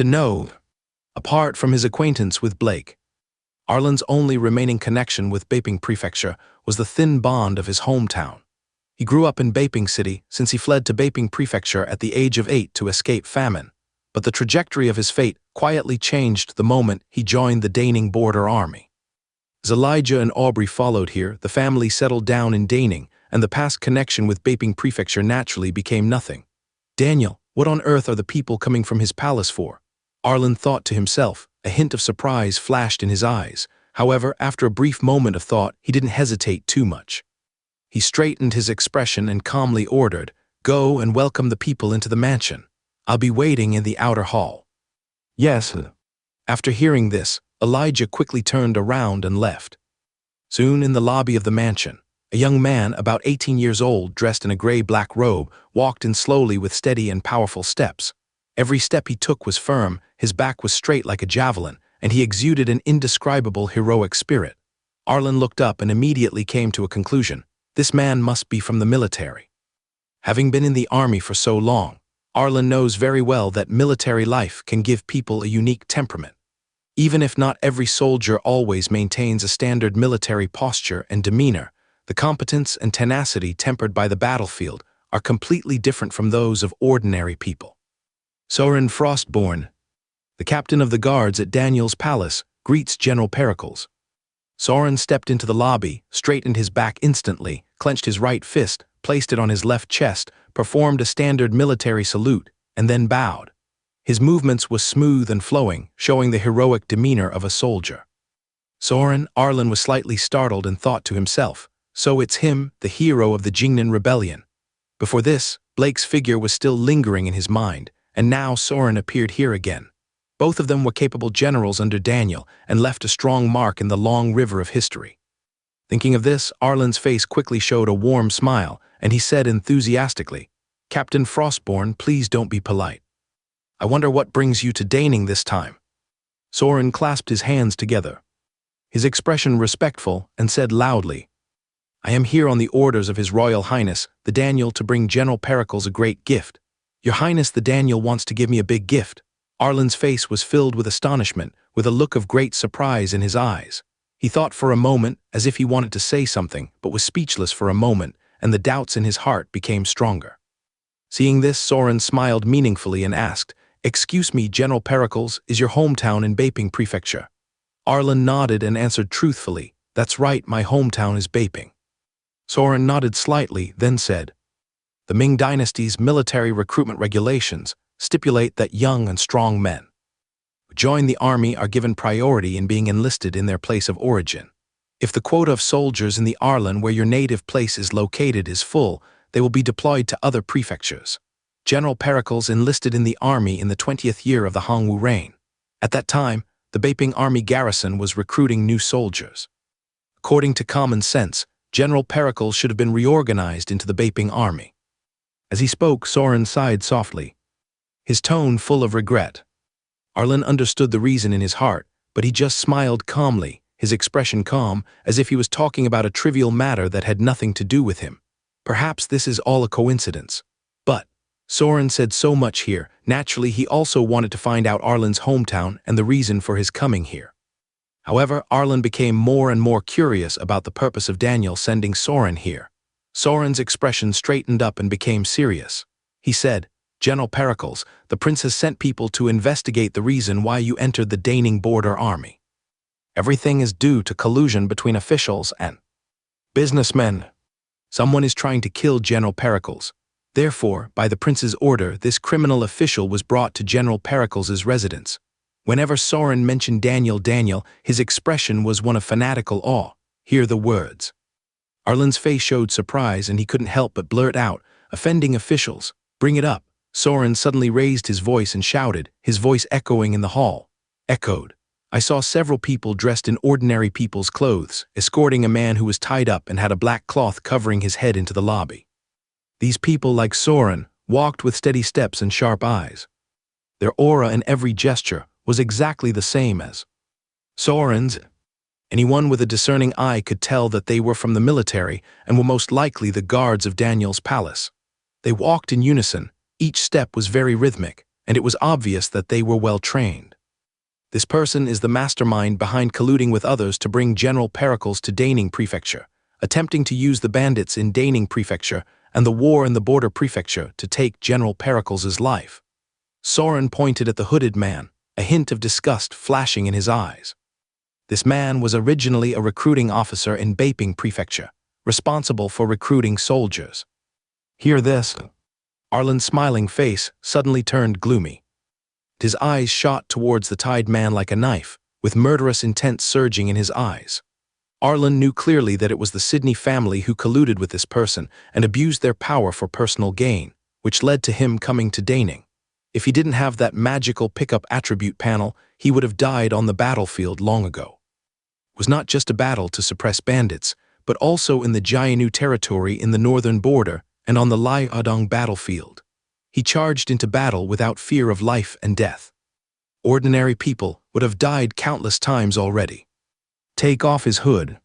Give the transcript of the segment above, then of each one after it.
to know. Apart from his acquaintance with Blake, Arlen's only remaining connection with Baping Prefecture was the thin bond of his hometown. He grew up in Baping City since he fled to Baping Prefecture at the age of 8 to escape famine, but the trajectory of his fate quietly changed the moment he joined the Daning Border Army. As Elijah and Aubrey followed here, the family settled down in Daning, and the past connection with Baping Prefecture naturally became nothing. Daniel, what on earth are the people coming from his palace for? Arlen thought to himself. A hint of surprise flashed in his eyes. However, after a brief moment of thought, he didn't hesitate too much. He straightened his expression and calmly ordered, "Go and welcome the people into the mansion. I'll be waiting in the outer hall." "Yes." After hearing this, Elijah quickly turned around and left. Soon in the lobby of the mansion, a young man about 18 years old, dressed in a gray-black robe, walked in slowly with steady and powerful steps. Every step he took was firm, his back was straight like a javelin, and he exuded an indescribable heroic spirit. Arlen looked up and immediately came to a conclusion. This man must be from the military. Having been in the army for so long, Arlen knows very well that military life can give people a unique temperament. Even if not every soldier always maintains a standard military posture and demeanor, the competence and tenacity tempered by the battlefield are completely different from those of ordinary people. Soren Frostborn, the captain of the guards at Daniel's palace, greets General Pericles. Soren stepped into the lobby, straightened his back instantly, clenched his right fist, placed it on his left chest, performed a standard military salute, and then bowed. His movements were smooth and flowing, showing the heroic demeanor of a soldier. Arlen was slightly startled and thought to himself, so it's him, the hero of the Jingnan Rebellion. Before this, Blake's figure was still lingering in his mind, and now Soren appeared here again. Both of them were capable generals under Daniel and left a strong mark in the long river of history. Thinking of this, Arlen's face quickly showed a warm smile, and he said enthusiastically, "Captain Frostborn, please don't be polite. I wonder what brings you to Daning this time." Soren clasped his hands together, his expression respectful, and said loudly, "I am here on the orders of His Royal Highness, the Daniel, to bring General Pericles a great gift. Your Highness, the Daniel wants to give me a big gift." Arlen's face was filled with astonishment, with a look of great surprise in his eyes. He thought for a moment, as if he wanted to say something, but was speechless for a moment, and the doubts in his heart became stronger. Seeing this, Soren smiled meaningfully and asked, "Excuse me, General Pericles, is your hometown in Baping Prefecture?" Arlen nodded and answered truthfully, "That's right, my hometown is Baping." Soren nodded slightly, then said, "The Ming Dynasty's military recruitment regulations stipulate that young and strong men who join the army are given priority in being enlisted in their place of origin. If the quota of soldiers in the Arlen where your native place is located is full, they will be deployed to other prefectures. General Pericles enlisted in the army in the 20th year of the Hongwu reign. At that time, the Baping army garrison was recruiting new soldiers. According to common sense, General Pericles should have been reorganized into the Baping army." As he spoke, Soren sighed softly, his tone full of regret. Arlen understood the reason in his heart, but he just smiled calmly, his expression calm, as if he was talking about a trivial matter that had nothing to do with him. Perhaps this is all a coincidence. But Soren said so much here, naturally he also wanted to find out Arlen's hometown and the reason for his coming here. However, Arlen became more and more curious about the purpose of Daniel sending Soren here. Soren's expression straightened up and became serious. He said, "General Pericles, the prince has sent people to investigate the reason why you entered the Daning border army. Everything is due to collusion between officials and businessmen. Someone is trying to kill General Pericles. Therefore, by the prince's order, this criminal official was brought to General Pericles' residence." Whenever Soren mentioned Daniel, his expression was one of fanatical awe. Hear the words. Arlen's face showed surprise and he couldn't help but blurt out, "Offending officials, bring it up." Soren suddenly raised his voice and shouted, his voice echoing in the hall. Echoed. I saw several people dressed in ordinary people's clothes, escorting a man who was tied up and had a black cloth covering his head into the lobby. These people, like Soren, walked with steady steps and sharp eyes. Their aura and every gesture was exactly the same as Soren's. Anyone with a discerning eye could tell that they were from the military and were most likely the guards of Daniel's palace. They walked in unison, each step was very rhythmic, and it was obvious that they were well trained. This person is the mastermind behind colluding with others to bring General Pericles to Daning Prefecture, attempting to use the bandits in Daning Prefecture and the war in the Border Prefecture to take General Pericles' life. Soren pointed at the hooded man, a hint of disgust flashing in his eyes. This man was originally a recruiting officer in Baping Prefecture, responsible for recruiting soldiers. Hear this? Arlen's smiling face suddenly turned gloomy. His eyes shot towards the tied man like a knife, with murderous intent surging in his eyes. Arlen knew clearly that it was the Sidney family who colluded with this person and abused their power for personal gain, which led to him coming to Daning. If he didn't have that magical pickup attribute panel, he would have died on the battlefield long ago. It was not just a battle to suppress bandits, but also in the Jianu territory in the northern border and on the Lai Adong battlefield. He charged into battle without fear of life and death. Ordinary people would have died countless times already. Take off his hood.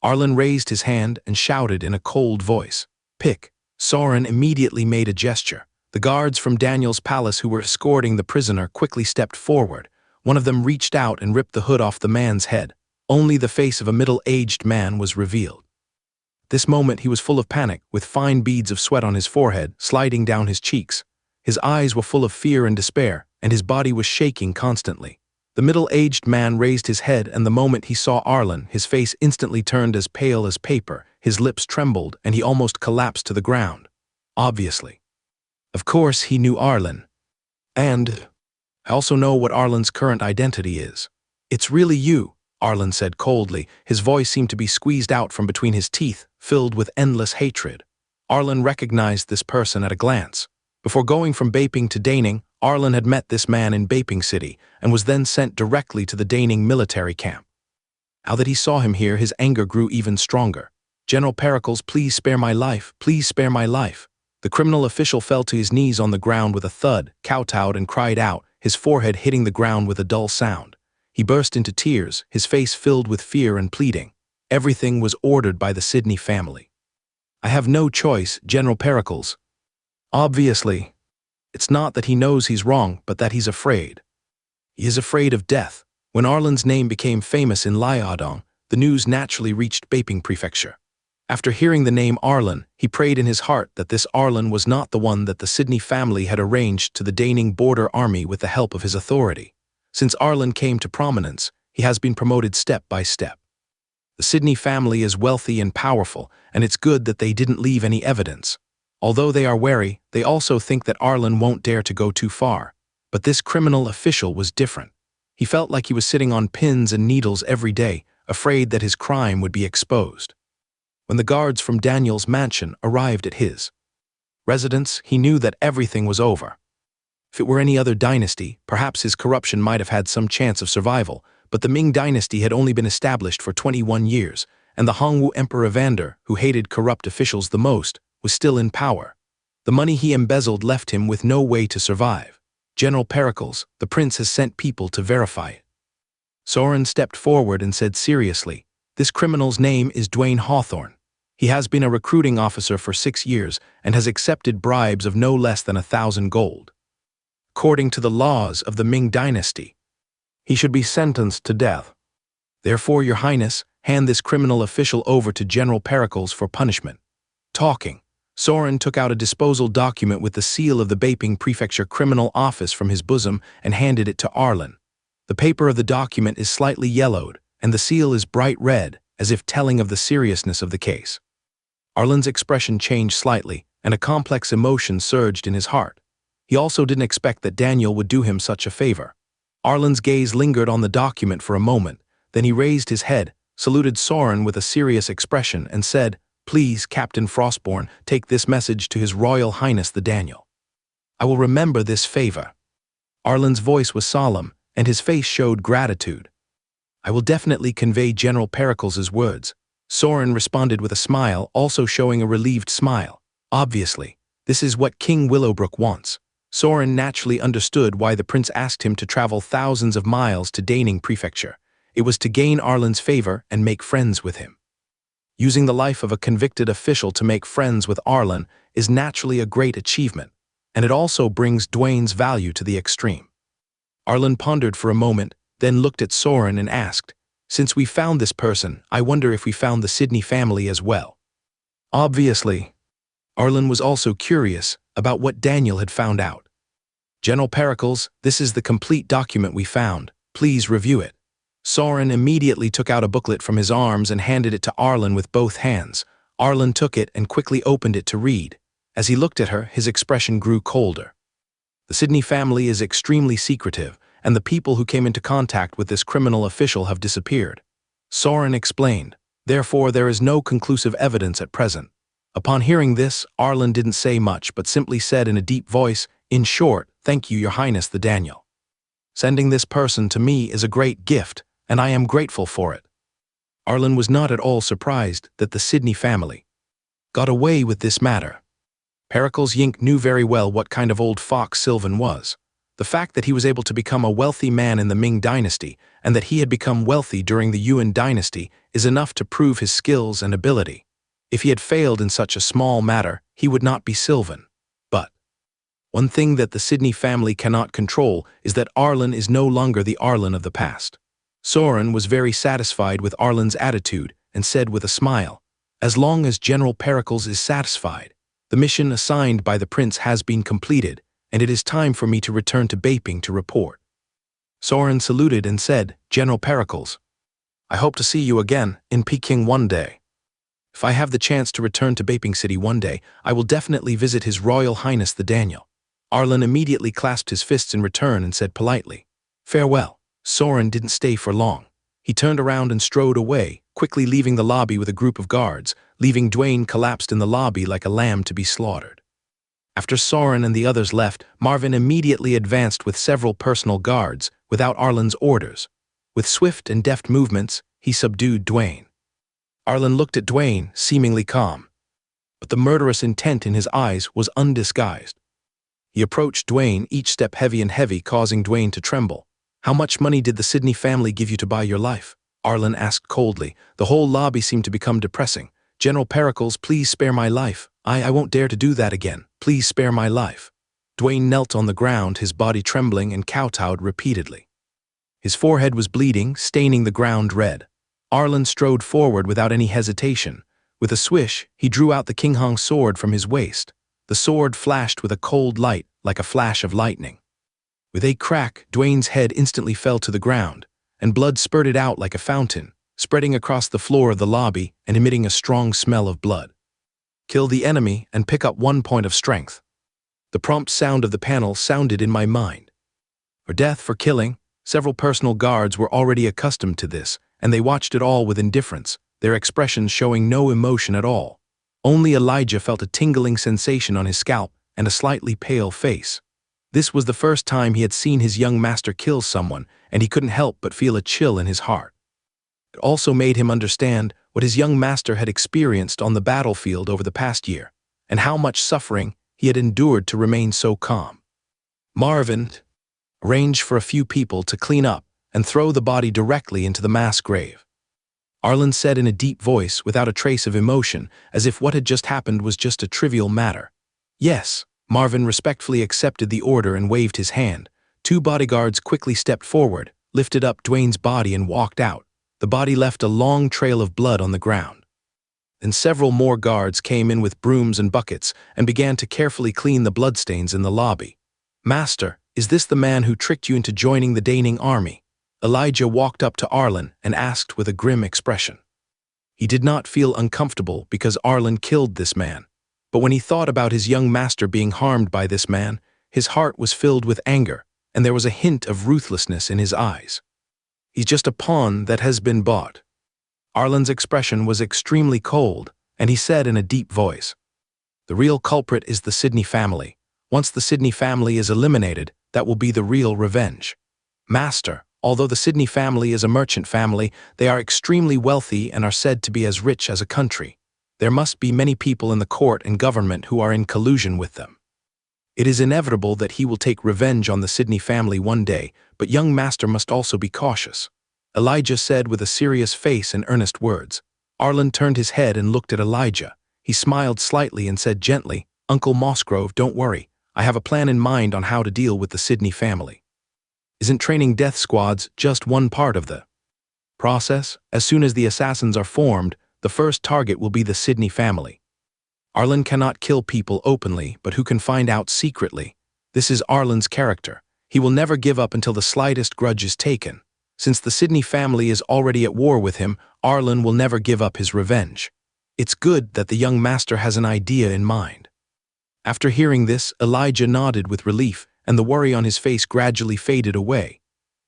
Arlen raised his hand and shouted in a cold voice. Pick. Soren immediately made a gesture. The guards from Daniel's palace who were escorting the prisoner quickly stepped forward. One of them reached out and ripped the hood off the man's head. Only the face of a middle-aged man was revealed. This moment he was full of panic, with fine beads of sweat on his forehead, sliding down his cheeks. His eyes were full of fear and despair, and his body was shaking constantly. The middle-aged man raised his head, and the moment he saw Arlen, his face instantly turned as pale as paper, his lips trembled, and he almost collapsed to the ground. Obviously. Of course he knew Arlen. And I also know what Arlen's current identity is. It's really you, Arlen said coldly. His voice seemed to be squeezed out from between his teeth, filled with endless hatred. Arlen recognized this person at a glance. Before going from Baping to Daning, Arlen had met this man in Baping City and was then sent directly to the Daning military camp. Now that he saw him here, his anger grew even stronger. General Pericles, please spare my life, please spare my life. The criminal official fell to his knees on the ground with a thud, kowtowed and cried out, his forehead hitting the ground with a dull sound. He burst into tears, his face filled with fear and pleading. Everything was ordered by the Sidney family. I have no choice, General Pericles. Obviously, it's not that he knows he's wrong, but that he's afraid. He is afraid of death. When Arlen's name became famous in Lai Adong, the news naturally reached Baping Prefecture. After hearing the name Arlen, he prayed in his heart that this Arlen was not the one that the Sidney family had arranged to the Daning border army with the help of his authority. Since Arlen came to prominence, he has been promoted step by step. The Sidney family is wealthy and powerful, and it's good that they didn't leave any evidence. Although they are wary, they also think that Arlen won't dare to go too far. But this criminal official was different. He felt like he was sitting on pins and needles every day, afraid that his crime would be exposed. When the guards from Daniel's mansion arrived at his residence, he knew that everything was over. If it were any other dynasty, perhaps his corruption might have had some chance of survival, but the Ming dynasty had only been established for 21 years, and the Hongwu Emperor Evander, who hated corrupt officials the most, was still in power. The money he embezzled left him with no way to survive. General Pericles, the prince has sent people to verify it. Soren stepped forward and said seriously, this criminal's name is Dwayne Hawthorne. He has been a recruiting officer for 6 years and has accepted bribes of no less than 1,000 gold. According to the laws of the Ming dynasty, he should be sentenced to death. Therefore, Your Highness, hand this criminal official over to General Pericles for punishment. Talking, Soren took out a disposal document with the seal of the Baping Prefecture Criminal Office from his bosom and handed it to Arlen. The paper of the document is slightly yellowed, and the seal is bright red, as if telling of the seriousness of the case. Arlen's expression changed slightly, and a complex emotion surged in his heart. He also didn't expect that Daniel would do him such a favor. Arlen's gaze lingered on the document for a moment, then he raised his head, saluted Soren with a serious expression, and said, Please, Captain Frostborn, take this message to His Royal Highness the Daniel. I will remember this favor. Arlen's voice was solemn, and his face showed gratitude. I will definitely convey General Pericles' words. Soren responded with a smile, also showing a relieved smile. Obviously, this is what King Willowbrook wants. Soren naturally understood why the prince asked him to travel thousands of miles to Daning Prefecture. It was to gain Arlen's favor and make friends with him. Using the life of a convicted official to make friends with Arlen is naturally a great achievement. and it also brings Dwayne's value to the extreme. Arlen pondered for a moment, then looked at Soren and asked, "Since we found this person, I wonder if we found the Sydney family as well." Obviously, Arlen was also curious about what Daniel had found out. "General Pericles, this is the complete document we found. Please review it." Soren immediately took out a booklet from his arms and handed it to Arlen with both hands. Arlen took it and quickly opened it to read. As he looked at her, his expression grew colder. "The Sydney family is extremely secretive, and the people who came into contact with this criminal official have disappeared," Soren explained. "Therefore, there is no conclusive evidence at present." Upon hearing this, Arlen didn't say much, but simply said in a deep voice, "In short, thank you, Your Highness the Daniel. Sending this person to me is a great gift, and I am grateful for it." Arlen was not at all surprised that the Sydney family got away with this matter. Pericles Yink knew very well what kind of old fox Sylvan was. The fact that he was able to become a wealthy man in the Ming dynasty and that he had become wealthy during the Yuan dynasty is enough to prove his skills and ability. If he had failed in such a small matter, he would not be Sylvan. But one thing that the Sydney family cannot control is that Arlen is no longer the Arlen of the past. Soren was very satisfied with Arlen's attitude and said with a smile, "As long as General Pericles is satisfied, the mission assigned by the prince has been completed, and it is time for me to return to Beiping to report." Soren saluted and said, "General Pericles, I hope to see you again in Peking one day. If I have the chance to return to Beiping City one day, I will definitely visit His Royal Highness the Daniel." Arlen immediately clasped his fists in return and said politely, "Farewell." Soren didn't stay for long. He turned around and strode away, quickly leaving the lobby with a group of guards, leaving Dwayne collapsed in the lobby like a lamb to be slaughtered. After Soren and the others left, Marvin immediately advanced with several personal guards, without Arlen's orders. With swift and deft movements, he subdued Dwayne. Arlen looked at Dwayne, seemingly calm, but the murderous intent in his eyes was undisguised. He approached Dwayne, each step heavy and heavy, causing Dwayne to tremble. "How much money did the Sydney family give you to buy your life?" Arlen asked coldly. The whole lobby seemed to become depressing. "General Pericles, please spare my life. I won't dare to do that again. Please spare my life." Dwayne knelt on the ground, his body trembling, and kowtowed repeatedly. His forehead was bleeding, staining the ground red. Arlen strode forward without any hesitation. With a swish, he drew out the Qinghong sword from his waist. The sword flashed with a cold light, like a flash of lightning. With a crack, Dwayne's head instantly fell to the ground, and blood spurted out like a fountain, spreading across the floor of the lobby and emitting a strong smell of blood. "Kill the enemy and pick up 1 point of strength." The prompt sound of the panel sounded in my mind. For death, for killing. Several personal guards were already accustomed to this, and they watched it all with indifference, their expressions showing no emotion at all. Only Elijah felt a tingling sensation on his scalp and a slightly pale face. This was the first time he had seen his young master kill someone, and he couldn't help but feel a chill in his heart. It also made him understand what his young master had experienced on the battlefield over the past year, and how much suffering he had endured to remain so calm. Marvin arranged for a few people to clean up and throw the body directly into the mass grave. Arlen said in a deep voice, without a trace of emotion, as if what had just happened was just a trivial matter. "Yes." Marvin respectfully accepted the order and waved his hand. 2 bodyguards quickly stepped forward, lifted up Dwayne's body and walked out. The body left a long trail of blood on the ground. Then several more guards came in with brooms and buckets and began to carefully clean the bloodstains in the lobby. "Master, is this the man who tricked you into joining the Daning army?" Elijah walked up to Arlen and asked with a grim expression. He did not feel uncomfortable because Arlen killed this man. But when he thought about his young master being harmed by this man, his heart was filled with anger, and there was a hint of ruthlessness in his eyes. "He's just a pawn that has been bought." Arlen's expression was extremely cold, and he said in a deep voice, "The real culprit is the Sydney family. Once the Sydney family is eliminated, that will be the real revenge. Master, although the Sydney family is a merchant family, they are extremely wealthy and are said to be as rich as a country. There must be many people in the court and government who are in collusion with them. It is inevitable that he will take revenge on the Sydney family one day, but young master must also be cautious," Elijah said with a serious face and earnest words. Arlen turned his head and looked at Elijah. He smiled slightly and said gently, "Uncle Mossgrove, don't worry. I have a plan in mind on how to deal with the Sydney family. Isn't training death squads just one part of the process? As soon as the assassins are formed, the first target will be the Sydney family. Arlen cannot kill people openly, but who can find out secretly? This is Arlen's character. He will never give up until the slightest grudge is taken. Since the Sydney family is already at war with him, Arlen will never give up his revenge. It's good that the young master has an idea in mind. After hearing this, Elijah nodded with relief, and the worry on his face gradually faded away.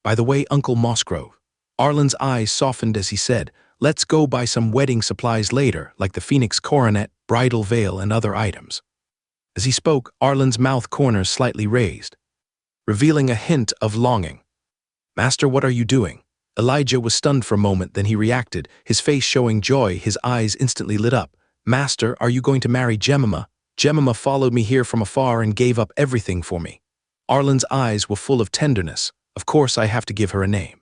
By the way, Uncle Mossgrove. Arlen's eyes softened as he said, "Let's go buy some wedding supplies later, like the phoenix coronet, bridal veil, and other items." As he spoke, Arlen's mouth corners slightly raised, revealing a hint of longing. "Master, what are you doing?" Elijah was stunned for a moment, then he reacted, his face showing joy, his eyes instantly lit up. "Master, are you going to marry Jemima? Jemima followed me here from afar and gave up everything for me." Arlen's eyes were full of tenderness. "Of course I have to give her a name."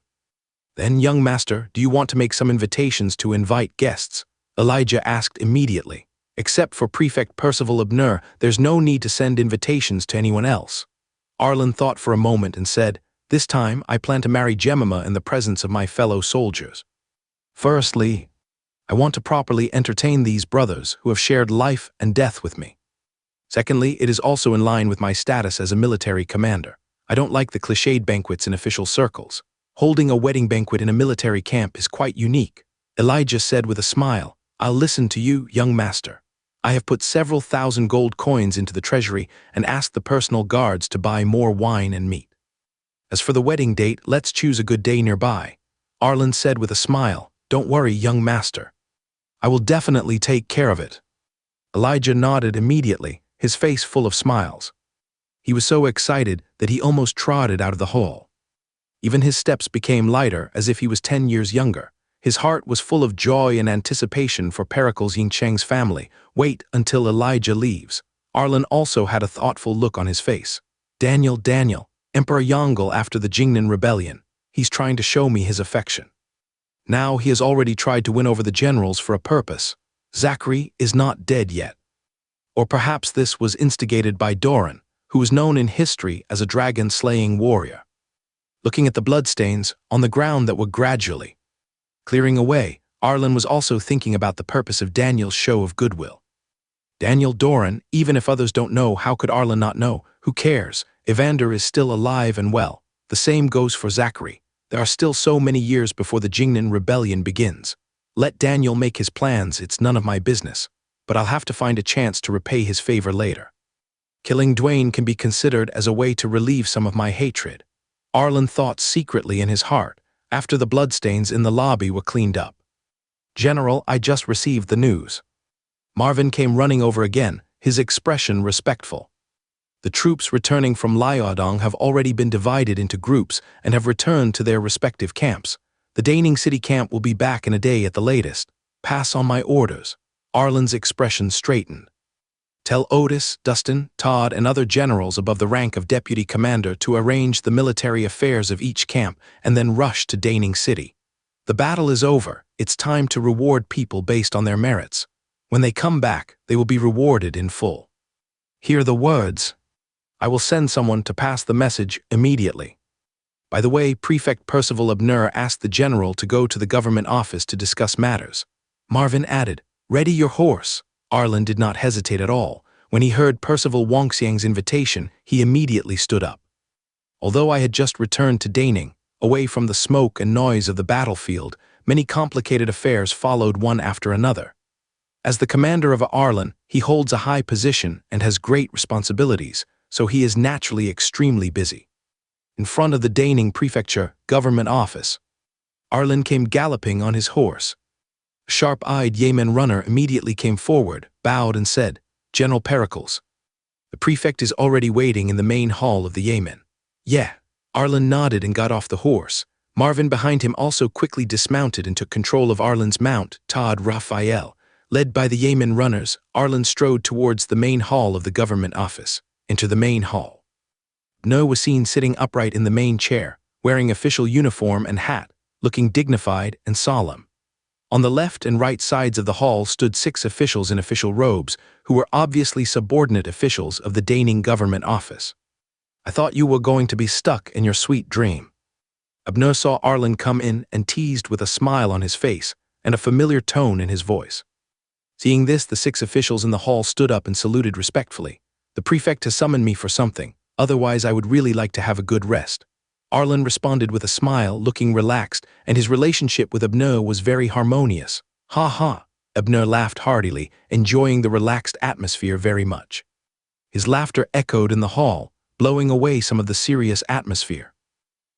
"Then, young master, do you want to make some invitations to invite guests?" Elijah asked immediately. "Except for Prefect Percival Abner, there's no need to send invitations to anyone else." Arlen thought for a moment and said, "This time I plan to marry Jemima in the presence of my fellow soldiers. Firstly, I want to properly entertain these brothers who have shared life and death with me. Secondly, it is also in line with my status as a military commander. I don't like the cliched banquets in official circles. Holding a wedding banquet in a military camp is quite unique." Elijah said with a smile, "I'll listen to you, young master. I have put several thousand gold coins into the treasury and asked the personal guards to buy more wine and meat. As for the wedding date, let's choose a good day nearby." Arlen said with a smile, "Don't worry, young master. I will definitely take care of it." Elijah nodded immediately, his face full of smiles. He was so excited that he almost trotted out of the hall. Even his steps became lighter, as if he was 10 years younger. His heart was full of joy and anticipation for Pericles Yingcheng's family. Wait until Elijah leaves. Arlen also had a thoughtful look on his face. Daniel, Emperor Yongle after the Jingnan rebellion. He's trying to show me his affection. Now he has already tried to win over the generals for a purpose. Zachary is not dead yet. Or perhaps this was instigated by Doran, who was known in history as a dragon-slaying warrior. Looking at the bloodstains on the ground that were gradually clearing away, Arlen was also thinking about the purpose of Daniel's show of goodwill. Daniel Doran, even if others don't know, how could Arlen not know? Who cares? Evander is still alive and well. The same goes for Zachary. There are still so many years before the Jingnan rebellion begins. Let Daniel make his plans, it's none of my business. But I'll have to find a chance to repay his favor later. Killing Dwayne can be considered as a way to relieve some of my hatred. Arlen thought secretly in his heart, after the bloodstains in the lobby were cleaned up. "General, I just received the news." Marvin came running over again, his expression respectful. "The troops returning from Liaodong have already been divided into groups and have returned to their respective camps. The Daning City camp will be back in a day at the latest. Pass on my orders." Arlen's expression straightened. "Tell Otis, Dustin, Todd, and other generals above the rank of deputy commander to arrange the military affairs of each camp and then rush to Daning City. The battle is over. It's time to reward people based on their merits. When they come back, they will be rewarded in full. Hear the words. I will send someone to pass the message immediately." By the way, Prefect Percival Abner asked the general to go to the government office to discuss matters. Marvin added, "Ready your horse." Arlen did not hesitate at all. When he heard Percival Wongxiang's invitation, he immediately stood up. Although I had just returned to Daning, away from the smoke and noise of the battlefield, many complicated affairs followed one after another. As the commander of Arlen, he holds a high position and has great responsibilities, so he is naturally extremely busy. In front of the Daning Prefecture government office, Arlen came galloping on his horse. A sharp-eyed yeoman runner immediately came forward, bowed and said, "General Pericles." The prefect is already waiting in the main hall of the yeoman. "Yeah." Arlen nodded and got off the horse. Marvin behind him also quickly dismounted and took control of Arlen's mount, Todd Raphael. Led by the yeoman runners, Arlen strode towards the main hall of the government office. Enter the main hall. No was seen sitting upright in the main chair, wearing official uniform and hat, looking dignified and solemn. On the left and right sides of the hall stood 6 officials in official robes, who were obviously subordinate officials of the Daning government office. "I thought you were going to be stuck in your sweet dream." Abner saw Arlen come in and teased with a smile on his face and a familiar tone in his voice. Seeing this, the 6 officials in the hall stood up and saluted respectfully. "The prefect has summoned me for something, otherwise I would really like to have a good rest." Arlen responded with a smile, looking relaxed, and his relationship with Abner was very harmonious. "Ha ha!" Abner laughed heartily, enjoying the relaxed atmosphere very much. His laughter echoed in the hall, blowing away some of the serious atmosphere.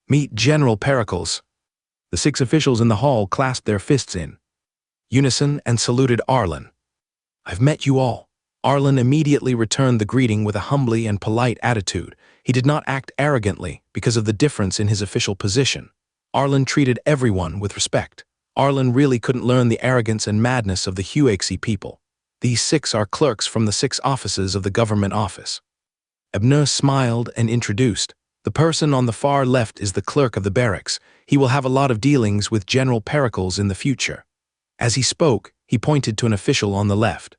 "Meet General Pericles." The 6 officials in the hall clasped their fists in unison and saluted Arlen. "I've met you all." Arlen immediately returned the greeting with a humbly and polite attitude. He did not act arrogantly because of the difference in his official position. Arlen treated everyone with respect. Arlen really couldn't learn the arrogance and madness of the Huaxi people. These 6 are clerks from the 6 offices of the government office. Abner smiled and introduced. "The person on the far left is the clerk of the barracks. He will have a lot of dealings with General Pericles in the future." As he spoke, he pointed to an official on the left.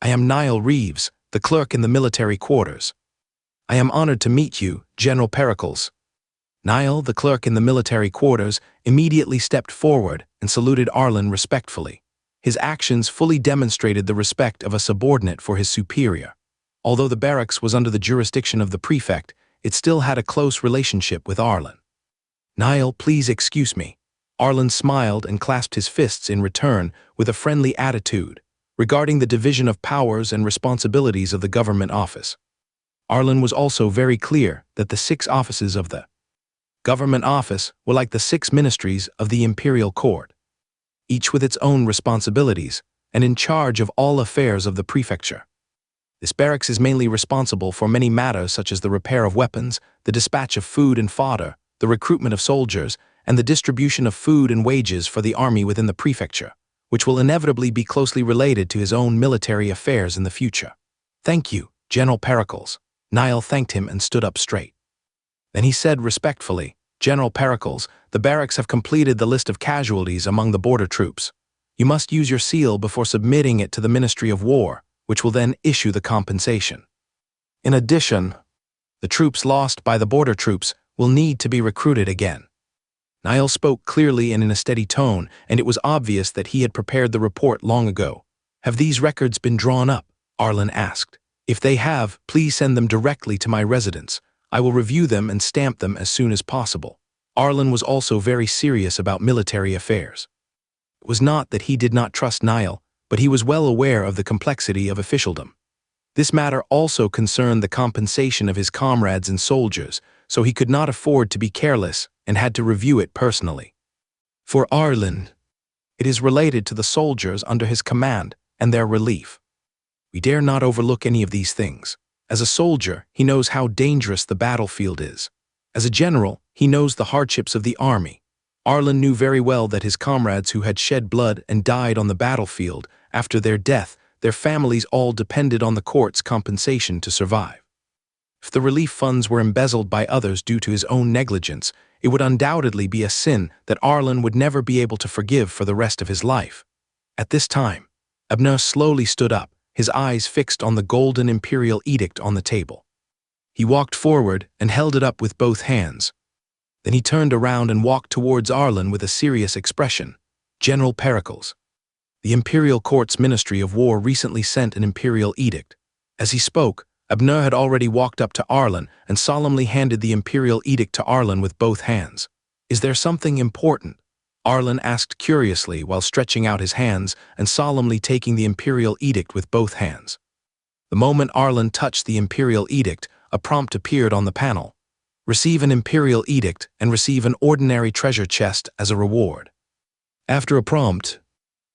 "I am Niall Reeves, the clerk in the military quarters. I am honored to meet you, General Pericles." Niall, the clerk in the military quarters, immediately stepped forward and saluted Arlen respectfully. His actions fully demonstrated the respect of a subordinate for his superior. Although the barracks was under the jurisdiction of the prefect, it still had a close relationship with Arlen. "Niall, please excuse me." Arlen smiled and clasped his fists in return with a friendly attitude, regarding the division of powers and responsibilities of the government office. Arlen was also very clear that the 6 offices of the government office were like the 6 ministries of the imperial court, each with its own responsibilities and in charge of all affairs of the prefecture. This barracks is mainly responsible for many matters such as the repair of weapons, the dispatch of food and fodder, the recruitment of soldiers, and the distribution of food and wages for the army within the prefecture, which will inevitably be closely related to his own military affairs in the future. "Thank you, General Pericles." Niall thanked him and stood up straight. Then he said respectfully, "General Pericles, the barracks have completed the list of casualties among the border troops. You must use your seal before submitting it to the Ministry of War, which will then issue the compensation. In addition, the troops lost by the border troops will need to be recruited again." Niall spoke clearly and in a steady tone, and it was obvious that he had prepared the report long ago. "Have these records been drawn up?" Arlen asked. "If they have, please send them directly to my residence. I will review them and stamp them as soon as possible." Arlen was also very serious about military affairs. It was not that he did not trust Niall, but he was well aware of the complexity of officialdom. This matter also concerned the compensation of his comrades and soldiers, so he could not afford to be careless and had to review it personally. For Arlen, it is related to the soldiers under his command and their relief. We dare not overlook any of these things. As a soldier, he knows how dangerous the battlefield is. As a general, he knows the hardships of the army. Arlen knew very well that his comrades who had shed blood and died on the battlefield, after their death, their families all depended on the court's compensation to survive. If the relief funds were embezzled by others due to his own negligence, it would undoubtedly be a sin that Arlen would never be able to forgive for the rest of his life. At this time, Abner slowly stood up, his eyes fixed on the golden imperial edict on the table. He walked forward and held it up with both hands. Then he turned around and walked towards Arlen with a serious expression. "General Pericles, the Imperial Court's Ministry of War recently sent an imperial edict." As he spoke, Abner had already walked up to Arlen and solemnly handed the imperial edict to Arlen with both hands. "Is there something important?" Arlen asked curiously while stretching out his hands and solemnly taking the imperial edict with both hands. The moment Arlen touched the imperial edict, a prompt appeared on the panel. "Receive an imperial edict and receive an ordinary treasure chest as a reward." After a prompt,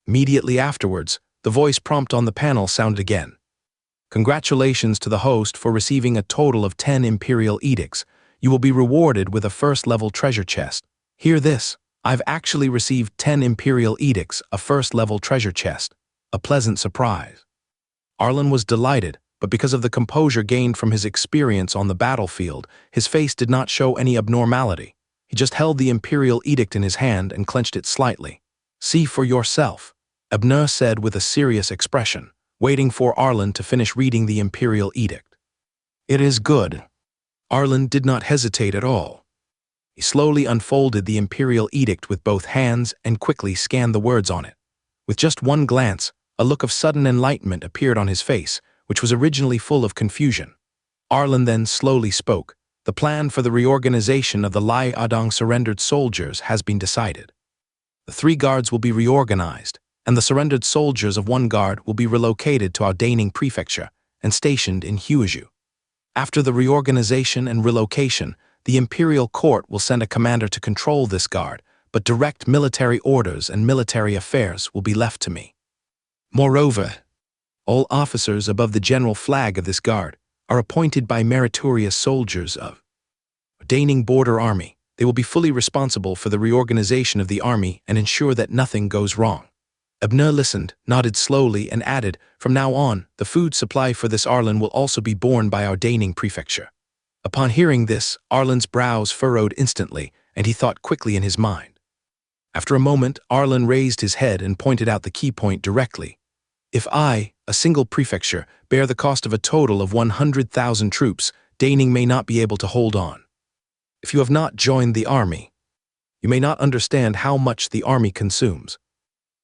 immediately afterwards, the voice prompt on the panel sounded again. "Congratulations to the host for receiving a total of 10 imperial edicts. You will be rewarded with a first-level treasure chest." Hear this. I've actually received 10 imperial edicts, a first-level treasure chest. A pleasant surprise. Arlen was delighted, but because of the composure gained from his experience on the battlefield, his face did not show any abnormality. He just held the imperial edict in his hand and clenched it slightly. See for yourself, Abner said with a serious expression, waiting for Arlen to finish reading the imperial edict. It is good. Arlen did not hesitate at all. He slowly unfolded the imperial edict with both hands and quickly scanned the words on it. With just one glance, a look of sudden enlightenment appeared on his face, which was originally full of confusion. Arlen then slowly spoke. The plan for the reorganization of the Lai Adong surrendered soldiers has been decided. The 3 guards will be reorganized, and the surrendered soldiers of 1 guard will be relocated to Daning Prefecture and stationed in Huizhou. After the reorganization and relocation, the imperial court will send a commander to control this guard, but direct military orders and military affairs will be left to me. Moreover, all officers above the general flag of this guard are appointed by meritorious soldiers of Daning Border Army. They will be fully responsible for the reorganization of the army and ensure that nothing goes wrong. Abner listened, nodded slowly, and added, from now on, the food supply for this Arlen will also be borne by our Daning Prefecture. Upon hearing this, Arlen's brows furrowed instantly, and he thought quickly in his mind. After a moment, Arlen raised his head and pointed out the key point directly. If I, a single prefecture, bear the cost of a total of 100,000 troops, Daning may not be able to hold on. If you have not joined the army, you may not understand how much the army consumes.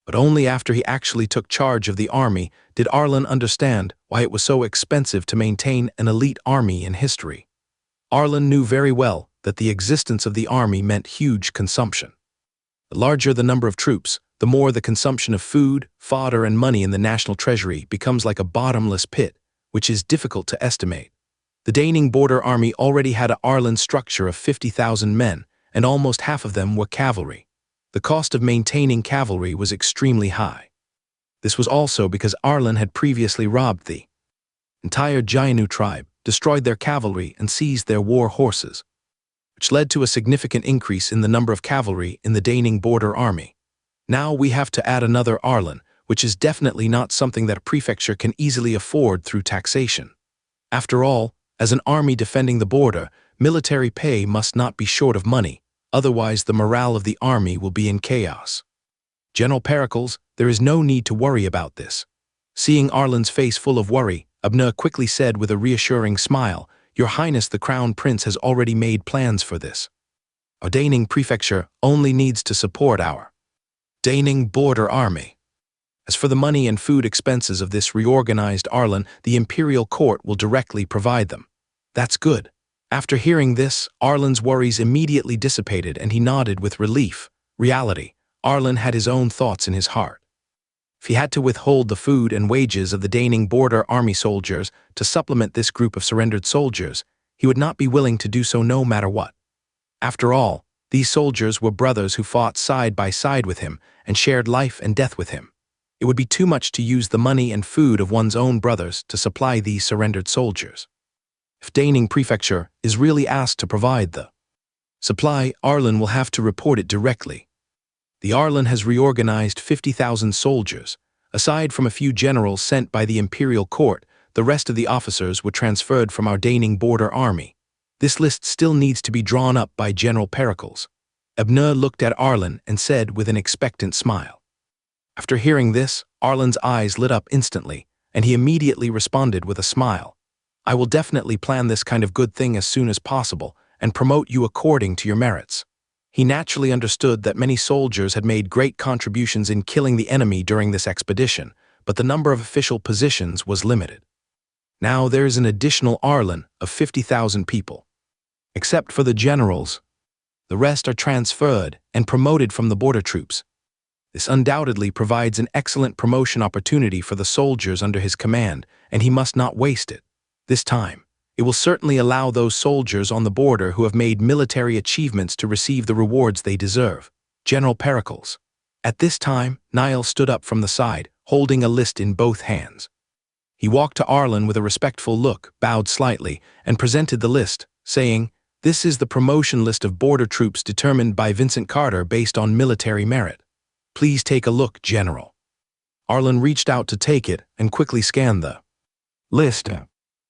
But only after he actually took charge of the army did Arlen understand why it was so expensive to maintain an elite army in history. Arlen knew very well that the existence of the army meant huge consumption. The larger the number of troops, the more the consumption of food, fodder, and money in the national treasury becomes like a bottomless pit, which is difficult to estimate. The Daning Border Army already had an Arlen structure of 50,000 men, and almost half of them were cavalry. The cost of maintaining cavalry was extremely high. This was also because Arlen had previously robbed the entire Jianu tribe, destroyed their cavalry, and seized their war horses, which led to a significant increase in the number of cavalry in the Daning Border Army. Now we have to add another Arlen, which is definitely not something that a prefecture can easily afford through taxation. After all, as an army defending the border, military pay must not be short of money, otherwise the morale of the army will be in chaos. General Pericles, there is no need to worry about this. Seeing Arlen's face full of worry, Abner quickly said with a reassuring smile, Your Highness the Crown Prince has already made plans for this. Our Daning Prefecture only needs to support our Daning Border Army. As for the money and food expenses of this reorganized Arlen, the imperial court will directly provide them. That's good. After hearing this, Arlen's worries immediately dissipated and he nodded with relief. Reality, Arlen had his own thoughts in his heart. If he had to withhold the food and wages of the Daning Border Army soldiers to supplement this group of surrendered soldiers, he would not be willing to do so no matter what. After all, these soldiers were brothers who fought side by side with him and shared life and death with him. It would be too much to use the money and food of one's own brothers to supply these surrendered soldiers. If Daning Prefecture is really asked to provide the supply, Arlen will have to report it directly. The Arlen has reorganized 50,000 soldiers. Aside from a few generals sent by the imperial court, the rest of the officers were transferred from our Daning Border Army. This list still needs to be drawn up by General Pericles. Abner looked at Arlen and said with an expectant smile. After hearing this, Arlen's eyes lit up instantly, and he immediately responded with a smile. I will definitely plan this kind of good thing as soon as possible and promote you according to your merits. He naturally understood that many soldiers had made great contributions in killing the enemy during this expedition, but the number of official positions was limited. Now there is an additional Arlen of 50,000 people. Except for the generals, the rest are transferred and promoted from the border troops. This undoubtedly provides an excellent promotion opportunity for the soldiers under his command, and he must not waste it. This time, it will certainly allow those soldiers on the border who have made military achievements to receive the rewards they deserve. General Pericles. At this time, Niall stood up from the side, holding a list in both hands. He walked to Arlen with a respectful look, bowed slightly, and presented the list, saying, This is the promotion list of border troops determined by Vincent Carter based on military merit. Please take a look, General. Arlen reached out to take it and quickly scanned the list.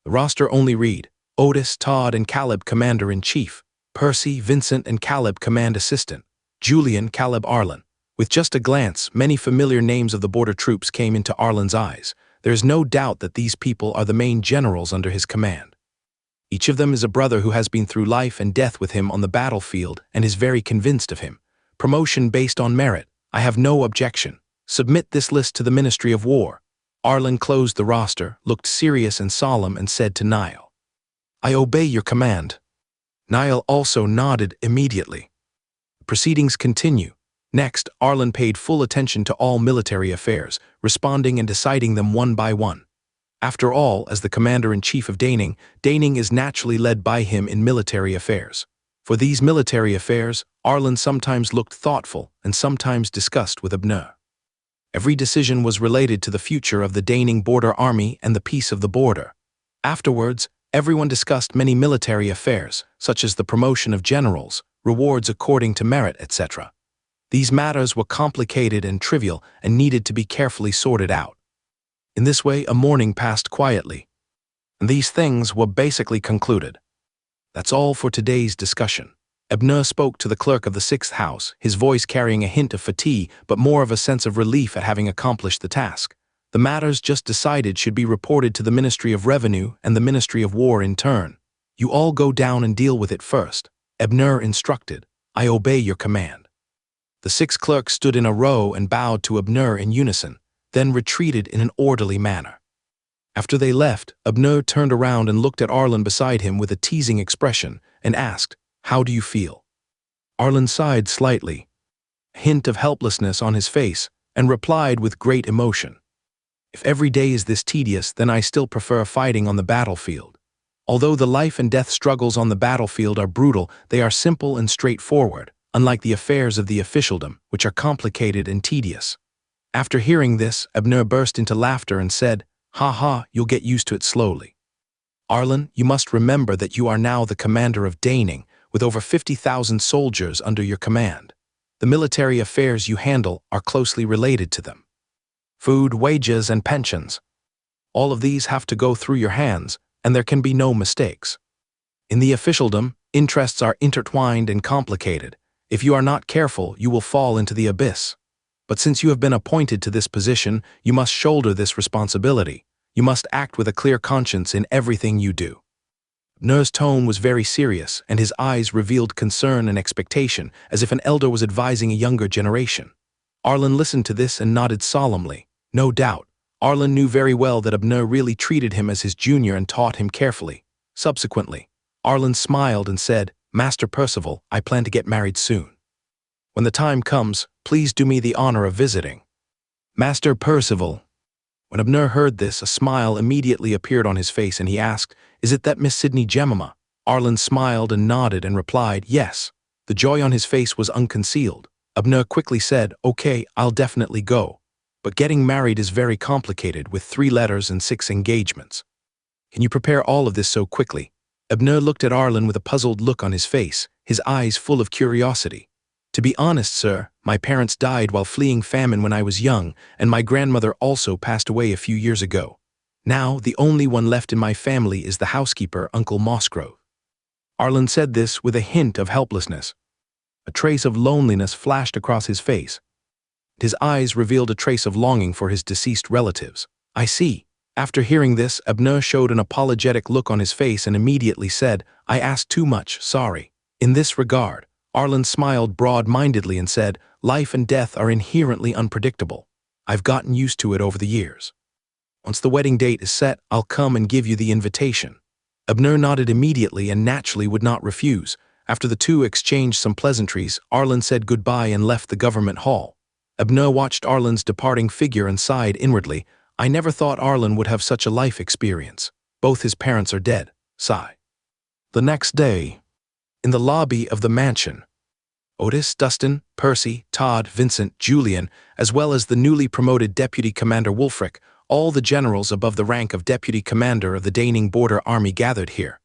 The roster only read, Otis, Todd, and Caleb Commander-in-Chief, Percy, Vincent, and Caleb Command Assistant, Julian, Caleb Arlen, With just a glance, many familiar names of the border troops came into Arlen's eyes. There is no doubt that these people are the main generals under his command. Each of them is a brother who has been through life and death with him on the battlefield and is very convinced of him. Promotion based on merit. I have no objection. Submit this list to the Ministry of War. Arlen closed the roster, looked serious and solemn, and said to Niall, I obey your command. Niall also nodded immediately. Proceedings continue. Next, Arlen paid full attention to all military affairs, responding and deciding them one by one. After all, as the commander-in-chief of Daning, Daning is naturally led by him in military affairs. For these military affairs, Arlen sometimes looked thoughtful and sometimes discussed with Abner. Every decision was related to the future of the Daning border army and the peace of the border. Afterwards, everyone discussed many military affairs, such as the promotion of generals, rewards according to merit, etc. These matters were complicated and trivial and needed to be carefully sorted out. In this way, a morning passed quietly, and these things were basically concluded. That's all for today's discussion. Abner spoke to the clerk of the 6th house, his voice carrying a hint of fatigue but more of a sense of relief at having accomplished the task. The matters just decided should be reported to the Ministry of Revenue and the Ministry of War in turn. You all go down and deal with it first. Abner instructed. I obey your command. The 6 clerks stood in a row and bowed to Abner in unison, then retreated in an orderly manner. After they left, Abner turned around and looked at Arlen beside him with a teasing expression and asked, How do you feel? Arlen sighed slightly, a hint of helplessness on his face, and replied with great emotion. If every day is this tedious, then I still prefer fighting on the battlefield. Although the life and death struggles on the battlefield are brutal, they are simple and straightforward, unlike the affairs of the officialdom, which are complicated and tedious. After hearing this, Abner burst into laughter and said, Ha ha, you'll get used to it slowly. Arlen, you must remember that you are now the commander of Daning, with over 50,000 soldiers under your command. The military affairs you handle are closely related to them. Food, wages, and pensions. All of these have to go through your hands, and there can be no mistakes. In the officialdom, interests are intertwined and complicated. If you are not careful, you will fall into the abyss. But since you have been appointed to this position, you must shoulder this responsibility. You must act with a clear conscience in everything you do. Abner's tone was very serious, and his eyes revealed concern and expectation, as if an elder was advising a younger generation. Arlen listened to this and nodded solemnly. No doubt, Arlen knew very well that Abner really treated him as his junior and taught him carefully. Subsequently, Arlen smiled and said, Master Percival, I plan to get married soon. When the time comes, please do me the honor of visiting. Master Percival. When Abner heard this, a smile immediately appeared on his face and he asked, Is it that Miss Sidney Jemima? Arlen smiled and nodded and replied, Yes. The joy on his face was unconcealed. Abner quickly said, Okay, I'll definitely go. But getting married is very complicated with 3 letters and 6 engagements. Can you prepare all of this so quickly? Abner looked at Arlen with a puzzled look on his face, his eyes full of curiosity. To be honest, sir, my parents died while fleeing famine when I was young, and my grandmother also passed away a few years ago. Now, the only one left in my family is the housekeeper, Uncle Mossgrove. Arlen said this with a hint of helplessness. A trace of loneliness flashed across his face. His eyes revealed a trace of longing for his deceased relatives. I see. After hearing this, Abner showed an apologetic look on his face and immediately said, I asked too much, sorry. In this regard, Arlen smiled broad-mindedly and said, Life and death are inherently unpredictable. I've gotten used to it over the years. Once the wedding date is set, I'll come and give you the invitation. Abner nodded immediately and naturally would not refuse. After the two exchanged some pleasantries, Arlen said goodbye and left the government hall. Abner watched Arlen's departing figure and sighed inwardly. I never thought Arlen would have such a life experience. Both his parents are dead. Sigh. The next day, in the lobby of the mansion, Otis, Dustin, Percy, Todd, Vincent, Julian, as well as the newly promoted Deputy Commander Wulfric, all the generals above the rank of Deputy Commander of the Daning Border Army gathered here.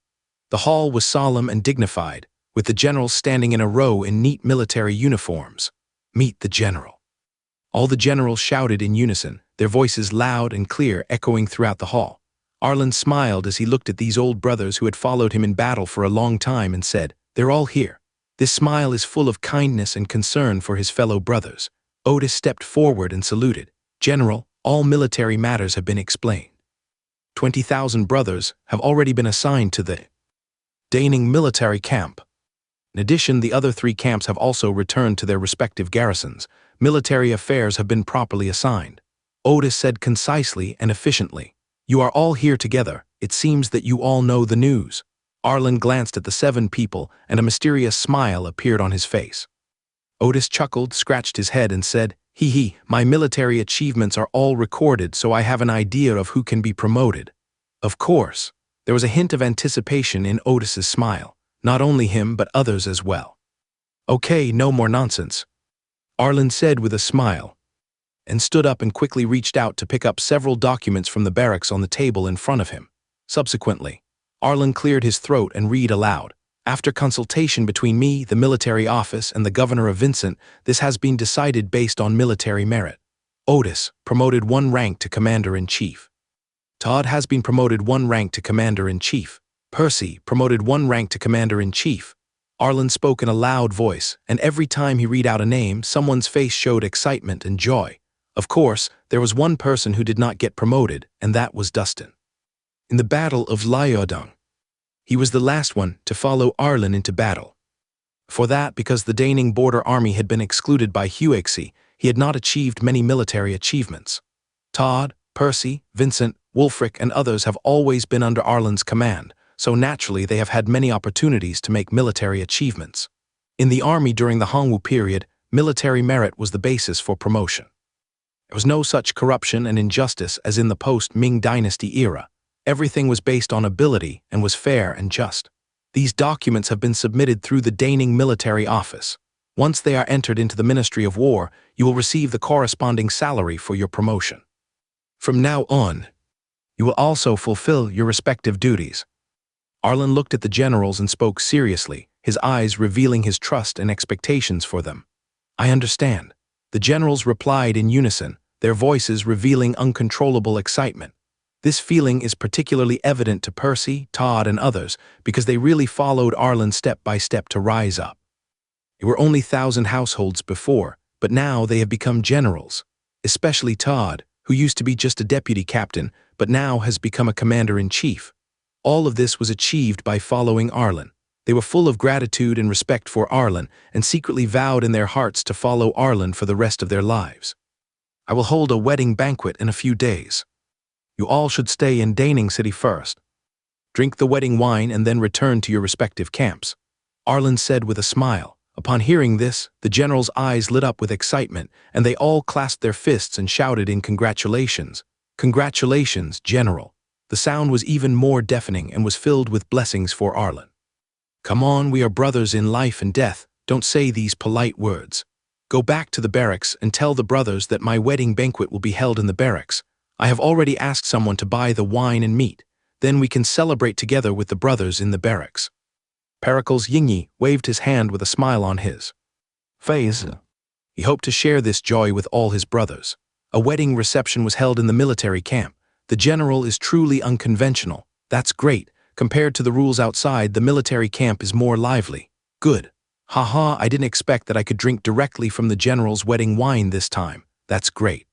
The hall was solemn and dignified, with the generals standing in a row in neat military uniforms. Meet the general. All the generals shouted in unison, their voices loud and clear echoing throughout the hall. Arlen smiled as he looked at these old brothers who had followed him in battle for a long time and said, They're all here. This smile is full of kindness and concern for his fellow brothers. Otis stepped forward and saluted. "General, all military matters have been explained. 20,000 brothers have already been assigned to the Daning military camp. In addition, the other 3 camps have also returned to their respective garrisons. Military affairs have been properly assigned." Otis said concisely and efficiently. "You are all here together. It seems that you all know the news." Arlen glanced at the 7 people, and a mysterious smile appeared on his face. Otis chuckled, scratched his head, and said, "Hee, my military achievements are all recorded, so I have an idea of who can be promoted." Of course, there was a hint of anticipation in Otis's smile. Not only him, but others as well. "Okay, no more nonsense," Arlen said with a smile, and stood up and quickly reached out to pick up several documents from the barracks on the table in front of him. Subsequently, Arlen cleared his throat and read aloud. "After consultation between me, the military office, and the governor of Vincent, this has been decided based on military merit. Otis, promoted 1 rank to Commander-in-Chief. Todd has been promoted 1 rank to Commander-in-Chief. Percy, promoted 1 rank to Commander-in-Chief." Arlen spoke in a loud voice, and every time he read out a name, someone's face showed excitement and joy. Of course, there was one person who did not get promoted, and that was Dustin. In the Battle of Lyodong, he was the last one to follow Arlen into battle. For that, because the Daning border army had been excluded by Huaxi, he had not achieved many military achievements. Todd, Percy, Vincent, Wulfric, and others have always been under Arlen's command, so naturally they have had many opportunities to make military achievements. In the army during the Hongwu period, military merit was the basis for promotion. There was no such corruption and injustice as in the post-Ming Dynasty era. Everything was based on ability and was fair and just. These documents have been submitted through the Daning military office. Once they are entered into the Ministry of War, you will receive the corresponding salary for your promotion. From now on, you will also fulfill your respective duties." Arlen looked at the generals and spoke seriously, his eyes revealing his trust and expectations for them. "I understand." The generals replied in unison, their voices revealing uncontrollable excitement. This feeling is particularly evident to Percy, Todd, and others because they really followed Arlen step by step to rise up. They were only 1,000 households before, but now they have become generals, especially Todd, who used to be just a deputy captain, but now has become a commander-in-chief. All of this was achieved by following Arlen. They were full of gratitude and respect for Arlen, and secretly vowed in their hearts to follow Arlen for the rest of their lives. "I will hold a wedding banquet in a few days. You all should stay in Daning City first. Drink the wedding wine and then return to your respective camps," Arlen said with a smile. Upon hearing this, the generals' eyes lit up with excitement, and they all clasped their fists and shouted in congratulations. "Congratulations, General." The sound was even more deafening and was filled with blessings for Arlen. "Come on, we are brothers in life and death. Don't say these polite words. Go back to the barracks and tell the brothers that my wedding banquet will be held in the barracks. I have already asked someone to buy the wine and meat. Then we can celebrate together with the brothers in the barracks." Pericles Yingyi waved his hand with a smile on his face. He hoped to share this joy with all his brothers. A wedding reception was held in the military camp. The general is truly unconventional. That's great. Compared to the rules outside, the military camp is more lively. Good. Haha, I didn't expect that I could drink directly from the general's wedding wine this time. That's great.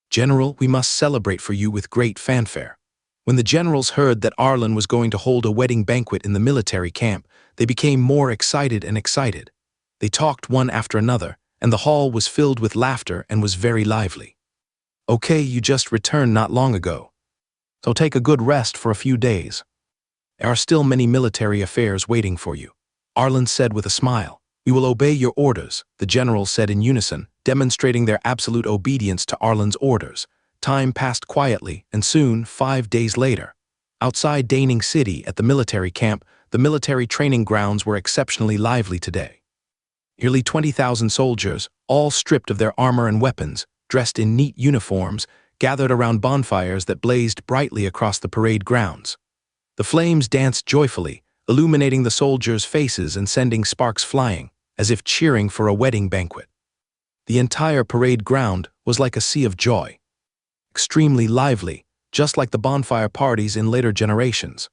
General, we must celebrate for you with great fanfare. When the generals heard that Arlen was going to hold a wedding banquet in the military camp, they became more excited and excited. They talked one after another, and the hall was filled with laughter and was very lively. "Okay, you just returned not long ago, so take a good rest for a few days. There are still many military affairs waiting for you," Arlen said with a smile. "We will obey your orders," the generals said in unison, demonstrating their absolute obedience to Arlen's orders. Time passed quietly, and soon, 5 days later, outside Daning City at the military camp, the military training grounds were exceptionally lively today. Nearly 20,000 soldiers, all stripped of their armor and weapons, dressed in neat uniforms, gathered around bonfires that blazed brightly across the parade grounds. The flames danced joyfully, illuminating the soldiers' faces and sending sparks flying, as if cheering for a wedding banquet. The entire parade ground was like a sea of joy. Extremely lively, just like the bonfire parties in later generations.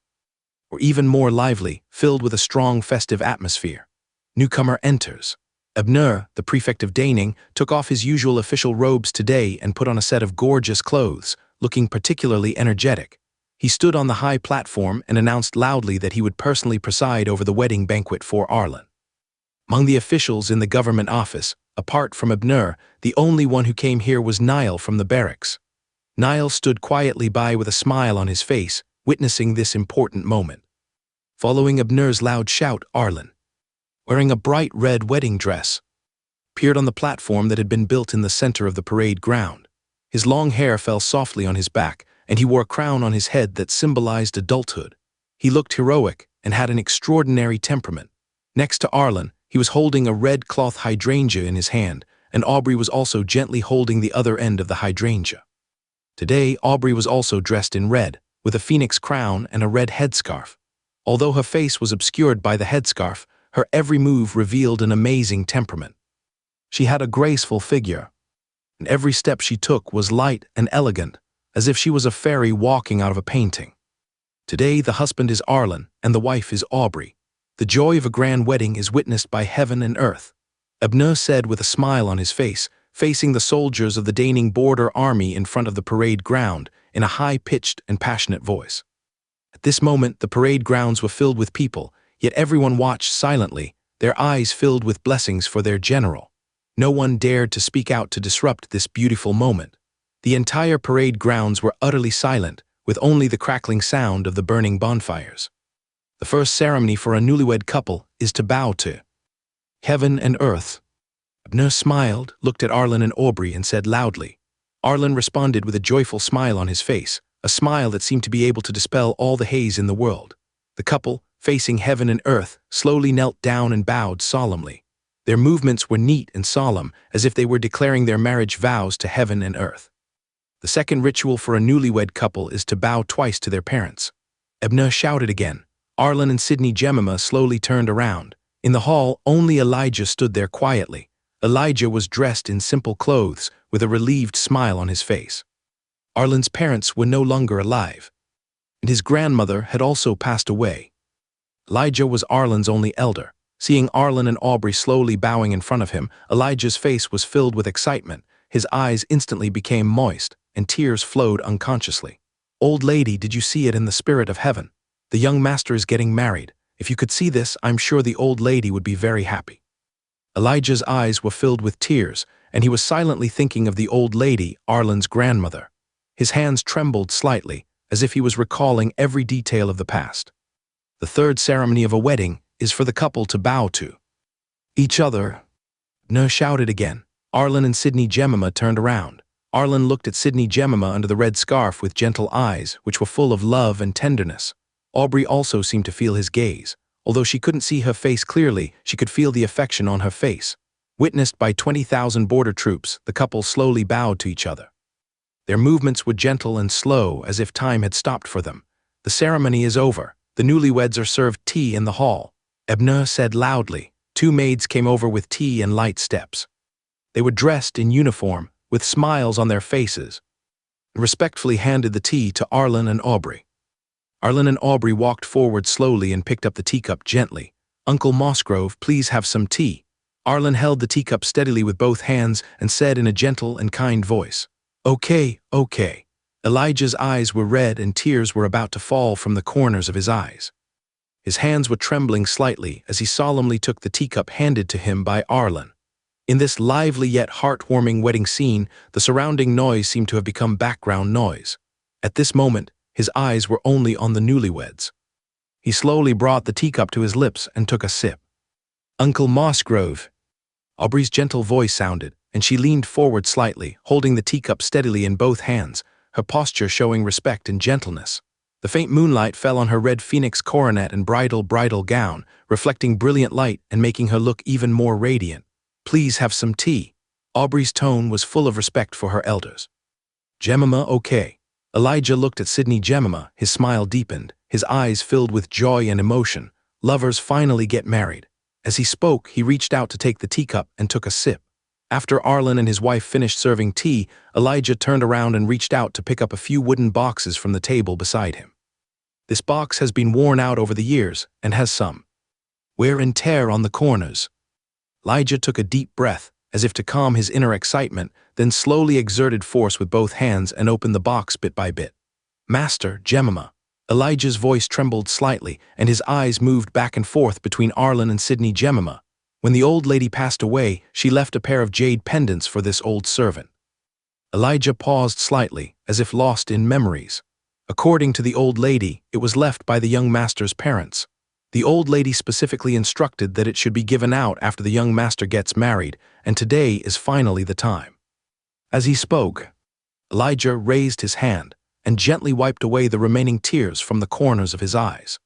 Or even more lively, filled with a strong festive atmosphere. Newcomer enters. Abner, the prefect of Daning, took off his usual official robes today and put on a set of gorgeous clothes, looking particularly energetic. He stood on the high platform and announced loudly that he would personally preside over the wedding banquet for Arlen. Among the officials in the government office, apart from Abner, the only one who came here was Niall from the barracks. Niall stood quietly by with a smile on his face, witnessing this important moment. Following Abner's loud shout, Arlen, wearing a bright red wedding dress, appeared on the platform that had been built in the center of the parade ground. His long hair fell softly on his back, and he wore a crown on his head that symbolized adulthood. He looked heroic and had an extraordinary temperament. Next to Arlen, he was holding a red cloth hydrangea in his hand, and Aubrey was also gently holding the other end of the hydrangea. Today, Aubrey was also dressed in red, with a phoenix crown and a red headscarf. Although her face was obscured by the headscarf, her every move revealed an amazing temperament. She had a graceful figure, and every step she took was light and elegant, as if she was a fairy walking out of a painting. Today, the husband is Arlen, and the wife is Aubrey. The joy of a grand wedding is witnessed by heaven and earth, Abner said with a smile on his face, facing the soldiers of the Daning border army in front of the parade ground, in a high-pitched and passionate voice. At this moment, the parade grounds were filled with people, yet everyone watched silently, their eyes filled with blessings for their general. No one dared to speak out to disrupt this beautiful moment. The entire parade grounds were utterly silent, with only the crackling sound of the burning bonfires. The first ceremony for a newlywed couple is to bow to heaven and earth. Abner smiled, looked at Arlen and Aubrey, and said loudly. Arlen responded with a joyful smile on his face, a smile that seemed to be able to dispel all the haze in the world. The couple, facing heaven and earth, slowly knelt down and bowed solemnly. Their movements were neat and solemn, as if they were declaring their marriage vows to heaven and earth. The second ritual for a newlywed couple is to bow twice to their parents. Abner shouted again. Arlen and Sidney Jemima slowly turned around. In the hall, only Elijah stood there quietly. Elijah was dressed in simple clothes, with a relieved smile on his face. Arlen's parents were no longer alive, and his grandmother had also passed away. Elijah was Arlen's only elder. Seeing Arlen and Aubrey slowly bowing in front of him, Elijah's face was filled with excitement. His eyes instantly became moist, and tears flowed unconsciously. "Old lady, did you see it in the spirit of heaven? The young master is getting married. If you could see this, I'm sure the old lady would be very happy." Elijah's eyes were filled with tears, and he was silently thinking of the old lady, Arlen's grandmother. His hands trembled slightly, as if he was recalling every detail of the past. The third ceremony of a wedding is for the couple to bow to each other. Abner shouted again. Arlen and Sidney Jemima turned around. Arlen looked at Sidney Jemima under the red scarf with gentle eyes, which were full of love and tenderness. Aubrey also seemed to feel his gaze. Although she couldn't see her face clearly, she could feel the affection on her face. Witnessed by 20,000 border troops, the couple slowly bowed to each other. Their movements were gentle and slow, as if time had stopped for them. The ceremony is over. The newlyweds are served tea in the hall. Abner said loudly. Two maids came over with tea and light steps. They were dressed in uniform, with smiles on their faces, and respectfully handed the tea to Arlen and Aubrey. Arlen and Aubrey walked forward slowly and picked up the teacup gently. "Uncle Mossgrove, please have some tea." Arlen held the teacup steadily with both hands and said in a gentle and kind voice, "Okay, okay." Elijah's eyes were red and tears were about to fall from the corners of his eyes. His hands were trembling slightly as he solemnly took the teacup handed to him by Arlen. In this lively yet heartwarming wedding scene, the surrounding noise seemed to have become background noise. At this moment, his eyes were only on the newlyweds. He slowly brought the teacup to his lips and took a sip. "Uncle Mossgrove." Aubrey's gentle voice sounded, and she leaned forward slightly, holding the teacup steadily in both hands, her posture showing respect and gentleness. The faint moonlight fell on her red phoenix coronet and bridal gown, reflecting brilliant light and making her look even more radiant. "Please have some tea." Aubrey's tone was full of respect for her elders. "Jemima, okay." Elijah looked at Sidney Jemima, his smile deepened, his eyes filled with joy and emotion. Lovers finally get married. As he spoke, he reached out to take the teacup and took a sip. After Arlen and his wife finished serving tea, Elijah turned around and reached out to pick up a few wooden boxes from the table beside him. This box has been worn out over the years and has some wear and tear on the corners. Elijah took a deep breath, as if to calm his inner excitement, then slowly exerted force with both hands and opened the box bit by bit. "Master, Jemima." Elijah's voice trembled slightly, and his eyes moved back and forth between Arlen and Sydney. "Jemima, when the old lady passed away, she left a pair of jade pendants for this old servant." Elijah paused slightly, as if lost in memories. According to the old lady, it was left by the young master's parents. The old lady specifically instructed that it should be given out after the young master gets married, and today is finally the time. As he spoke, Elijah raised his hand and gently wiped away the remaining tears from the corners of his eyes.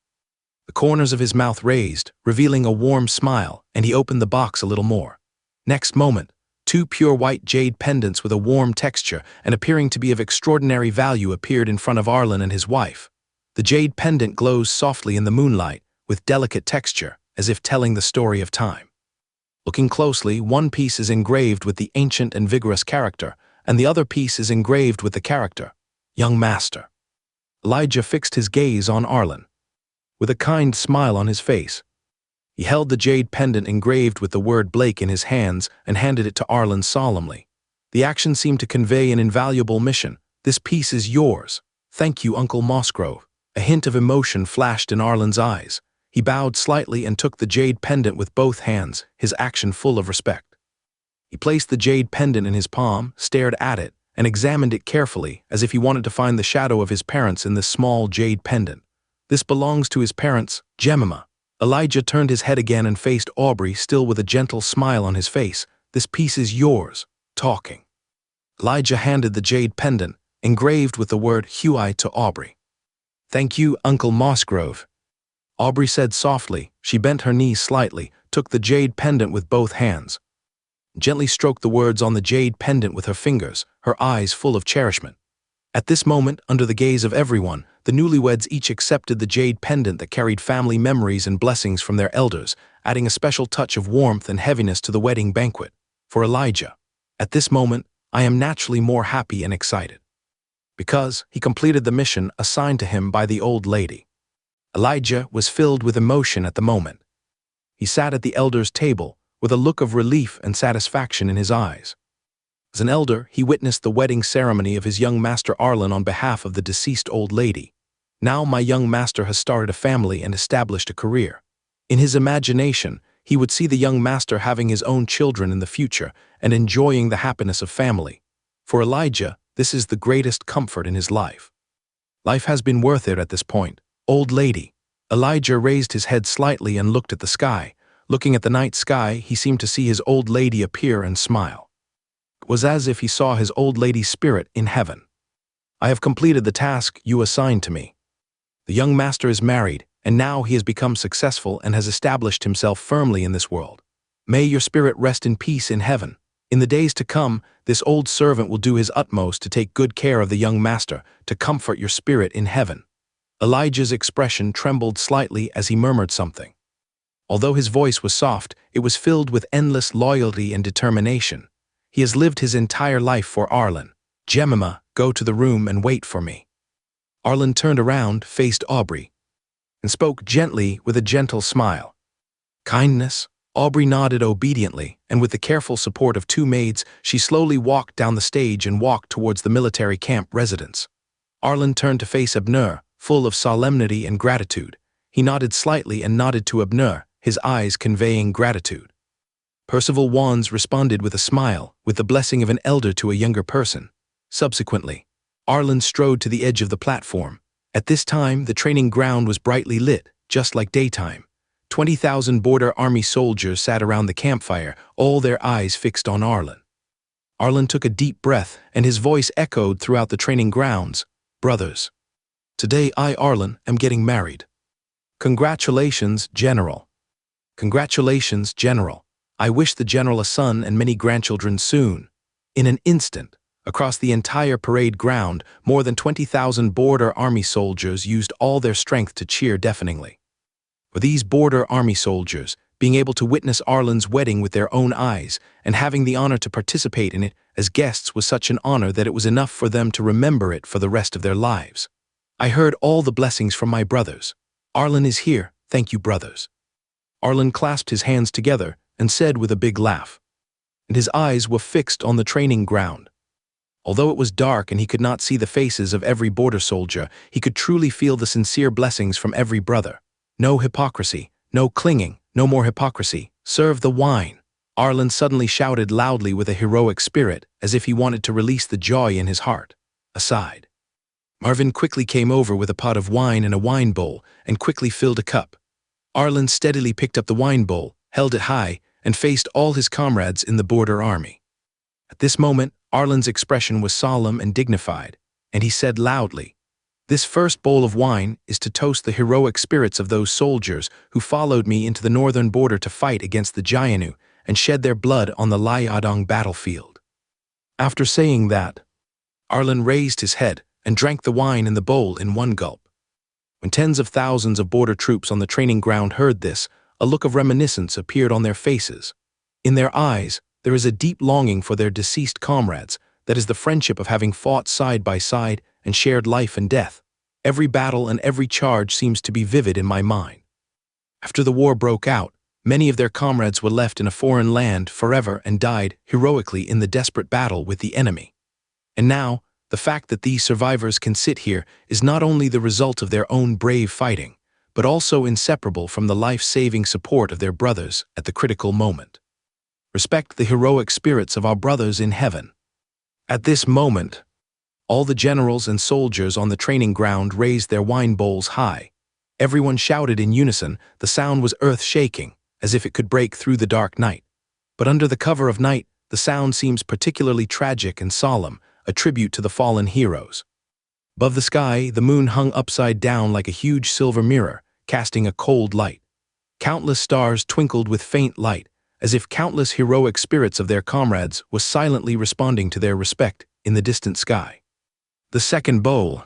The corners of his mouth raised, revealing a warm smile, and he opened the box a little more. Next moment, 2 pure white jade pendants with a warm texture and appearing to be of extraordinary value appeared in front of Arlen and his wife. The jade pendant glows softly in the moonlight, with delicate texture, as if telling the story of time. Looking closely, one piece is engraved with the ancient and vigorous character, and the other piece is engraved with the character, "Young Master." Elijah fixed his gaze on Arlen. With a kind smile on his face, he held the jade pendant engraved with the word Blake in his hands and handed it to Arlen solemnly. The action seemed to convey an invaluable mission. "This piece is yours. Thank you, Uncle Mossgrove." A hint of emotion flashed in Arlen's eyes. He bowed slightly and took the jade pendant with both hands, his action full of respect. He placed the jade pendant in his palm, stared at it, and examined it carefully, as if he wanted to find the shadow of his parents in this small jade pendant. "This belongs to his parents, Jemima." Elijah turned his head again and faced Aubrey, still with a gentle smile on his face. "This piece is yours." Talking. Elijah handed the jade pendant, engraved with the word Huey, to Aubrey. "Thank you, Uncle Mossgrove," Aubrey said softly. She bent her knees slightly, took the jade pendant with both hands, gently stroked the words on the jade pendant with her fingers, her eyes full of cherishment. At this moment, under the gaze of everyone, the newlyweds each accepted the jade pendant that carried family memories and blessings from their elders, adding a special touch of warmth and heaviness to the wedding banquet. For Elijah, at this moment, I am naturally more happy and excited, because he completed the mission assigned to him by the old lady. Elijah was filled with emotion at the moment. He sat at the elders' table with a look of relief and satisfaction in his eyes. As an elder, he witnessed the wedding ceremony of his young master Arlen on behalf of the deceased old lady. Now my young master has started a family and established a career. In his imagination, he would see the young master having his own children in the future and enjoying the happiness of family. For Elijah, this is the greatest comfort in his life. Life has been worth it at this point. "Old lady." Elijah raised his head slightly and looked at the sky. Looking at the night sky, he seemed to see his old lady appear and smile. It was as if he saw his old lady's spirit in heaven. "I have completed the task you assigned to me. The young master is married, and now he has become successful and has established himself firmly in this world. May your spirit rest in peace in heaven. In the days to come, this old servant will do his utmost to take good care of the young master, to comfort your spirit in heaven." Elijah's expression trembled slightly as he murmured something. Although his voice was soft, it was filled with endless loyalty and determination. He has lived his entire life for Arlen. "Jemima, go to the room and wait for me." Arlen turned around, faced Aubrey, and spoke gently with a gentle smile. "Kindness?" Aubrey nodded obediently, and with the careful support of 2 maids, she slowly walked down the stage and walked towards the military camp residence. Arlen turned to face Abner, full of solemnity and gratitude. He nodded slightly and nodded to Abner, his eyes conveying gratitude. Percival Wands responded with a smile, with the blessing of an elder to a younger person. Subsequently, Arlen strode to the edge of the platform. At this time, the training ground was brightly lit, just like daytime. 20,000 border army soldiers sat around the campfire, all their eyes fixed on Arlen. Arlen took a deep breath, and his voice echoed throughout the training grounds. "Brothers, today I, Arlen, am getting married. Congratulations, General. Congratulations, General. I wish the General a son and many grandchildren soon." In an instant, across the entire parade ground, more than 20,000 border army soldiers used all their strength to cheer deafeningly. For these border army soldiers, being able to witness Arlen's wedding with their own eyes and having the honor to participate in it as guests was such an honor that it was enough for them to remember it for the rest of their lives. "I heard all the blessings from my brothers. Arlen is here, thank you, brothers." Arlen clasped his hands together, and said with a big laugh. And his eyes were fixed on the training ground. Although it was dark and he could not see the faces of every border soldier, he could truly feel the sincere blessings from every brother. No hypocrisy, no clinging, no more hypocrisy. Serve the wine. Arlen suddenly shouted loudly with a heroic spirit, as if he wanted to release the joy in his heart. Aside. Marvin quickly came over with a pot of wine and a wine bowl, and quickly filled a cup. Arlen steadily picked up the wine bowl, held it high, and faced all his comrades in the border army. At this moment, Arlen's expression was solemn and dignified, and he said loudly, "This first bowl of wine is to toast the heroic spirits of those soldiers who followed me into the northern border to fight against the Jianu and shed their blood on the Liaodong battlefield." After saying that, Arlen raised his head and drank the wine in the bowl in one gulp. When tens of thousands of border troops on the training ground heard this, a look of reminiscence appeared on their faces. In their eyes, there is a deep longing for their deceased comrades, that is the friendship of having fought side by side and shared life and death. Every battle and every charge seems to be vivid in my mind. After the war broke out, many of their comrades were left in a foreign land forever and died heroically in the desperate battle with the enemy. And now, the fact that these survivors can sit here is not only the result of their own brave fighting, but also inseparable from the life-saving support of their brothers at the critical moment. Respect the heroic spirits of our brothers in heaven. At this moment, all the generals and soldiers on the training ground raised their wine bowls high. Everyone shouted in unison. The sound was earth-shaking, as if it could break through the dark night. But under the cover of night, the sound seems particularly tragic and solemn, a tribute to the fallen heroes. Above the sky, the moon hung upside down like a huge silver mirror, casting a cold light. Countless stars twinkled with faint light, as if countless heroic spirits of their comrades were silently responding to their respect in the distant sky. The second bowl.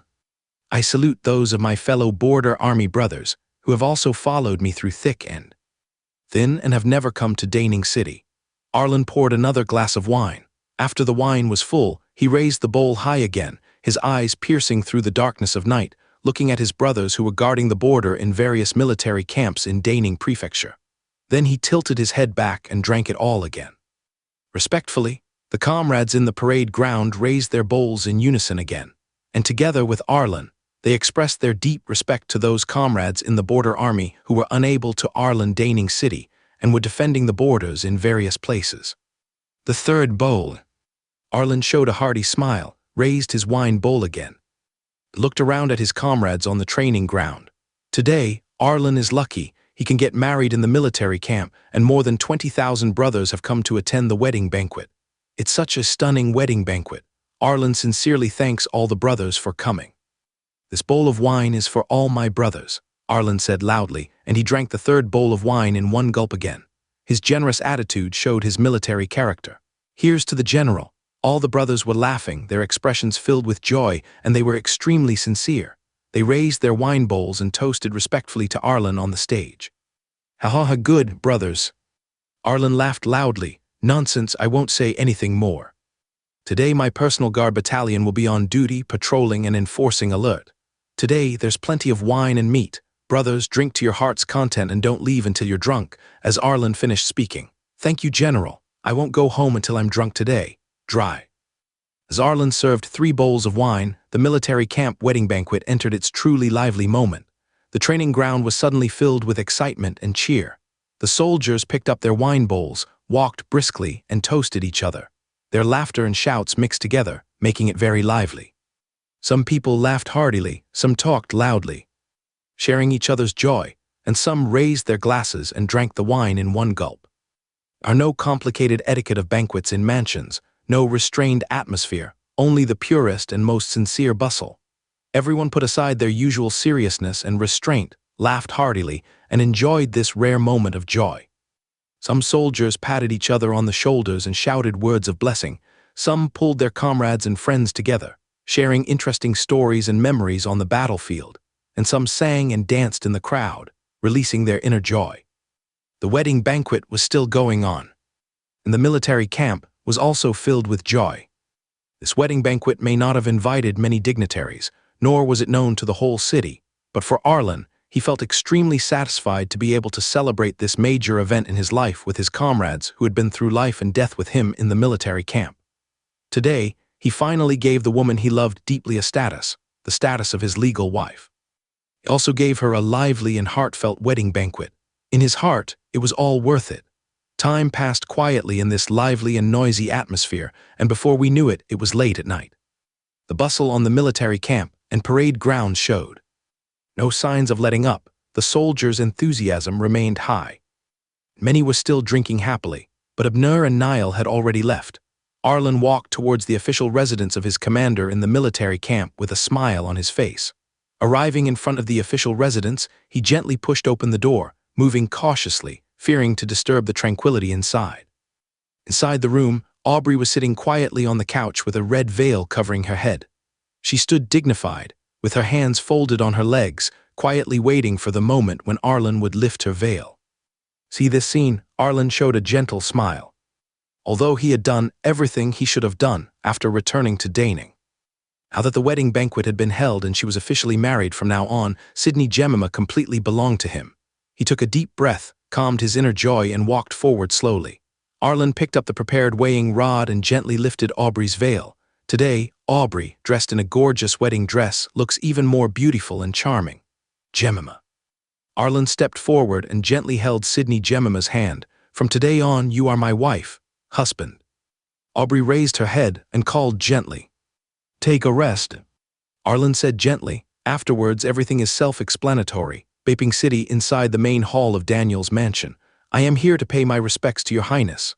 I salute those of my fellow border army brothers who have also followed me through thick and thin and have never come to Daning City. Arlen poured another glass of wine. After the wine was full, he raised the bowl high again, his eyes piercing through the darkness of night, looking at his brothers who were guarding the border in various military camps in Daning Prefecture. Then he tilted his head back and drank it all again. Respectfully, the comrades in the parade ground raised their bowls in unison again, and together with Arlen, they expressed their deep respect to those comrades in the border army who were unable to Arlen Daning City and were defending the borders in various places. The third bowl. Arlen showed a hearty smile, raised his wine bowl again, looked around at his comrades on the training ground. Today, Arlen is lucky. He can get married in the military camp, and more than 20,000 brothers have come to attend the wedding banquet. It's such a stunning wedding banquet. Arlen sincerely thanks all the brothers for coming. This bowl of wine is for all my brothers, Arlen said loudly, and he drank the third bowl of wine in one gulp again. His generous attitude showed his military character. Here's to the general. All the brothers were laughing, their expressions filled with joy, and they were extremely sincere. They raised their wine bowls and toasted respectfully to Arlen on the stage. Ha ha ha, good brothers. Arlen laughed loudly. Nonsense, I won't say anything more. Today my personal guard battalion will be on duty, patrolling and enforcing alert. Today there's plenty of wine and meat. Brothers, drink to your heart's content and don't leave until you're drunk, as Arlen finished speaking. Thank you, General. I won't go home until I'm drunk today. Dry. As Arlen served 3 bowls of wine, the military camp wedding banquet entered its truly lively moment. The training ground was suddenly filled with excitement and cheer. The soldiers picked up their wine bowls, walked briskly, and toasted each other. Their laughter and shouts mixed together, making it very lively. Some people laughed heartily, some talked loudly, sharing each other's joy, and some raised their glasses and drank the wine in one gulp. There are no complicated etiquette of banquets in mansions, no restrained atmosphere, only the purest and most sincere bustle. Everyone put aside their usual seriousness and restraint, laughed heartily, and enjoyed this rare moment of joy. Some soldiers patted each other on the shoulders and shouted words of blessing. Some pulled their comrades and friends together, sharing interesting stories and memories on the battlefield, and some sang and danced in the crowd, releasing their inner joy. The wedding banquet was still going on, and the military camp was also filled with joy. This wedding banquet may not have invited many dignitaries, nor was it known to the whole city, but for Arlen, he felt extremely satisfied to be able to celebrate this major event in his life with his comrades who had been through life and death with him in the military camp. Today, he finally gave the woman he loved deeply a status, the status of his legal wife. He also gave her a lively and heartfelt wedding banquet. In his heart, it was all worth it. Time passed quietly in this lively and noisy atmosphere, and before we knew it, it was late at night. The bustle on the military camp and parade grounds showed no signs of letting up. The soldiers' enthusiasm remained high. Many were still drinking happily, but Abner and Niall had already left. Arlen walked towards the official residence of his commander in the military camp with a smile on his face. Arriving in front of the official residence, he gently pushed open the door, moving cautiously, fearing to disturb the tranquility inside. Inside the room, Aubrey was sitting quietly on the couch with a red veil covering her head. She stood dignified, with her hands folded on her legs, quietly waiting for the moment when Arlen would lift her veil. See this scene, Arlen showed a gentle smile. Although he had done everything he should have done after returning to Daning. Now that the wedding banquet had been held and she was officially married from now on, Sydney Jemima completely belonged to him. He took a deep breath, calmed his inner joy, and walked forward slowly. Arlen picked up the prepared weighing rod and gently lifted Aubrey's veil. Today, Aubrey, dressed in a gorgeous wedding dress, looks even more beautiful and charming. Jemima. Arlen stepped forward and gently held Sydney Jemima's hand. From today on, you are my wife, husband. Aubrey raised her head and called gently. Take a rest. Arlen said gently. Afterwards, everything is self-explanatory. Vaping City inside the main hall of Daniel's mansion. I am here to pay my respects to your highness.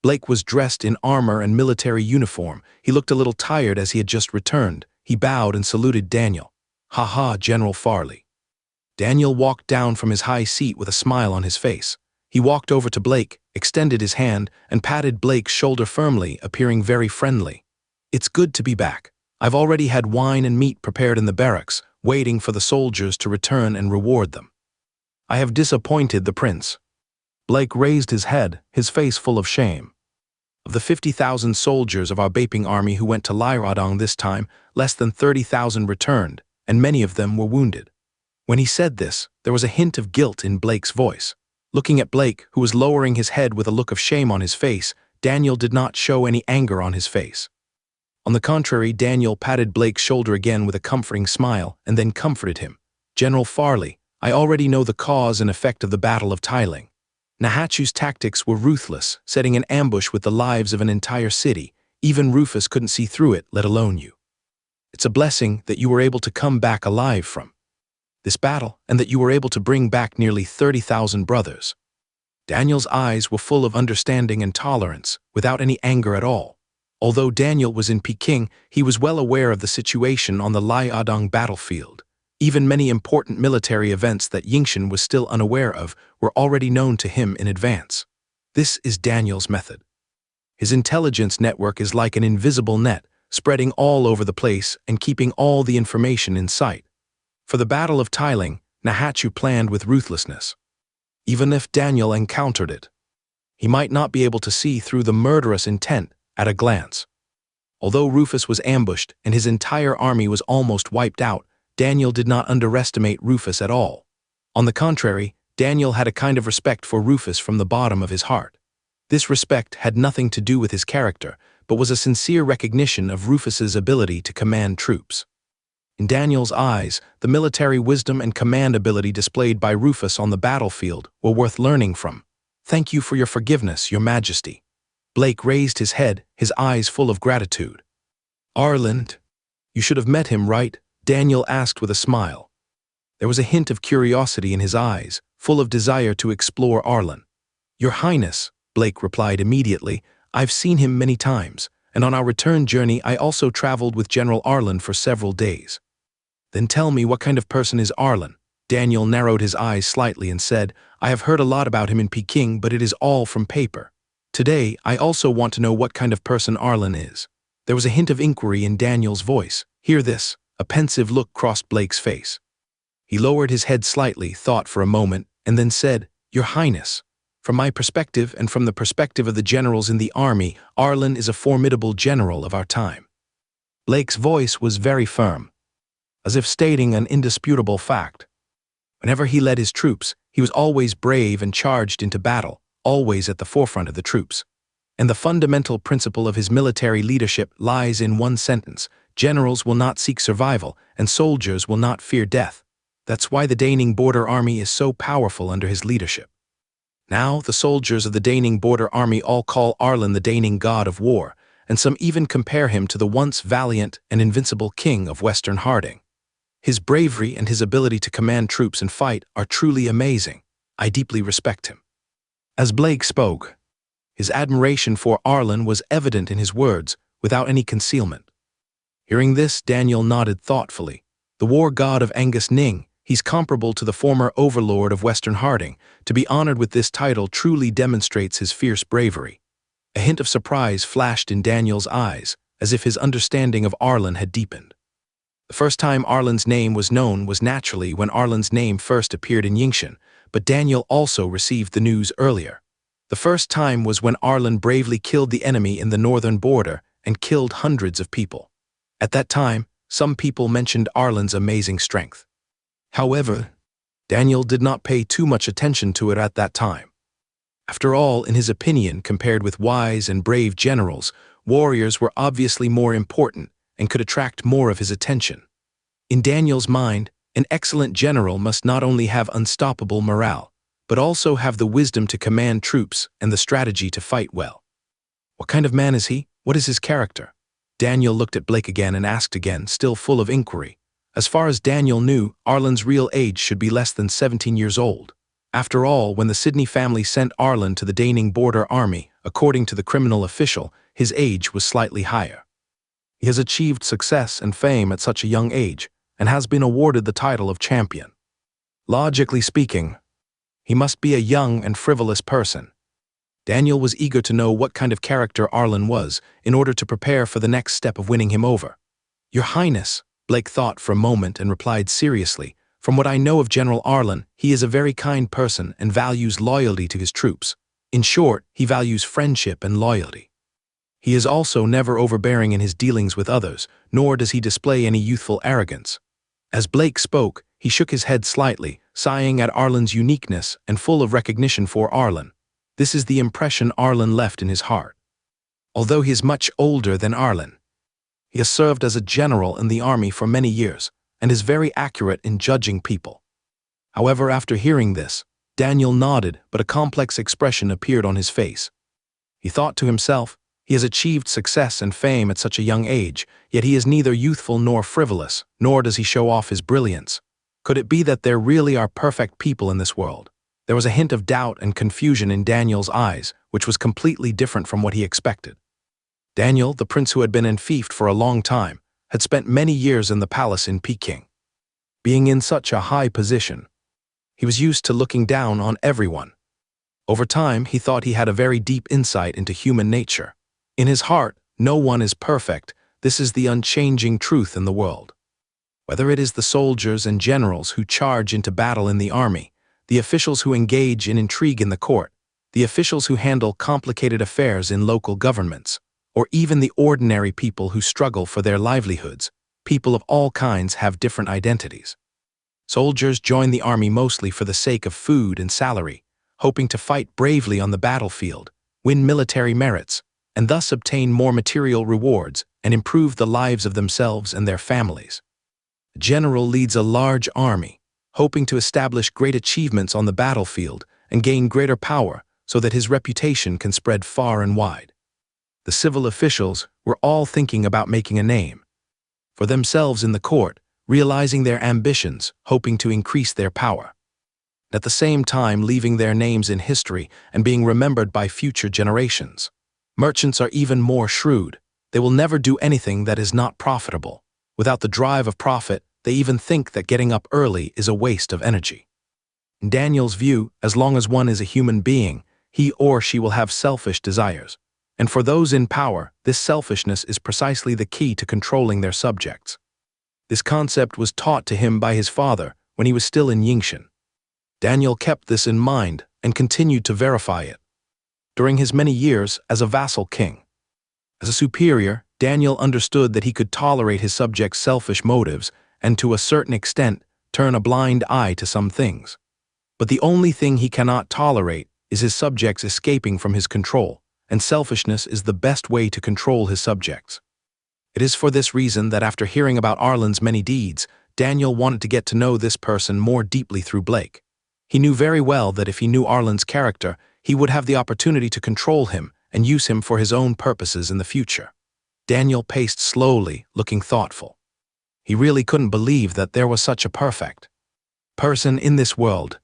Blake was dressed in armor and military uniform. He looked a little tired as he had just returned. He bowed and saluted Daniel. Ha ha, General Farley. Daniel walked down from his high seat with a smile on his face. He walked over to Blake, extended his hand, and patted Blake's shoulder firmly, appearing very friendly. It's good to be back. I've already had wine and meat prepared in the barracks, waiting for the soldiers to return and reward them. I have disappointed the prince. Blake raised his head, his face full of shame. Of the 50,000 soldiers of our Baping army who went to Lyradong this time, less than 30,000 returned, and many of them were wounded. When he said this, there was a hint of guilt in Blake's voice. Looking at Blake, who was lowering his head with a look of shame on his face, Daniel did not show any anger on his face. On the contrary, Daniel patted Blake's shoulder again with a comforting smile and then comforted him. General Farley, I already know the cause and effect of the Battle of Tiling. Nahatchu's tactics were ruthless, setting an ambush with the lives of an entire city. Even Rufus couldn't see through it, let alone you. It's a blessing that you were able to come back alive from this battle, and that you were able to bring back nearly 30,000 brothers. Daniel's eyes were full of understanding and tolerance, without any anger at all. Although Daniel was in Peking, he was well aware of the situation on the Lyadong battlefield. Even many important military events that Yingshan was still unaware of were already known to him in advance. This is Daniel's method. His intelligence network is like an invisible net, spreading all over the place and keeping all the information in sight. For the Battle of Tiling, Nahatchu planned with ruthlessness. Even if Daniel encountered it, he might not be able to see through the murderous intent at a glance. Although Rufus was ambushed and his entire army was almost wiped out, Daniel did not underestimate Rufus at all. On the contrary, Daniel had a kind of respect for Rufus from the bottom of his heart. This respect had nothing to do with his character, but was a sincere recognition of Rufus's ability to command troops. In Daniel's eyes, the military wisdom and command ability displayed by Rufus on the battlefield were worth learning from. Thank you for your forgiveness, Your Majesty. Blake raised his head, his eyes full of gratitude. Arlen, you should have met him, right? Daniel asked with a smile. There was a hint of curiosity in his eyes, full of desire to explore Arlen. Your Highness, Blake replied immediately, I've seen him many times, and on our return journey I also traveled with General Arlen for several days. Then tell me, what kind of person is Arlen? Daniel narrowed his eyes slightly and said, I have heard a lot about him in Peking, but it is all from paper. Today, I also want to know what kind of person Arlen is. There was a hint of inquiry in Daniel's voice. Hear this. A pensive look crossed Blake's face. He lowered his head slightly, thought for a moment, and then said, Your Highness, from my perspective and from the perspective of the generals in the army, Arlen is a formidable general of our time. Blake's voice was very firm, as if stating an indisputable fact. Whenever he led his troops, he was always brave and charged into battle, always at the forefront of the troops. And the fundamental principle of his military leadership lies in one sentence: generals will not seek survival, and soldiers will not fear death. That's why the Daning border army is so powerful under his leadership. Now, the soldiers of the Daning border army all call Arlen the Daning god of war, and some even compare him to the once valiant and invincible king of Western Harding. His bravery and his ability to command troops and fight are truly amazing. I deeply respect him. As Blake spoke, his admiration for Arlen was evident in his words, without any concealment. Hearing this, Daniel nodded thoughtfully. The war god of Angus Ning, he's comparable to the former overlord of Western Harding. To be honored with this title truly demonstrates his fierce bravery. A hint of surprise flashed in Daniel's eyes, as if his understanding of Arlen had deepened. The first time Arlen's name was known was naturally when Arlen's name first appeared in Yingshan, but Daniel also received the news earlier. The first time was when Arlen bravely killed the enemy in the northern border and killed hundreds of people. At that time, some people mentioned Arlen's amazing strength. However, Daniel did not pay too much attention to it at that time. After all, in his opinion, compared with wise and brave generals, warriors were obviously more important and could attract more of his attention. In Daniel's mind, an excellent general must not only have unstoppable morale, but also have the wisdom to command troops and the strategy to fight well. What kind of man is he? What is his character? Daniel looked at Blake again and asked again, still full of inquiry. As far as Daniel knew, Arlen's real age should be less than 17 years old. After all, when the Sydney family sent Arlen to the Daning border army, according to the criminal official, his age was slightly higher. He has achieved success and fame at such a young age, and has been awarded the title of champion. Logically speaking, he must be a young and frivolous person. Daniel was eager to know what kind of character Arlen was, in order to prepare for the next step of winning him over. Your Highness, Blake thought for a moment and replied seriously, from what I know of General Arlen, he is a very kind person and values loyalty to his troops. In short, he values friendship and loyalty. He is also never overbearing in his dealings with others, nor does he display any youthful arrogance. As Blake spoke, he shook his head slightly, sighing at Arlen's uniqueness and full of recognition for Arlen. This is the impression Arlen left in his heart. Although he is much older than Arlen, he has served as a general in the army for many years and is very accurate in judging people. However, after hearing this, Daniel nodded, but a complex expression appeared on his face. He thought to himself, he has achieved success and fame at such a young age, yet he is neither youthful nor frivolous, nor does he show off his brilliance. Could it be that there really are perfect people in this world? There was a hint of doubt and confusion in Daniel's eyes, which was completely different from what he expected. Daniel, the prince who had been enfeoffed for a long time, had spent many years in the palace in Peking. Being in such a high position, he was used to looking down on everyone. Over time, he thought he had a very deep insight into human nature. In his heart, no one is perfect. This is the unchanging truth in the world. Whether it is the soldiers and generals who charge into battle in the army, the officials who engage in intrigue in the court, the officials who handle complicated affairs in local governments, or even the ordinary people who struggle for their livelihoods, people of all kinds have different identities. Soldiers join the army mostly for the sake of food and salary, hoping to fight bravely on the battlefield, win military merits, and thus obtain more material rewards and improve the lives of themselves and their families. A general leads a large army, hoping to establish great achievements on the battlefield and gain greater power so that his reputation can spread far and wide. The civil officials were all thinking about making a name for themselves in the court, realizing their ambitions, hoping to increase their power. At the same time, leaving their names in history and being remembered by future generations. Merchants are even more shrewd. They will never do anything that is not profitable. Without the drive of profit, they even think that getting up early is a waste of energy. In Daniel's view, as long as one is a human being, he or she will have selfish desires. And for those in power, this selfishness is precisely the key to controlling their subjects. This concept was taught to him by his father when he was still in Yingshan. Daniel kept this in mind and continued to verify it during his many years as a vassal king. As a superior, Daniel understood that he could tolerate his subjects' selfish motives and, to a certain extent, turn a blind eye to some things. But the only thing he cannot tolerate is his subjects escaping from his control, and selfishness is the best way to control his subjects. It is for this reason that after hearing about Arlen's many deeds, Daniel wanted to get to know this person more deeply through Blake. He knew very well that if he knew Arlen's character, he would have the opportunity to control him and use him for his own purposes in the future. Daniel paced slowly, looking thoughtful. He really couldn't believe that there was such a perfect person in this world.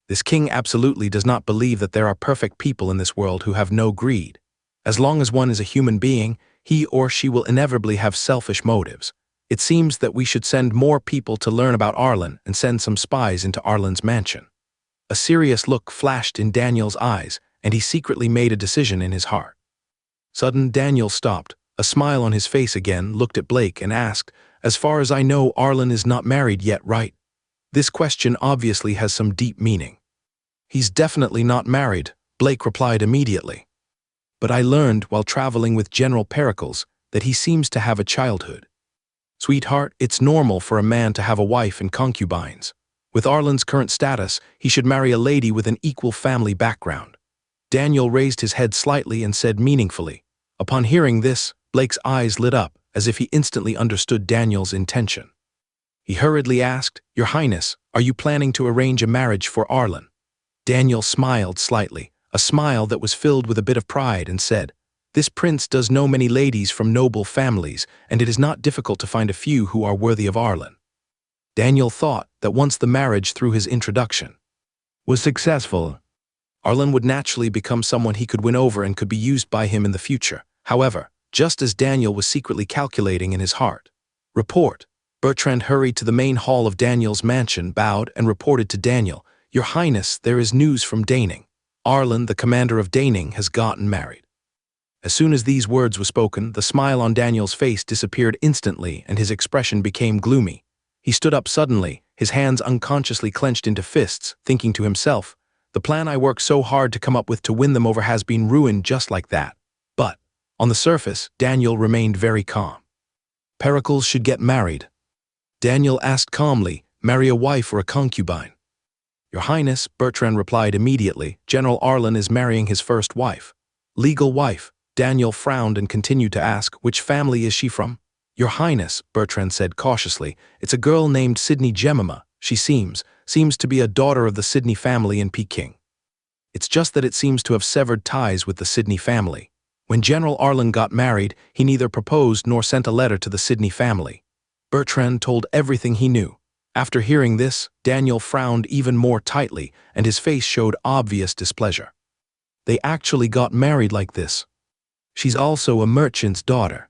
This king absolutely does not believe that there are perfect people in this world who have no greed. As long as one is a human being, he or she will inevitably have selfish motives. It seems that we should send more people to learn about Arlen and send some spies into Arlen's mansion. A serious look flashed in Daniel's eyes, and he secretly made a decision in his heart. Suddenly, Daniel stopped. A smile on his face again, looked at Blake and asked, "As far as I know, Arlen is not married yet, right?" This question obviously has some deep meaning. "He's definitely not married," Blake replied immediately. "But I learned while traveling with General Pericles that he seems to have a childhood. Sweetheart, it's normal for a man to have a wife and concubines. With Arlen's current status, he should marry a lady with an equal family background." Daniel raised his head slightly and said meaningfully. Upon hearing this, Blake's eyes lit up, as if he instantly understood Daniel's intention. He hurriedly asked, "Your Highness, are you planning to arrange a marriage for Arlen?" Daniel smiled slightly, a smile that was filled with a bit of pride, and said, "This prince does know many ladies from noble families, and it is not difficult to find a few who are worthy of Arlen." Daniel thought that once the marriage through his introduction was successful, Arlen would naturally become someone he could win over and could be used by him in the future. However, just as Daniel was secretly calculating in his heart, report, Bertrand hurried to the main hall of Daniel's mansion, bowed, and reported to Daniel, "Your Highness, there is news from Daning. Arlen, the commander of Daning, has gotten married." As soon as these words were spoken, the smile on Daniel's face disappeared instantly and his expression became gloomy. He stood up suddenly, his hands unconsciously clenched into fists, thinking to himself, "The plan I worked so hard to come up with to win them over has been ruined just like that." But, on the surface, Daniel remained very calm. "Pericles should get married." Daniel asked calmly, "Marry a wife or a concubine?" "Your Highness," Bertrand replied immediately, "General Arlen is marrying his first wife." "Legal wife?" Daniel frowned and continued to ask, "Which family is she from?" "Your Highness," Bertrand said cautiously, "it's a girl named Sydney Jemima. She seems to be a daughter of the Sydney family in Peking. It's just that it seems to have severed ties with the Sydney family. When General Arlen got married, he neither proposed nor sent a letter to the Sydney family." Bertrand told everything he knew. After hearing this, Daniel frowned even more tightly, and his face showed obvious displeasure. "They actually got married like this? She's also a merchant's daughter."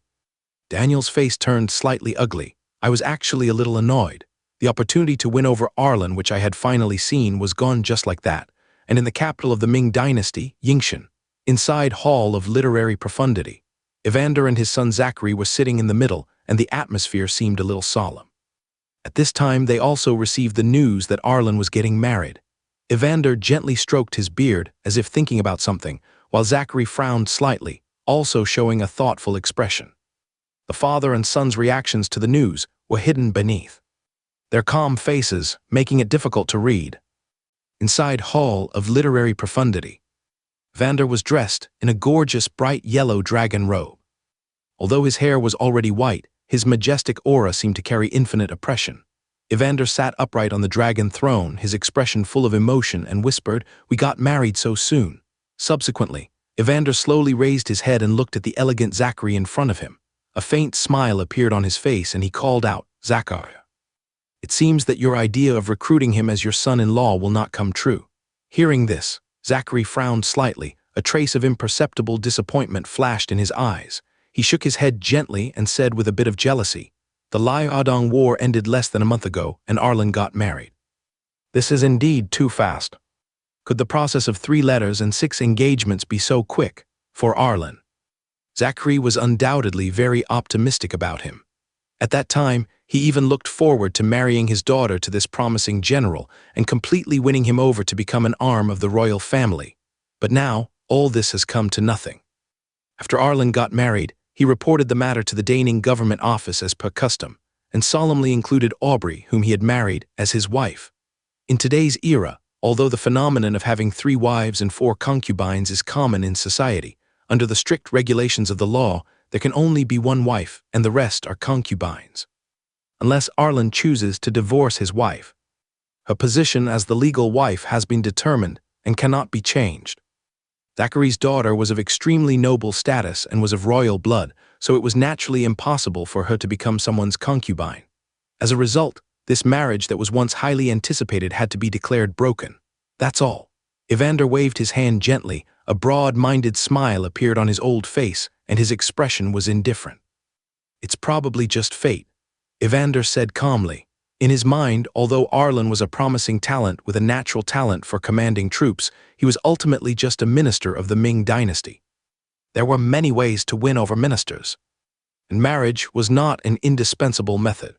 Daniel's face turned slightly ugly. "I was actually a little annoyed. The opportunity to win over Arlen, which I had finally seen, was gone just like that, and in the capital of the Ming dynasty, Yingshan, inside Hall of Literary Profundity, Evander and his son Zachary were sitting in the middle, and the atmosphere seemed a little solemn. At this time they also received the news that Arlen was getting married. Evander gently stroked his beard, as if thinking about something, while Zachary frowned slightly, also showing a thoughtful expression. The father and son's reactions to the news were hidden beneath their calm faces, making it difficult to read. Inside Hall of Literary Profundity, Evander was dressed in a gorgeous bright yellow dragon robe. Although his hair was already white, his majestic aura seemed to carry infinite oppression. Evander sat upright on the dragon throne, his expression full of emotion, and whispered, "We got married so soon." Subsequently, Evander slowly raised his head and looked at the elegant Zachary in front of him. A faint smile appeared on his face and he called out, "Zachary, it seems that your idea of recruiting him as your son-in-law will not come true." Hearing this, Zachary frowned slightly. A trace of imperceptible disappointment flashed in his eyes. He shook his head gently and said with a bit of jealousy, "The Liaodong War ended less than a month ago, and Arlen got married. This is indeed too fast. Could the process of 3 letters and 6 engagements be so quick for Arlen?" Zachary was undoubtedly very optimistic about him. At that time, he even looked forward to marrying his daughter to this promising general and completely winning him over to become an arm of the royal family. But now, all this has come to nothing. After Arlen got married, he reported the matter to the Daning government office as per custom, and solemnly included Aubrey, whom he had married, as his wife. In today's era, although the phenomenon of having 3 wives and 4 concubines is common in society, under the strict regulations of the law, there can only be 1 wife, and the rest are concubines. Unless Arlen chooses to divorce his wife. Her position as the legal wife has been determined and cannot be changed. Zachary's daughter was of extremely noble status and was of royal blood, so it was naturally impossible for her to become someone's concubine. As a result, this marriage that was once highly anticipated had to be declared broken. That's all. Evander waved his hand gently, a broad-minded smile appeared on his old face, and his expression was indifferent. It's probably just fate, Evander said calmly. In his mind, although Arlen was a promising talent with a natural talent for commanding troops, he was ultimately just a minister of the Ming dynasty. There were many ways to win over ministers, and marriage was not an indispensable method.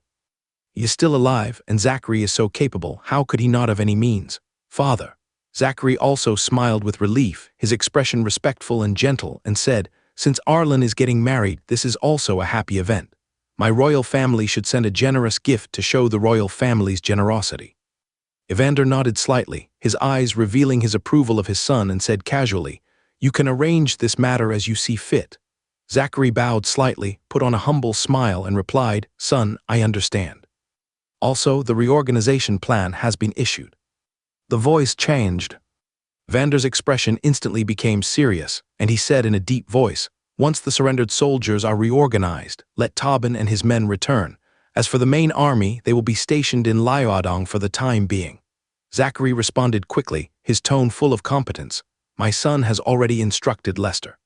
He is still alive, and Zachary is so capable, how could he not have any means? Father. Zachary also smiled with relief, his expression respectful and gentle, and said, "Since Arlen is getting married, this is also a happy event. My royal family should send a generous gift to show the royal family's generosity." Evander nodded slightly, his eyes revealing his approval of his son, and said casually, "You can arrange this matter as you see fit." Zachary bowed slightly, put on a humble smile, and replied, "Son, I understand. Also, the reorganization plan has been issued." The voice changed. Evander's expression instantly became serious, and he said in a deep voice, "Once the surrendered soldiers are reorganized, let Tobin and his men return. As for the main army, they will be stationed in Liaodong for the time being." Zachary responded quickly, his tone full of competence. "My son has already instructed Lester.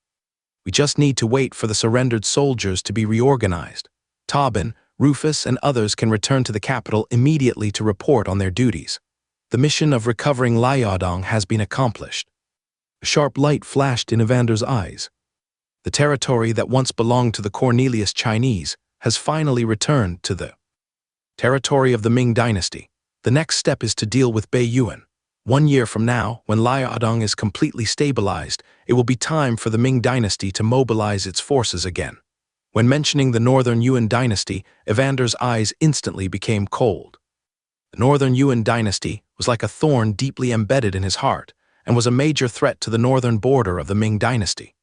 We just need to wait for the surrendered soldiers to be reorganized. Tobin, Rufus, and others can return to the capital immediately to report on their duties. The mission of recovering Liaodong has been accomplished." A sharp light flashed in Evander's eyes. The territory that once belonged to the Cornelius Chinese has finally returned to the territory of the Ming dynasty. The next step is to deal with Beiyuan. 1 year from now, when Liaodong is completely stabilized, it will be time for the Ming dynasty to mobilize its forces again. When mentioning the Northern Yuan dynasty, Evander's eyes instantly became cold. The Northern Yuan dynasty was like a thorn deeply embedded in his heart, and was a major threat to the northern border of the Ming dynasty.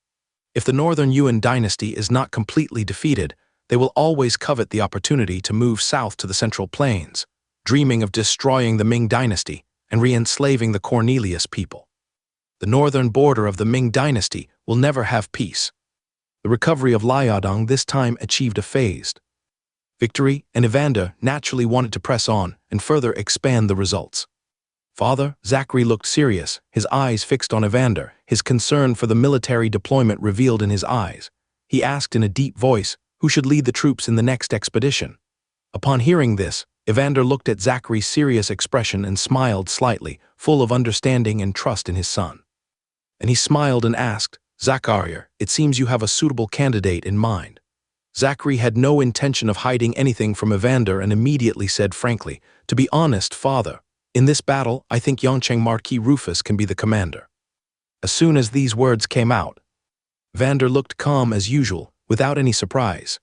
If the Northern Yuan dynasty is not completely defeated, they will always covet the opportunity to move south to the Central Plains, dreaming of destroying the Ming dynasty and re-enslaving the Cornelius people. The northern border of the Ming dynasty will never have peace. The recovery of Liaodong this time achieved a phased victory, and Evander naturally wanted to press on and further expand the results. "Father," Zachary looked serious, his eyes fixed on Evander, his concern for the military deployment revealed in his eyes. He asked in a deep voice, "Who should lead the troops in the next expedition?" Upon hearing this, Evander looked at Zachary's serious expression and smiled slightly, full of understanding and trust in his son. And he smiled and asked, "Zachary, it seems you have a suitable candidate in mind." Zachary had no intention of hiding anything from Evander and immediately said frankly, "To be honest, father, in this battle, I think Yongcheng Marquis Rufus can be the commander." As soon as these words came out, Evander looked calm as usual, without any surprise.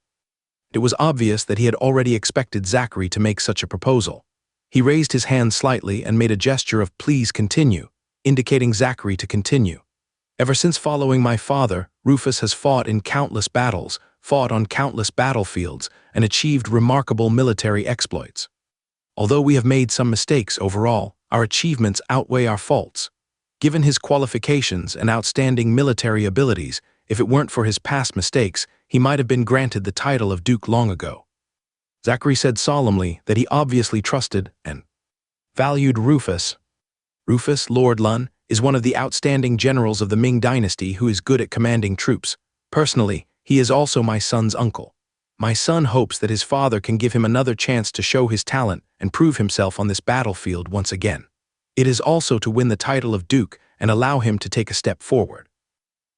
It was obvious that he had already expected Zachary to make such a proposal. He raised his hand slightly and made a gesture of "please continue," indicating Zachary to continue. "Ever since following my father, Rufus has fought in countless battles, fought on countless battlefields, and achieved remarkable military exploits. Although we have made some mistakes overall, our achievements outweigh our faults. Given his qualifications and outstanding military abilities, if it weren't for his past mistakes, he might have been granted the title of Duke long ago." Zachary said solemnly that he obviously trusted and valued Rufus. "Rufus, Lord Lun, is one of the outstanding generals of the Ming dynasty who is good at commanding troops. Personally, he is also my son's uncle. My son hopes that his father can give him another chance to show his talent and prove himself on this battlefield once again. It is also to win the title of Duke and allow him to take a step forward."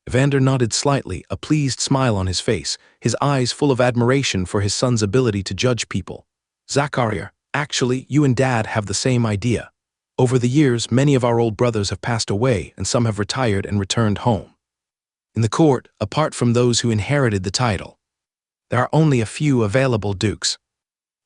Evander nodded slightly, a pleased smile on his face, his eyes full of admiration for his son's ability to judge people. "Zachary, actually, you and Dad have the same idea. Over the years, many of our old brothers have passed away and some have retired and returned home. In the court, apart from those who inherited the title, there are only a few available dukes.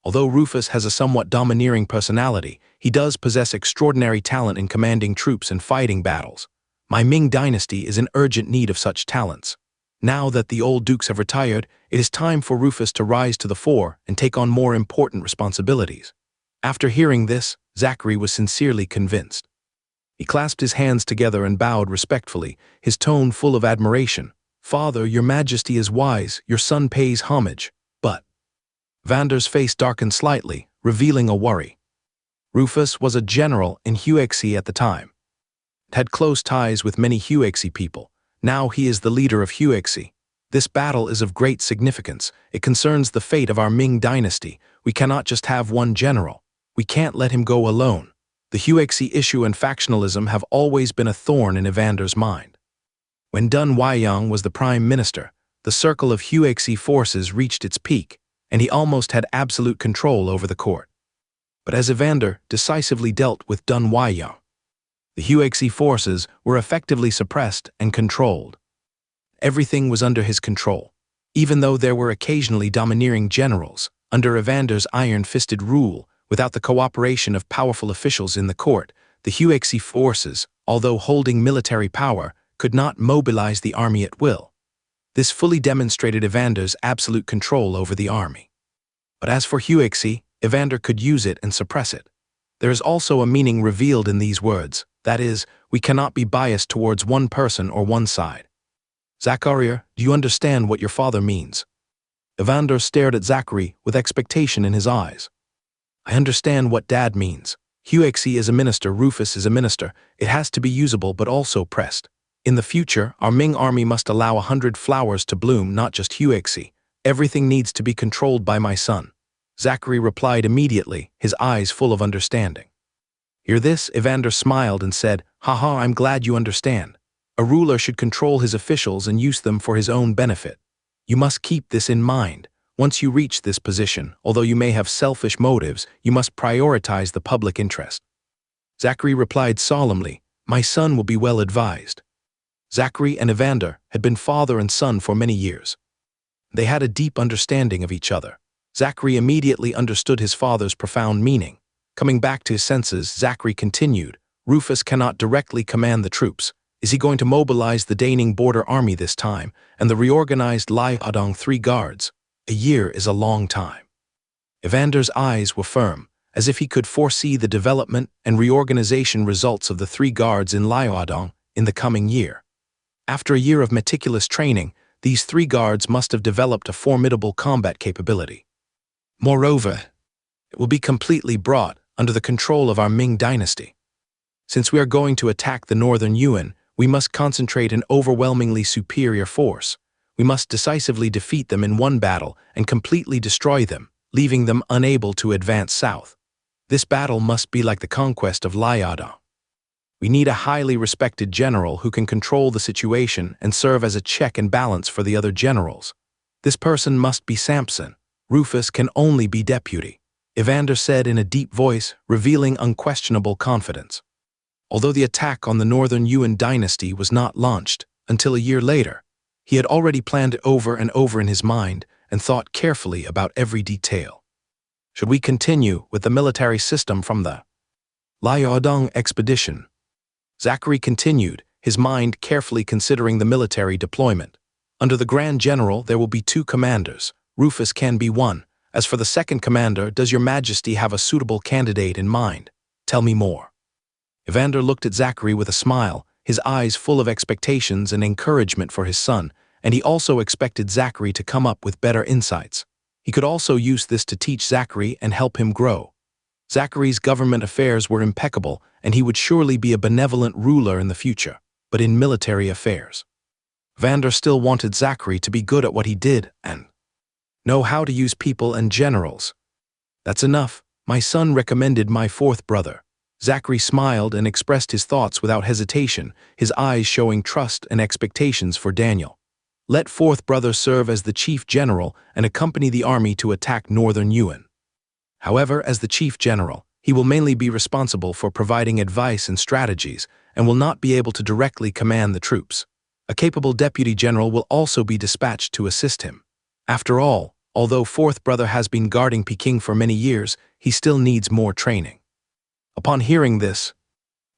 Although Rufus has a somewhat domineering personality, he does possess extraordinary talent in commanding troops and fighting battles. My Ming dynasty is in urgent need of such talents. Now that the old dukes have retired, it is time for Rufus to rise to the fore and take on more important responsibilities. After hearing this, Zachary was sincerely convinced. He clasped his hands together and bowed respectfully, his tone full of admiration. "Father, your majesty is wise, your son pays homage, but—" Vander's face darkened slightly, revealing a worry. Rufus was a general in Huexi at the time. Had close ties with many Huexi people. Now he is the leader of Huexi. This battle is of great significance. It concerns the fate of our Ming dynasty. We cannot just have one general. We can't let him go alone. The Huexi issue and factionalism have always been a thorn in Evander's mind. When Dun Huaiyang was the prime minister, the circle of Huexi forces reached its peak, and he almost had absolute control over the court. But as Evander decisively dealt with Dun Huaiyang, the Huexi forces were effectively suppressed and controlled. Everything was under his control. Even though there were occasionally domineering generals, under Evander's iron-fisted rule, without the cooperation of powerful officials in the court, the Huexi forces, although holding military power, could not mobilize the army at will. This fully demonstrated Evander's absolute control over the army. But as for Huexi, Evander could use it and suppress it. There is also a meaning revealed in these words, that is, we cannot be biased towards one person or one side. Zachariah, do you understand what your father means? Evander stared at Zachary with expectation in his eyes. I understand what Dad means. Huexi is a minister, Rufus is a minister. It has to be usable but also pressed. In the future, our Ming army must allow 100 flowers to bloom, not just Huexi. Everything needs to be controlled by my son. Zachary replied immediately, his eyes full of understanding. Hear this? Evander smiled and said, Haha, I'm glad you understand. A ruler should control his officials and use them for his own benefit. You must keep this in mind. Once you reach this position, although you may have selfish motives, you must prioritize the public interest. Zachary replied solemnly, My son will be well advised. Zachary and Evander had been father and son for many years. They had a deep understanding of each other. Zachary immediately understood his father's profound meaning. Coming back to his senses, Zachary continued, Rufus cannot directly command the troops. Is he going to mobilize the Daning border army this time, and the reorganized Lai Adong 3 guards? A year is a long time. Evander's eyes were firm, as if he could foresee the development and reorganization results of the 3 guards in Liaodong in the coming year. After a year of meticulous training, these 3 guards must have developed a formidable combat capability. Moreover, it will be completely brought under the control of our Ming dynasty. Since we are going to attack the northern Yuan, we must concentrate an overwhelmingly superior force. We must decisively defeat them in one battle and completely destroy them, leaving them unable to advance south. This battle must be like the conquest of Liaodong. We need a highly respected general who can control the situation and serve as a check and balance for the other generals. This person must be Samson. Rufus can only be deputy, Evander said in a deep voice, revealing unquestionable confidence. Although the attack on the northern Yuan dynasty was not launched until a year later, he had already planned it over and over in his mind and thought carefully about every detail. Should we continue with the military system from the Liaodong expedition? Zachary continued, his mind carefully considering the military deployment. Under the Grand General, there will be 2 commanders. Rufus can be one. As for the second commander, does your majesty have a suitable candidate in mind? Tell me more. Evander looked at Zachary with a smile, his eyes full of expectations and encouragement for his son, and he also expected Zachary to come up with better insights. He could also use this to teach Zachary and help him grow. Zachary's government affairs were impeccable, and he would surely be a benevolent ruler in the future, but in military affairs, Evander still wanted Zachary to be good at what he did and know how to use people and generals. That's enough. My son recommended my 4th brother. Zachary smiled and expressed his thoughts without hesitation, his eyes showing trust and expectations for Daniel. Let 4th brother serve as the chief general and accompany the army to attack northern Yuan. However, as the chief general, he will mainly be responsible for providing advice and strategies and will not be able to directly command the troops. A capable deputy general will also be dispatched to assist him. After all, although fourth brother has been guarding Peking for many years, he still needs more training. Upon hearing this,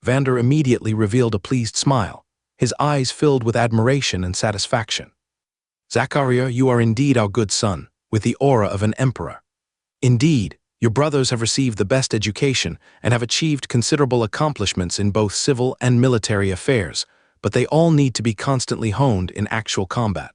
Vander immediately revealed a pleased smile, his eyes filled with admiration and satisfaction. Zachariah, you are indeed our good son, with the aura of an emperor. Indeed, your brothers have received the best education and have achieved considerable accomplishments in both civil and military affairs, but they all need to be constantly honed in actual combat.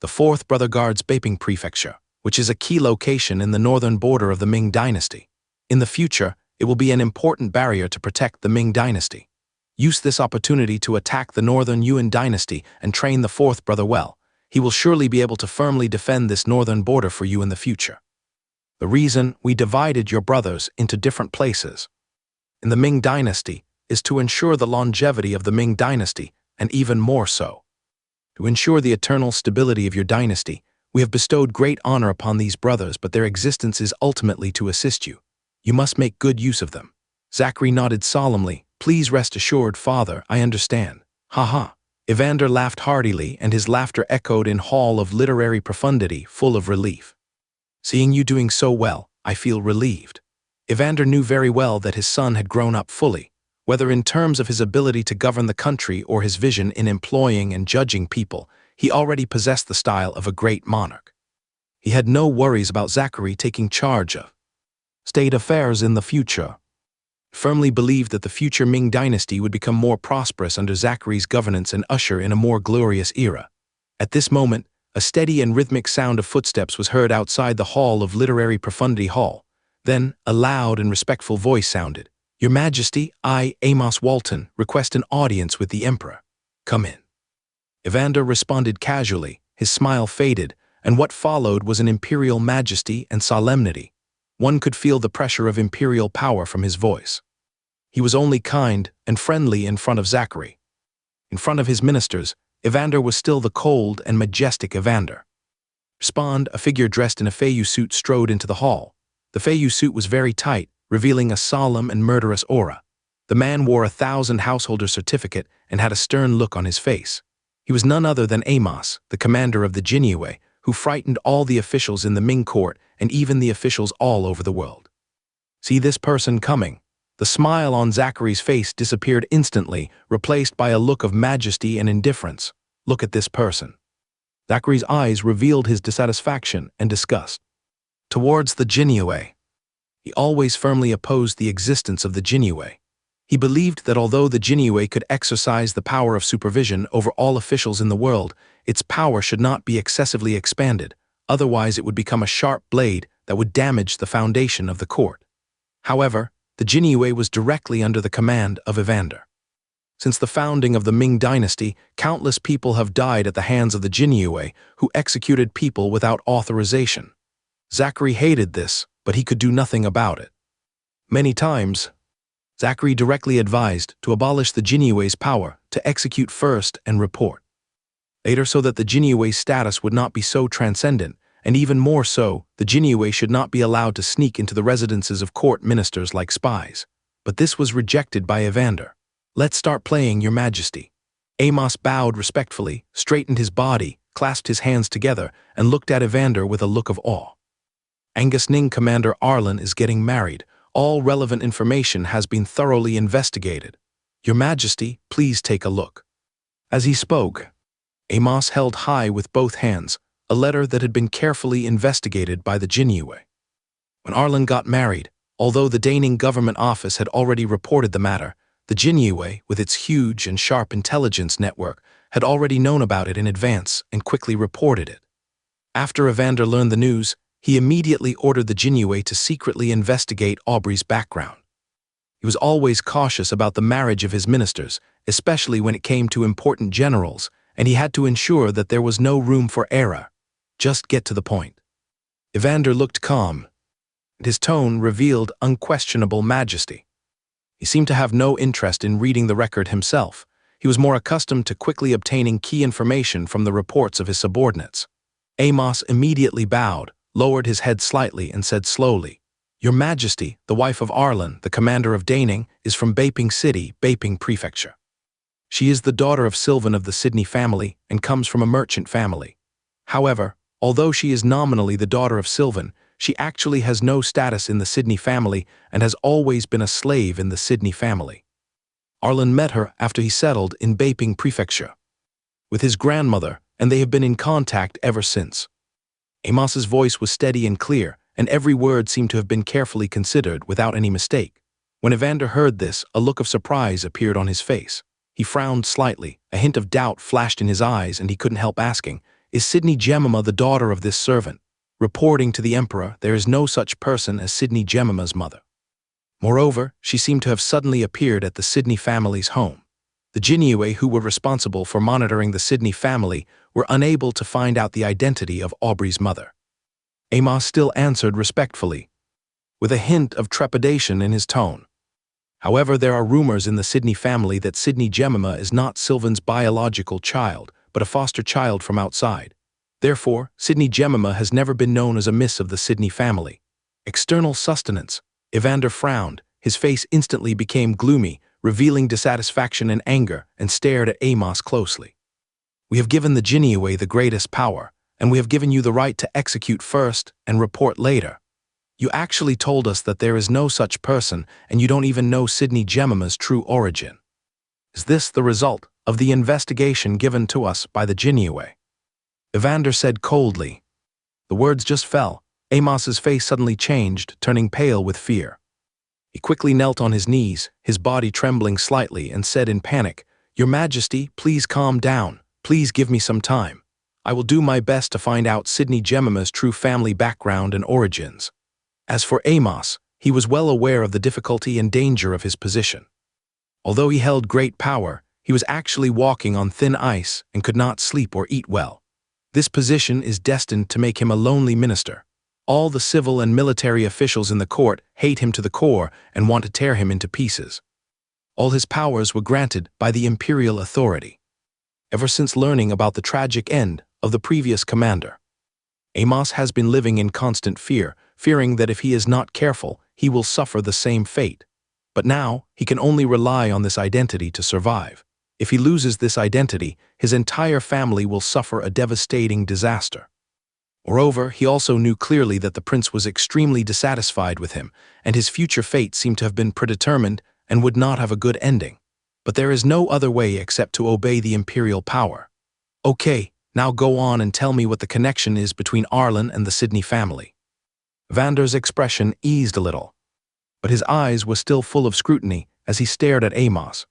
The fourth brother guards Beiping Prefecture, which is a key location in the northern border of the Ming Dynasty. In the future, it will be an important barrier to protect the Ming Dynasty. Use this opportunity to attack the northern Yuan Dynasty and train the fourth brother well. He will surely be able to firmly defend this northern border for you in the future. The reason we divided your brothers into different places in the Ming Dynasty is to ensure the longevity of the Ming Dynasty, and even more so, to ensure the eternal stability of your dynasty. We have bestowed great honor upon these brothers, but their existence is ultimately to assist you. You must make good use of them. Zachary nodded solemnly. Please rest assured, father, I understand. Ha. Evander laughed heartily, and his laughter echoed in hall of literary profundity, full of relief. Seeing you doing so well, I feel relieved. Evander knew very well that his son had grown up fully, whether in terms of his ability to govern the country or his vision in employing and judging people. He already possessed the style of a great monarch. He had no worries about Zachary taking charge of state affairs in the future. Firmly believed that the future Ming Dynasty would become more prosperous under Zachary's governance and usher in a more glorious era. At this moment, a steady and rhythmic sound of footsteps was heard outside the hall of literary profundity hall. Then, a loud and respectful voice sounded. Your Majesty, I, Amos Walton, request an audience with the Emperor. Come in. Evander responded casually, his smile faded, and what followed was an imperial majesty and solemnity. One could feel the pressure of imperial power from his voice. He was only kind and friendly in front of Zachary. In front of his ministers, Evander was still the cold and majestic Evander. A figure dressed in a Feiyu suit strode into the hall. The Feiyu suit was very tight, revealing a solemn and murderous aura. The man wore a 1,000 householder certificate and had a stern look on his face. He was none other than Amos, the commander of the Jinyue, who frightened all the officials in the Ming court and even the officials all over the world. See this person coming? The smile on Zachary's face disappeared instantly, replaced by a look of majesty and indifference. Look at this person. Zachary's eyes revealed his dissatisfaction and disgust. Towards the Jinyue. He always firmly opposed the existence of the Jinyue. He believed that although the Jinyue could exercise the power of supervision over all officials in the world, its power should not be excessively expanded, otherwise it would become a sharp blade that would damage the foundation of the court. However, the Jinyue was directly under the command of Evander. Since the founding of the Ming Dynasty, countless people have died at the hands of the Jinyue, who executed people without authorization. Zachary hated this, but he could do nothing about it. Many times, Zachary directly advised to abolish the Jinyue's power to execute first and report later, so that the Jinyue's status would not be so transcendent, and even more so, the Jinyue should not be allowed to sneak into the residences of court ministers like spies. But this was rejected by Evander. Let's start playing, Your Majesty. Amos bowed respectfully, straightened his body, clasped his hands together, and looked at Evander with a look of awe. Angus Ning Commander Arlen is getting married. All relevant information has been thoroughly investigated. Your Majesty, please take a look. As he spoke, Amos held high with both hands a letter that had been carefully investigated by the Jinyue. When Arlen got married, although the Daning government office had already reported the matter, the Jinyue, with its huge and sharp intelligence network, had already known about it in advance and quickly reported it. After Evander learned the news, he immediately ordered the Jinyue to secretly investigate Aubrey's background. He was always cautious about the marriage of his ministers, especially when it came to important generals, and he had to ensure that there was no room for error. Just get to the point. Evander looked calm, and his tone revealed unquestionable majesty. He seemed to have no interest in reading the record himself. He was more accustomed to quickly obtaining key information from the reports of his subordinates. Amos immediately bowed, lowered his head slightly, and said slowly, Your Majesty, the wife of Arlen, the commander of Daning, is from Beiping City, Beiping Prefecture. She is the daughter of Sylvan of the Sydney family and comes from a merchant family. However, Although she is nominally the daughter of Sylvan, she actually has no status in the Sidney family and has always been a slave in the Sidney family. Arlen met her after he settled in Baping Prefecture with his grandmother, and they have been in contact ever since. Amos's voice was steady and clear, and every word seemed to have been carefully considered without any mistake. When Evander heard this, a look of surprise appeared on his face. He frowned slightly, a hint of doubt flashed in his eyes, and he couldn't help asking, "Is Sidney Jemima the daughter of this servant?" Reporting to the emperor, there is no such person as Sidney Jemima's mother. Moreover, she seemed to have suddenly appeared at the Sidney family's home. The Jinniwe who were responsible for monitoring the Sidney family were unable to find out the identity of Aubrey's mother. Amos still answered respectfully, with a hint of trepidation in his tone. However, there are rumors in the Sidney family that Sidney Jemima is not Sylvan's biological child, but a foster child from outside. Therefore, Sidney Jemima has never been known as a miss of the Sidney family. External sustenance. Evander frowned, his face instantly became gloomy, revealing dissatisfaction and anger, and stared at Amos closely. "We have given the Jinniwe the greatest power, and we have given you the right to execute first and report later. You actually told us that there is no such person, and you don't even know Sidney Jemima's true origin. Is this the result of the investigation given to us by the Jinniwe?" Evander said coldly. The words just fell. Amos's face suddenly changed, turning pale with fear. He quickly knelt on his knees, his body trembling slightly, and said in panic, "Your Majesty, please calm down. Please give me some time. I will do my best to find out Sidney Jemima's true family background and origins." As for Amos, he was well aware of the difficulty and danger of his position. Although he held great power, he was actually walking on thin ice and could not sleep or eat well. This position is destined to make him a lonely minister. All the civil and military officials in the court hate him to the core and want to tear him into pieces. All his powers were granted by the imperial authority. Ever since learning about the tragic end of the previous commander, Amos has been living in constant fear, fearing that if he is not careful, he will suffer the same fate. But now, he can only rely on this identity to survive. If he loses this identity, his entire family will suffer a devastating disaster. Moreover, he also knew clearly that the prince was extremely dissatisfied with him, and his future fate seemed to have been predetermined and would not have a good ending. But there is no other way except to obey the imperial power. "Okay, now go on and tell me what the connection is between Arlen and the Sidney family." Vander's expression eased a little, but his eyes were still full of scrutiny as he stared at Amos,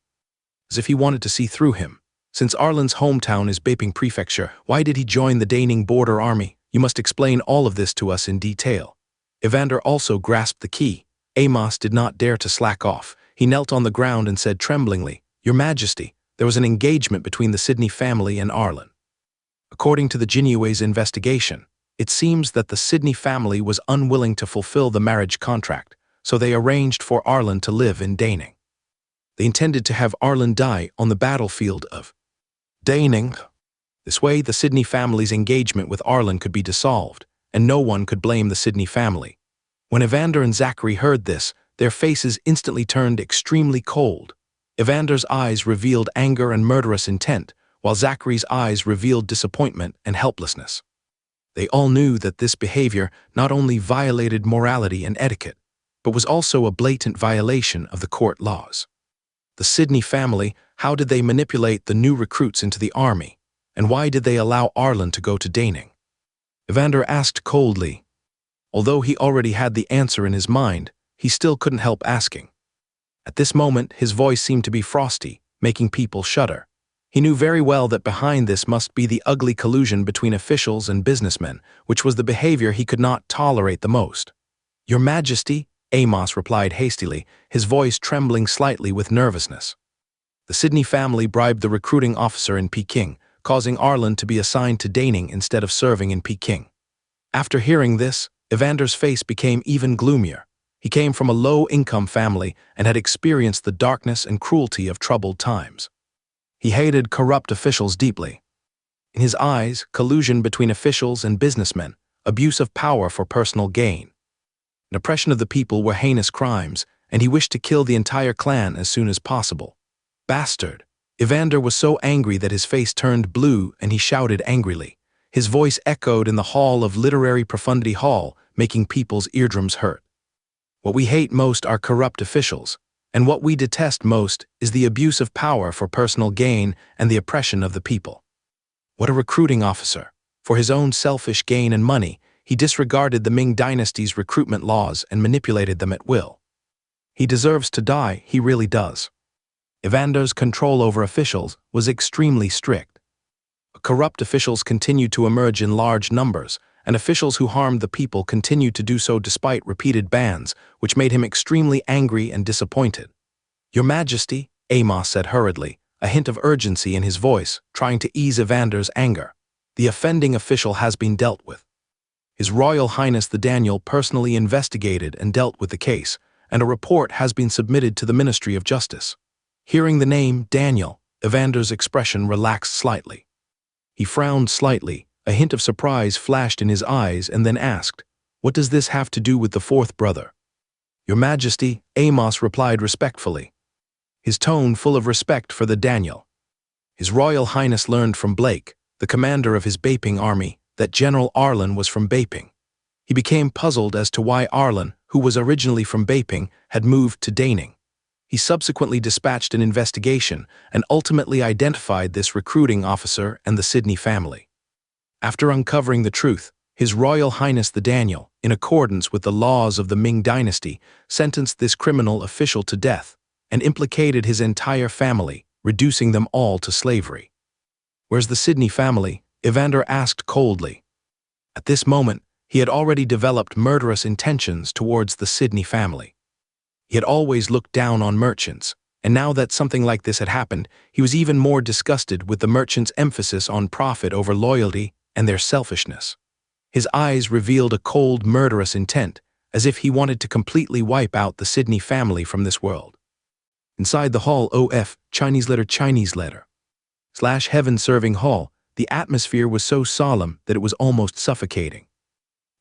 as if he wanted to see through him. "Since Arlen's hometown is Baping Prefecture, why did he join the Daning border army? You must explain all of this to us in detail." Evander also grasped the key. Amos did not dare to slack off. He knelt on the ground and said tremblingly, "Your Majesty, there was an engagement between the Sidney family and Arlen. According to the Jinniwe's investigation, it seems that the Sidney family was unwilling to fulfill the marriage contract, so they arranged for Arlen to live in Daning. They intended to have Arlen die on the battlefield of Daning. This way, the Sidney family's engagement with Arlen could be dissolved, and no one could blame the Sidney family." When Evander and Zachary heard this, their faces instantly turned extremely cold. Evander's eyes revealed anger and murderous intent, while Zachary's eyes revealed disappointment and helplessness. They all knew that this behavior not only violated morality and etiquette, but was also a blatant violation of the court laws. The Sidney family, how did they manipulate the new recruits into the army? And why did they allow Arlen to go to Daning? Evander asked coldly. Although he already had the answer in his mind, he still couldn't help asking. At this moment, his voice seemed to be frosty, making people shudder. He knew very well that behind this must be the ugly collusion between officials and businessmen, which was the behavior he could not tolerate the most. "Your Majesty," Amos replied hastily, his voice trembling slightly with nervousness. "The Sidney family bribed the recruiting officer in Peking, causing Arlen to be assigned to Daning instead of serving in Peking." After hearing this, Evander's face became even gloomier. He came from a low-income family and had experienced the darkness and cruelty of troubled times. He hated corrupt officials deeply. In his eyes, collusion between officials and businessmen, abuse of power for personal gain, and oppression of the people were heinous crimes, and he wished to kill the entire clan as soon as possible. "Bastard!" Evander was so angry that his face turned blue and he shouted angrily. His voice echoed in the hall of literary profundity hall, making people's eardrums hurt. What we hate most are corrupt officials, and what we detest most is the abuse of power for personal gain and the oppression of the people. What a recruiting officer! For his own selfish gain and money, he disregarded the Ming dynasty's recruitment laws and manipulated them at will. He deserves to die, he really does. Evander's control over officials was extremely strict. Corrupt officials continued to emerge in large numbers, and officials who harmed the people continued to do so despite repeated bans, which made him extremely angry and disappointed. "Your Majesty," Amos said hurriedly, a hint of urgency in his voice, trying to ease Evander's anger. "The offending official has been dealt with. His Royal Highness the Daniel personally investigated and dealt with the case, and a report has been submitted to the Ministry of Justice." Hearing the name Daniel, Evander's expression relaxed slightly. He frowned slightly, a hint of surprise flashed in his eyes, and then asked, "What does this have to do with the fourth brother?" "Your Majesty," Amos replied respectfully, his tone full of respect for the Daniel. "His Royal Highness learned from Blake, the commander of his Baping army, that General Arlen was from Baping. He became puzzled as to why Arlen, who was originally from Baping, had moved to Daning. He subsequently dispatched an investigation and ultimately identified this recruiting officer and the Sydney family. After uncovering the truth, His Royal Highness the Daniel, in accordance with the laws of the Ming dynasty, sentenced this criminal official to death and implicated his entire family, reducing them all to slavery." "Where's the Sydney family?" Evander asked coldly. At this moment, he had already developed murderous intentions towards the Sydney family. He had always looked down on merchants, and now that something like this had happened, he was even more disgusted with the merchants' emphasis on profit over loyalty and their selfishness. His eyes revealed a cold, murderous intent, as if he wanted to completely wipe out the Sydney family from this world. Inside the hall OF, Chinese letter / heaven serving hall, the atmosphere was so solemn that it was almost suffocating.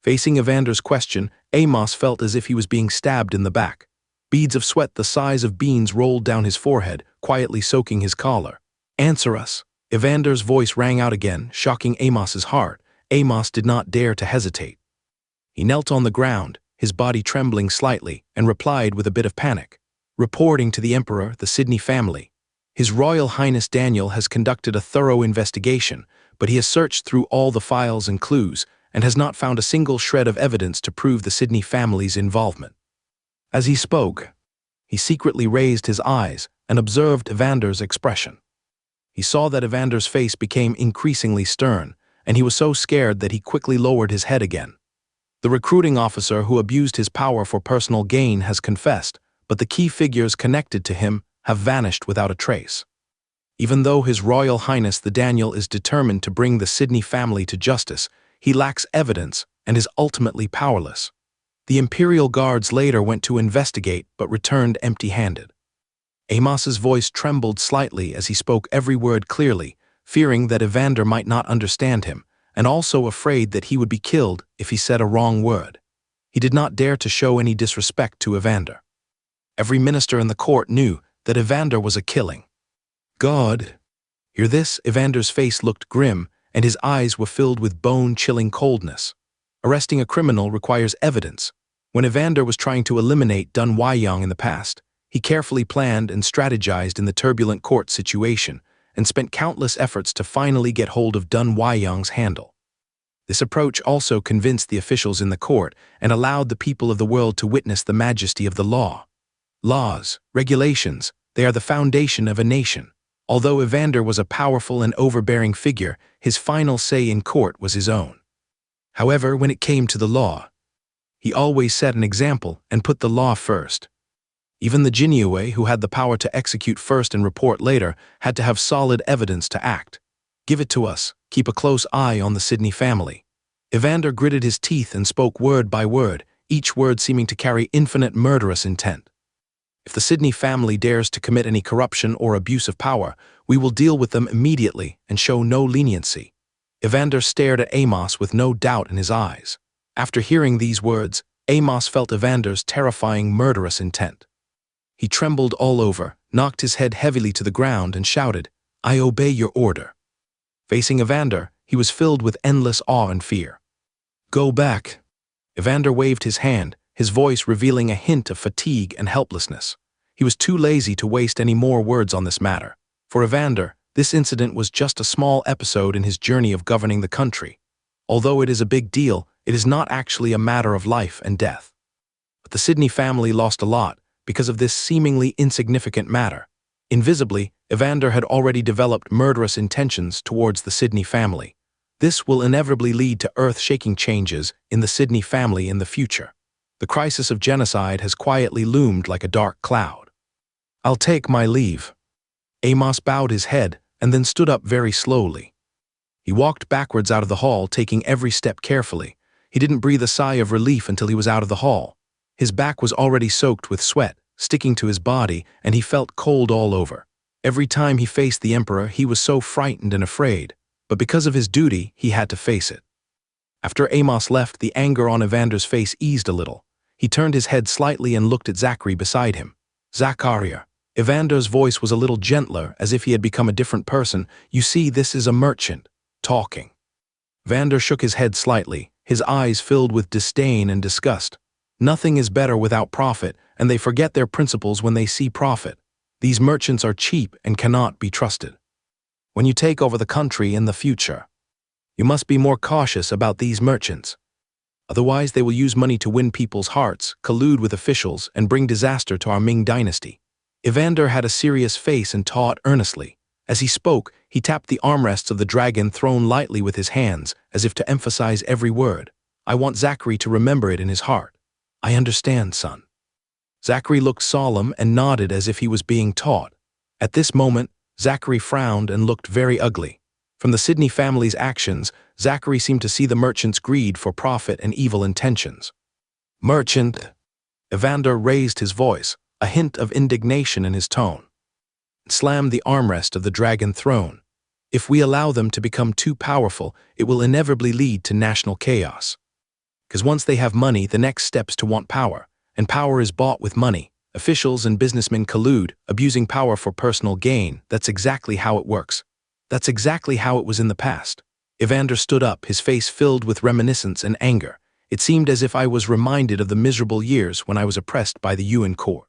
Facing Evander's question, Amos felt as if he was being stabbed in the back. Beads of sweat the size of beans rolled down his forehead, quietly soaking his collar. "Answer us." Evander's voice rang out again, shocking Amos's heart. Amos did not dare to hesitate. He knelt on the ground, his body trembling slightly, and replied with a bit of panic. "Reporting to the Emperor, the Sydney family. His Royal Highness Daniel has conducted a thorough investigation, but he has searched through all the files and clues and has not found a single shred of evidence to prove the Sydney family's involvement." As he spoke, he secretly raised his eyes and observed Evander's expression. He saw that Evander's face became increasingly stern, and he was so scared that he quickly lowered his head again. "The recruiting officer who abused his power for personal gain has confessed, but the key figures connected to him have vanished without a trace. Even though His Royal Highness the Daniel is determined to bring the Sydney family to justice, he lacks evidence and is ultimately powerless. The Imperial Guards later went to investigate but returned empty-handed." Amos's voice trembled slightly as he spoke every word clearly, fearing that Evander might not understand him, and also afraid that he would be killed if he said a wrong word. He did not dare to show any disrespect to Evander. Every minister in the court knew that Evander was a killing. "God." Hear this? Evander's face looked grim, and his eyes were filled with bone-chilling coldness. Arresting a criminal requires evidence. When Evander was trying to eliminate Dun Huaiyang in the past, he carefully planned and strategized in the turbulent court situation, and spent countless efforts to finally get hold of Dun Huaiyang's handle. This approach also convinced the officials in the court and allowed the people of the world to witness the majesty of the law. Laws, regulations, they are the foundation of a nation. Although Evander was a powerful and overbearing figure, his final say in court was his own. However, when it came to the law, he always set an example and put the law first. Even the Jinyue, who had the power to execute first and report later, had to have solid evidence to act. "Give it to us. Keep a close eye on the Sydney family." Evander gritted his teeth and spoke word by word, each word seeming to carry infinite murderous intent. "If the Sydney family dares to commit any corruption or abuse of power, we will deal with them immediately and show no leniency." Evander stared at Amos with no doubt in his eyes. After hearing these words, Amos felt Evander's terrifying murderous intent. He trembled all over, knocked his head heavily to the ground, and shouted, "I obey your order." Facing Evander, he was filled with endless awe and fear. "Go back." Evander waved his hand, his voice revealing a hint of fatigue and helplessness. He was too lazy to waste any more words on this matter. For Evander, this incident was just a small episode in his journey of governing the country. Although it is a big deal, it is not actually a matter of life and death. But the Sidney family lost a lot because of this seemingly insignificant matter. Invisibly, Evander had already developed murderous intentions towards the Sidney family. This will inevitably lead to earth-shaking changes in the Sidney family in the future. The crisis of genocide has quietly loomed like a dark cloud. "I'll take my leave." Amos bowed his head and then stood up very slowly. He walked backwards out of the hall, taking every step carefully. He didn't breathe a sigh of relief until he was out of the hall. His back was already soaked with sweat, sticking to his body, and he felt cold all over. Every time he faced the Emperor, he was so frightened and afraid. But because of his duty, he had to face it. After Amos left, the anger on Evander's face eased a little. He turned his head slightly and looked at Zachary beside him. "Zachariah." Evander's voice was a little gentler, as if he had become a different person. "You see, this is a merchant talking." Evander shook his head slightly, his eyes filled with disdain and disgust. Nothing is better without profit, and they forget their principles when they see profit. These merchants are cheap and cannot be trusted. When you take over the country in the future, you must be more cautious about these merchants. Otherwise, they will use money to win people's hearts, collude with officials, and bring disaster to our Ming dynasty. Evander had a serious face and taught earnestly. As he spoke, he tapped the armrests of the dragon throne lightly with his hands, as if to emphasize every word. "I want Zachary to remember it in his heart." "I understand, son." Zachary looked solemn and nodded as if he was being taught. At this moment, Zachary frowned and looked very ugly. From the Sidney family's actions, Zachary seemed to see the merchant's greed for profit and evil intentions. "Merchant!" Evander raised his voice, a hint of indignation in his tone. Slammed the armrest of the dragon throne. "If we allow them to become too powerful, it will inevitably lead to national chaos. Because once they have money, the next step's to want power, and power is bought with money. Officials and businessmen collude, abusing power for personal gain. That's exactly how it works. That's exactly how it was in the past." Evander stood up, his face filled with reminiscence and anger. "It seemed as if I was reminded of the miserable years when I was oppressed by the Yuan court.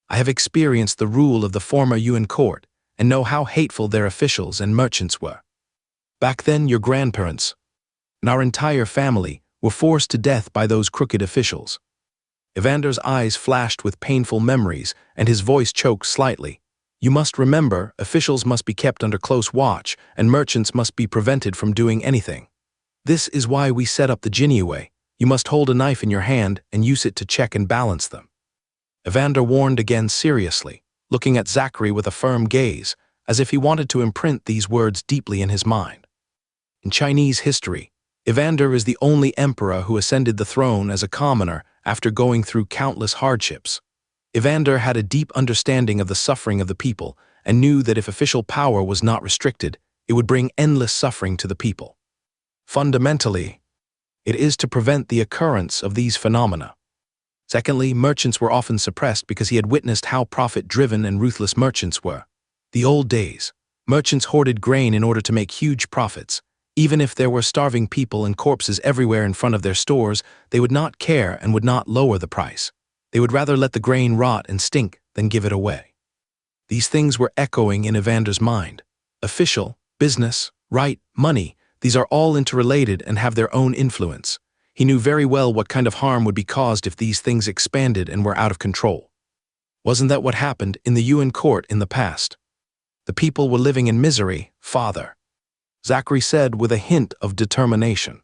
I have experienced the rule of the former Yuan court, and know how hateful their officials and merchants were. Back then, your grandparents and our entire family were forced to death by those crooked officials." Evander's eyes flashed with painful memories, and his voice choked slightly. "You must remember, officials must be kept under close watch, and merchants must be prevented from doing anything. This is why we set up the Jinyue. You must hold a knife in your hand and use it to check and balance them." Evander warned again seriously, looking at Zachary with a firm gaze, as if he wanted to imprint these words deeply in his mind. In Chinese history, Evander is the only emperor who ascended the throne as a commoner after going through countless hardships. Evander had a deep understanding of the suffering of the people and knew that if official power was not restricted, it would bring endless suffering to the people. Fundamentally, it is to prevent the occurrence of these phenomena. Secondly, merchants were often suppressed because he had witnessed how profit-driven and ruthless merchants were. The old days, merchants hoarded grain in order to make huge profits. Even if there were starving people and corpses everywhere in front of their stores, they would not care and would not lower the price. They would rather let the grain rot and stink than give it away. These things were echoing in Evander's mind. Official, business, right, money, these are all interrelated and have their own influence. He knew very well what kind of harm would be caused if these things expanded and were out of control. Wasn't that what happened in the Yuan court in the past? The people were living in misery, father, Zachary said with a hint of determination.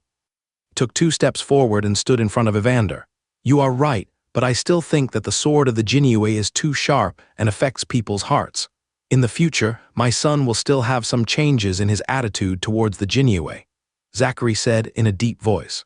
He took 2 steps forward and stood in front of Evander. "You are right, but I still think that the sword of the Jinyue is too sharp and affects people's hearts. In the future, my son will still have some changes in his attitude towards the Jinyue," Zachary said in a deep voice.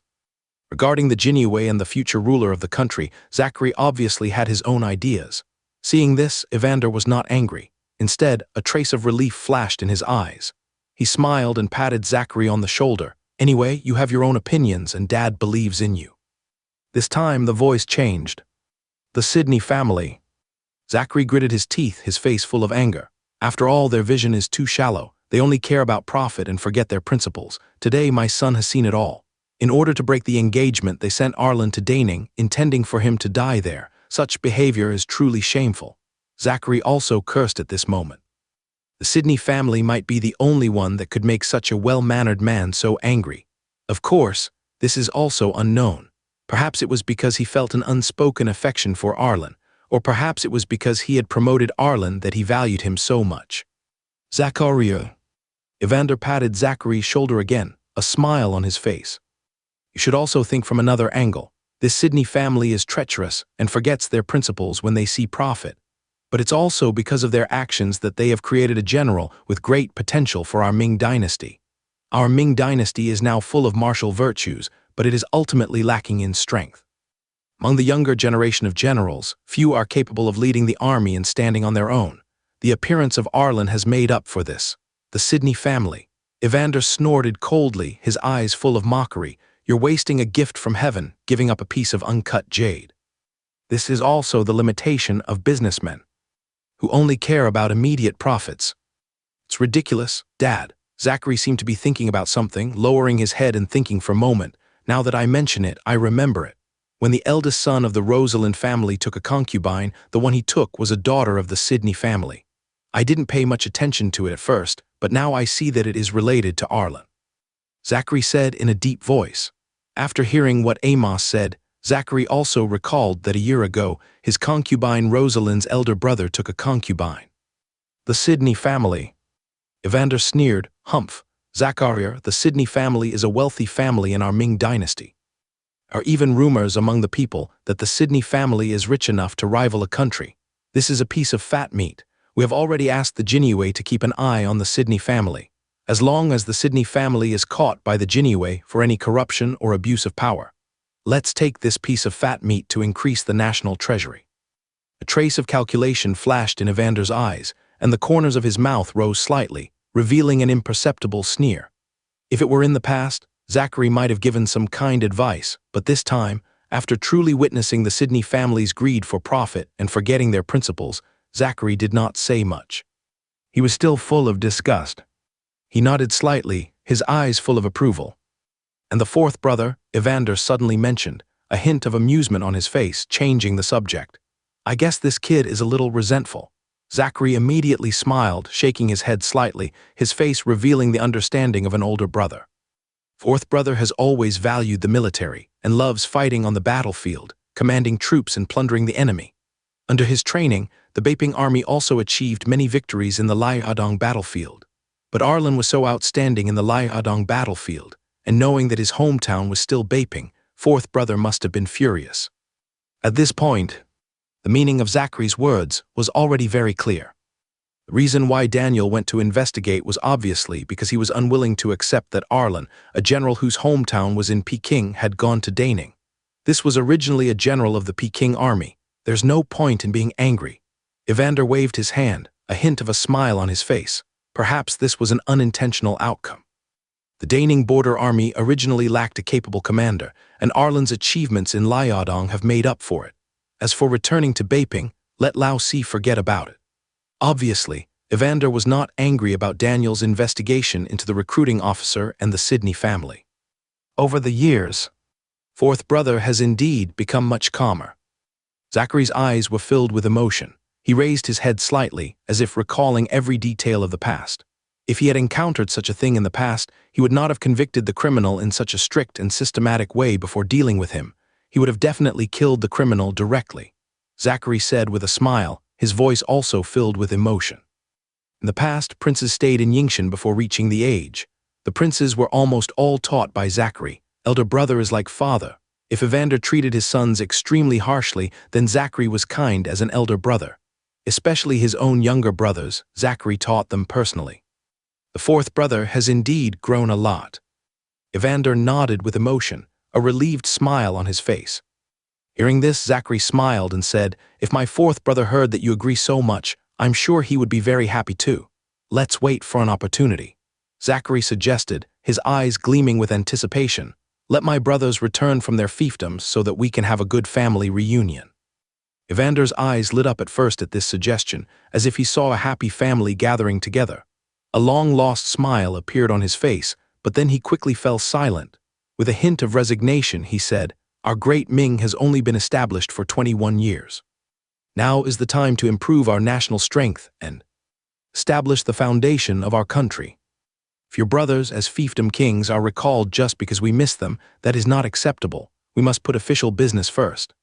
Regarding the Jinyue and the future ruler of the country, Zachary obviously had his own ideas. Seeing this, Evander was not angry. Instead, a trace of relief flashed in his eyes. He smiled and patted Zachary on the shoulder. "Anyway, you have your own opinions and Dad believes in you." This time, the voice changed. "The Sidney family." Zachary gritted his teeth, his face full of anger. After all, their vision is too shallow. They only care about profit and forget their principles. Today my son has seen it all. In order to break the engagement, they sent Arlen to Daning, intending for him to die there. Such behavior is truly shameful. Zachary also cursed at this moment. The Sidney family might be the only one that could make such a well-mannered man so angry. Of course, this is also unknown. Perhaps it was because he felt an unspoken affection for Arlen, or perhaps it was because he had promoted Arlen that he valued him so much. Zachary. Evander patted Zachary's shoulder again, a smile on his face. You should also think from another angle. This Sidney family is treacherous and forgets their principles when they see profit. But it's also because of their actions that they have created a general with great potential for our Ming dynasty. Our Ming dynasty is now full of martial virtues, but it is ultimately lacking in strength. Among the younger generation of generals, few are capable of leading the army and standing on their own. The appearance of Arlen has made up for this. The Sidney family. Evander snorted coldly, his eyes full of mockery. You're wasting a gift from heaven, giving up a piece of uncut jade. This is also the limitation of businessmen, who only care about immediate profits. It's ridiculous, Dad. Zachary seemed to be thinking about something, lowering his head and thinking for a moment. Now that I mention it, I remember it. When the eldest son of the Rosalind family took a concubine, the one he took was a daughter of the Sidney family. I didn't pay much attention to it at first, but now I see that it is related to Arlen. Zachary said in a deep voice. After hearing what Amos said, Zachary also recalled that a year ago, his concubine Rosalind's elder brother took a concubine. The Sidney family. Evander sneered, Humph. Zachariah, the Sidney family is a wealthy family in our Ming dynasty. There are even rumors among the people that the Sidney family is rich enough to rival a country. This is a piece of fat meat. We have already asked the Jinneway to keep an eye on the Sidney family, as long as the Sidney family is caught by the Jinneway for any corruption or abuse of power. Let's take this piece of fat meat to increase the national treasury. A trace of calculation flashed in Evander's eyes, and the corners of his mouth rose slightly, revealing an imperceptible sneer. If it were in the past, Zachary might have given some kind advice, but this time, after truly witnessing the Sidney family's greed for profit and forgetting their principles, Zachary did not say much. He was still full of disgust. He nodded slightly, his eyes full of approval. And the fourth brother, Evander suddenly mentioned, a hint of amusement on his face, changing the subject. I guess this kid is a little resentful. Zachary immediately smiled, shaking his head slightly, his face revealing the understanding of an older brother. Fourth brother has always valued the military and loves fighting on the battlefield, commanding troops and plundering the enemy. Under his training, the Beiping army also achieved many victories in the Liaodong battlefield. But Arlen was so outstanding in the Liaodong battlefield, and knowing that his hometown was still Beiping, fourth brother must have been furious. At this point, the meaning of Zachary's words was already very clear. The reason why Daniel went to investigate was obviously because he was unwilling to accept that Arlen, a general whose hometown was in Peking, had gone to Daning. This was originally a general of the Peking army. There's no point in being angry. Evander waved his hand, a hint of a smile on his face. Perhaps this was an unintentional outcome. The Daning border army originally lacked a capable commander, and Arlen's achievements in Liaodong have made up for it. As for returning to Beiping, let Lao Si forget about it. Obviously, Evander was not angry about Daniel's investigation into the recruiting officer and the Sidney family. Over the years, fourth brother has indeed become much calmer. Zachary's eyes were filled with emotion. He raised his head slightly, as if recalling every detail of the past. If he had encountered such a thing in the past, he would not have convicted the criminal in such a strict and systematic way before dealing with him. He would have definitely killed the criminal directly. Zachary said with a smile, his voice also filled with emotion. In the past, princes stayed in Yingshan before reaching the age. The princes were almost all taught by Zachary. Elder brother is like father. If Evander treated his sons extremely harshly, then Zachary was kind as an elder brother. Especially his own younger brothers, Zachary taught them personally. The fourth brother has indeed grown a lot. Evander nodded with emotion, a relieved smile on his face. Hearing this, Zachary smiled and said, If my fourth brother heard that you agree so much, I'm sure he would be very happy too. Let's wait for an opportunity. Zachary suggested, his eyes gleaming with anticipation. Let my brothers return from their fiefdoms so that we can have a good family reunion. Evander's eyes lit up at first at this suggestion, as if he saw a happy family gathering together. A long-lost smile appeared on his face, but then he quickly fell silent. With a hint of resignation, he said, "Our great Ming has only been established for 21 years. Now is the time to improve our national strength and establish the foundation of our country. If your brothers as fiefdom kings are recalled just because we miss them, that is not acceptable. We must put official business first."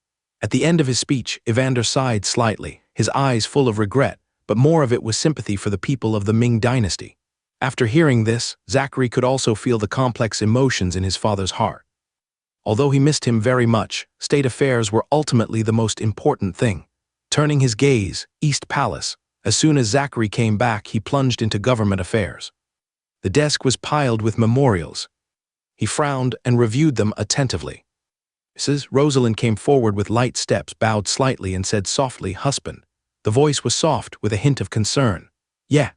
At the end of his speech, Evander sighed slightly, his eyes full of regret, but more of it was sympathy for the people of the Ming dynasty. After hearing this, Zachary could also feel the complex emotions in his father's heart. Although he missed him very much, state affairs were ultimately the most important thing. Turning his gaze, East Palace, as soon as Zachary came back, he plunged into government affairs. The desk was piled with memorials. He frowned and reviewed them attentively. Mrs. Rosalind came forward with light steps, bowed slightly, and said softly, "Husband." The voice was soft, with a hint of concern. "Yeah."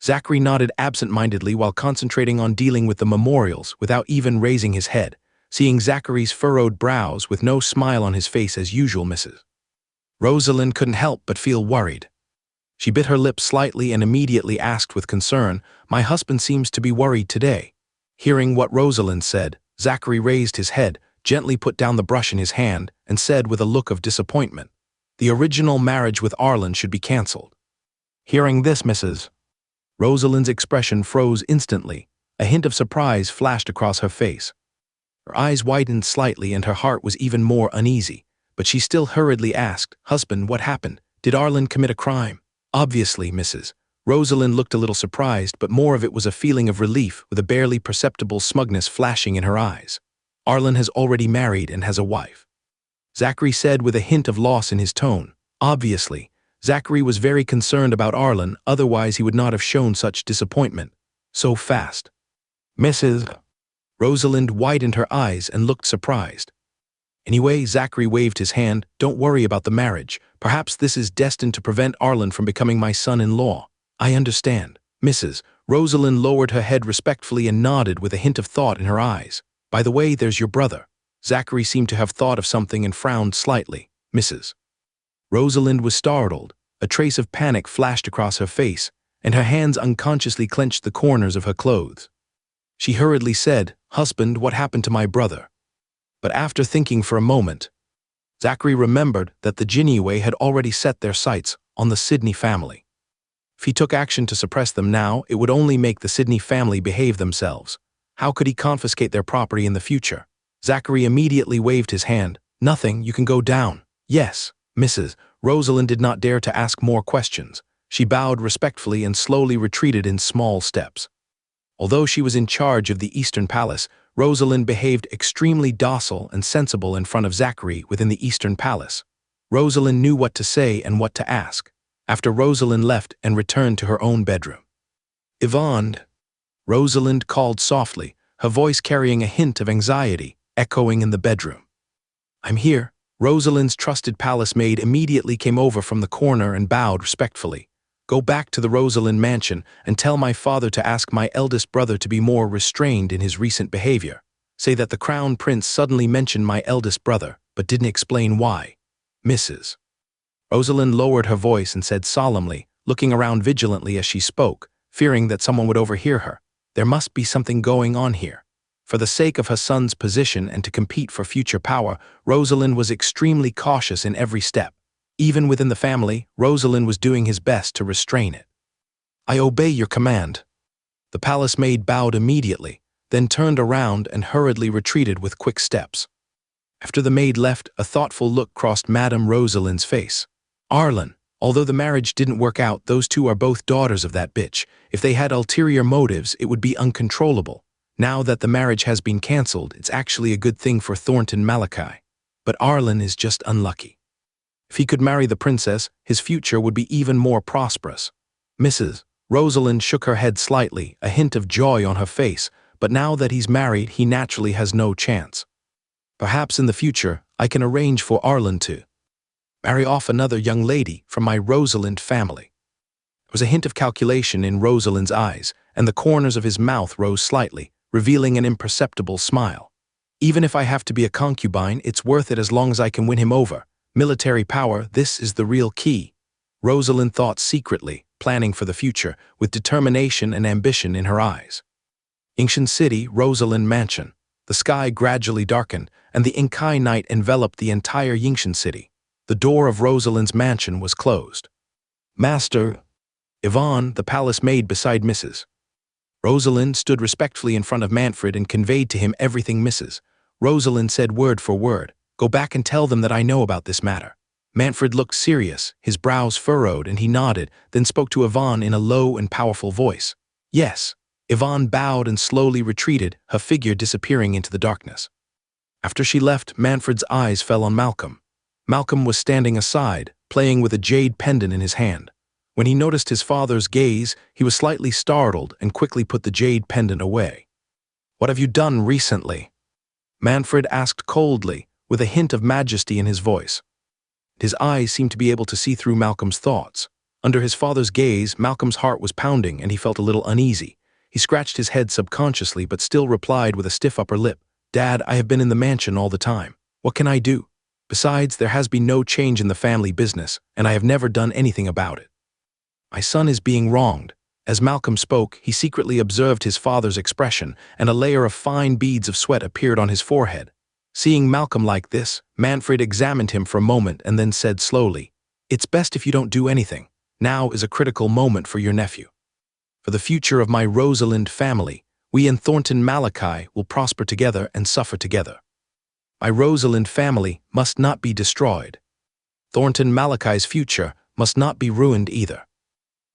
Zachary nodded absent-mindedly while concentrating on dealing with the memorials without even raising his head, seeing Zachary's furrowed brows with no smile on his face as usual. Mrs. Rosalind couldn't help but feel worried. She bit her lip slightly and immediately asked with concern, "My husband seems to be worried today." Hearing what Rosalind said, Zachary raised his head, gently put down the brush in his hand, and said with a look of disappointment, "The original marriage with Arlen should be cancelled." Hearing this, Mrs. Rosalind's expression froze instantly. A hint of surprise flashed across her face. Her eyes widened slightly and her heart was even more uneasy, but she still hurriedly asked, "Husband, what happened? Did Arlen commit a crime?" Obviously, Mrs. Rosalind looked a little surprised, but more of it was a feeling of relief, with a barely perceptible smugness flashing in her eyes. "Arlen has already married and has a wife," Zachary said with a hint of loss in his tone. Obviously, Zachary was very concerned about Arlen, otherwise he would not have shown such disappointment so fast. Mrs. Rosalind widened her eyes and looked surprised. "Anyway," Zachary waved his hand, "don't worry about the marriage. Perhaps this is destined to prevent Arlen from becoming my son-in-law." "I understand." Mrs. Rosalind lowered her head respectfully and nodded with a hint of thought in her eyes. "By the way, there's your brother." Zachary seemed to have thought of something and frowned slightly. Mrs. Rosalind was startled. A trace of panic flashed across her face, and her hands unconsciously clenched the corners of her clothes. She hurriedly said, "Husband, what happened to my brother?" But after thinking for a moment, Zachary remembered that the Jinyue had already set their sights on the Sidney family. If he took action to suppress them now, it would only make the Sidney family behave themselves. How could he confiscate their property in the future? Zachary immediately waved his hand. "Nothing, you can go down." "Yes." Mrs. Rosalind did not dare to ask more questions. She bowed respectfully and slowly retreated in small steps. Although she was in charge of the Eastern Palace, Rosalind behaved extremely docile and sensible in front of Zachary within the Eastern Palace. Rosalind knew what to say and what to ask. After Rosalind left and returned to her own bedroom, "Yvonne," Rosalind called softly, her voice carrying a hint of anxiety, echoing in the bedroom. "I'm here." Rosalind's trusted palace maid immediately came over from the corner and bowed respectfully. "Go back to the Rosalind mansion and tell my father to ask my eldest brother to be more restrained in his recent behavior. Say that the Crown Prince suddenly mentioned my eldest brother, but didn't explain why." Mrs. Rosalind lowered her voice and said solemnly, looking around vigilantly as she spoke, fearing that someone would overhear her, "There must be something going on here." For the sake of her son's position and to compete for future power, Rosalind was extremely cautious in every step. Even within the family, Rosalind was doing his best to restrain it. "I obey your command." The palace maid bowed immediately, then turned around and hurriedly retreated with quick steps. After the maid left, a thoughtful look crossed Madame Rosalind's face. "Arlen, although the marriage didn't work out, those two are both daughters of that bitch. If they had ulterior motives, it would be uncontrollable. Now that the marriage has been cancelled, it's actually a good thing for Thornton Malachi. But Arlen is just unlucky. If he could marry the princess, his future would be even more prosperous." Mrs. Rosalind shook her head slightly, a hint of joy on her face, but now that he's married, he naturally has no chance. "Perhaps in the future, I can arrange for Arlen to marry off another young lady from my Rosalind family." There was a hint of calculation in Rosalind's eyes, and the corners of his mouth rose slightly, revealing an imperceptible smile. "Even if I have to be a concubine, it's worth it as long as I can win him over. Military power, this is the real key." Rosalind thought secretly, planning for the future, with determination and ambition in her eyes. Ancient city, Rosalind Mansion. The sky gradually darkened, and the Inkai night enveloped the entire Yingshan city. The door of Rosalind's mansion was closed. Master Yvonne, the palace maid beside Mrs. Rosalind stood respectfully in front of Manfred and conveyed to him everything Mrs. Rosalind said word for word. Go back and tell them that I know about this matter. Manfred looked serious, his brows furrowed, and he nodded, then spoke to Yvonne in a low and powerful voice. Yes. Yvonne bowed and slowly retreated, her figure disappearing into the darkness. After she left, Manfred's eyes fell on Malcolm. Malcolm was standing aside, playing with a jade pendant in his hand. When he noticed his father's gaze, he was slightly startled and quickly put the jade pendant away. What have you done recently? Manfred asked coldly, with a hint of majesty in his voice. His eyes seemed to be able to see through Malcolm's thoughts. Under his father's gaze, Malcolm's heart was pounding and he felt a little uneasy. He scratched his head subconsciously but still replied with a stiff upper lip. Dad, I have been in the mansion all the time. What can I do? Besides, there has been no change in the family business, and I have never done anything about it. My son is being wronged. As Malcolm spoke, he secretly observed his father's expression, and a layer of fine beads of sweat appeared on his forehead. Seeing Malcolm like this, Manfred examined him for a moment and then said slowly, It's best if you don't do anything. Now is a critical moment for your nephew. For the future of my Rosalind family, we in Thornton Malachi will prosper together and suffer together. My Rosalind family must not be destroyed. Thornton Malachi's future must not be ruined either.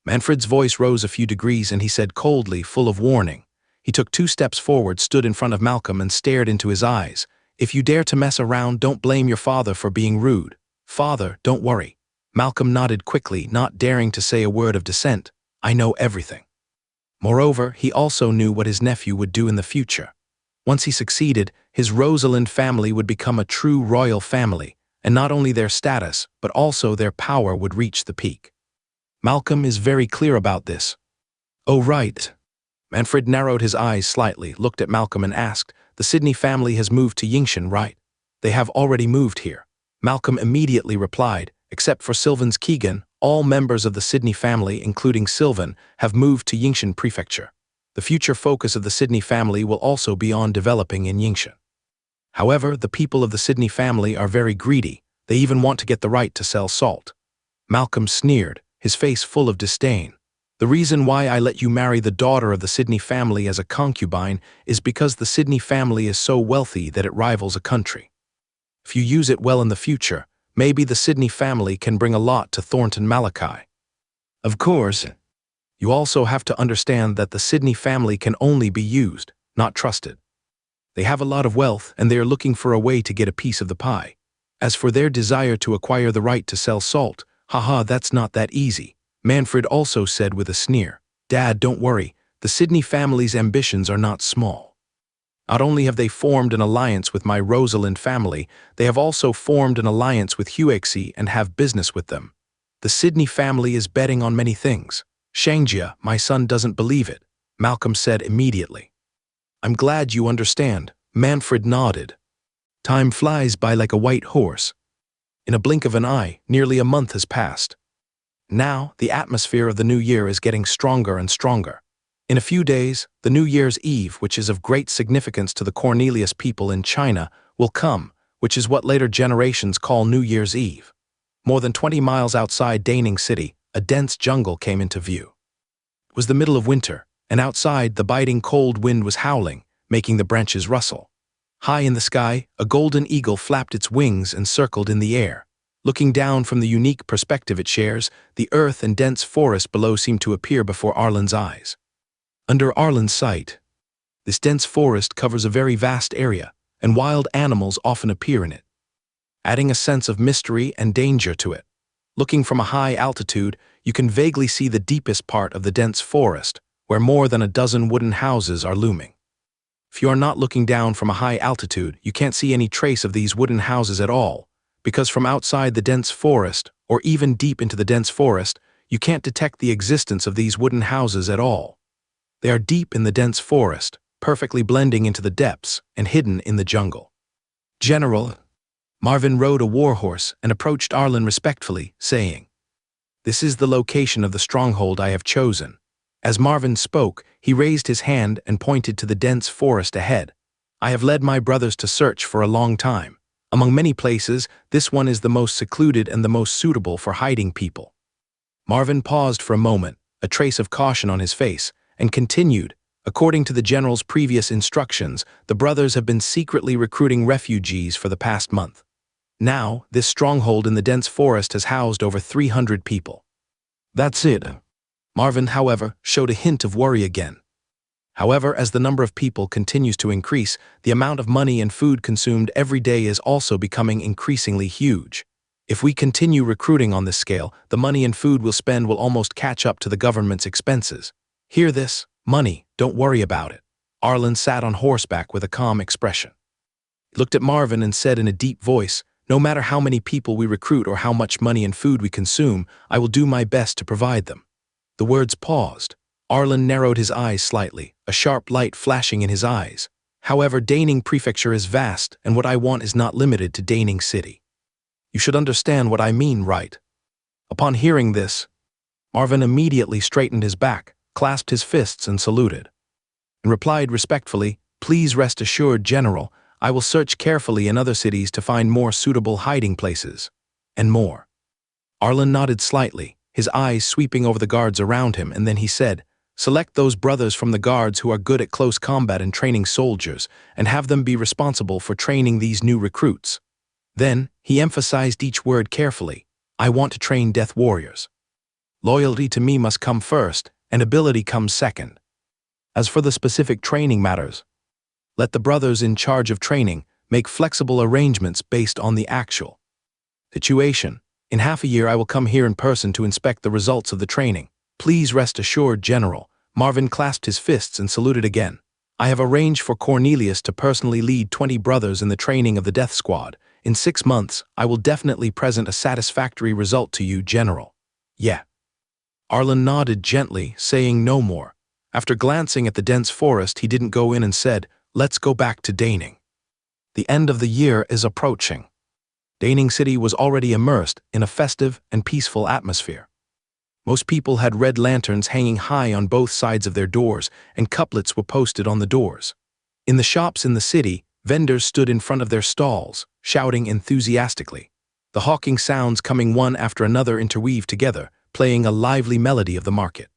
Manfred's voice rose a few degrees and he said coldly, full of warning. He took 2 steps forward, stood in front of Malcolm and stared into his eyes. If you dare to mess around, don't blame your father for being rude. Father, don't worry. Malcolm nodded quickly, not daring to say a word of dissent. I know everything. Moreover, he also knew what his nephew would do in the future. Once he succeeded, his Rosalind family would become a true royal family, and not only their status, but also their power would reach the peak. Malcolm is very clear about this. Oh, right. Manfred narrowed his eyes slightly, looked at Malcolm and asked, The Sidney family has moved to Yingshan, right? They have already moved here. Malcolm immediately replied, Except for Sylvan's Keegan, all members of the Sidney family, including Sylvan, have moved to Yingshan Prefecture. The future focus of the Sidney family will also be on developing in Yingshan. However, the people of the Sidney family are very greedy. They even want to get the right to sell salt. Malcolm sneered, his face full of disdain. The reason why I let you marry the daughter of the Sidney family as a concubine is because the Sidney family is so wealthy that it rivals a country. If you use it well in the future, maybe the Sidney family can bring a lot to Thornton Malachi. Of course, you also have to understand that the Sidney family can only be used, not trusted. They have a lot of wealth and they are looking for a way to get a piece of the pie. As for their desire to acquire the right to sell salt, haha, that's not that easy. Manfred also said with a sneer, Dad, don't worry, the Sidney family's ambitions are not small. Not only have they formed an alliance with my Rosalind family, they have also formed an alliance with Huexi and have business with them. The Sidney family is betting on many things. Shangjia, my son doesn't believe it, Malcolm said immediately. I'm glad you understand, Manfred nodded. Time flies by like a white horse. In a blink of an eye, nearly a month has passed. Now, the atmosphere of the new year is getting stronger and stronger. In a few days, the New Year's Eve, which is of great significance to the Cornelius people in China, will come, which is what later generations call New Year's Eve. More than 20 miles outside Daning City, a dense jungle came into view. It was the middle of winter, and outside the biting cold wind was howling, making the branches rustle. High in the sky, a golden eagle flapped its wings and circled in the air. Looking down from the unique perspective it shares, the earth and dense forest below seemed to appear before Arlen's eyes. Under Arlen's sight, this dense forest covers a very vast area, and wild animals often appear in it, adding a sense of mystery and danger to it. Looking from a high altitude, you can vaguely see the deepest part of the dense forest, where more than a dozen wooden houses are looming. If you are not looking down from a high altitude, you can't see any trace of these wooden houses at all, because from outside the dense forest, or even deep into the dense forest, you can't detect the existence of these wooden houses at all. They are deep in the dense forest, perfectly blending into the depths and hidden in the jungle. General, Marvin rode a warhorse and approached Arlen respectfully, saying, This is the location of the stronghold I have chosen. As Marvin spoke, he raised his hand and pointed to the dense forest ahead. I have led my brothers to search for a long time. Among many places, this one is the most secluded and the most suitable for hiding people. Marvin paused for a moment, a trace of caution on his face, and continued. According to the general's previous instructions, the brothers have been secretly recruiting refugees for the past month. Now, this stronghold in the dense forest has housed over 300 people. That's it. Marvin, however, showed a hint of worry again. However, as the number of people continues to increase, the amount of money and food consumed every day is also becoming increasingly huge. If we continue recruiting on this scale, the money and food we'll spend will almost catch up to the government's expenses. Hear this? Money, don't worry about it. Arlen sat on horseback with a calm expression. He looked at Marvin and said in a deep voice, "No matter how many people we recruit or how much money and food we consume, I will do my best to provide them." The words paused. Arlen narrowed his eyes slightly, a sharp light flashing in his eyes. However, Daning Prefecture is vast, and what I want is not limited to Daning City. You should understand what I mean, right? Upon hearing this, Marvin immediately straightened his back, clasped his fists and saluted, and replied respectfully, "Please rest assured, General, I will search carefully in other cities to find more suitable hiding places." And more. Arlen nodded slightly, his eyes sweeping over the guards around him, and then he said, "Select those brothers from the guards who are good at close combat and training soldiers, and have them be responsible for training these new recruits." Then, he emphasized each word carefully. "I want to train death warriors. Loyalty to me must come first, and ability comes second. As for the specific training matters, let the brothers in charge of training make flexible arrangements based on the actual situation. In half a year I will come here in person to inspect the results of the training. Please rest assured, General." Marvin clasped his fists and saluted again. "I have arranged for Cornelius to personally lead 20 brothers in the training of the Death Squad. In 6 months, I will definitely present a satisfactory result to you, General." "Yeah." Arlen nodded gently, saying no more. After glancing at the dense forest, he didn't go in and said, "Let's go back to Daning." The end of the year is approaching. Daning City was already immersed in a festive and peaceful atmosphere. Most people had red lanterns hanging high on both sides of their doors, and couplets were posted on the doors. In the shops in the city, vendors stood in front of their stalls, shouting enthusiastically. The hawking sounds coming one after another interweave together, playing a lively melody of the market.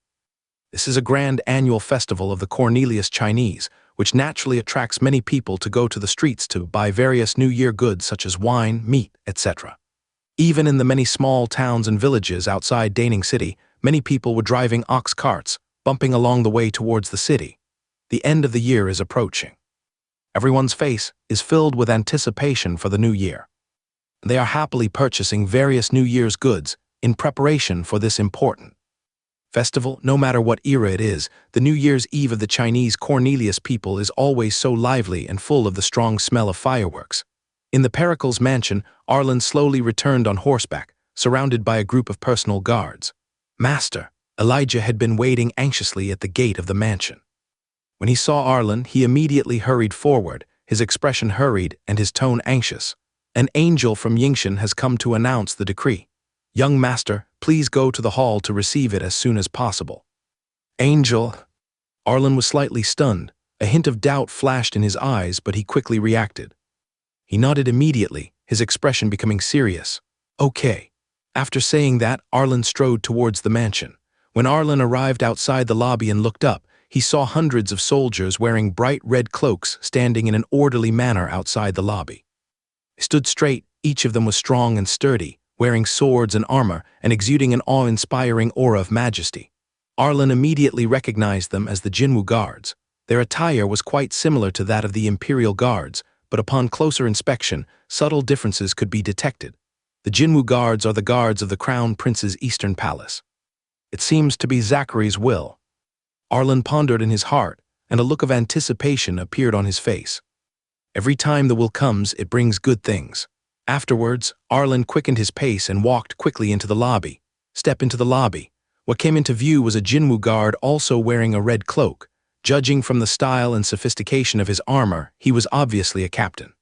This is a grand annual festival of the Cornelius Chinese, which naturally attracts many people to go to the streets to buy various New Year goods such as wine, meat, etc. Even in the many small towns and villages outside Daning City, many people were driving ox carts, bumping along the way towards the city. The end of the year is approaching. Everyone's face is filled with anticipation for the new year. They are happily purchasing various New Year's goods in preparation for this important festival. No matter what era it is, the New Year's Eve of the Chinese Cornelius people is always so lively and full of the strong smell of fireworks. In the Pericles mansion, Arlen slowly returned on horseback, surrounded by a group of personal guards. "Master," Elijah had been waiting anxiously at the gate of the mansion. When he saw Arlen, he immediately hurried forward, his expression hurried and his tone anxious. "An angel from Yingshan has come to announce the decree. Young master, please go to the hall to receive it as soon as possible." "Angel?" Arlen was slightly stunned. A hint of doubt flashed in his eyes, but he quickly reacted. He nodded immediately, his expression becoming serious. "Okay." After saying that, Arlen strode towards the mansion. When Arlen arrived outside the lobby and looked up, he saw hundreds of soldiers wearing bright red cloaks standing in an orderly manner outside the lobby. They stood straight, each of them was strong and sturdy, wearing swords and armor and exuding an awe-inspiring aura of majesty. Arlen immediately recognized them as the Jinwu Guards. Their attire was quite similar to that of the Imperial Guards, but upon closer inspection, subtle differences could be detected. The Jinwu Guards are the guards of the Crown Prince's Eastern Palace. It seems to be Zachary's will. Arlen pondered in his heart, and a look of anticipation appeared on his face. Every time the will comes, it brings good things. Afterwards, Arlen quickened his pace and walked quickly into the lobby. Step into the lobby. What came into view was a Jinwu guard also wearing a red cloak. Judging from the style and sophistication of his armor, he was obviously a captain.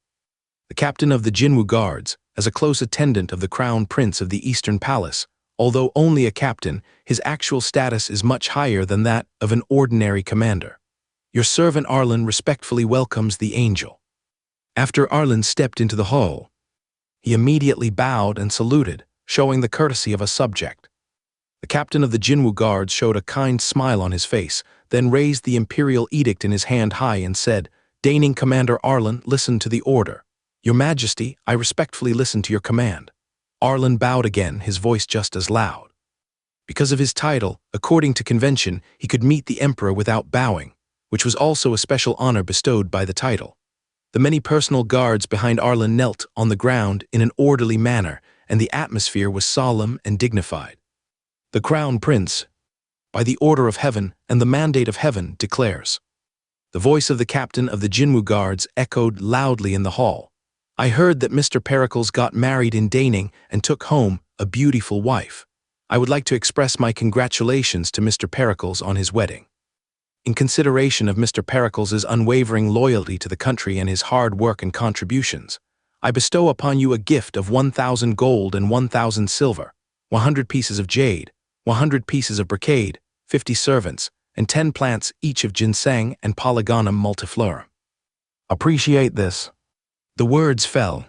The captain of the Jinwu Guards, as a close attendant of the Crown Prince of the Eastern Palace, Although only a captain, his actual status is much higher than that of an ordinary commander. Your servant Arlen respectfully welcomes the angel. After Arlen stepped into the hall, he immediately bowed and saluted, showing the courtesy of a subject. The captain of the Jinwu guards showed a kind smile on his face, then raised the imperial edict in his hand high and said, "Deigning Commander Arlen, listen to the order. Your Majesty, I respectfully listen to your command." Arlen bowed again, his voice just as loud. Because of his title, according to convention, he could meet the emperor without bowing, which was also a special honor bestowed by the title. The many personal guards behind Arlen knelt on the ground in an orderly manner, and the atmosphere was solemn and dignified. The Crown Prince, by the order of heaven and the mandate of heaven, declares. The voice of the captain of the Jinwu guards echoed loudly in the hall. I heard that Mr. Pericles got married in Deigning and took home a beautiful wife. I would like to express my congratulations to Mr. Pericles on his wedding. In consideration of Mr. Pericles' unwavering loyalty to the country and his hard work and contributions, I bestow upon you a gift of 1,000 gold and 1,000 silver, 100 pieces of jade, 100 pieces of brocade, 50 servants, and 10 plants each of ginseng and Polygonum multiflorum. Appreciate this. The words fell.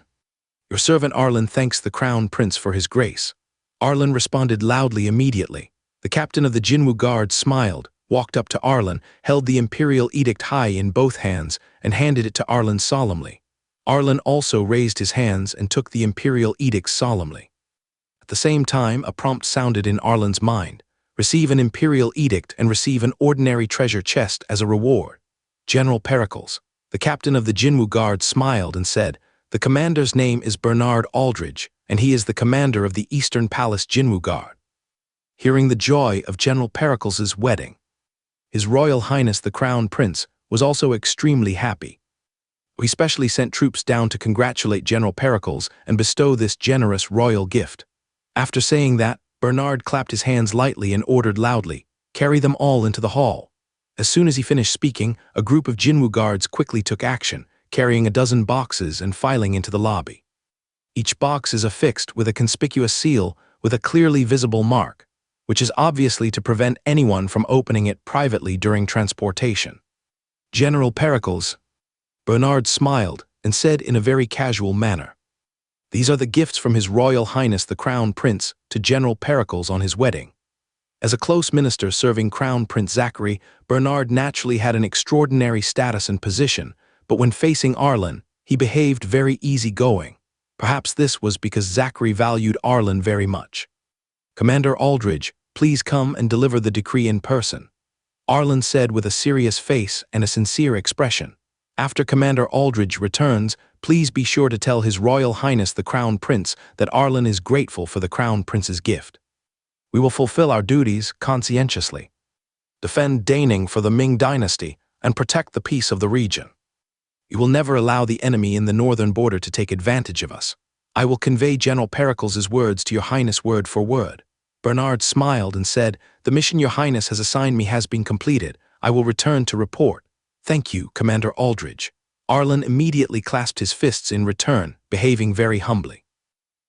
Your servant Arlen thanks the Crown Prince for his grace. Arlen responded loudly immediately. The captain of the Jinwu guard smiled, walked up to Arlen, held the imperial edict high in both hands, and handed it to Arlen solemnly. Arlen also raised his hands and took the imperial edict solemnly. At the same time, a prompt sounded in Arlen's mind. Receive an imperial edict and receive an ordinary treasure chest as a reward. General Pericles. The captain of the Jinwu guard smiled and said, "The commander's name is Bernard Aldridge, and he is the commander of the Eastern Palace Jinwu Guard." Hearing the joy of General Pericles' wedding, His Royal Highness the Crown Prince was also extremely happy. He specially sent troops down to congratulate General Pericles and bestow this generous royal gift. After saying that, Bernard clapped his hands lightly and ordered loudly, "Carry them all into the hall." As soon as he finished speaking, a group of Jinwu guards quickly took action, carrying a dozen boxes and filing into the lobby. Each box is affixed with a conspicuous seal with a clearly visible mark, which is obviously to prevent anyone from opening it privately during transportation. General Pericles. Bernard smiled and said in a very casual manner, "These are the gifts from His Royal Highness the Crown Prince to General Pericles on his wedding." As a close minister serving Crown Prince Zachary, Bernard naturally had an extraordinary status and position, but when facing Arlen, he behaved very easygoing. Perhaps this was because Zachary valued Arlen very much. "Commander Aldridge, please come and deliver the decree in person," Arlen said with a serious face and a sincere expression. "After Commander Aldridge returns, please be sure to tell His Royal Highness the Crown Prince that Arlen is grateful for the Crown Prince's gift. We will fulfill our duties conscientiously, defend Deigning for the Ming dynasty, and protect the peace of the region. We will never allow the enemy in the northern border to take advantage of us. I will convey General Pericles' words to Your Highness word for word." Bernard smiled and said, "The mission Your Highness has assigned me has been completed. I will return to report." "Thank you, Commander Aldridge." Arlen immediately clasped his fists in return, behaving very humbly.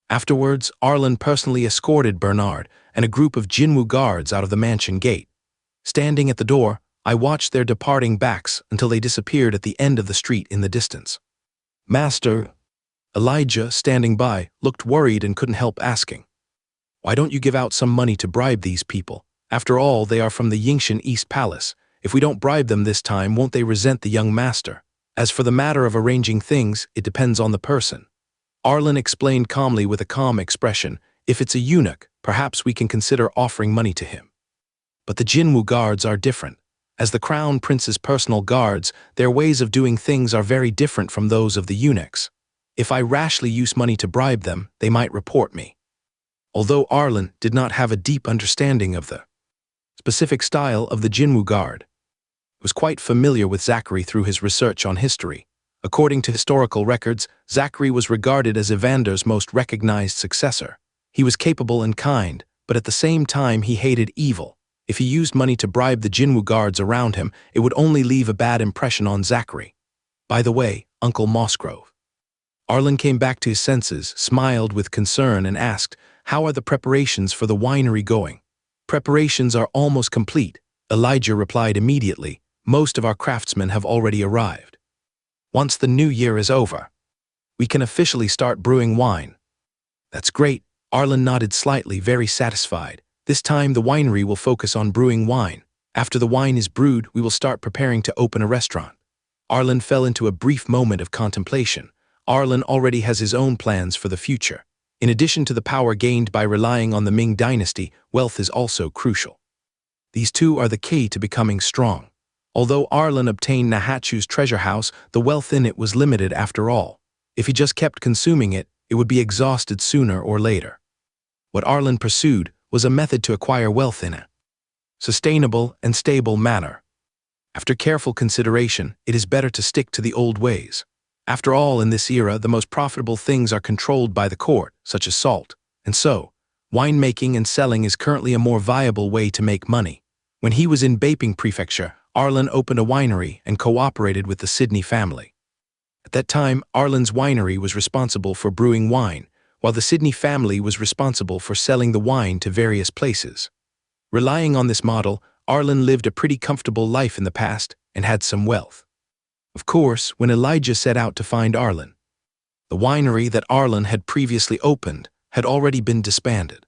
Afterwards, Arlen personally escorted Bernard and a group of Jinwu guards out of the mansion gate. Standing at the door, I watched their departing backs until they disappeared at the end of the street in the distance. "Master," Elijah, standing by, looked worried and couldn't help asking, "Why don't you give out some money to bribe these people? After all, they are from the Yingshan East Palace. If we don't bribe them this time, won't they resent the young master? As for the matter of arranging things, it depends on the person." Arlen explained calmly with a calm expression, "If it's a eunuch, perhaps we can consider offering money to him. But the Jinwu guards are different. As the Crown Prince's personal guards, their ways of doing things are very different from those of the eunuchs. If I rashly use money to bribe them, they might report me." Although Arlen did not have a deep understanding of the specific style of the Jinwu guard, he was quite familiar with Zachary through his research on history. According to historical records, Zachary was regarded as Evander's most recognized successor. He was capable and kind, but at the same time he hated evil. If he used money to bribe the Jinwu guards around him, it would only leave a bad impression on Zachary. By the way, Uncle Mossgrove. Arlen came back to his senses, smiled with concern, and asked, How are the preparations for the winery going? Preparations are almost complete, Elijah replied immediately. Most of our craftsmen have already arrived. Once the new year is over, we can officially start brewing wine. That's great, Arlen nodded slightly, very satisfied. This time the winery will focus on brewing wine. After the wine is brewed, we will start preparing to open a restaurant. Arlen fell into a brief moment of contemplation. Arlen already has his own plans for the future. In addition to the power gained by relying on the Ming dynasty, wealth is also crucial. These two are the key to becoming strong. Although Arlen obtained Nahatchu's treasure house, the wealth in it was limited after all. If he just kept consuming it, it would be exhausted sooner or later. What Arlen pursued was a method to acquire wealth in a sustainable and stable manner. After careful consideration, it is better to stick to the old ways. After all, in this era, the most profitable things are controlled by the court, such as salt. And so, winemaking and selling is currently a more viable way to make money. When he was in Beiping Prefecture, Arlen opened a winery and cooperated with the Sydney family. At that time, Arlen's winery was responsible for brewing wine, while the Sydney family was responsible for selling the wine to various places. Relying on this model, Arlen lived a pretty comfortable life in the past and had some wealth. Of course, when Elijah set out to find Arlen, the winery that Arlen had previously opened had already been disbanded.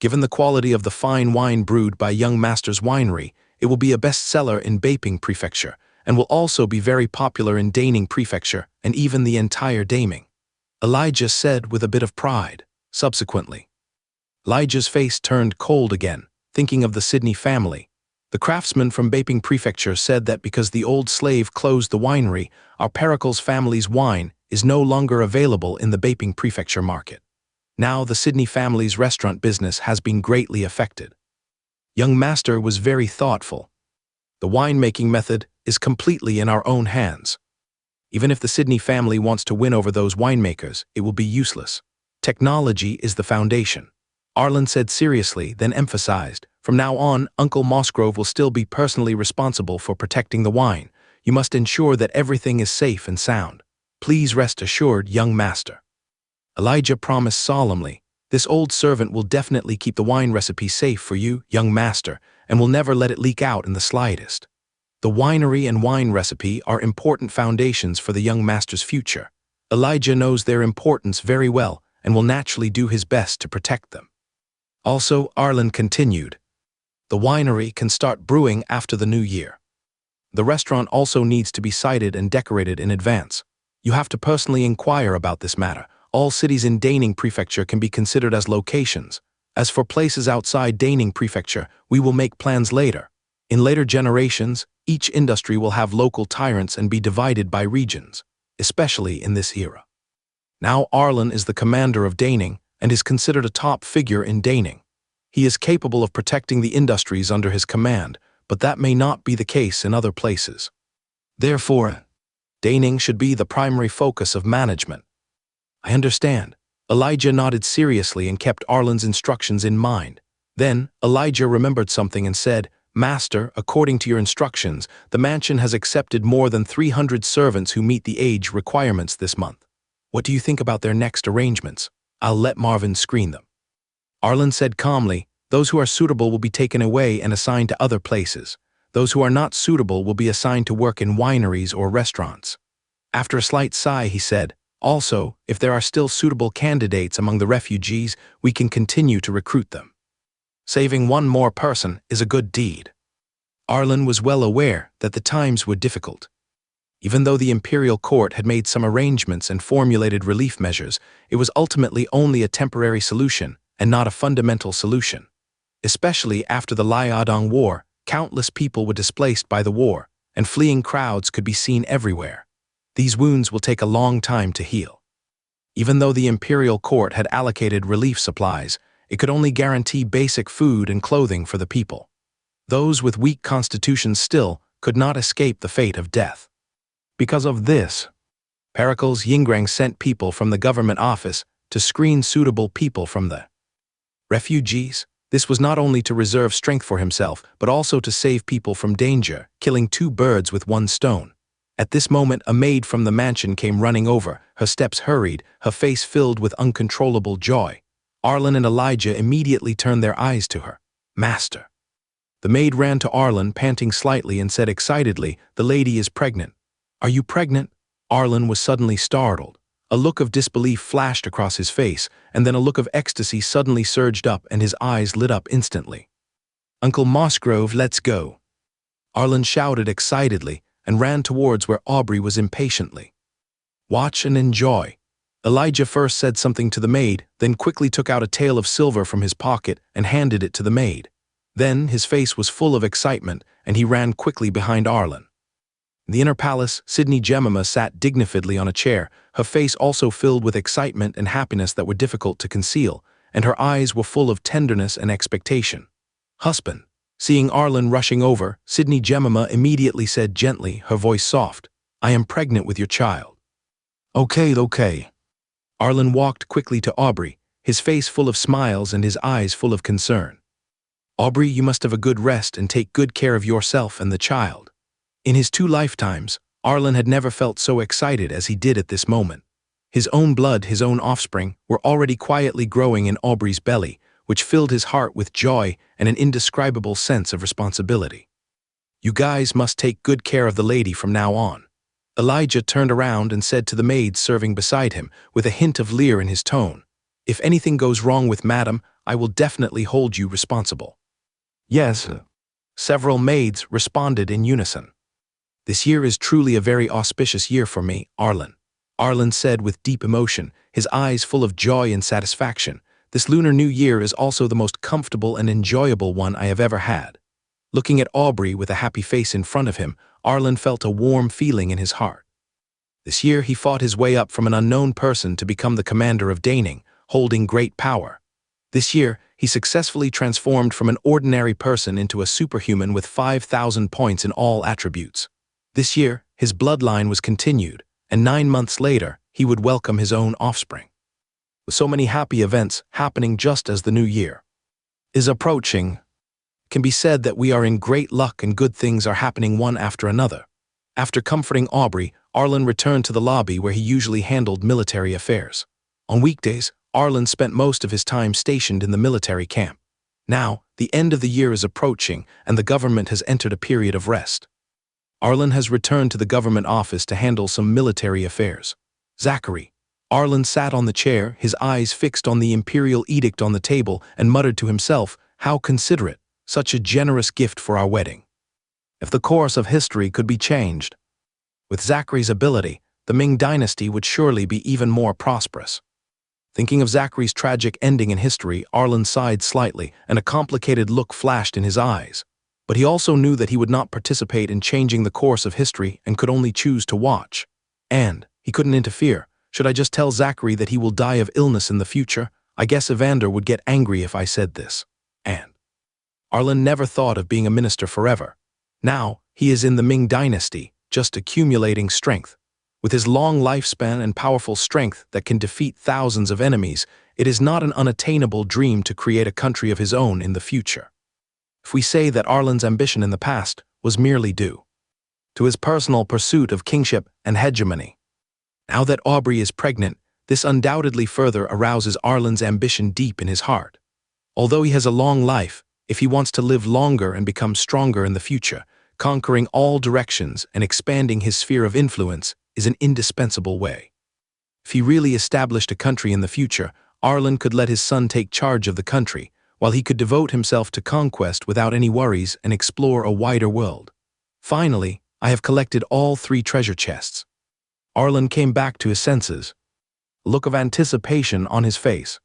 Given the quality of the fine wine brewed by Young Master's winery, it will be a bestseller in Beiping Prefecture and will also be very popular in Daning Prefecture and even the entire Daming, Elijah said with a bit of pride. Subsequently, Elijah's face turned cold again, thinking of the Sydney family. The craftsman from Beiping Prefecture said that because the old slave closed the winery, our Pericles family's wine is no longer available in the Beiping Prefecture market. Now the Sydney family's restaurant business has been greatly affected. Young Master was very thoughtful. The winemaking method is completely in our own hands. Even if the Sydney family wants to win over those winemakers, it will be useless. Technology is the foundation, Arlen said seriously, then emphasized, from now on, Uncle Mossgrove will still be personally responsible for protecting the wine. You must ensure that everything is safe and sound. Please rest assured, Young Master. Elijah promised solemnly, this old servant will definitely keep the wine recipe safe for you, Young Master, and will never let it leak out in the slightest. The winery and wine recipe are important foundations for the Young Master's future. Elijah knows their importance very well and will naturally do his best to protect them. Also, Arlen continued, the winery can start brewing after the new year. The restaurant also needs to be sited and decorated in advance. You have to personally inquire about this matter. All cities in Daning Prefecture can be considered as locations. As for places outside Daning Prefecture, we will make plans later. In later generations, each industry will have local tyrants and be divided by regions, especially in this era. Now Arlen is the commander of Daning and is considered a top figure in Daning. He is capable of protecting the industries under his command, but that may not be the case in other places. Therefore, Daning should be the primary focus of management. I understand. Elijah nodded seriously and kept Arlen's instructions in mind. Then, Elijah remembered something and said, Master, according to your instructions, the mansion has accepted more than 300 servants who meet the age requirements this month. What do you think about their next arrangements? I'll let Marvin screen them. Arlen said calmly, those who are suitable will be taken away and assigned to other places. Those who are not suitable will be assigned to work in wineries or restaurants. After a slight sigh, he said, also, if there are still suitable candidates among the refugees, we can continue to recruit them. Saving one more person is a good deed. Arlen was well aware that the times were difficult. Even though the imperial court had made some arrangements and formulated relief measures, it was ultimately only a temporary solution and not a fundamental solution. Especially after the Liaodong War, countless people were displaced by the war, and fleeing crowds could be seen everywhere. These wounds will take a long time to heal. Even though the imperial court had allocated relief supplies, it could only guarantee basic food and clothing for the people. Those with weak constitutions still could not escape the fate of death. Because of this, Pericles Yingrang sent people from the government office to screen suitable people from the refugees. This was not only to reserve strength for himself, but also to save people from danger, killing two birds with one stone. At this moment, a maid from the mansion came running over, her steps hurried, her face filled with uncontrollable joy. Arlen and Elijah immediately turned their eyes to her. "Master." The maid ran to Arlen, panting slightly, and said excitedly, "The lady is pregnant." "Are you pregnant?" Arlen was suddenly startled. A look of disbelief flashed across his face, and then a look of ecstasy suddenly surged up and his eyes lit up instantly. "Uncle Mossgrove, let's go." Arlen shouted excitedly and ran towards where Aubrey was impatiently. "Watch and enjoy." Elijah first said something to the maid, then quickly took out a tael of silver from his pocket and handed it to the maid. Then his face was full of excitement, and he ran quickly behind Arlen. In the inner palace, Sydney Jemima sat dignifiedly on a chair, her face also filled with excitement and happiness that were difficult to conceal, and her eyes were full of tenderness and expectation. "Husband." Seeing Arlen rushing over, Sydney Jemima immediately said gently, her voice soft, "I am pregnant with your child." Okay. Arlen walked quickly to Aubrey, his face full of smiles and his eyes full of concern. "Aubrey, you must have a good rest and take good care of yourself and the child." In his 2 lifetimes, Arlen had never felt so excited as he did at this moment. His own blood, his own offspring, were already quietly growing in Aubrey's belly, which filled his heart with joy and an indescribable sense of responsibility. "You guys must take good care of the lady from now on." Elijah turned around and said to the maid serving beside him, with a hint of leer in his tone, "If anything goes wrong with Madam, I will definitely hold you responsible." "Yes." Several maids responded in unison. "This year is truly a very auspicious year for me, Arlen," Arlen said with deep emotion, his eyes full of joy and satisfaction. "This Lunar New Year is also the most comfortable and enjoyable one I have ever had." Looking at Aubrey with a happy face in front of him, Arlen felt a warm feeling in his heart. This year he fought his way up from an unknown person to become the commander of Daning, holding great power. This year, he successfully transformed from an ordinary person into a superhuman with 5,000 points in all attributes. This year, his bloodline was continued, and 9 months later, he would welcome his own offspring. With so many happy events happening just as the new year is approaching, it can be said that we are in great luck and good things are happening one after another. After comforting Aubrey, Arlen returned to the lobby where he usually handled military affairs. On weekdays, Arlen spent most of his time stationed in the military camp. Now, the end of the year is approaching, and the government has entered a period of rest. Arlen has returned to the government office to handle some military affairs. "Zachary." Arlen sat on the chair, his eyes fixed on the imperial edict on the table, and muttered to himself, "How considerate, such a generous gift for our wedding. If the course of history could be changed, with Zachary's ability, the Ming dynasty would surely be even more prosperous." Thinking of Zachary's tragic ending in history, Arlen sighed slightly, and a complicated look flashed in his eyes. But he also knew that he would not participate in changing the course of history and could only choose to watch. And he couldn't interfere. Should I just tell Zachary that he will die of illness in the future? I guess Evander would get angry if I said this. And Arlen never thought of being a minister forever. Now, he is in the Ming dynasty, just accumulating strength. With his long lifespan and powerful strength that can defeat thousands of enemies, it is not an unattainable dream to create a country of his own in the future. If we say that Arlen's ambition in the past was merely due to his personal pursuit of kingship and hegemony, now that Aubrey is pregnant, this undoubtedly further arouses Arlen's ambition deep in his heart. Although he has a long life, if he wants to live longer and become stronger in the future, conquering all directions and expanding his sphere of influence is an indispensable way. If he really established a country in the future, Arlen could let his son take charge of the country, while he could devote himself to conquest without any worries and explore a wider world. Finally, I have collected all 3 treasure chests. Arlen came back to his senses, a look of anticipation on his face.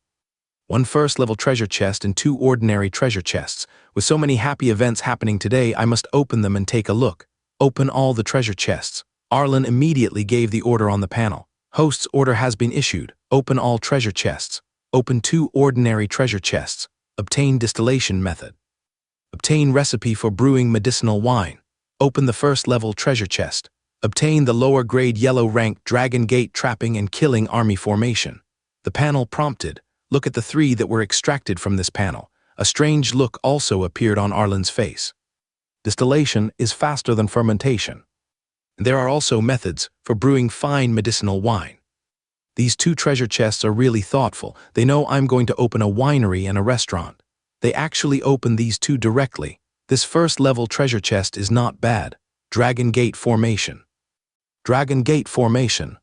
1 first-level treasure chest and 2 ordinary treasure chests. With so many happy events happening today, I must open them and take a look. Open all the treasure chests. Arlen immediately gave the order on the panel. Host's order has been issued. Open all treasure chests. Open 2 ordinary treasure chests. Obtain distillation method. Obtain recipe for brewing medicinal wine. Open the first-level treasure chest. Obtain the lower-grade yellow-rank Dragon Gate trapping and killing army formation. The panel prompted. Look at the 3 that were extracted from this panel. A strange look also appeared on Arlen's face. Distillation is faster than fermentation. There are also methods for brewing fine medicinal wine. These 2 treasure chests are really thoughtful. They know I'm going to open a winery and a restaurant. They actually open these 2 directly. This first-level treasure chest is not bad. Dragon Gate Formation. Dragon Gate Formation.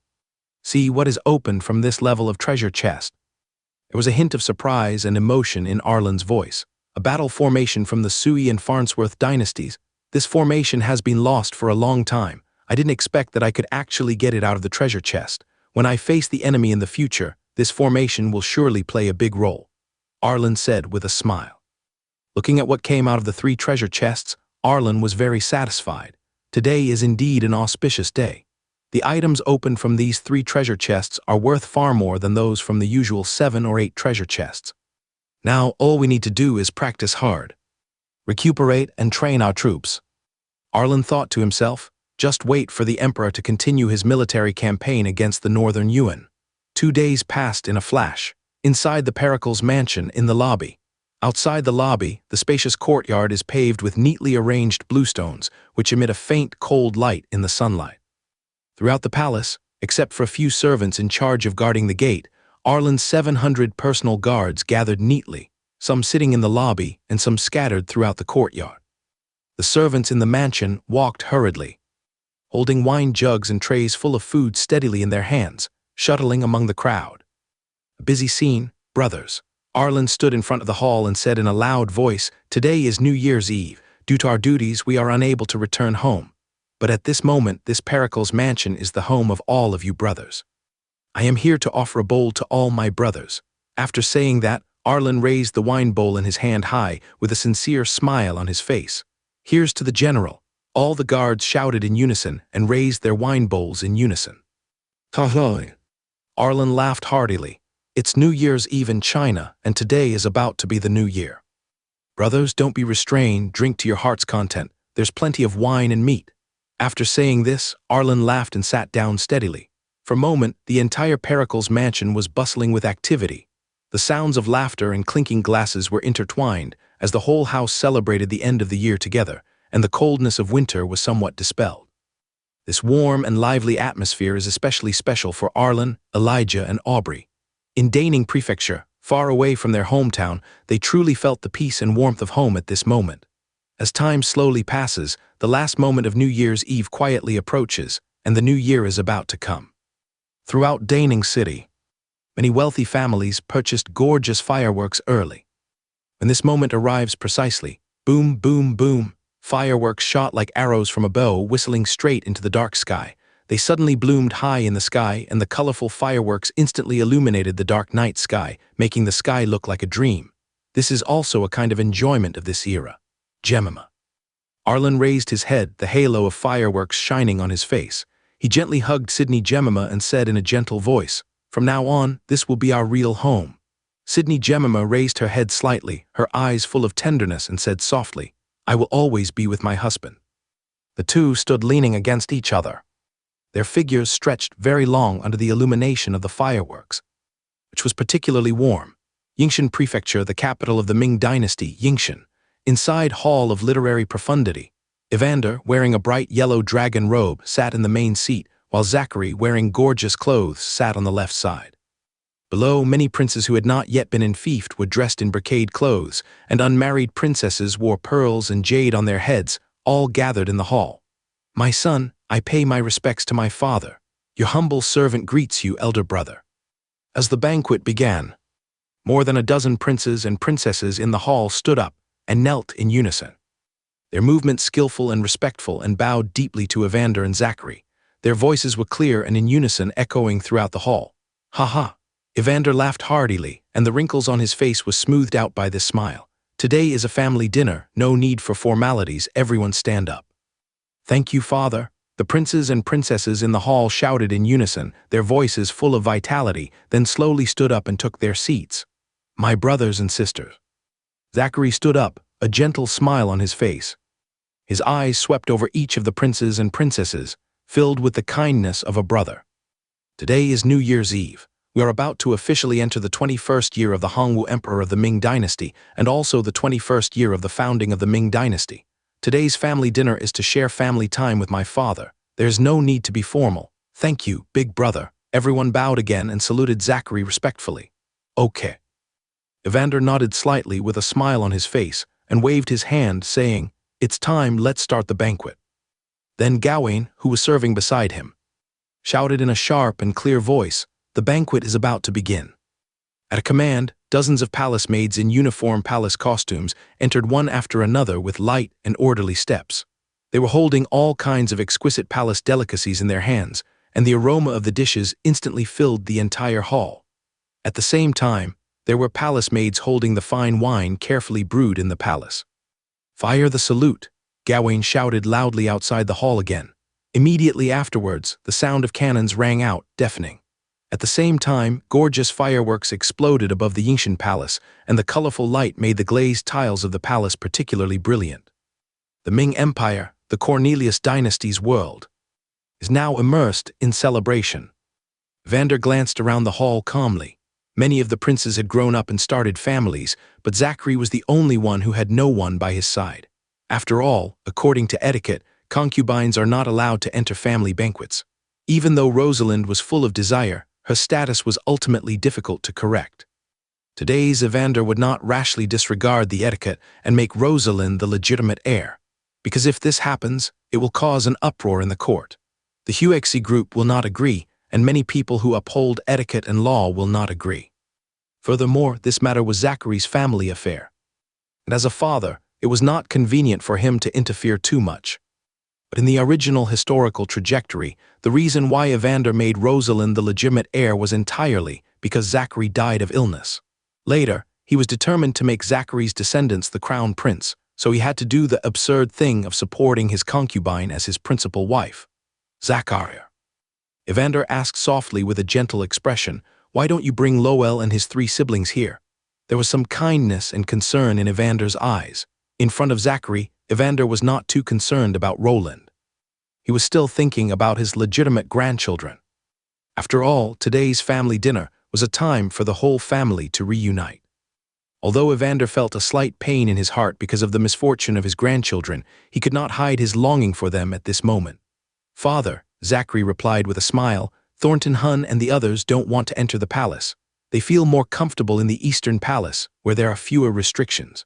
See what is opened from this level of treasure chest. There was a hint of surprise and emotion in Arlen's voice. A battle formation from the Sui and Farnsworth dynasties. This formation has been lost for a long time. I didn't expect that I could actually get it out of the treasure chest. When I face the enemy in the future, this formation will surely play a big role, Arlen said with a smile. Looking at what came out of the 3 treasure chests, Arlen was very satisfied. Today is indeed an auspicious day. The items opened from these 3 treasure chests are worth far more than those from the usual 7 or 8 treasure chests. Now all we need to do is practice hard. Recuperate and train our troops. Arlen thought to himself, just wait for the Emperor to continue his military campaign against the Northern Yuan. 2 days passed in a flash. Inside the Pericles' mansion in the lobby. Outside the lobby, the spacious courtyard is paved with neatly arranged bluestones, which emit a faint, cold light in the sunlight. Throughout the palace, except for a few servants in charge of guarding the gate, Arlen's 700 personal guards gathered neatly, some sitting in the lobby and some scattered throughout the courtyard. The servants in the mansion walked hurriedly, holding wine jugs and trays full of food steadily in their hands, shuttling among the crowd. A busy scene, brothers. Arlen stood in front of the hall and said in a loud voice, "Today is New Year's Eve. Due to our duties, we are unable to return home. But at this moment, this Pericles mansion is the home of all of you brothers. I am here to offer a bowl to all my brothers." After saying that, Arlen raised the wine bowl in his hand high, with a sincere smile on his face. "Here's to the general." All the guards shouted in unison and raised their wine bowls in unison. Arlen laughed heartily. It's New Year's Eve in China, and today is about to be the new year. Brothers, don't be restrained, drink to your heart's content. There's plenty of wine and meat. After saying this, Arlen laughed and sat down steadily. For a moment, the entire Pericles mansion was bustling with activity. The sounds of laughter and clinking glasses were intertwined as the whole house celebrated the end of the year together, and the coldness of winter was somewhat dispelled. This warm and lively atmosphere is especially special for Arlen, Elijah, and Aubrey. In Daning Prefecture, far away from their hometown, they truly felt the peace and warmth of home at this moment. As time slowly passes, the last moment of New Year's Eve quietly approaches, and the new year is about to come. Throughout Daning City, many wealthy families purchased gorgeous fireworks early. When this moment arrives precisely, boom, boom, boom, fireworks shot like arrows from a bow whistling straight into the dark sky. They suddenly bloomed high in the sky, and the colorful fireworks instantly illuminated the dark night sky, making the sky look like a dream. This is also a kind of enjoyment of this era. Jemima. Arlen raised his head, the halo of fireworks shining on his face. He gently hugged Sydney Jemima and said in a gentle voice, "From now on, this will be our real home." Sydney Jemima raised her head slightly, her eyes full of tenderness, and said softly, "I will always be with my husband." The two stood leaning against each other. Their figures stretched very long under the illumination of the fireworks, which was particularly warm. Yingshan Prefecture, the capital of the Ming Dynasty, Yingshan. Inside Hall of Literary Profundity, Evander, wearing a bright yellow dragon robe, sat in the main seat, while Zachary, wearing gorgeous clothes, sat on the left side. Below, many princes who had not yet been enfeoffed were dressed in brocade clothes, and unmarried princesses wore pearls and jade on their heads, all gathered in the hall. "My son, I pay my respects to my father. Your humble servant greets you, elder brother." As the banquet began, more than a dozen princes and princesses in the hall stood up and knelt in unison. Their movements skillful and respectful, and bowed deeply to Evander and Zachary. Their voices were clear and in unison, echoing throughout the hall. "Ha ha!" Evander laughed heartily, and the wrinkles on his face was smoothed out by this smile. "Today is a family dinner, no need for formalities, everyone stand up." "Thank you, father." The princes and princesses in the hall shouted in unison, their voices full of vitality, then slowly stood up and took their seats. "My brothers and sisters." Zachary stood up, a gentle smile on his face. His eyes swept over each of the princes and princesses, filled with the kindness of a brother. "Today is New Year's Eve. We are about to officially enter the 21st year of the Hongwu Emperor of the Ming Dynasty, and also the 21st year of the founding of the Ming Dynasty. Today's family dinner is to share family time with my father. There is no need to be formal. Thank you, big brother," Everyone bowed again and saluted Zachary respectfully. Okay. Evander nodded slightly with a smile on his face and waved his hand, saying, "It's time, let's start the banquet." Then Gawain, who was serving beside him, shouted in a sharp and clear voice, "The banquet is about to begin." At a command, dozens of palace maids in uniform palace costumes entered one after another with light and orderly steps. They were holding all kinds of exquisite palace delicacies in their hands, and the aroma of the dishes instantly filled the entire hall. At the same time, there were palace maids holding the fine wine carefully brewed in the palace. "Fire the salute," Gawain shouted loudly outside the hall again. Immediately afterwards, the sound of cannons rang out, deafening. At the same time, gorgeous fireworks exploded above the ancient palace, and the colorful light made the glazed tiles of the palace particularly brilliant. The Ming Empire, the Cornelius dynasty's world, is now immersed in celebration. Vander glanced around the hall calmly. Many of the princes had grown up and started families, but Zachary was the only one who had no one by his side. After all, according to etiquette, concubines are not allowed to enter family banquets. Even though Rosalind was full of desire, her status was ultimately difficult to correct. Today's Evander would not rashly disregard the etiquette and make Rosalind the legitimate heir, because if this happens, it will cause an uproar in the court. The Huexi group will not agree, and many people who uphold etiquette and law will not agree. Furthermore, this matter was Zachary's family affair, and as a father, it was not convenient for him to interfere too much. But in the original historical trajectory, the reason why Evander made Rosalind the legitimate heir was entirely because Zachary died of illness. Later, he was determined to make Zachary's descendants the crown prince, so he had to do the absurd thing of supporting his concubine as his principal wife. "Zachariah," Evander asked softly with a gentle expression, "why don't you bring Lowell and his 3 siblings here?" There was some kindness and concern in Evander's eyes. In front of Zachary, Evander was not too concerned about Roland. He was still thinking about his legitimate grandchildren. After all, today's family dinner was a time for the whole family to reunite. Although Evander felt a slight pain in his heart because of the misfortune of his grandchildren, he could not hide his longing for them at this moment. "Father," Zachary replied with a smile, "Thornton Hun and the others don't want to enter the palace. They feel more comfortable in the Eastern Palace, where there are fewer restrictions.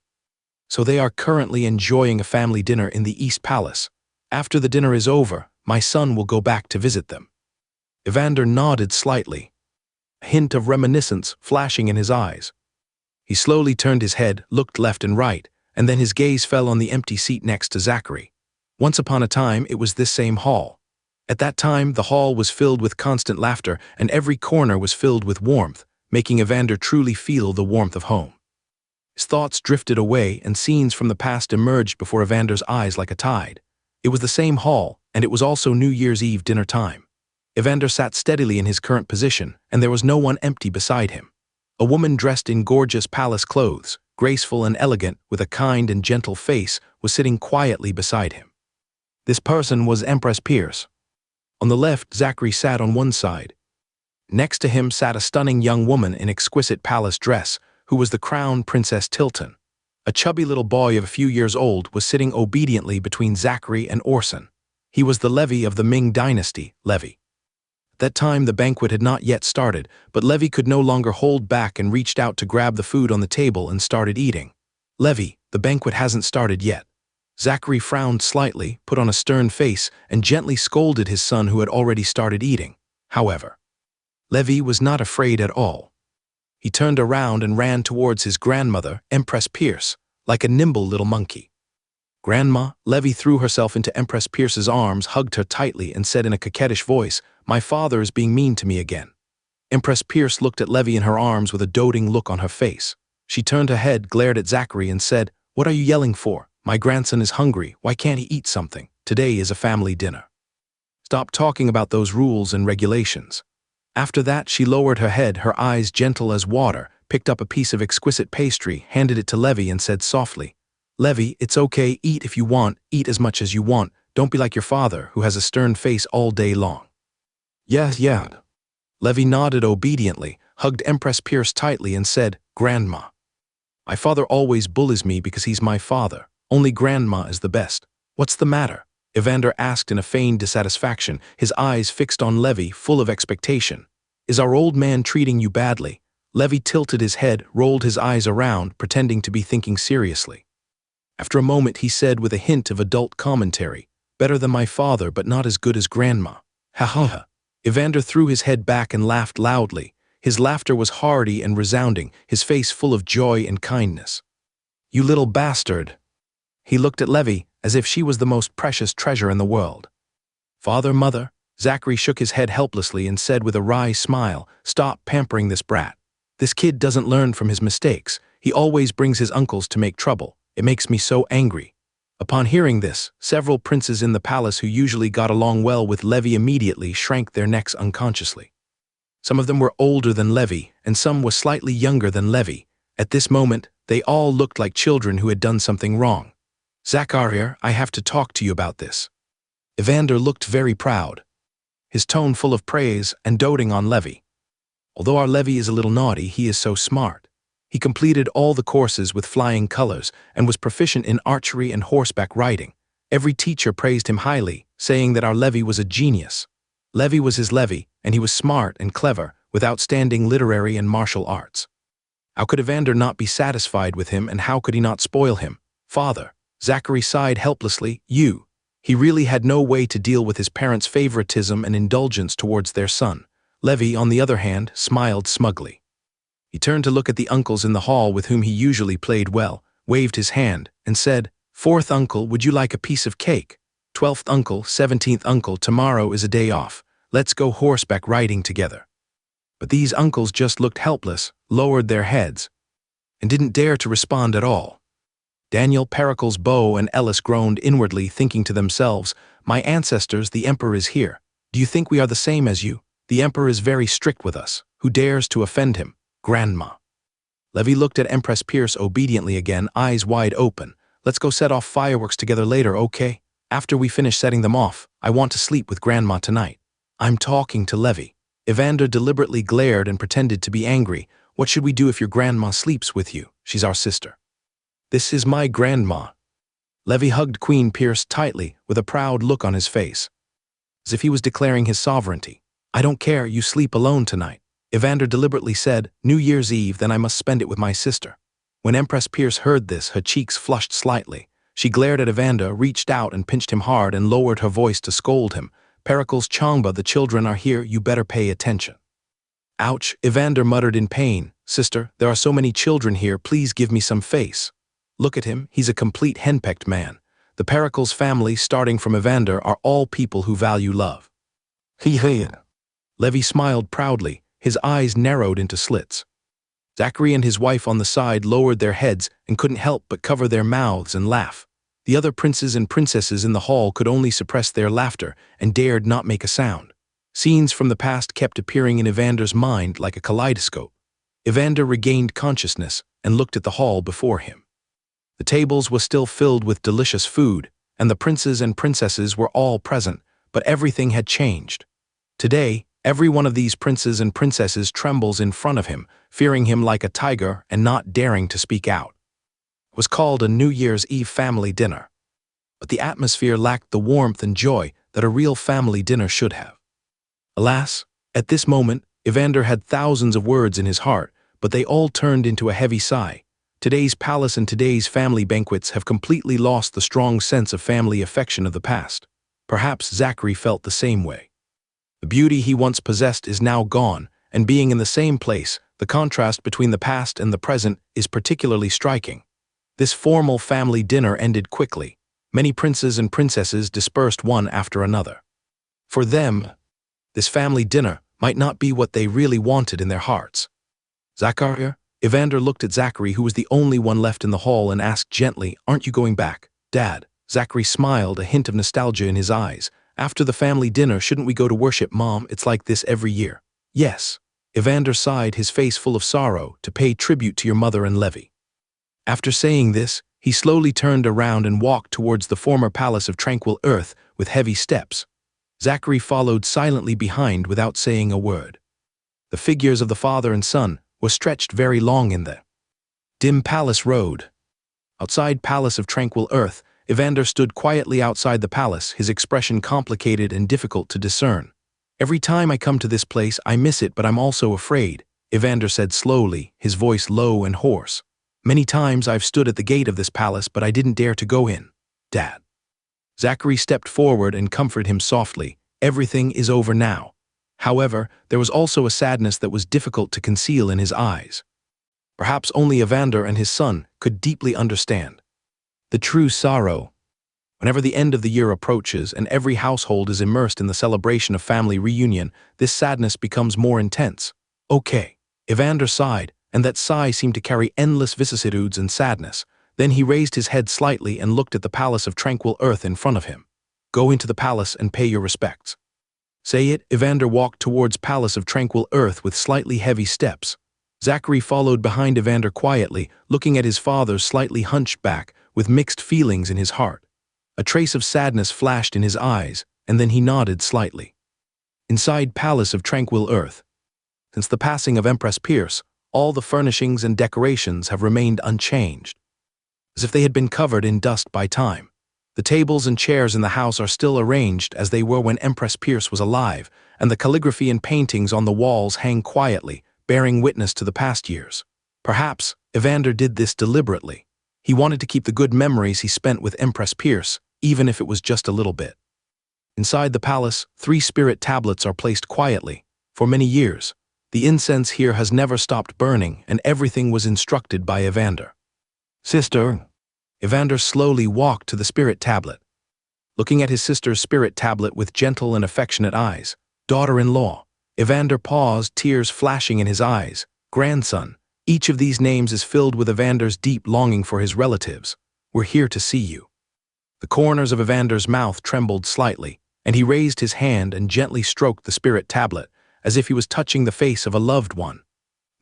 So they are currently enjoying a family dinner in the East Palace. After the dinner is over, my son will go back to visit them." Evander nodded slightly, a hint of reminiscence flashing in his eyes. He slowly turned his head, looked left and right, and then his gaze fell on the empty seat next to Zachary. Once upon a time, it was this same hall. At that time, the hall was filled with constant laughter, and every corner was filled with warmth, making Evander truly feel the warmth of home. His thoughts drifted away, and scenes from the past emerged before Evander's eyes like a tide. It was the same hall, and it was also New Year's Eve dinner time. Evander sat steadily in his current position, and there was no one empty beside him. A woman dressed in gorgeous palace clothes, graceful and elegant, with a kind and gentle face, was sitting quietly beside him. This person was Empress Pierce. On the left, Zachary sat on one side. Next to him sat a stunning young woman in exquisite palace dress, who was the Crown Princess Tilton. A chubby little boy of a few years old was sitting obediently between Zachary and Orson. He was the Levy of the Ming dynasty, Levy. At that time, the banquet had not yet started, but Levy could no longer hold back and reached out to grab the food on the table and started eating. "Levy, the banquet hasn't started yet." Zachary frowned slightly, put on a stern face, and gently scolded his son who had already started eating. However, Levy was not afraid at all. He turned around and ran towards his grandmother, Empress Pierce, like a nimble little monkey. "Grandma," Levy threw herself into Empress Pierce's arms, hugged her tightly, and said in a coquettish voice, "My father is being mean to me again." Empress Pierce looked at Levy in her arms with a doting look on her face. She turned her head, glared at Zachary, and said, "What are you yelling for? My grandson is hungry. Why can't he eat something? Today is a family dinner. Stop talking about those rules and regulations." After that, she lowered her head, her eyes gentle as water, picked up a piece of exquisite pastry, handed it to Levy, and said softly, "Levy, it's okay, eat if you want, eat as much as you want. Don't be like your father, who has a stern face all day long." "Yes, yeah." Levy nodded obediently, hugged Empress Pierce tightly, and said, "Grandma, my father always bullies me because he's my father. Only Grandma is the best." "What's the matter?" Evander asked in a feigned dissatisfaction, his eyes fixed on Levy, full of expectation. Is our old man treating you badly? Levi tilted his head, rolled his eyes around, pretending to be thinking seriously. After a moment he said with a hint of adult commentary, "Better than my father, but not as good as Grandma." Ha ha ha. Evander threw his head back and laughed loudly. His laughter was hearty and resounding, his face full of joy and kindness. "You little bastard." He looked at Levi as if she was the most precious treasure in the world. "Father, mother," Zachary shook his head helplessly and said with a wry smile, "Stop pampering this brat. This kid doesn't learn from his mistakes. He always brings his uncles to make trouble. It makes me so angry." Upon hearing this, several princes in the palace who usually got along well with Levi immediately shrank their necks unconsciously. Some of them were older than Levi, and some were slightly younger than Levi. At this moment, they all looked like children who had done something wrong. "Zachariah, I have to talk to you about this." Evander looked very proud, his tone full of praise and doting on Levi. "Although our Levi is a little naughty, he is so smart. He completed all the courses with flying colors and was proficient in archery and horseback riding. Every teacher praised him highly, saying that our Levi was a genius. Levi was his Levi, and he was smart and clever, with outstanding literary and martial arts. How could Evander not be satisfied with him, and how could he not spoil him? Father," Zachary sighed helplessly, He really had no way to deal with his parents' favoritism and indulgence towards their son. Levi, on the other hand, smiled smugly. He turned to look at the uncles in the hall with whom he usually played well, waved his hand, and said, "Fourth uncle, would you like a piece of cake? 12th uncle, 17th uncle, tomorrow is a day off. Let's go horseback riding together." But these uncles just looked helpless, lowered their heads, and didn't dare to respond at all. Daniel, Pericles, Bo, and Ellis groaned inwardly, thinking to themselves, "My ancestors, the emperor is here. Do you think we are the same as you? The emperor is very strict with us. Who dares to offend him? Grandma." Levi looked at Empress Pierce obediently again, eyes wide open. "Let's go set off fireworks together later, okay? After we finish setting them off, I want to sleep with Grandma tonight." "I'm talking to Levi." Evander deliberately glared and pretended to be angry. "What should we do if your grandma sleeps with you? She's our sister." "This is my grandma." Levi hugged Queen Pierce tightly, with a proud look on his face, as if he was declaring his sovereignty. "I don't care, you sleep alone tonight." Evander deliberately said, "New Year's Eve, then I must spend it with my sister." When Empress Pierce heard this, her cheeks flushed slightly. She glared at Evander, reached out and pinched him hard, and lowered her voice to scold him. "Pericles, Changba, the children are here, you better pay attention." "Ouch," Evander muttered in pain. "Sister, there are so many children here, please give me some face." "Look at him, he's a complete henpecked man." The Pericles family, starting from Evander, are all people who value love. Levi smiled proudly, his eyes narrowed into slits. Zachary and his wife on the side lowered their heads and couldn't help but cover their mouths and laugh. The other princes and princesses in the hall could only suppress their laughter and dared not make a sound. Scenes from the past kept appearing in Evander's mind like a kaleidoscope. Evander regained consciousness and looked at the hall before him. The tables were still filled with delicious food, and the princes and princesses were all present, but everything had changed. Today, every one of these princes and princesses trembles in front of him, fearing him like a tiger and not daring to speak out. It was called a New Year's Eve family dinner, but the atmosphere lacked the warmth and joy that a real family dinner should have. Alas, at this moment, Evander had thousands of words in his heart, but they all turned into a heavy sigh. Today's palace and today's family banquets have completely lost the strong sense of family affection of the past. Perhaps Zachary felt the same way. The beauty he once possessed is now gone, and being in the same place, the contrast between the past and the present is particularly striking. This formal family dinner ended quickly. Many princes and princesses dispersed one after another. For them, this family dinner might not be what they really wanted in their hearts. "Zachariah?" Evander looked at Zachary, who was the only one left in the hall, and asked gently, "Aren't you going back, Dad?" Zachary smiled, a hint of nostalgia in his eyes. "After the family dinner, shouldn't we go to worship, Mom? It's like this every year." "Yes." Evander sighed, his face full of sorrow, "to pay tribute to your mother and Levi." After saying this, he slowly turned around and walked towards the former palace of tranquil earth with heavy steps. Zachary followed silently behind without saying a word. The figures of the father and son were stretched very long in the dim palace road. Outside Palace of Tranquil Earth, Evander stood quietly outside the palace, his expression complicated and difficult to discern. Every time I come to this place, I miss it, but I'm also afraid, Evander said slowly, his voice low and hoarse. Many times I've stood at the gate of this palace, but I didn't dare to go in. Dad. Zachary stepped forward and comforted him softly. Everything is over now. However, there was also a sadness that was difficult to conceal in his eyes. Perhaps only Evander and his son could deeply understand. The true sorrow. Whenever the end of the year approaches and every household is immersed in the celebration of family reunion, this sadness becomes more intense. Okay. Evander sighed, and that sigh seemed to carry endless vicissitudes and sadness. Then he raised his head slightly and looked at the palace of tranquil earth in front of him. Go into the palace and pay your respects. Say it. Evander walked towards palace of tranquil earth with slightly heavy steps. Zachary followed behind Evander quietly, looking at his father slightly hunched back, with mixed feelings in his heart. A trace of sadness flashed in his eyes, and then he nodded slightly. Inside palace of tranquil earth. Since the passing of Empress Pierce, all the furnishings and decorations have remained unchanged, as if they had been covered in dust by time. The tables and chairs in the house are still arranged as they were when Empress Pierce was alive, and the calligraphy and paintings on the walls hang quietly, bearing witness to the past years. Perhaps Evander did this deliberately. He wanted to keep the good memories he spent with Empress Pierce, even if it was just a little bit. Inside the palace, 3 spirit tablets are placed quietly. For many years, the incense here has never stopped burning, and everything was instructed by Evander. Sister. Evander slowly walked to the spirit tablet. Looking at his sister's spirit tablet with gentle and affectionate eyes. Daughter-in-law. Evander paused, tears flashing in his eyes. Grandson. Each of these names is filled with Evander's deep longing for his relatives. We're here to see you. The corners of Evander's mouth trembled slightly, and he raised his hand and gently stroked the spirit tablet, as if he was touching the face of a loved one.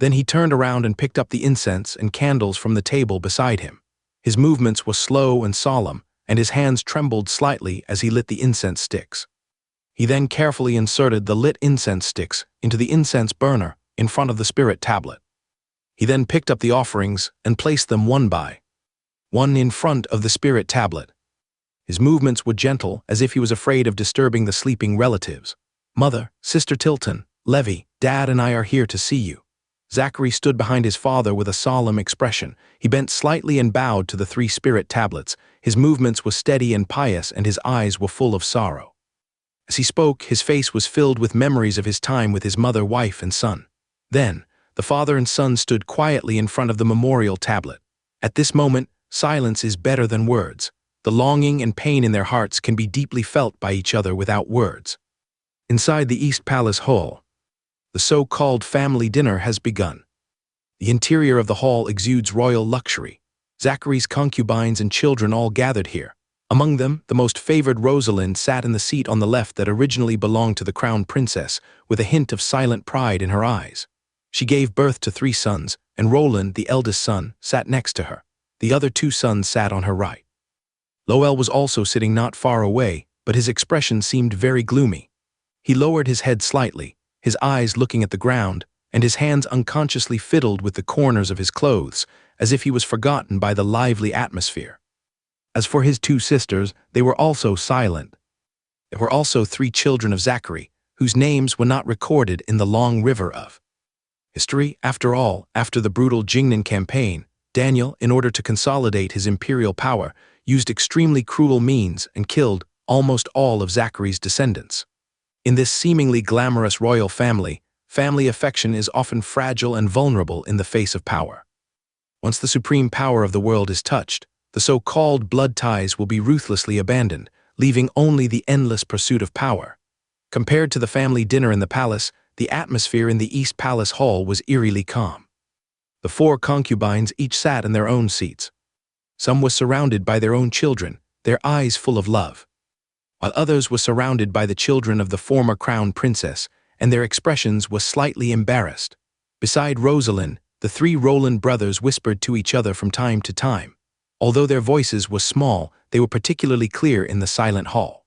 Then he turned around and picked up the incense and candles from the table beside him. His movements were slow and solemn, and his hands trembled slightly as he lit the incense sticks. He then carefully inserted the lit incense sticks into the incense burner in front of the spirit tablet. He then picked up the offerings and placed them one by one in front of the spirit tablet. His movements were gentle, as if he was afraid of disturbing the sleeping relatives. Mother, Sister Tilton, Levy, Dad and I are here to see you. Zachary stood behind his father with a solemn expression. He bent slightly and bowed to the 3 spirit tablets. His movements were steady and pious, and his eyes were full of sorrow. As he spoke, his face was filled with memories of his time with his mother, wife, and son. Then, the father and son stood quietly in front of the memorial tablet. At this moment, silence is better than words. The longing and pain in their hearts can be deeply felt by each other without words. Inside the East Palace Hall, the so-called family dinner has begun. The interior of the hall exudes royal luxury. Zachary's concubines and children all gathered here. Among them, the most favored Rosalind sat in the seat on the left that originally belonged to the crown princess, with a hint of silent pride in her eyes. She gave birth to 3 sons, and Roland, the eldest son, sat next to her. The other 2 sons sat on her right. Lowell was also sitting not far away, but his expression seemed very gloomy. He lowered his head slightly, his eyes looking at the ground, and his hands unconsciously fiddled with the corners of his clothes, as if he was forgotten by the lively atmosphere. As for his 2 sisters, they were also silent. There were also 3 children of Zachary, whose names were not recorded in the long river of history. After all, after the brutal Jingnan campaign, Daniel, in order to consolidate his imperial power, used extremely cruel means and killed almost all of Zachary's descendants. In this seemingly glamorous royal family, family affection is often fragile and vulnerable in the face of power. Once the supreme power of the world is touched, the so-called blood ties will be ruthlessly abandoned, leaving only the endless pursuit of power. Compared to the family dinner in the palace, the atmosphere in the East Palace Hall was eerily calm. The 4 concubines each sat in their own seats. Some were surrounded by their own children, their eyes full of love, while others were surrounded by the children of the former crown princess, and their expressions were slightly embarrassed. Beside Rosalind, the 3 Roland brothers whispered to each other from time to time. Although their voices were small, they were particularly clear in the silent hall.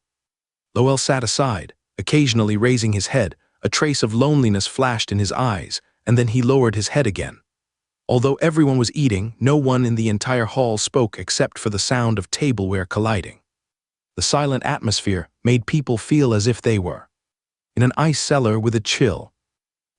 Lowell sat aside, occasionally raising his head. A trace of loneliness flashed in his eyes, and then he lowered his head again. Although everyone was eating, no one in the entire hall spoke except for the sound of tableware colliding. The silent atmosphere made people feel as if they were in an ice cellar with a chill.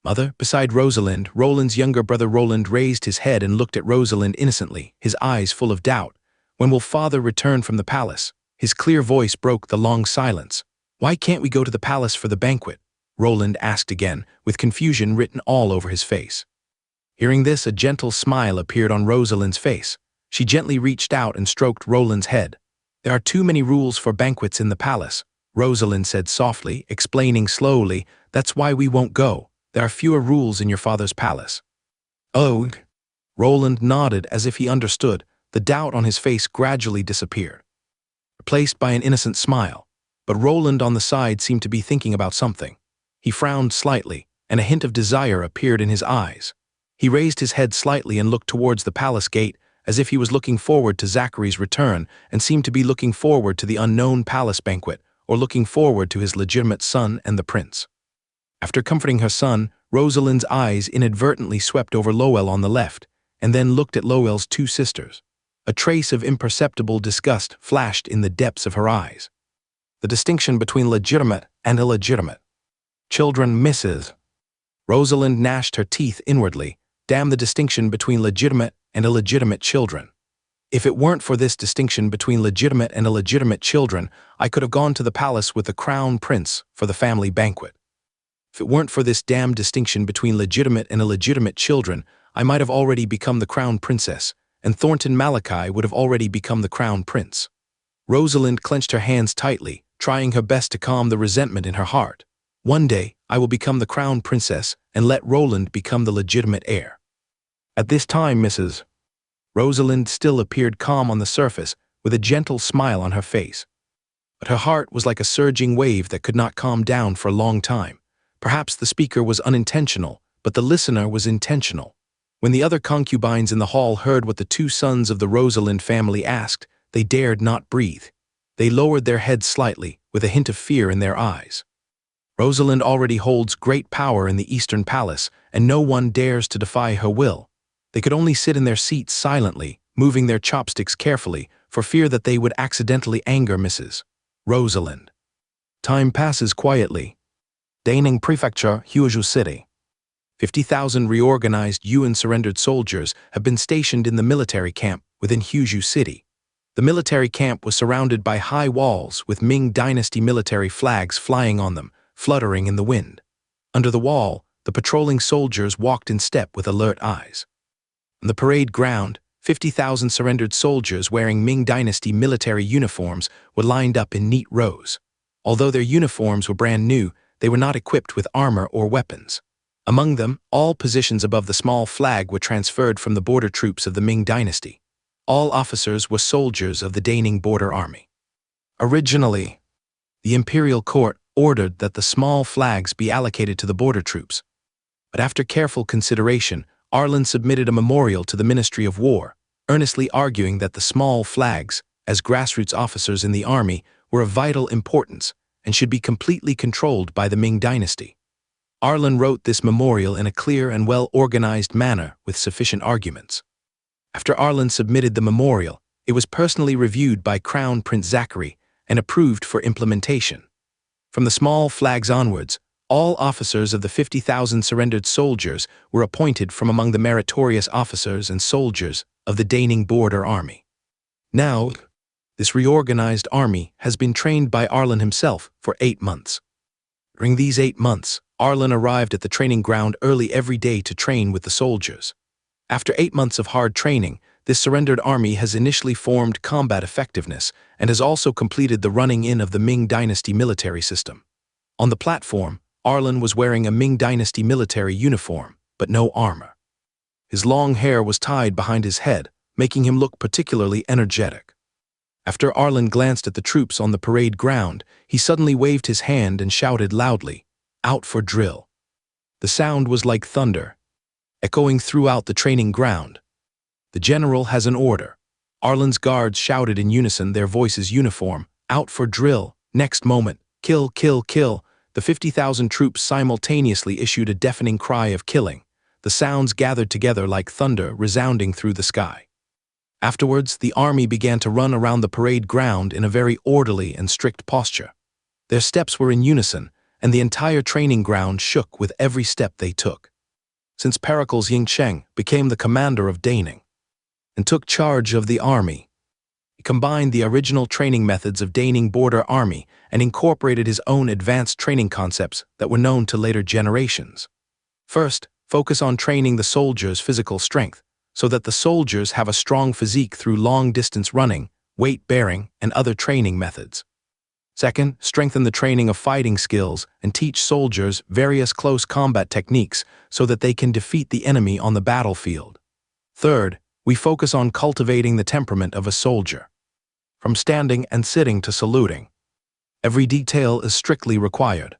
Mother, beside Rosalind, Roland's younger brother Roland raised his head and looked at Rosalind innocently, his eyes full of doubt. When will father return from the palace? His clear voice broke the long silence. Why can't we go to the palace for the banquet? Roland asked again, with confusion written all over his face. Hearing this, a gentle smile appeared on Rosalind's face. She gently reached out and stroked Roland's head. There are too many rules for banquets in the palace, Rosalind said softly, explaining slowly, that's why we won't go. There are fewer rules in your father's palace. Oh, Roland nodded as if he understood. The doubt on his face gradually disappeared, replaced by an innocent smile. But Roland on the side seemed to be thinking about something. He frowned slightly, and a hint of desire appeared in his eyes. He raised his head slightly and looked towards the palace gate, as if he was looking forward to Zachary's return and seemed to be looking forward to the unknown palace banquet, or looking forward to his legitimate son and the prince. After comforting her son, Rosalind's eyes inadvertently swept over Lowell on the left, and then looked at Lowell's two sisters. A trace of imperceptible disgust flashed in the depths of her eyes. The distinction between legitimate and illegitimate children, Mrs. Rosalind gnashed her teeth inwardly. Damn the distinction between legitimate and illegitimate children. If it weren't for this distinction between legitimate and illegitimate children, I could have gone to the palace with the crown prince for the family banquet. If it weren't for this damn distinction between legitimate and illegitimate children, I might have already become the crown princess, and Thornton Malachi would have already become the crown prince. Rosalind clenched her hands tightly, trying her best to calm the resentment in her heart. One day, I will become the crown princess and let Roland become the legitimate heir. At this time, Mrs. Rosalind still appeared calm on the surface, with a gentle smile on her face. But her heart was like a surging wave that could not calm down for a long time. Perhaps the speaker was unintentional, but the listener was intentional. When the other concubines in the hall heard what the two sons of the Rosalind family asked, they dared not breathe. They lowered their heads slightly, with a hint of fear in their eyes. Rosalind already holds great power in the Eastern Palace, and no one dares to defy her will. They could only sit in their seats silently, moving their chopsticks carefully, for fear that they would accidentally anger Mrs. Rosalind. Time passes quietly. Daning Prefecture, Huizhou City. 50,000 reorganized Yuan surrendered soldiers have been stationed in the military camp within Huizhou City. The military camp was surrounded by high walls with Ming Dynasty military flags flying on them, fluttering in the wind. Under the wall, the patrolling soldiers walked in step with alert eyes. On the parade ground, 50,000 surrendered soldiers wearing Ming Dynasty military uniforms were lined up in neat rows. Although their uniforms were brand new, they were not equipped with armor or weapons. Among them, all positions above the small flag were transferred from the border troops of the Ming Dynasty. All officers were soldiers of the Daning Border Army. Originally, the imperial court ordered that the small flags be allocated to the border troops. But after careful consideration, Arlen submitted a memorial to the Ministry of War, earnestly arguing that the small flags, as grassroots officers in the army, were of vital importance and should be completely controlled by the Ming Dynasty. Arlen wrote this memorial in a clear and well-organized manner with sufficient arguments. After Arlen submitted the memorial, it was personally reviewed by Crown Prince Zachary and approved for implementation. From the small flags onwards, all officers of the 50,000 surrendered soldiers were appointed from among the meritorious officers and soldiers of the Daning Border Army. Now, this reorganized army has been trained by Arlen himself for 8 months. During these 8 months, Arlen arrived at the training ground early every day to train with the soldiers. After 8 months of hard training, this surrendered army has initially formed combat effectiveness and has also completed the running in of the Ming Dynasty military system. On the platform, Arlen was wearing a Ming Dynasty military uniform, but no armor. His long hair was tied behind his head, making him look particularly energetic. After Arlen glanced at the troops on the parade ground, he suddenly waved his hand and shouted loudly, "Out for drill." The sound was like thunder, echoing throughout the training ground. The general has an order. Arlen's guards shouted in unison, their voices uniform, "Out for drill." Next moment, "Kill, kill, kill." The 50,000 troops simultaneously issued a deafening cry of killing. The sounds gathered together like thunder resounding through the sky. Afterwards, the army began to run around the parade ground in a very orderly and strict posture. Their steps were in unison, and the entire training ground shook with every step they took. Since Pericles Yingcheng became the commander of Daning and took charge of the army, he combined the original training methods of Daning Border Army and incorporated his own advanced training concepts that were known to later generations. First, focus on training the soldiers' physical strength, so that the soldiers have a strong physique through long-distance running, weight-bearing, and other training methods. Second, strengthen the training of fighting skills and teach soldiers various close combat techniques so that they can defeat the enemy on the battlefield. Third, we focus on cultivating the temperament of a soldier. From standing and sitting to saluting, every detail is strictly required,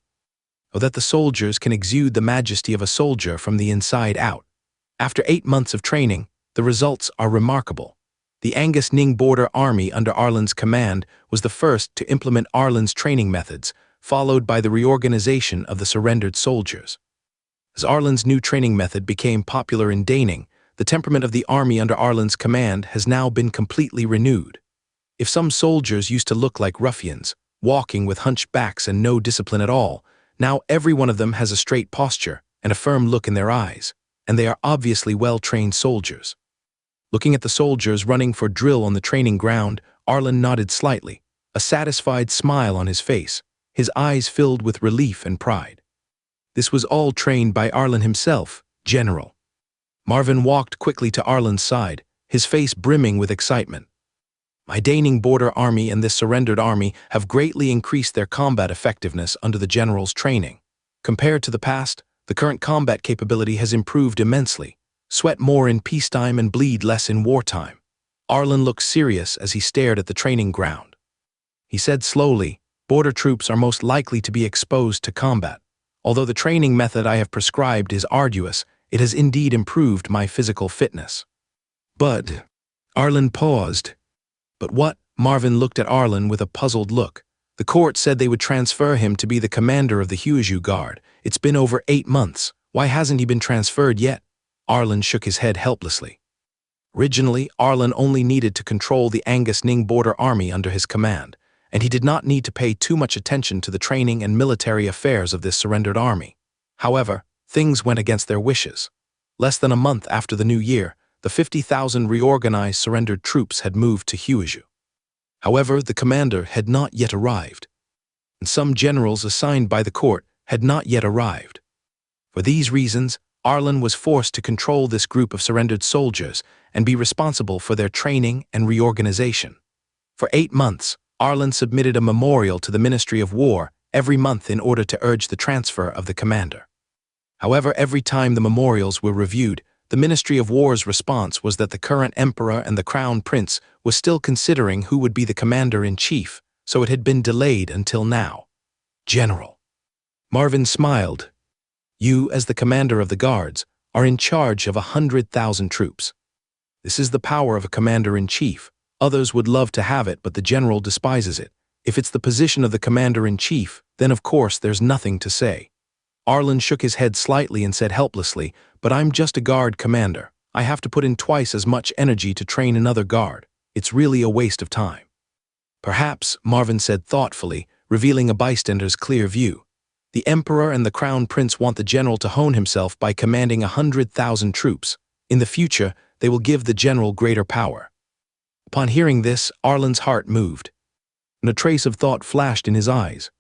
so that the soldiers can exude the majesty of a soldier from the inside out. After 8 months of training, the results are remarkable. The Angus Ning Border Army under Arlen's command was the first to implement Arlen's training methods, followed by the reorganization of the surrendered soldiers. As Arlen's new training method became popular in Daning, the temperament of the army under Arlen's command has now been completely renewed. If some soldiers used to look like ruffians, walking with hunched backs and no discipline at all, now every one of them has a straight posture and a firm look in their eyes, and they are obviously well-trained soldiers. Looking at the soldiers running for drill on the training ground, Arlen nodded slightly, a satisfied smile on his face, his eyes filled with relief and pride. This was all trained by Arlen himself, General. Marvin walked quickly to Arlen's side, his face brimming with excitement. My Daning Border Army and this surrendered army have greatly increased their combat effectiveness under the General's training. Compared to the past, the current combat capability has improved immensely. Sweat more in peacetime and bleed less in wartime. Arlen looked serious as he stared at the training ground. He said slowly, border troops are most likely to be exposed to combat. Although the training method I have prescribed is arduous, it has indeed improved my physical fitness. But, Arlen paused. But what? Marvin looked at Arlen with a puzzled look. The court said they would transfer him to be the commander of the Huiju Guard. It's been over 8 months. Why hasn't he been transferred yet? Arlen shook his head helplessly. Originally, Arlen only needed to control the Angus Ning Border Army under his command, and he did not need to pay too much attention to the training and military affairs of this surrendered army. However, things went against their wishes. Less than a month after the new year, the 50,000 reorganized surrendered troops had moved to Huiju. However, the commander had not yet arrived, and some generals assigned by the court had not yet arrived. For these reasons, Arlen was forced to control this group of surrendered soldiers and be responsible for their training and reorganization. For 8 months, Arlen submitted a memorial to the Ministry of War every month in order to urge the transfer of the commander. However, every time the memorials were reviewed, the Ministry of War's response was that the current emperor and the crown prince was still considering who would be the commander-in-chief, so it had been delayed until now. General. Marvin smiled. You, as the commander of the guards, are in charge of 100,000 troops. This is the power of a commander-in-chief. Others would love to have it, but the general despises it. If it's the position of the commander-in-chief, then of course there's nothing to say. Arlen shook his head slightly and said helplessly, but I'm just a guard commander. I have to put in twice as much energy to train another guard. It's really a waste of time. Perhaps, Marvin said thoughtfully, revealing a bystander's clear view. The emperor and the crown prince want the general to hone himself by commanding 100,000 troops. In the future, they will give the general greater power. Upon hearing this, Arlen's heart moved, and a trace of thought flashed in his eyes.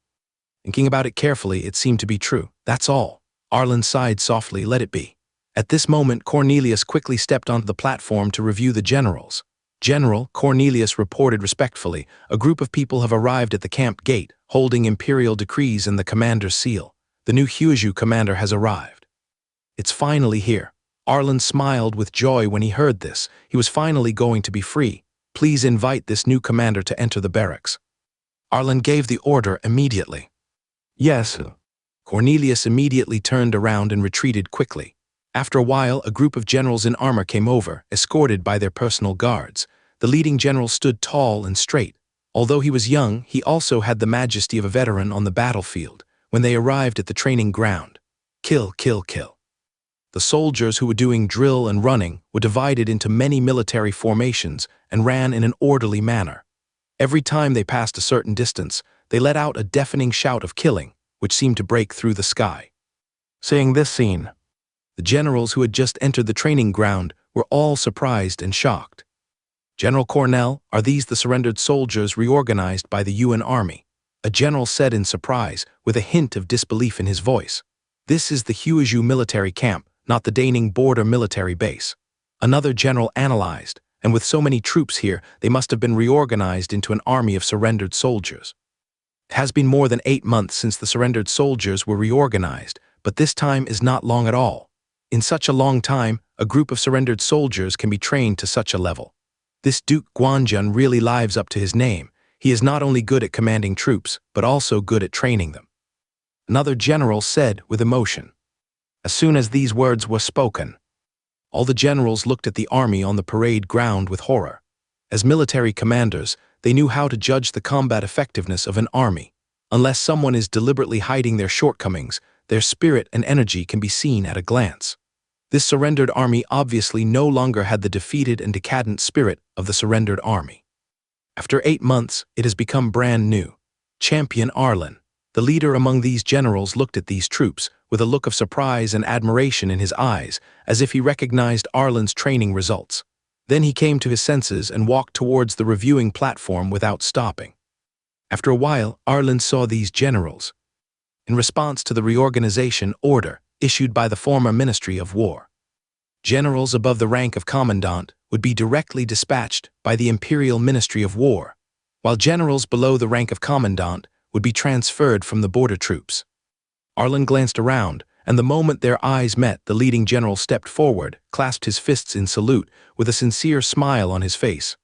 Thinking about it carefully, it seemed to be true. That's all. Arlen sighed softly, let it be. At this moment, Cornelius quickly stepped onto the platform to review the generals. General, Cornelius reported respectfully, a group of people have arrived at the camp gate, holding imperial decrees and the commander's seal. The new Huiju commander has arrived. It's finally here. Arlen smiled with joy when he heard this. He was finally going to be free. Please invite this new commander to enter the barracks. Arlen gave the order immediately. Yes. Cornelius immediately turned around and retreated quickly. After a while, a group of generals in armor came over, escorted by their personal guards. The leading general stood tall and straight. Although he was young, he also had the majesty of a veteran on the battlefield. When they arrived at the training ground, kill, kill, kill. The soldiers who were doing drill and running were divided into many military formations and ran in an orderly manner. Every time they passed a certain distance, they let out a deafening shout of killing. which seemed to break through the sky. Seeing this scene, the generals who had just entered the training ground were all surprised and shocked. "General Cornell, are these the surrendered soldiers reorganized by the UN Army?" a general said in surprise, with a hint of disbelief in his voice. "This is the Huiju military camp, not the Daning border military base." Another general analyzed, "And with so many troops here, they must have been reorganized into an army of surrendered soldiers." It has been more than 8 months since the surrendered soldiers were reorganized, but this time is not long at all. In such a long time, a group of surrendered soldiers can be trained to such a level. This Duke Guanjun really lives up to his name. He is not only good at commanding troops, but also good at training them. Another general said with emotion. As soon as these words were spoken, all the generals looked at the army on the parade ground with horror. As military commanders, they knew how to judge the combat effectiveness of an army. Unless someone is deliberately hiding their shortcomings, their spirit and energy can be seen at a glance. This surrendered army obviously no longer had the defeated and decadent spirit of the surrendered army. After 8 months, it has become brand new. Champion Arlen, the leader among these generals, looked at these troops with a look of surprise and admiration in his eyes, as if he recognized Arlen's training results. Then he came to his senses and walked towards the reviewing platform without stopping. After a while, Arlen saw these generals. In response to the reorganization order issued by the former Ministry of War, generals above the rank of commandant would be directly dispatched by the Imperial Ministry of War, while generals below the rank of commandant would be transferred from the border troops. Arlen glanced around, and the moment their eyes met, the leading general stepped forward, clasped his fists in salute, with a sincere smile on his face.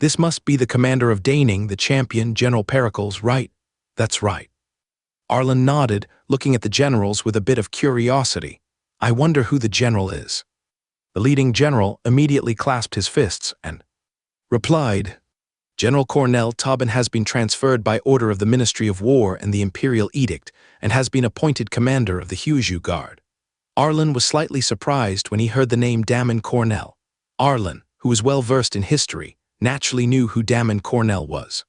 "This must be the commander of Daning, the champion, General Pericles, right?" "That's right." Arlen nodded, looking at the generals with a bit of curiosity. "I wonder who the general is." The leading general immediately clasped his fists and replied, "General Cornell Tauben has been transferred by order of the Ministry of War and the Imperial Edict, and has been appointed commander of the Huiju Guard." Arlen was slightly surprised when he heard the name Damon Cornell. Arlen, who was well versed in history, naturally knew who Damon Cornell was.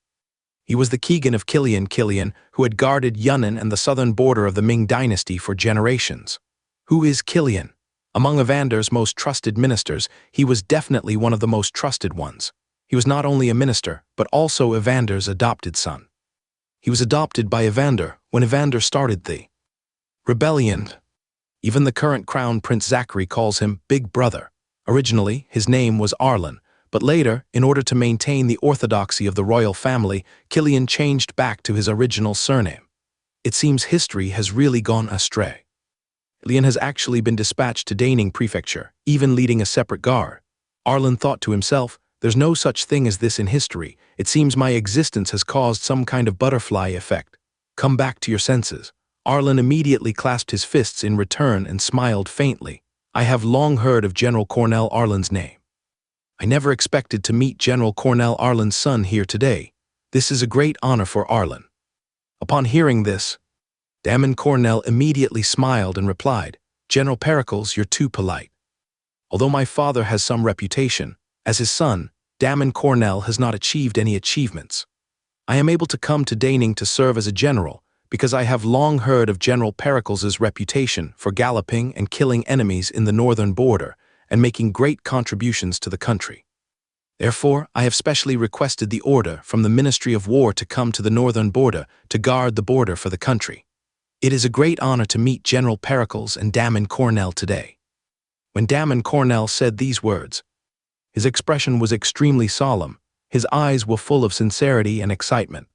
He was the Keegan of Kilian, who had guarded Yunnan and the southern border of the Ming dynasty for generations. Who is Kilian? Among Evander's most trusted ministers, he was definitely one of the most trusted ones. He was not only a minister, but also Evander's adopted son. He was adopted by Evander when Evander started the rebellion. Even the current Crown Prince Zachary calls him Big Brother. Originally, his name was Arlen, but later, in order to maintain the orthodoxy of the royal family, Kilian changed back to his original surname. It seems history has really gone astray. Kilian has actually been dispatched to Daning Prefecture, even leading a separate guard. Arlen thought to himself, "There's no such thing as this in history. It seems my existence has caused some kind of butterfly effect. Come back to your senses." Arlen immediately clasped his fists in return and smiled faintly. "I have long heard of General Cornell Arlen's name. I never expected to meet General Cornell Arlen's son here today. This is a great honor for Arlen." Upon hearing this, Damon Cornell immediately smiled and replied, "General Pericles, you're too polite. Although my father has some reputation, as his son, Damon Cornell has not achieved any achievements. I am able to come to Daning to serve as a general because I have long heard of General Pericles' reputation for galloping and killing enemies in the northern border and making great contributions to the country. Therefore, I have specially requested the order from the Ministry of War to come to the northern border to guard the border for the country. It is a great honor to meet General Pericles and Damon Cornell today." When Damon Cornell said these words, his expression was extremely solemn. His eyes were full of sincerity and excitement.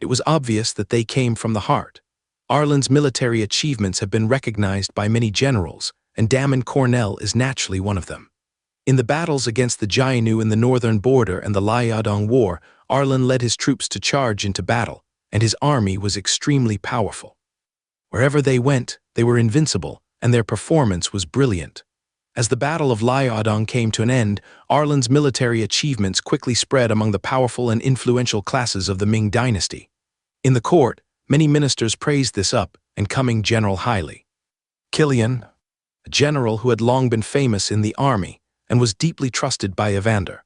It was obvious that they came from the heart. Arlen's military achievements have been recognized by many generals, and Damon Cornell is naturally one of them. In the battles against the Jainu in the northern border and the Liaodong War, Arlen led his troops to charge into battle, and his army was extremely powerful. Wherever they went, they were invincible, and their performance was brilliant. As the Battle of Liaodong came to an end, Arlen's military achievements quickly spread among the powerful and influential classes of the Ming dynasty. In the court, many ministers praised this up and coming general highly. Kilian, a general who had long been famous in the army and was deeply trusted by Evander,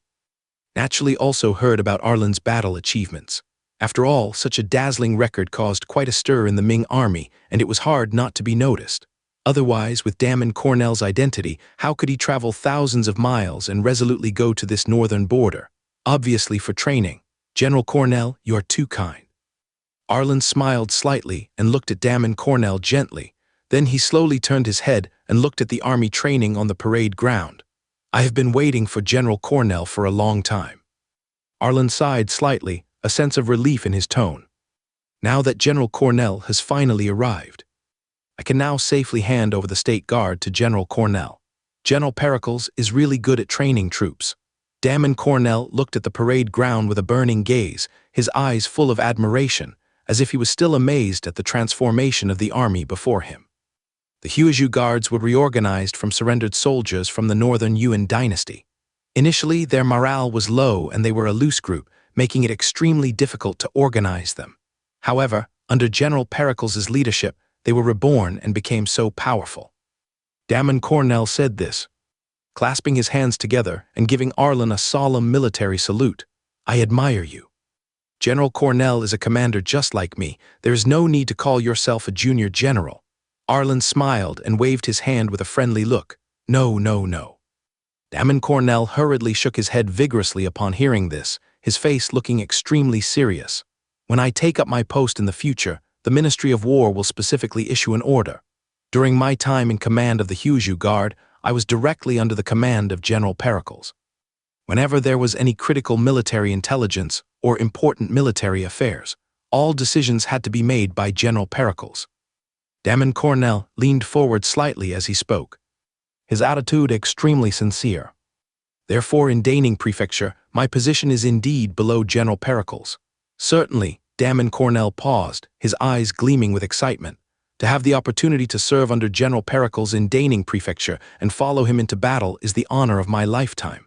naturally also heard about Arlen's battle achievements. After all, such a dazzling record caused quite a stir in the Ming army, and it was hard not to be noticed. Otherwise, with Damon Cornell's identity, how could he travel thousands of miles and resolutely go to this northern border? Obviously for training. General Cornell, you are too kind. Arlen smiled slightly and looked at Damon Cornell gently. Then he slowly turned his head and looked at the army training on the parade ground. I have been waiting for General Cornell for a long time. Arlen sighed slightly, a sense of relief in his tone. Now that General Cornell has finally arrived, I can now safely hand over the State Guard to General Cornell. General Pericles is really good at training troops. Damon Cornell looked at the parade ground with a burning gaze, his eyes full of admiration, as if he was still amazed at the transformation of the army before him. The Huizhou Guards were reorganized from surrendered soldiers from the northern Yuan dynasty. Initially, their morale was low and they were a loose group, making it extremely difficult to organize them. However, under General Pericles' leadership, they were reborn and became so powerful. Damon Cornell said this, clasping his hands together and giving Arlen a solemn military salute. I admire you. General Cornell is a commander just like me. There is no need to call yourself a junior general. Arlen smiled and waved his hand with a friendly look. No, no, no. Damon Cornell hurriedly shook his head vigorously upon hearing this, his face looking extremely serious. When I take up my post in the future, the Ministry of War will specifically issue an order. During my time in command of the Huizhou Guard, I was directly under the command of General Pericles. Whenever there was any critical military intelligence or important military affairs, all decisions had to be made by General Pericles. Damon Cornell leaned forward slightly as he spoke, his attitude extremely sincere. Therefore, in Daning Prefecture, my position is indeed below General Pericles. Certainly, Damon Cornell paused, his eyes gleaming with excitement. To have the opportunity to serve under General Pericles in Daning Prefecture and follow him into battle is the honor of my lifetime.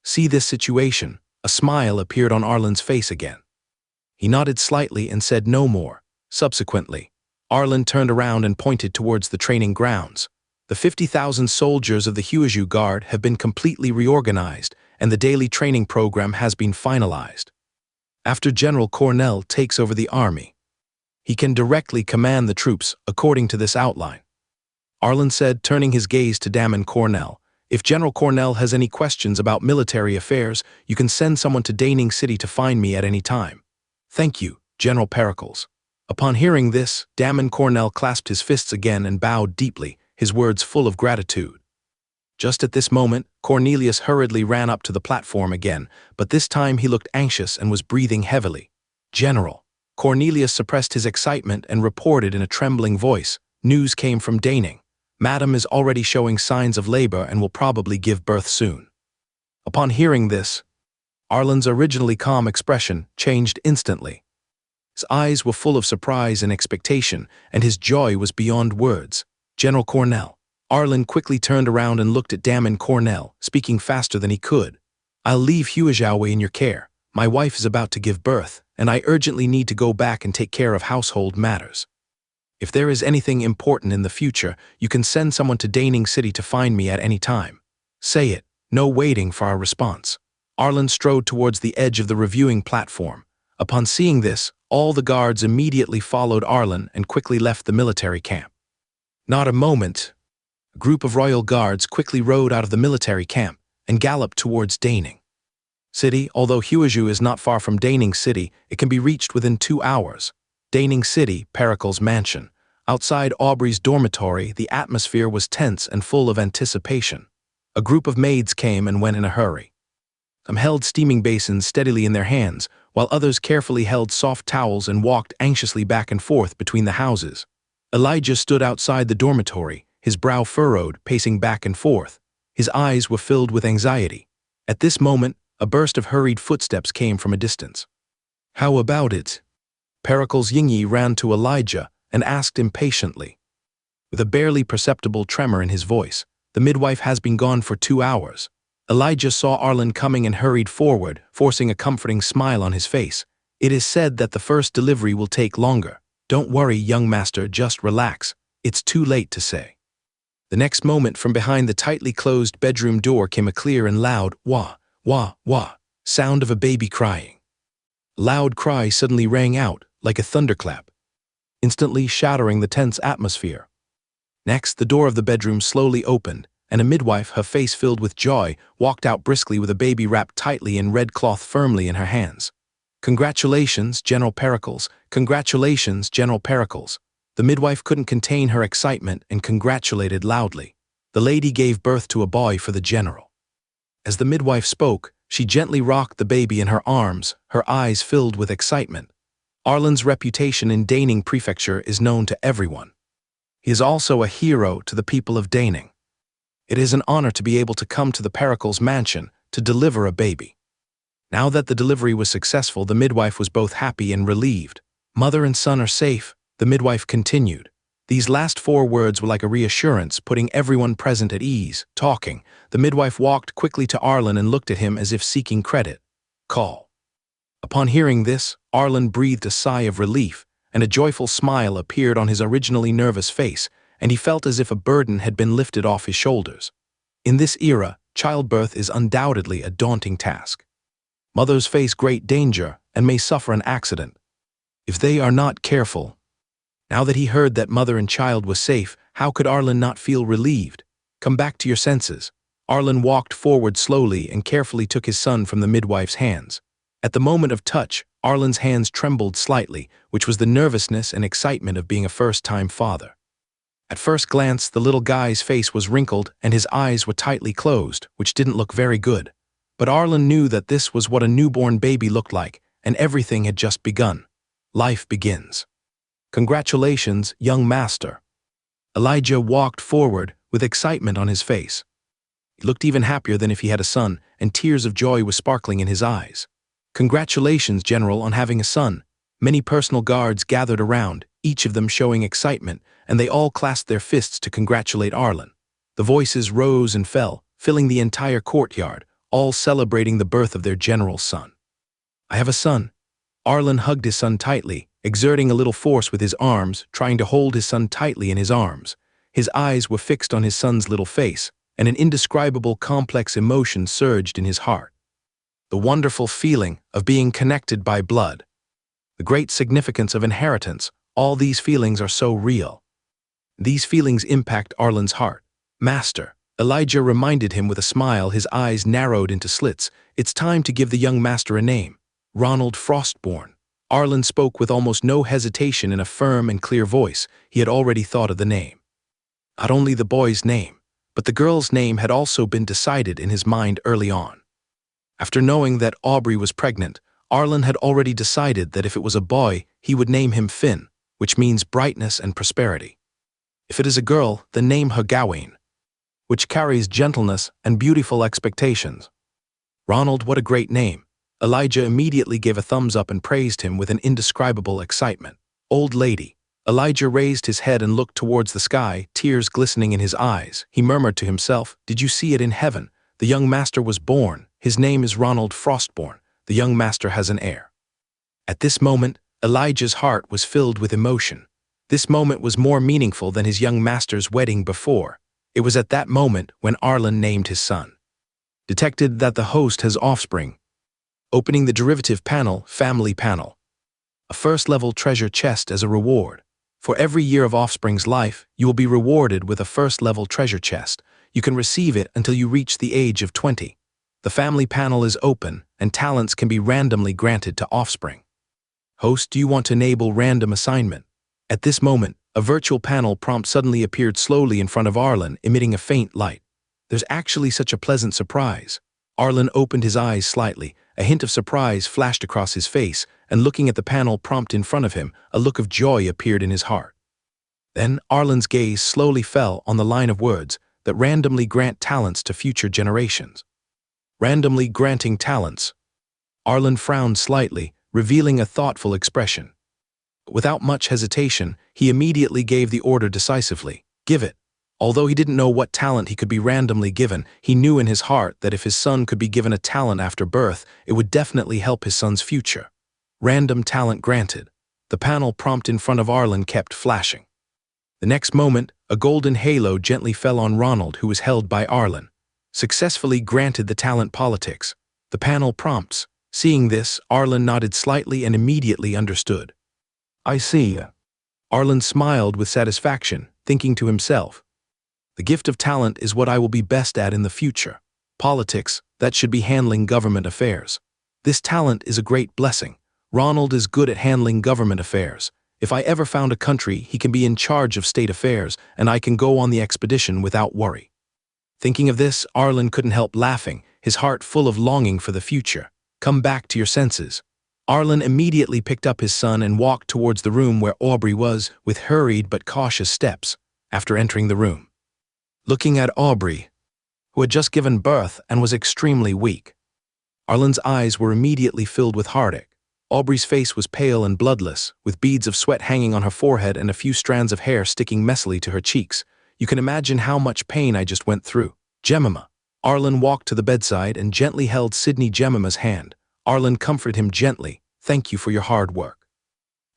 See this situation. A smile appeared on Arlen's face again. He nodded slightly and said no more. Subsequently, Arlen turned around and pointed towards the training grounds. The 50,000 soldiers of the Huizhou Guard have been completely reorganized, and the daily training program has been finalized. After General Cornell takes over the army, he can directly command the troops according to this outline. Arlen said, turning his gaze to Damon Cornell. If General Cornell has any questions about military affairs, you can send someone to Daning City to find me at any time. Thank you, General Pericles. Upon hearing this, Damon Cornell clasped his fists again and bowed deeply, his words full of gratitude. Just at this moment, Cornelius hurriedly ran up to the platform again, but this time he looked anxious and was breathing heavily. General. Cornelius suppressed his excitement and reported in a trembling voice, news came from Daning. Madam is already showing signs of labor and will probably give birth soon. Upon hearing this, Arlen's originally calm expression changed instantly. His eyes were full of surprise and expectation, and his joy was beyond words. General Cornell. Arlen quickly turned around and looked at Damon Cornell, speaking faster than he could. I'll leave Huizhou in your care. My wife is about to give birth, and I urgently need to go back and take care of household matters. If there is anything important in the future, you can send someone to Daning City to find me at any time. Say it, no waiting for our response. Arlen strode towards the edge of the reviewing platform. Upon seeing this, all the guards immediately followed Arlen and quickly left the military camp. Not a moment. A group of royal guards quickly rode out of the military camp and galloped towards Daning City. Although Huizhou is not far from Daning City, it can be reached within 2 hours. Daning City, Pericles' mansion. Outside Aubrey's dormitory, the atmosphere was tense and full of anticipation. A group of maids came and went in a hurry. Some held steaming basins steadily in their hands, while others carefully held soft towels and walked anxiously back and forth between the houses. Elijah stood outside the dormitory, his brow furrowed, pacing back and forth. His eyes were filled with anxiety. At this moment, a burst of hurried footsteps came from a distance. How about it? Pericles Yingyi ran to Elijah and asked impatiently. With a barely perceptible tremor in his voice, the midwife has been gone for 2 hours. Elijah saw Arlen coming and hurried forward, forcing a comforting smile on his face. It is said that the first delivery will take longer. Don't worry, young master, just relax. It's too late to say. The next moment, from behind the tightly closed bedroom door came a clear and loud wah, wah, wah sound of a baby crying. A loud cry suddenly rang out, like a thunderclap, instantly shattering the tense atmosphere. Next, the door of the bedroom slowly opened, and a midwife, her face filled with joy, walked out briskly with a baby wrapped tightly in red cloth firmly in her hands. "Congratulations, General Pericles! Congratulations, General Pericles!" The midwife couldn't contain her excitement and congratulated loudly. The lady gave birth to a boy for the general. As the midwife spoke, she gently rocked the baby in her arms, her eyes filled with excitement. Arlen's reputation in Daning Prefecture is known to everyone. He is also a hero to the people of Daning. It is an honor to be able to come to the Pericles mansion to deliver a baby. Now that the delivery was successful, the midwife was both happy and relieved. "Mother and son are safe," the midwife continued. These last 4 words were like a reassurance, putting everyone present at ease. Talking, the midwife walked quickly to Arlen and looked at him as if seeking credit. "Call." Upon hearing this, Arlen breathed a sigh of relief, and a joyful smile appeared on his originally nervous face, and he felt as if a burden had been lifted off his shoulders. In this era, childbirth is undoubtedly a daunting task. Mothers face great danger and may suffer an accident if they are not careful. Now that he heard that mother and child was safe, how could Arlen not feel relieved? "Come back to your senses." Arlen walked forward slowly and carefully took his son from the midwife's hands. At the moment of touch, Arlen's hands trembled slightly, which was the nervousness and excitement of being a first-time father. At first glance, the little guy's face was wrinkled and his eyes were tightly closed, which didn't look very good. But Arlen knew that this was what a newborn baby looked like, and everything had just begun. Life begins. "Congratulations, young master." Elijah walked forward with excitement on his face. He looked even happier than if he had a son, and tears of joy were sparkling in his eyes. "Congratulations, General, on having a son." Many personal guards gathered around, each of them showing excitement, and they all clasped their fists to congratulate Arlen. The voices rose and fell, filling the entire courtyard, all celebrating the birth of their general's son. "I have a son." Arlen hugged his son tightly, exerting a little force with his arms, trying to hold his son tightly in his arms. His eyes were fixed on his son's little face, and an indescribable complex emotion surged in his heart. The wonderful feeling of being connected by blood. The great significance of inheritance, all these feelings are so real. These feelings impact Arlen's heart. "Master," Elijah reminded him with a smile, his eyes narrowed into slits. "It's time to give the young master a name." "Ronald Frostborn." Arlen spoke with almost no hesitation in a firm and clear voice. He had already thought of the name. Not only the boy's name, but the girl's name had also been decided in his mind early on. After knowing that Aubrey was pregnant, Arlen had already decided that if it was a boy, he would name him Finn, which means brightness and prosperity. If it is a girl, then name her Gawain, which carries gentleness and beautiful expectations. "Ronald, what a great name." Elijah immediately gave a thumbs up and praised him with an indescribable excitement. "Old lady." Elijah raised his head and looked towards the sky, tears glistening in his eyes. He murmured to himself, "Did you see it in heaven? The young master was born. His name is Ronald Frostborn. The young master has an heir." At this moment, Elijah's heart was filled with emotion. This moment was more meaningful than his young master's wedding before. It was at that moment when Arlen named his son. Detected that the host has offspring. Opening the derivative panel, family panel. A first-level treasure chest as a reward. For every year of offspring's life, you will be rewarded with a first-level treasure chest. You can receive it until you reach the age of 20. The family panel is open, and talents can be randomly granted to offspring. Host, do you want to enable random assignment? At this moment, a virtual panel prompt suddenly appeared slowly in front of Arlen, emitting a faint light. There's actually such a pleasant surprise. Arlen opened his eyes slightly. A hint of surprise flashed across his face, and looking at the panel prompt in front of him, a look of joy appeared in his heart. Then Arlen's gaze slowly fell on the line of words that randomly grant talents to future generations. Randomly granting talents. Arlen frowned slightly, revealing a thoughtful expression. Without much hesitation, he immediately gave the order decisively. "Give it." Although he didn't know what talent he could be randomly given, he knew in his heart that if his son could be given a talent after birth, it would definitely help his son's future. Random talent granted. The panel prompt in front of Arlen kept flashing. The next moment, a golden halo gently fell on Ronald, who was held by Arlen. Successfully granted the talent politics. The panel prompts. Seeing this, Arlen nodded slightly and immediately understood. I see. Arlen smiled with satisfaction, thinking to himself, the gift of talent is what I will be best at in the future. Politics, that should be handling government affairs. This talent is a great blessing. Ronald is good at handling government affairs. If I ever found a country, he can be in charge of state affairs, and I can go on the expedition without worry. Thinking of this, Arlen couldn't help laughing, his heart full of longing for the future. Come back to your senses. Arlen immediately picked up his son and walked towards the room where Aubrey was, with hurried but cautious steps, after entering the room. Looking at Aubrey, who had just given birth and was extremely weak. Arlen's eyes were immediately filled with heartache. Aubrey's face was pale and bloodless, with beads of sweat hanging on her forehead and a few strands of hair sticking messily to her cheeks. You can imagine how much pain I just went through. Jemima. Arlen walked to the bedside and gently held Sydney Jemima's hand. Arlen comforted him gently. Thank you for your hard work.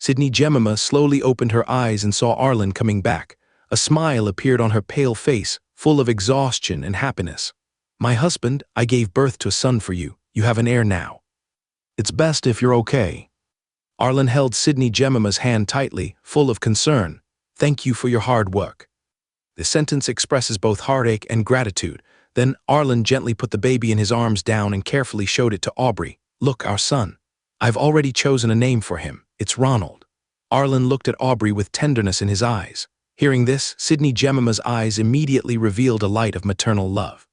Sydney Jemima slowly opened her eyes and saw Arlen coming back. A smile appeared on her pale face, full of exhaustion and happiness. My husband, I gave birth to a son for you. You have an heir now. It's best if you're okay. Arlen held Sydney Jemima's hand tightly, full of concern. Thank you for your hard work. The sentence expresses both heartache and gratitude. Then Arlen gently put the baby in his arms down and carefully showed it to Aubrey. Look, our son. I've already chosen a name for him. It's Ronald. Arlen looked at Aubrey with tenderness in his eyes. Hearing this, Sydney Jemima's eyes immediately revealed a light of maternal love.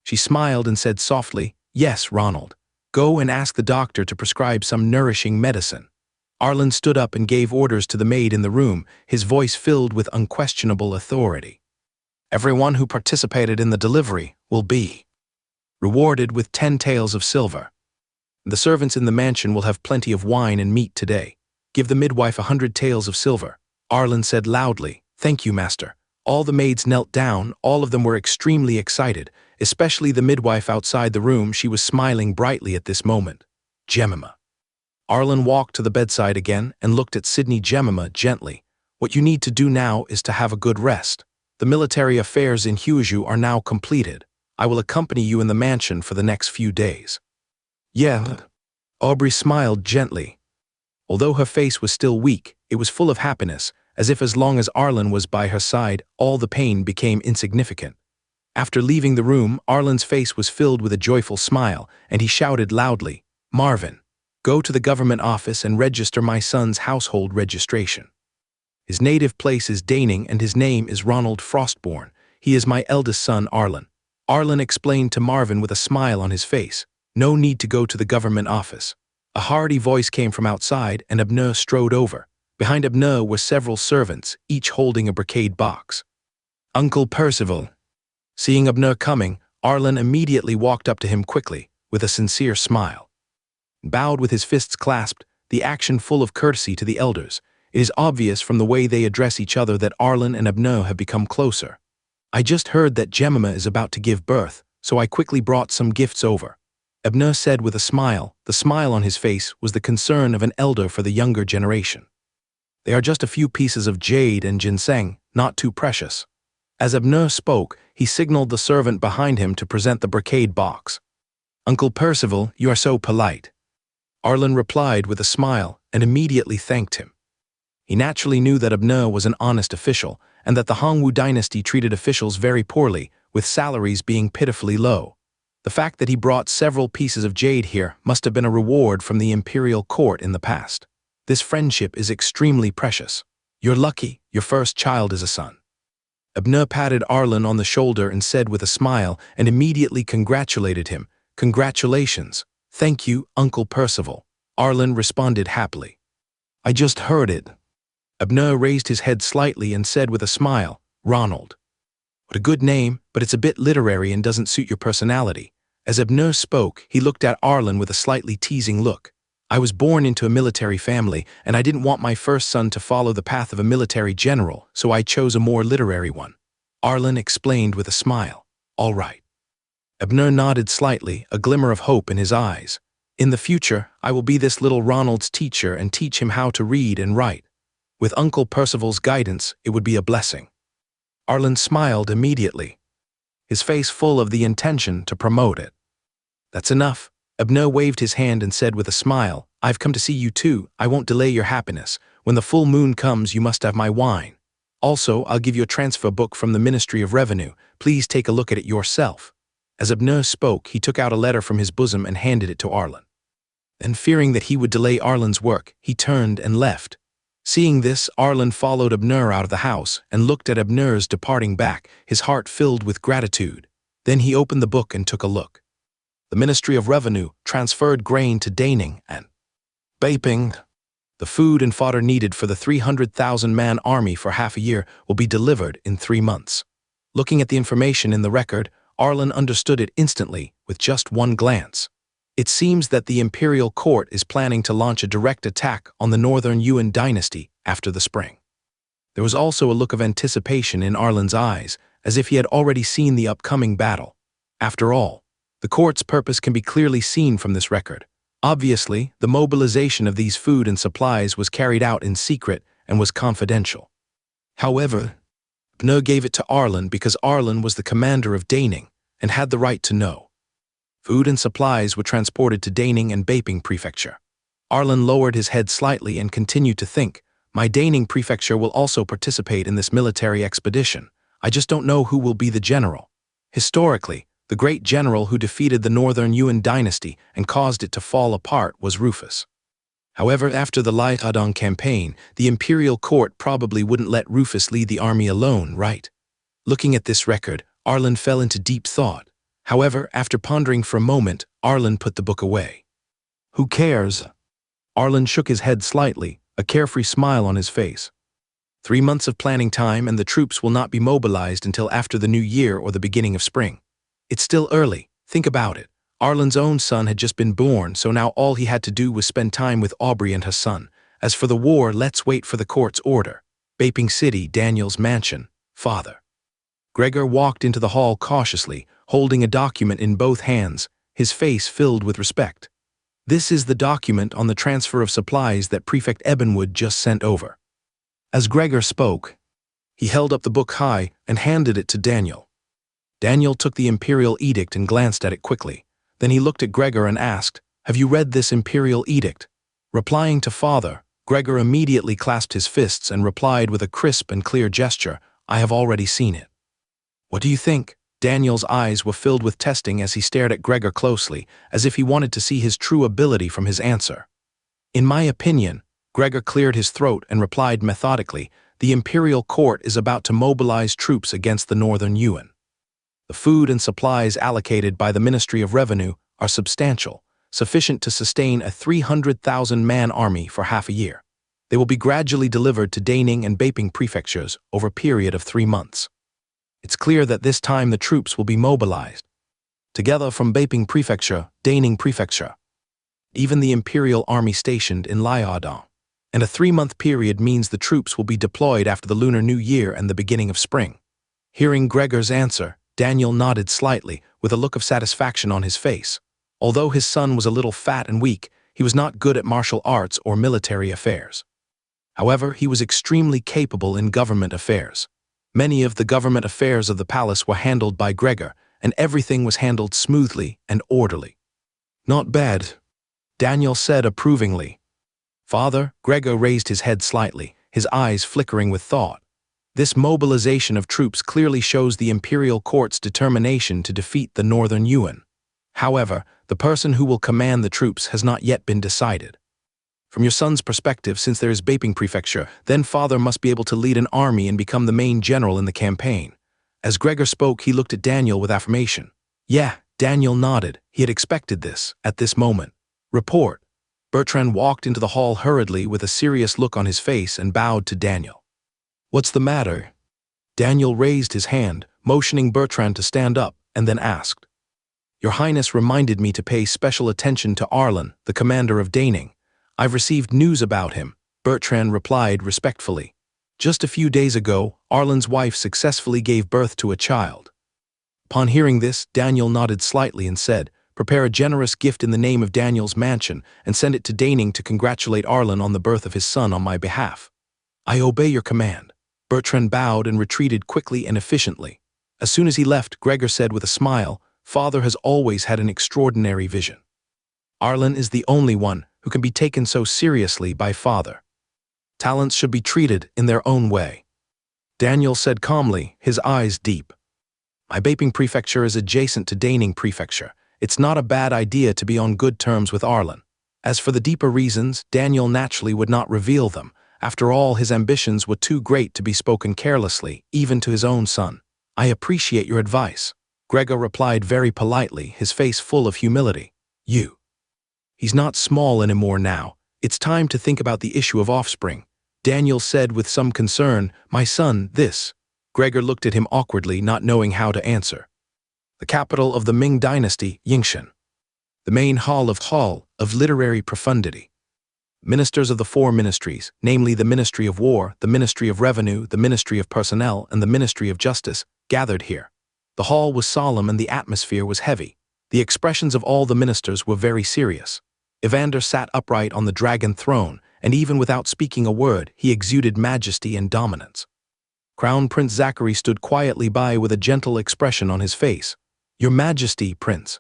She smiled and said softly, Yes, Ronald. Go and ask the doctor to prescribe some nourishing medicine. Arlen stood up and gave orders to the maid in the room, his voice filled with unquestionable authority. Everyone who participated in the delivery will be rewarded with 10 taels of silver. The servants in the mansion will have plenty of wine and meat today. Give the midwife 100 taels of silver. Arlen said loudly, Thank you, master. All the maids knelt down, all of them were extremely excited, especially the midwife outside the room. She was smiling brightly at this moment. Jemima. Arlen walked to the bedside again and looked at Sydney Jemima gently. What you need to do now is to have a good rest. The military affairs in Huiju are now completed. I will accompany you in the mansion for the next few days. Yeah. Aubrey smiled gently. Although her face was still weak, it was full of happiness, as if as long as Arlen was by her side, all the pain became insignificant. After leaving the room, Arlen's face was filled with a joyful smile, and he shouted loudly, Marvin, go to the government office and register my son's household registration. His native place is Daning and his name is Ronald Frostborn. He is my eldest son, Arlen. Arlen explained to Marvin with a smile on his face. No need to go to the government office. A hearty voice came from outside and Abner strode over. Behind Abner were several servants, each holding a brocade box. Uncle Percival. Seeing Abner coming, Arlen immediately walked up to him quickly, with a sincere smile. Bowed with his fists clasped, the action full of courtesy to the elders. It is obvious from the way they address each other that Arlen and Abner have become closer. I just heard that Jemima is about to give birth, so I quickly brought some gifts over. Abner said with a smile. The smile on his face was the concern of an elder for the younger generation. They are just a few pieces of jade and ginseng, not too precious. As Abner spoke, he signaled the servant behind him to present the brocade box. Uncle Percival, you are so polite. Arlen replied with a smile and immediately thanked him. He naturally knew that Abner was an honest official and that the Hongwu dynasty treated officials very poorly, with salaries being pitifully low. The fact that he brought several pieces of jade here must have been a reward from the imperial court in the past. This friendship is extremely precious. You're lucky, your first child is a son. Abner patted Arlen on the shoulder and said with a smile and immediately congratulated him. Congratulations. Thank you, Uncle Percival. Arlen responded happily. I just heard it. Abner raised his head slightly and said with a smile, Ronald. What a good name, but it's a bit literary and doesn't suit your personality. As Abner spoke, he looked at Arlen with a slightly teasing look. I was born into a military family, and I didn't want my first son to follow the path of a military general, so I chose a more literary one. Arlen explained with a smile. All right. Abner nodded slightly, a glimmer of hope in his eyes. In the future, I will be this little Ronald's teacher and teach him how to read and write. With Uncle Percival's guidance, it would be a blessing. Arlen smiled immediately, his face full of the intention to promote it. That's enough. Abner waved his hand and said with a smile, "I've come to see you too. I won't delay your happiness. When the full moon comes, you must have my wine. Also, I'll give you a transfer book from the Ministry of Revenue. Please take a look at it yourself." As Abner spoke, he took out a letter from his bosom and handed it to Arlen. Then, fearing that he would delay Arlen's work, he turned and left. Seeing this, Arlen followed Abner out of the house and looked at Abner's departing back, his heart filled with gratitude. Then he opened the book and took a look. The Ministry of Revenue transferred grain to Daning and Baping. The food and fodder needed for the 300,000-man army for half a year will be delivered in 3 months. Looking at the information in the record, Arlen understood it instantly with just one glance. It seems that the imperial court is planning to launch a direct attack on the northern Yuan dynasty after the spring. There was also a look of anticipation in Arlen's eyes, as if he had already seen the upcoming battle. After all, the court's purpose can be clearly seen from this record. Obviously, the mobilization of these food and supplies was carried out in secret and was confidential. However, Abner gave it to Arlen because Arlen was the commander of Daning and had the right to know. Food and supplies were transported to Daning and Baping Prefecture. Arlen lowered his head slightly and continued to think, "My Daning Prefecture will also participate in this military expedition. I just don't know who will be the general." Historically, the great general who defeated the northern Yuan dynasty and caused it to fall apart was Rufus. However, after the Liaodong campaign, the imperial court probably wouldn't let Rufus lead the army alone, right? Looking at this record, Arlen fell into deep thought. However, after pondering for a moment, Arlen put the book away. "Who cares?" Arlen shook his head slightly, a carefree smile on his face. 3 months of planning time and the troops will not be mobilized until after the new year or the beginning of spring. It's still early. Think about it. Arlen's own son had just been born, so now all he had to do was spend time with Aubrey and her son. As for the war, let's wait for the court's order. Baping City, Daniel's mansion. Father. Gregor walked into the hall cautiously, holding a document in both hands, his face filled with respect. This is the document on the transfer of supplies that Prefect Ebenwood just sent over. As Gregor spoke, he held up the book high and handed it to Daniel. Daniel took the imperial edict and glanced at it quickly. Then he looked at Gregor and asked, "Have you read this imperial edict?" Replying to Father, Gregor immediately clasped his fists and replied with a crisp and clear gesture, "I have already seen it." "What do you think?" Daniel's eyes were filled with testing as he stared at Gregor closely, as if he wanted to see his true ability from his answer. "In my opinion," Gregor cleared his throat and replied methodically, "the imperial court is about to mobilize troops against the northern Yuan. The food and supplies allocated by the Ministry of Revenue are substantial, sufficient to sustain a 300,000-man army for half a year. They will be gradually delivered to Daning and Baping prefectures over a period of 3 months. It's clear that this time the troops will be mobilized together from Baping Prefecture, Daning Prefecture, even the Imperial Army stationed in Liaodong. And a 3-month period means the troops will be deployed after the Lunar New Year and the beginning of spring." Hearing Gregor's answer, Daniel nodded slightly, with a look of satisfaction on his face. Although his son was a little fat and weak, he was not good at martial arts or military affairs. However, he was extremely capable in government affairs. Many of the government affairs of the palace were handled by Gregor, and everything was handled smoothly and orderly. "Not bad," Daniel said approvingly. "Father," Gregor raised his head slightly, his eyes flickering with thought. "This mobilization of troops clearly shows the imperial court's determination to defeat the northern Yuan. However, the person who will command the troops has not yet been decided. From your son's perspective, since there is Baping Prefecture, then Father must be able to lead an army and become the main general in the campaign." As Gregor spoke, he looked at Daniel with affirmation. "Yeah," Daniel nodded. He had expected this, at this moment. "Report." Bertrand walked into the hall hurriedly with a serious look on his face and bowed to Daniel. "What's the matter?" Daniel raised his hand, motioning Bertrand to stand up, and then asked. "Your Highness reminded me to pay special attention to Arlen, the commander of Daning. I've received news about him," Bertrand replied respectfully. "Just a few days ago, Arlen's wife successfully gave birth to a child." Upon hearing this, Daniel nodded slightly and said, "Prepare a generous gift in the name of Daniel's mansion and send it to Daning to congratulate Arlen on the birth of his son on my behalf." "I obey your command." Bertrand bowed and retreated quickly and efficiently. As soon as he left, Gregor said with a smile, "Father has always had an extraordinary vision." Arlen is the only one who can be taken so seriously by Father. Talents should be treated in their own way. Daniel said calmly, his eyes deep. My Baping Prefecture is adjacent to Daning Prefecture. It's not a bad idea to be on good terms with Arlen. As for the deeper reasons, Daniel naturally would not reveal them. After all, his ambitions were too great to be spoken carelessly, even to his own son. I appreciate your advice. Gregor replied very politely, his face full of humility. He's not small anymore now. It's time to think about the issue of offspring. Daniel said with some concern, my son, this. Gregor looked at him awkwardly, not knowing how to answer. The capital of the Ming dynasty, Yingshan. The main hall of literary profundity. Ministers of the four ministries, namely the Ministry of War, the Ministry of Revenue, the Ministry of Personnel, and the Ministry of Justice, gathered here. The hall was solemn and the atmosphere was heavy. The expressions of all the ministers were very serious. Evander sat upright on the dragon throne, and even without speaking a word, he exuded majesty and dominance. Crown Prince Zachary stood quietly by with a gentle expression on his face. Your Majesty, Prince.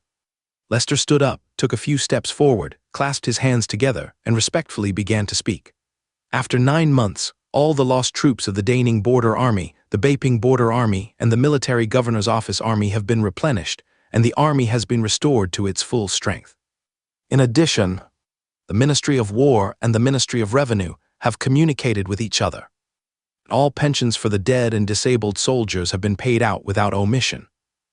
Lester stood up, took a few steps forward, clasped his hands together, and respectfully began to speak. After 9 months, all the lost troops of the Daning Border Army, the Baping Border Army, and the Military Governor's Office Army have been replenished, and the army has been restored to its full strength. In addition, the Ministry of War and the Ministry of Revenue have communicated with each other. All pensions for the dead and disabled soldiers have been paid out without omission.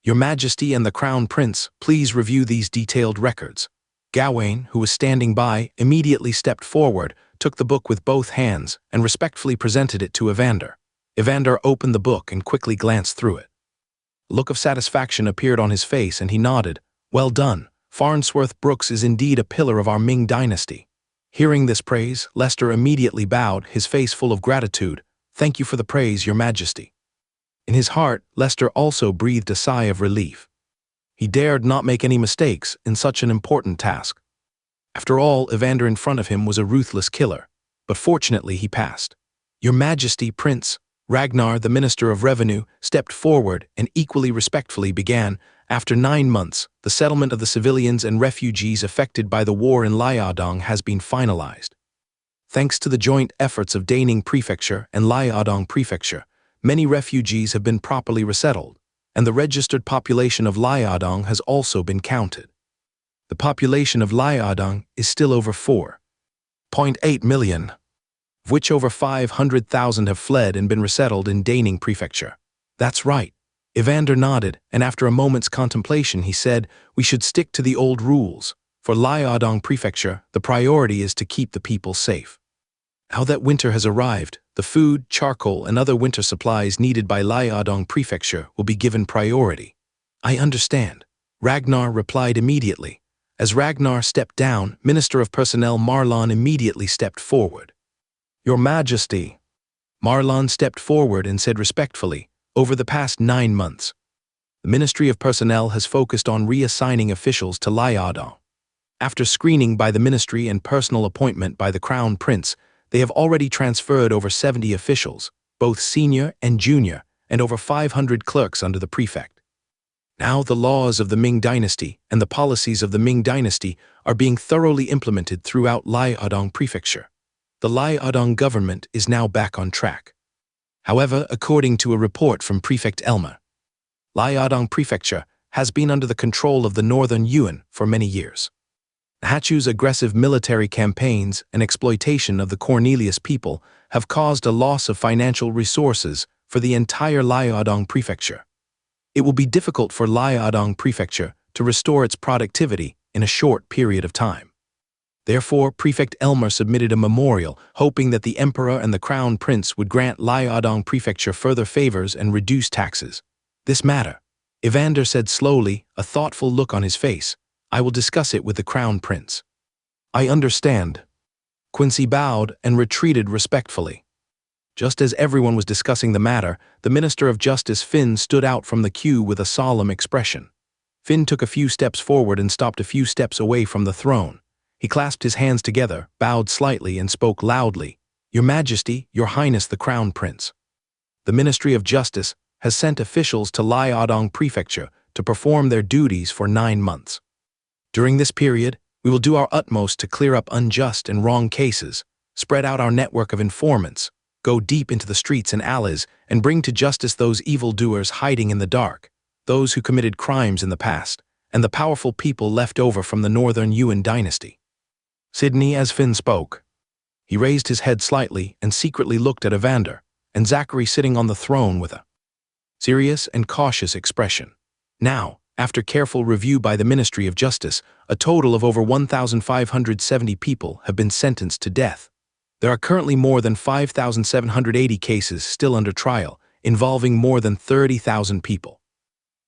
Your Majesty and the Crown Prince, please review these detailed records. Gawain, who was standing by, immediately stepped forward, took the book with both hands, and respectfully presented it to Evander. Evander opened the book and quickly glanced through it. A look of satisfaction appeared on his face, and he nodded. Well done. Farnsworth Brooks is indeed a pillar of our Ming dynasty. Hearing this praise, Lester immediately bowed, his face full of gratitude. Thank you for the praise, Your Majesty. In his heart, Lester also breathed a sigh of relief. He dared not make any mistakes in such an important task. After all, Evander in front of him was a ruthless killer, but fortunately he passed. Your Majesty, Prince. Ragnar, the Minister of Revenue, stepped forward and equally respectfully began. After 9 months, the settlement of the civilians and refugees affected by the war in Liaodong has been finalized. Thanks to the joint efforts of Daning Prefecture and Liaodong Prefecture, many refugees have been properly resettled, and the registered population of Liaodong has also been counted. The population of Liaodong is still over 4.8 million, of which over 500,000 have fled and been resettled in Daning Prefecture. That's right. Evander nodded, and after a moment's contemplation he said, we should stick to the old rules. For Liaodong Prefecture, the priority is to keep the people safe. Now that winter has arrived, the food, charcoal, and other winter supplies needed by Liaodong Prefecture will be given priority. I understand. Ragnar replied immediately. As Ragnar stepped down, Minister of Personnel Marlon immediately stepped forward. Your Majesty. Marlon stepped forward and said respectfully, over the past 9 months, the Ministry of Personnel has focused on reassigning officials to Liaodong. After screening by the Ministry and personal appointment by the Crown Prince, they have already transferred over 70 officials, both senior and junior, and over 500 clerks under the prefect. Now the laws of the Ming dynasty and the policies of the Ming dynasty are being thoroughly implemented throughout Liaodong Prefecture. The Liaodong government is now back on track. However, according to a report from Prefect Elmer, Liaodong Prefecture has been under the control of the Northern Yuan for many years. Hachu's aggressive military campaigns and exploitation of the Cornelius people have caused a loss of financial resources for the entire Liaodong Prefecture. It will be difficult for Liaodong Prefecture to restore its productivity in a short period of time. Therefore, Prefect Elmer submitted a memorial hoping that the Emperor and the Crown Prince would grant Liaodong Prefecture further favors and reduce taxes. This matter, Evander said slowly, a thoughtful look on his face. I will discuss it with the Crown Prince. I understand. Quincy bowed and retreated respectfully. Just as everyone was discussing the matter, the Minister of Justice Finn stood out from the queue with a solemn expression. Finn took a few steps forward and stopped a few steps away from the throne. He clasped his hands together, bowed slightly, and spoke loudly. Your Majesty, Your Highness the Crown Prince. The Ministry of Justice has sent officials to Liaodong Prefecture to perform their duties for 9 months. During this period, We will do our utmost to clear up unjust and wrong cases, spread out our network of informants, go deep into the streets and alleys, and bring to justice those evildoers hiding in the dark, those who committed crimes in the past, and the powerful people left over from the Northern Yuan dynasty. Sidney, as Finn spoke. He raised his head slightly and secretly looked at Evander and Zachary sitting on the throne with a serious and cautious expression. Now, after careful review by the Ministry of Justice, a total of over 1,570 people have been sentenced to death. There are currently more than 5,780 cases still under trial, involving more than 30,000 people.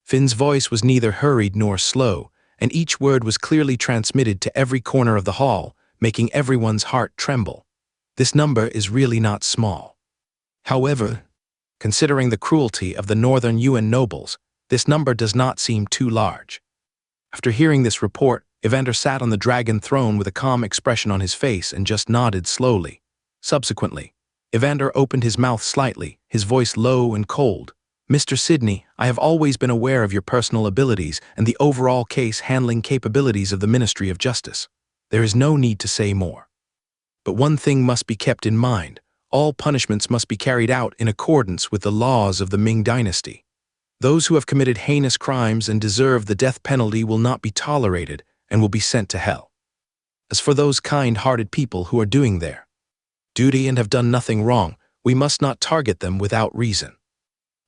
Finn's voice was neither hurried nor slow, and each word was clearly transmitted to every corner of the hall, making everyone's heart tremble. This number is really not small. However, considering the cruelty of the Northern Yuan nobles, this number does not seem too large. After hearing this report, Evander sat on the dragon throne with a calm expression on his face and just nodded slowly. Subsequently, Evander opened his mouth slightly, his voice low and cold. Mr. Sidney, I have always been aware of your personal abilities and the overall case-handling capabilities of the Ministry of Justice. There is no need to say more. But one thing must be kept in mind. All punishments must be carried out in accordance with the laws of the Ming dynasty. Those who have committed heinous crimes and deserve the death penalty will not be tolerated and will be sent to hell. As for those kind-hearted people who are doing their duty and have done nothing wrong, we must not target them without reason.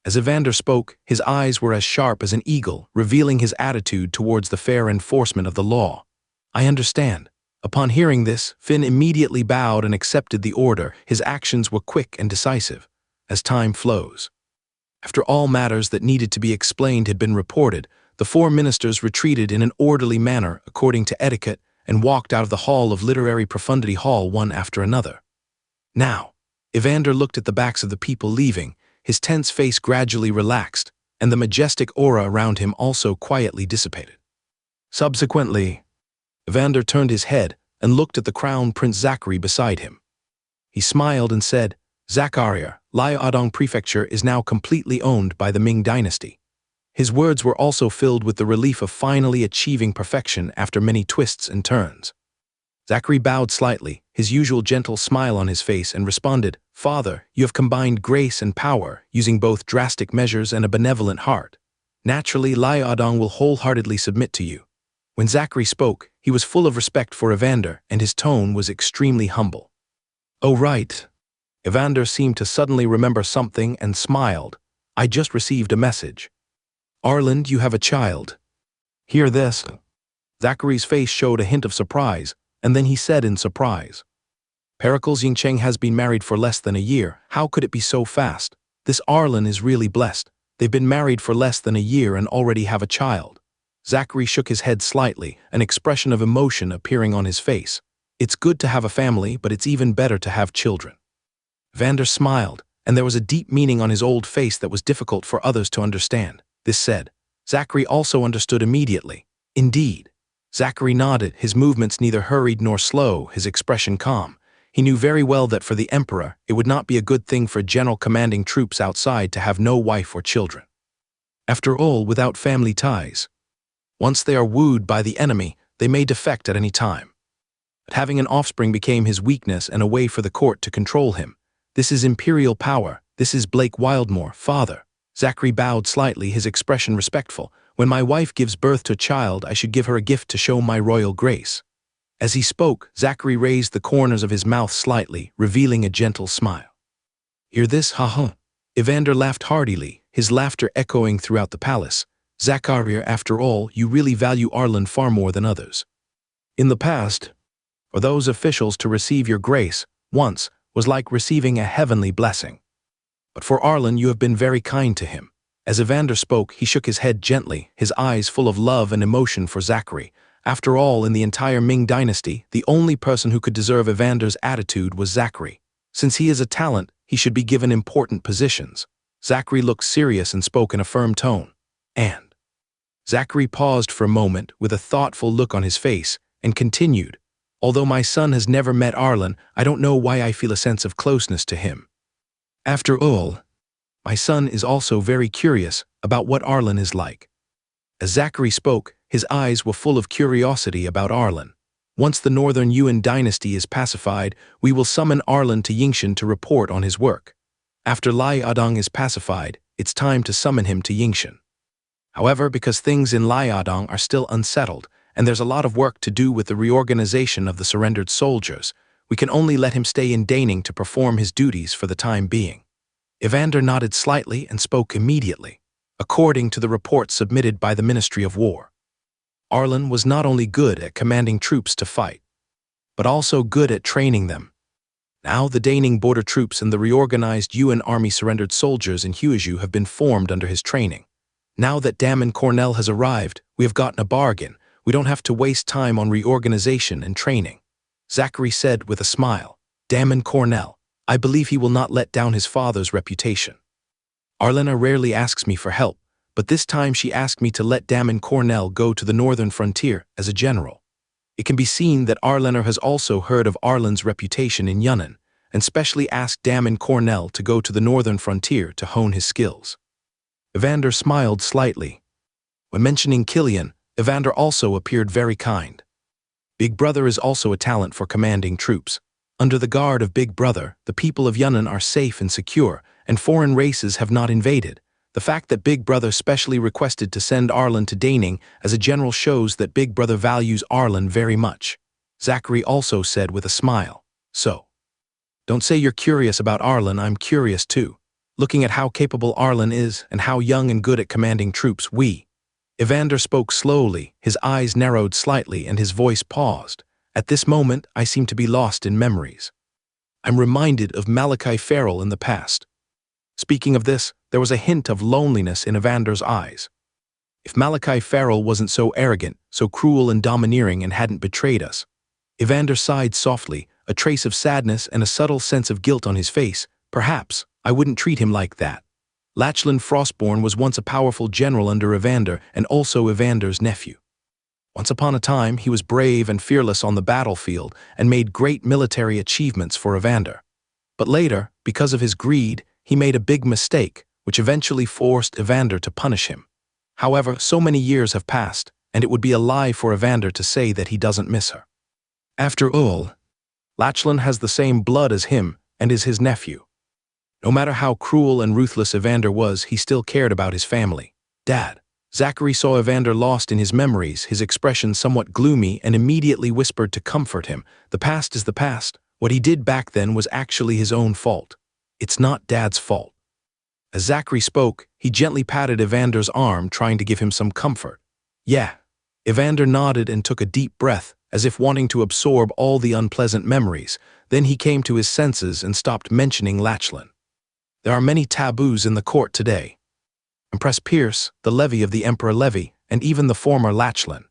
As Evander spoke, his eyes were as sharp as an eagle, revealing his attitude towards the fair enforcement of the law. I understand. Upon hearing this, Finn immediately bowed and accepted the order. His actions were quick and decisive, as time flows. After all matters that needed to be explained had been reported, the four ministers retreated in an orderly manner according to etiquette and walked out of the Hall of Literary Profundity Hall one after another. Now, Evander looked at the backs of the people leaving. His tense face gradually relaxed, and the majestic aura around him also quietly dissipated. Subsequently, Evander turned his head and looked at the Crown Prince Zachary beside him. He smiled and said, Zachariah, Liaodong Prefecture is now completely owned by the Ming dynasty. His words were also filled with the relief of finally achieving perfection after many twists and turns. Zachary bowed slightly, his usual gentle smile on his face, and responded, Father, you have combined grace and power, using both drastic measures and a benevolent heart. Naturally, Liaodong will wholeheartedly submit to you. When Zachary spoke, he was full of respect for Evander, and his tone was extremely humble. Oh, right. Evander seemed to suddenly remember something and smiled. I just received a message. Arland, you have a child. Hear this. Zachary's face showed a hint of surprise, and then he said in surprise, Pericles Yingcheng has been married for less than a year. How could it be so fast? This Arland is really blessed. They've been married for less than a year and already have a child. Zachary shook his head slightly, an expression of emotion appearing on his face. It's good to have a family, but it's even better to have children. Evander smiled, and there was a deep meaning on his old face that was difficult for others to understand. This said, Zachary also understood immediately. Indeed. Zachary nodded, his movements neither hurried nor slow, his expression calm. He knew very well that for the emperor, it would not be a good thing for a general commanding troops outside to have no wife or children. After all, without family ties, once they are wooed by the enemy, they may defect at any time. But having an offspring became his weakness and a way for the court to control him. This is imperial power. This is Blake Wildmore, father. Zachary bowed slightly, his expression respectful. When my wife gives birth to a child, I should give her a gift to show my royal grace. As he spoke, Zachary raised the corners of his mouth slightly, revealing a gentle smile. Hear this, ha-ha. Evander laughed heartily, his laughter echoing throughout the palace. Zachariah, after all, you really value Arland far more than others. In the past, for those officials to receive your grace, once, was like receiving a heavenly blessing. But for Arland, you have been very kind to him. As Evander spoke, he shook his head gently, his eyes full of love and emotion for Zachary. After all, in the entire Ming dynasty, the only person who could deserve Evander's attitude was Zachary. Since he is a talent, he should be given important positions. Zachary looked serious and spoke in a firm tone. And Zachary paused for a moment with a thoughtful look on his face and continued, Although my son has never met Arland, I don't know why I feel a sense of closeness to him. After all, my son is also very curious about what Arland is like. As Zachary spoke, his eyes were full of curiosity about Arland. Once the Northern Yuan dynasty is pacified, we will summon Arlan to Yingshan to report on his work. After Lai Adong is pacified, it's time to summon him to Yingshan. However, because things in Lai Adong are still unsettled, and there's a lot of work to do with the reorganization of the surrendered soldiers, we can only let him stay in Daning to perform his duties for the time being. Evander nodded slightly and spoke immediately, according to the report submitted by the Ministry of War. Arlan was not only good at commanding troops to fight, but also good at training them. Now the Daning border troops and the reorganized Yuan army surrendered soldiers in Huizhou have been formed under his training. Now that Damon Cornell has arrived, we have gotten a bargain. We don't have to waste time on reorganization and training. Zachary said with a smile. Damon Cornell, I believe he will not let down his father's reputation. Arlena rarely asks me for help, but this time she asked me to let Damon Cornell go to the northern frontier as a general. It can be seen that Arlener has also heard of Arlen's reputation in Yunnan, and specially asked Damon Cornell to go to the northern frontier to hone his skills. Evander smiled slightly. When mentioning Killian, Evander also appeared very kind. Big Brother is also a talent for commanding troops. Under the guard of Big Brother, the people of Yunnan are safe and secure, and foreign races have not invaded. The fact that Big Brother specially requested to send Arlan to Daning as a general shows that Big Brother values Arlan very much. Zachary also said with a smile. So, don't say you're curious about Arlan, I'm curious too. Looking at how capable Arlan is and how young and good at commanding troops Evander spoke slowly, his eyes narrowed slightly and his voice paused. At this moment, I seem to be lost in memories. I'm reminded of Malachi Farrell in the past. Speaking of this, there was a hint of loneliness in Evander's eyes. If Malachi Farrell wasn't so arrogant, so cruel and domineering and hadn't betrayed us. Evander sighed softly, a trace of sadness and a subtle sense of guilt on his face. Perhaps I wouldn't treat him like that. Lachlan Frostborn was once a powerful general under Evander and also Evander's nephew. Once upon a time, he was brave and fearless on the battlefield and made great military achievements for Evander. But later, because of his greed, he made a big mistake, which eventually forced Evander to punish him. However, so many years have passed, and it would be a lie for Evander to say that he doesn't miss her. After all, Lachlan has the same blood as him and is his nephew. No matter how cruel and ruthless Evander was, he still cared about his family. Dad. Zachary saw Evander lost in his memories, his expression somewhat gloomy, and immediately whispered to comfort him. The past is the past. What he did back then was actually his own fault. It's not Dad's fault. As Zachary spoke, he gently patted Evander's arm, trying to give him some comfort. Yeah. Evander nodded and took a deep breath, as if wanting to absorb all the unpleasant memories. Then he came to his senses and stopped mentioning Lachlan. There are many taboos in the court today. Empress Pierce, the levy of the Emperor Levy, and even the former Lachlan.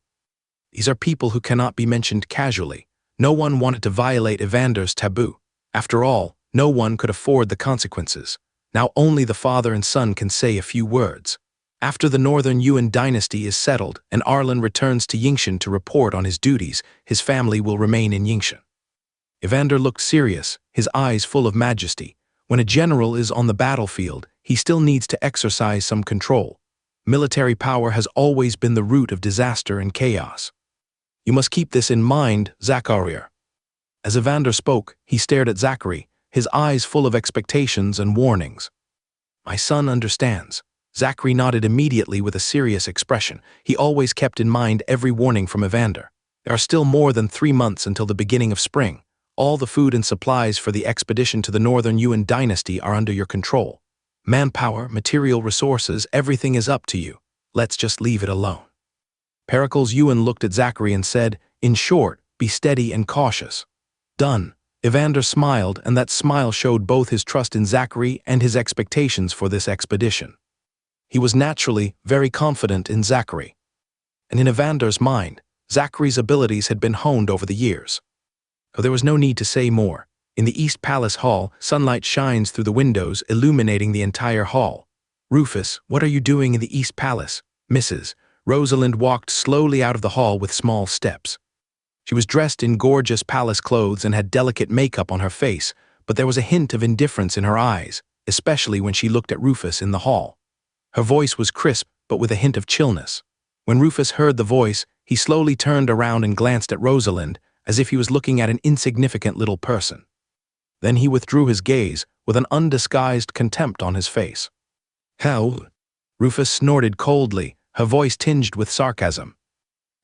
These are people who cannot be mentioned casually. No one wanted to violate Evander's taboo. After all, no one could afford the consequences. Now only the father and son can say a few words. After the Northern Yuan dynasty is settled and Arlan returns to Yingshan to report on his duties, his family will remain in Yingshan. Evander looked serious, his eyes full of majesty. When a general is on the battlefield, he still needs to exercise some control. Military power has always been the root of disaster and chaos. You must keep this in mind, Zachary. As Evander spoke, he stared at Zachary, his eyes full of expectations and warnings. My son understands. Zachary nodded immediately with a serious expression. He always kept in mind every warning from Evander. There are still more than 3 months until the beginning of spring. All the food and supplies for the expedition to the Northern Yuan dynasty are under your control. Manpower, material resources, everything is up to you. Let's just leave it alone. Pericles Yuan looked at Zachary and said, in short, be steady and cautious. Done. Evander smiled, and that smile showed both his trust in Zachary and his expectations for this expedition. He was naturally very confident in Zachary. And in Evander's mind, Zachary's abilities had been honed over the years. So there was no need to say more. In the East Palace Hall, sunlight shines through the windows, illuminating the entire hall. Rufus, what are you doing in the East Palace? Mrs. Rosalind walked slowly out of the hall with small steps. She was dressed in gorgeous palace clothes and had delicate makeup on her face, but there was a hint of indifference in her eyes, especially when she looked at Rufus in the hall. Her voice was crisp, but with a hint of chillness. When Rufus heard the voice, he slowly turned around and glanced at Rosalind, as if he was looking at an insignificant little person. Then he withdrew his gaze with an undisguised contempt on his face. "How?" Rufus snorted coldly, her voice tinged with sarcasm.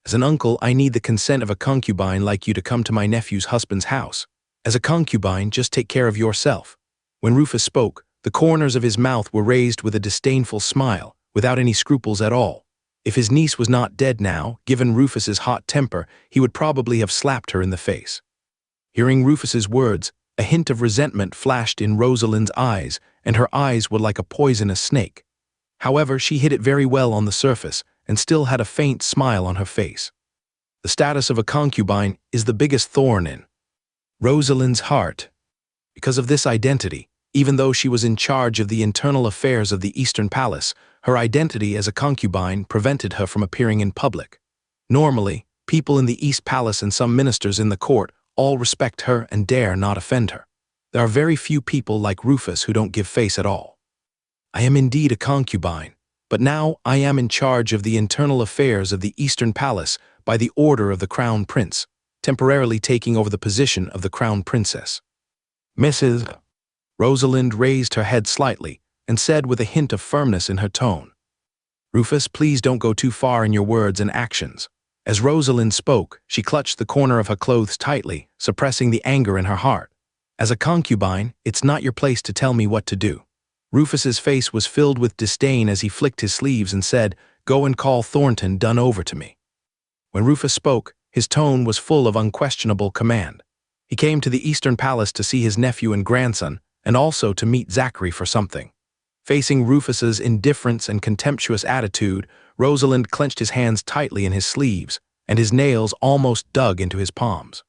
"As an uncle, I need the consent of a concubine like you to come to my nephew's husband's house. As a concubine, just take care of yourself." When Rufus spoke, the corners of his mouth were raised with a disdainful smile, without any scruples at all. If his niece was not dead now, given Rufus's hot temper, he would probably have slapped her in the face. Hearing Rufus's words, a hint of resentment flashed in Rosalind's eyes, and her eyes were like a poisonous snake. However, she hid it very well on the surface, and still had a faint smile on her face. The status of a concubine is the biggest thorn in Rosalind's heart. Because of this identity, even though she was in charge of the internal affairs of the Eastern Palace, her identity as a concubine prevented her from appearing in public. Normally, people in the East Palace and some ministers in the court all respect her and dare not offend her. There are very few people like Rufus who don't give face at all. "I am indeed a concubine, but now I am in charge of the internal affairs of the Eastern Palace by the order of the Crown Prince, temporarily taking over the position of the Crown Princess." "Mrs." Rosalind raised her head slightly and said with a hint of firmness in her tone, "Rufus, please don't go too far in your words and actions." As Rosalind spoke, she clutched the corner of her clothes tightly, suppressing the anger in her heart. "As a concubine, it's not your place to tell me what to do." Rufus's face was filled with disdain as he flicked his sleeves and said, "Go and call Thornton Dunn over to me." When Rufus spoke, his tone was full of unquestionable command. He came to the Eastern Palace to see his nephew and grandson, and also to meet Zachary for something. Facing Rufus's indifference and contemptuous attitude, Rosalind clenched his hands tightly in his sleeves, and his nails almost dug into his palms.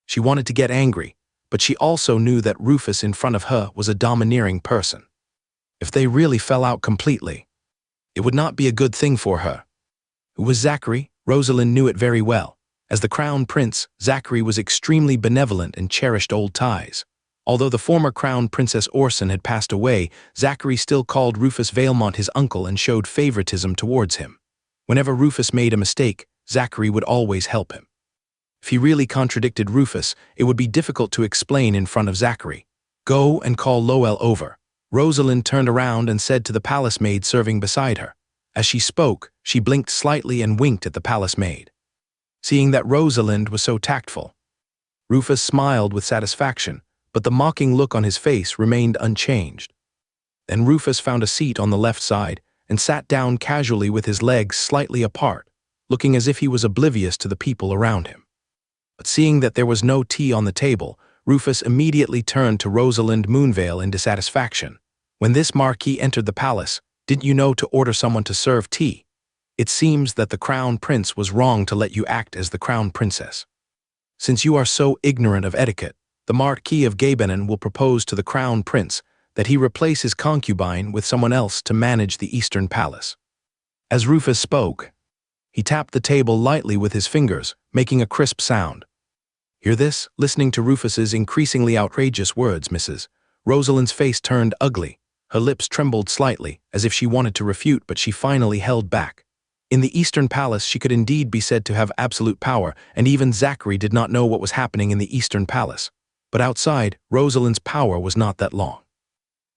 She wanted to get angry, but she also knew that Rufus in front of her was a domineering person. If they really fell out completely, it would not be a good thing for her. Who was Zachary? Rosalind knew it very well. As the Crown Prince, Zachary was extremely benevolent and cherished old ties. Although the former Crown Princess Orson had passed away, Zachary still called Rufus Valemont his uncle and showed favoritism towards him. Whenever Rufus made a mistake, Zachary would always help him. If he really contradicted Rufus, it would be difficult to explain in front of Zachary. "Go and call Lowell over." Rosalind turned around and said to the palace maid serving beside her. As she spoke, she blinked slightly and winked at the palace maid. Seeing that Rosalind was so tactful, Rufus smiled with satisfaction, but the mocking look on his face remained unchanged. Then Rufus found a seat on the left side and sat down casually with his legs slightly apart, looking as if he was oblivious to the people around him. But seeing that there was no tea on the table, Rufus immediately turned to Rosalind Moonvale in dissatisfaction. "When this marquis entered the palace, didn't you know to order someone to serve tea? It seems that the Crown Prince was wrong to let you act as the Crown Princess. Since you are so ignorant of etiquette, the Marquis of Gabenon will propose to the Crown Prince that he replace his concubine with someone else to manage the Eastern Palace." As Rufus spoke, he tapped the table lightly with his fingers, making a crisp sound. "Hear this?" Listening to Rufus's increasingly outrageous words, Mrs. Rosalind's face turned ugly. Her lips trembled slightly, as if she wanted to refute, but she finally held back. In the Eastern Palace, she could indeed be said to have absolute power, and even Zachary did not know what was happening in the Eastern Palace. But outside, Rosalind's power was not that long.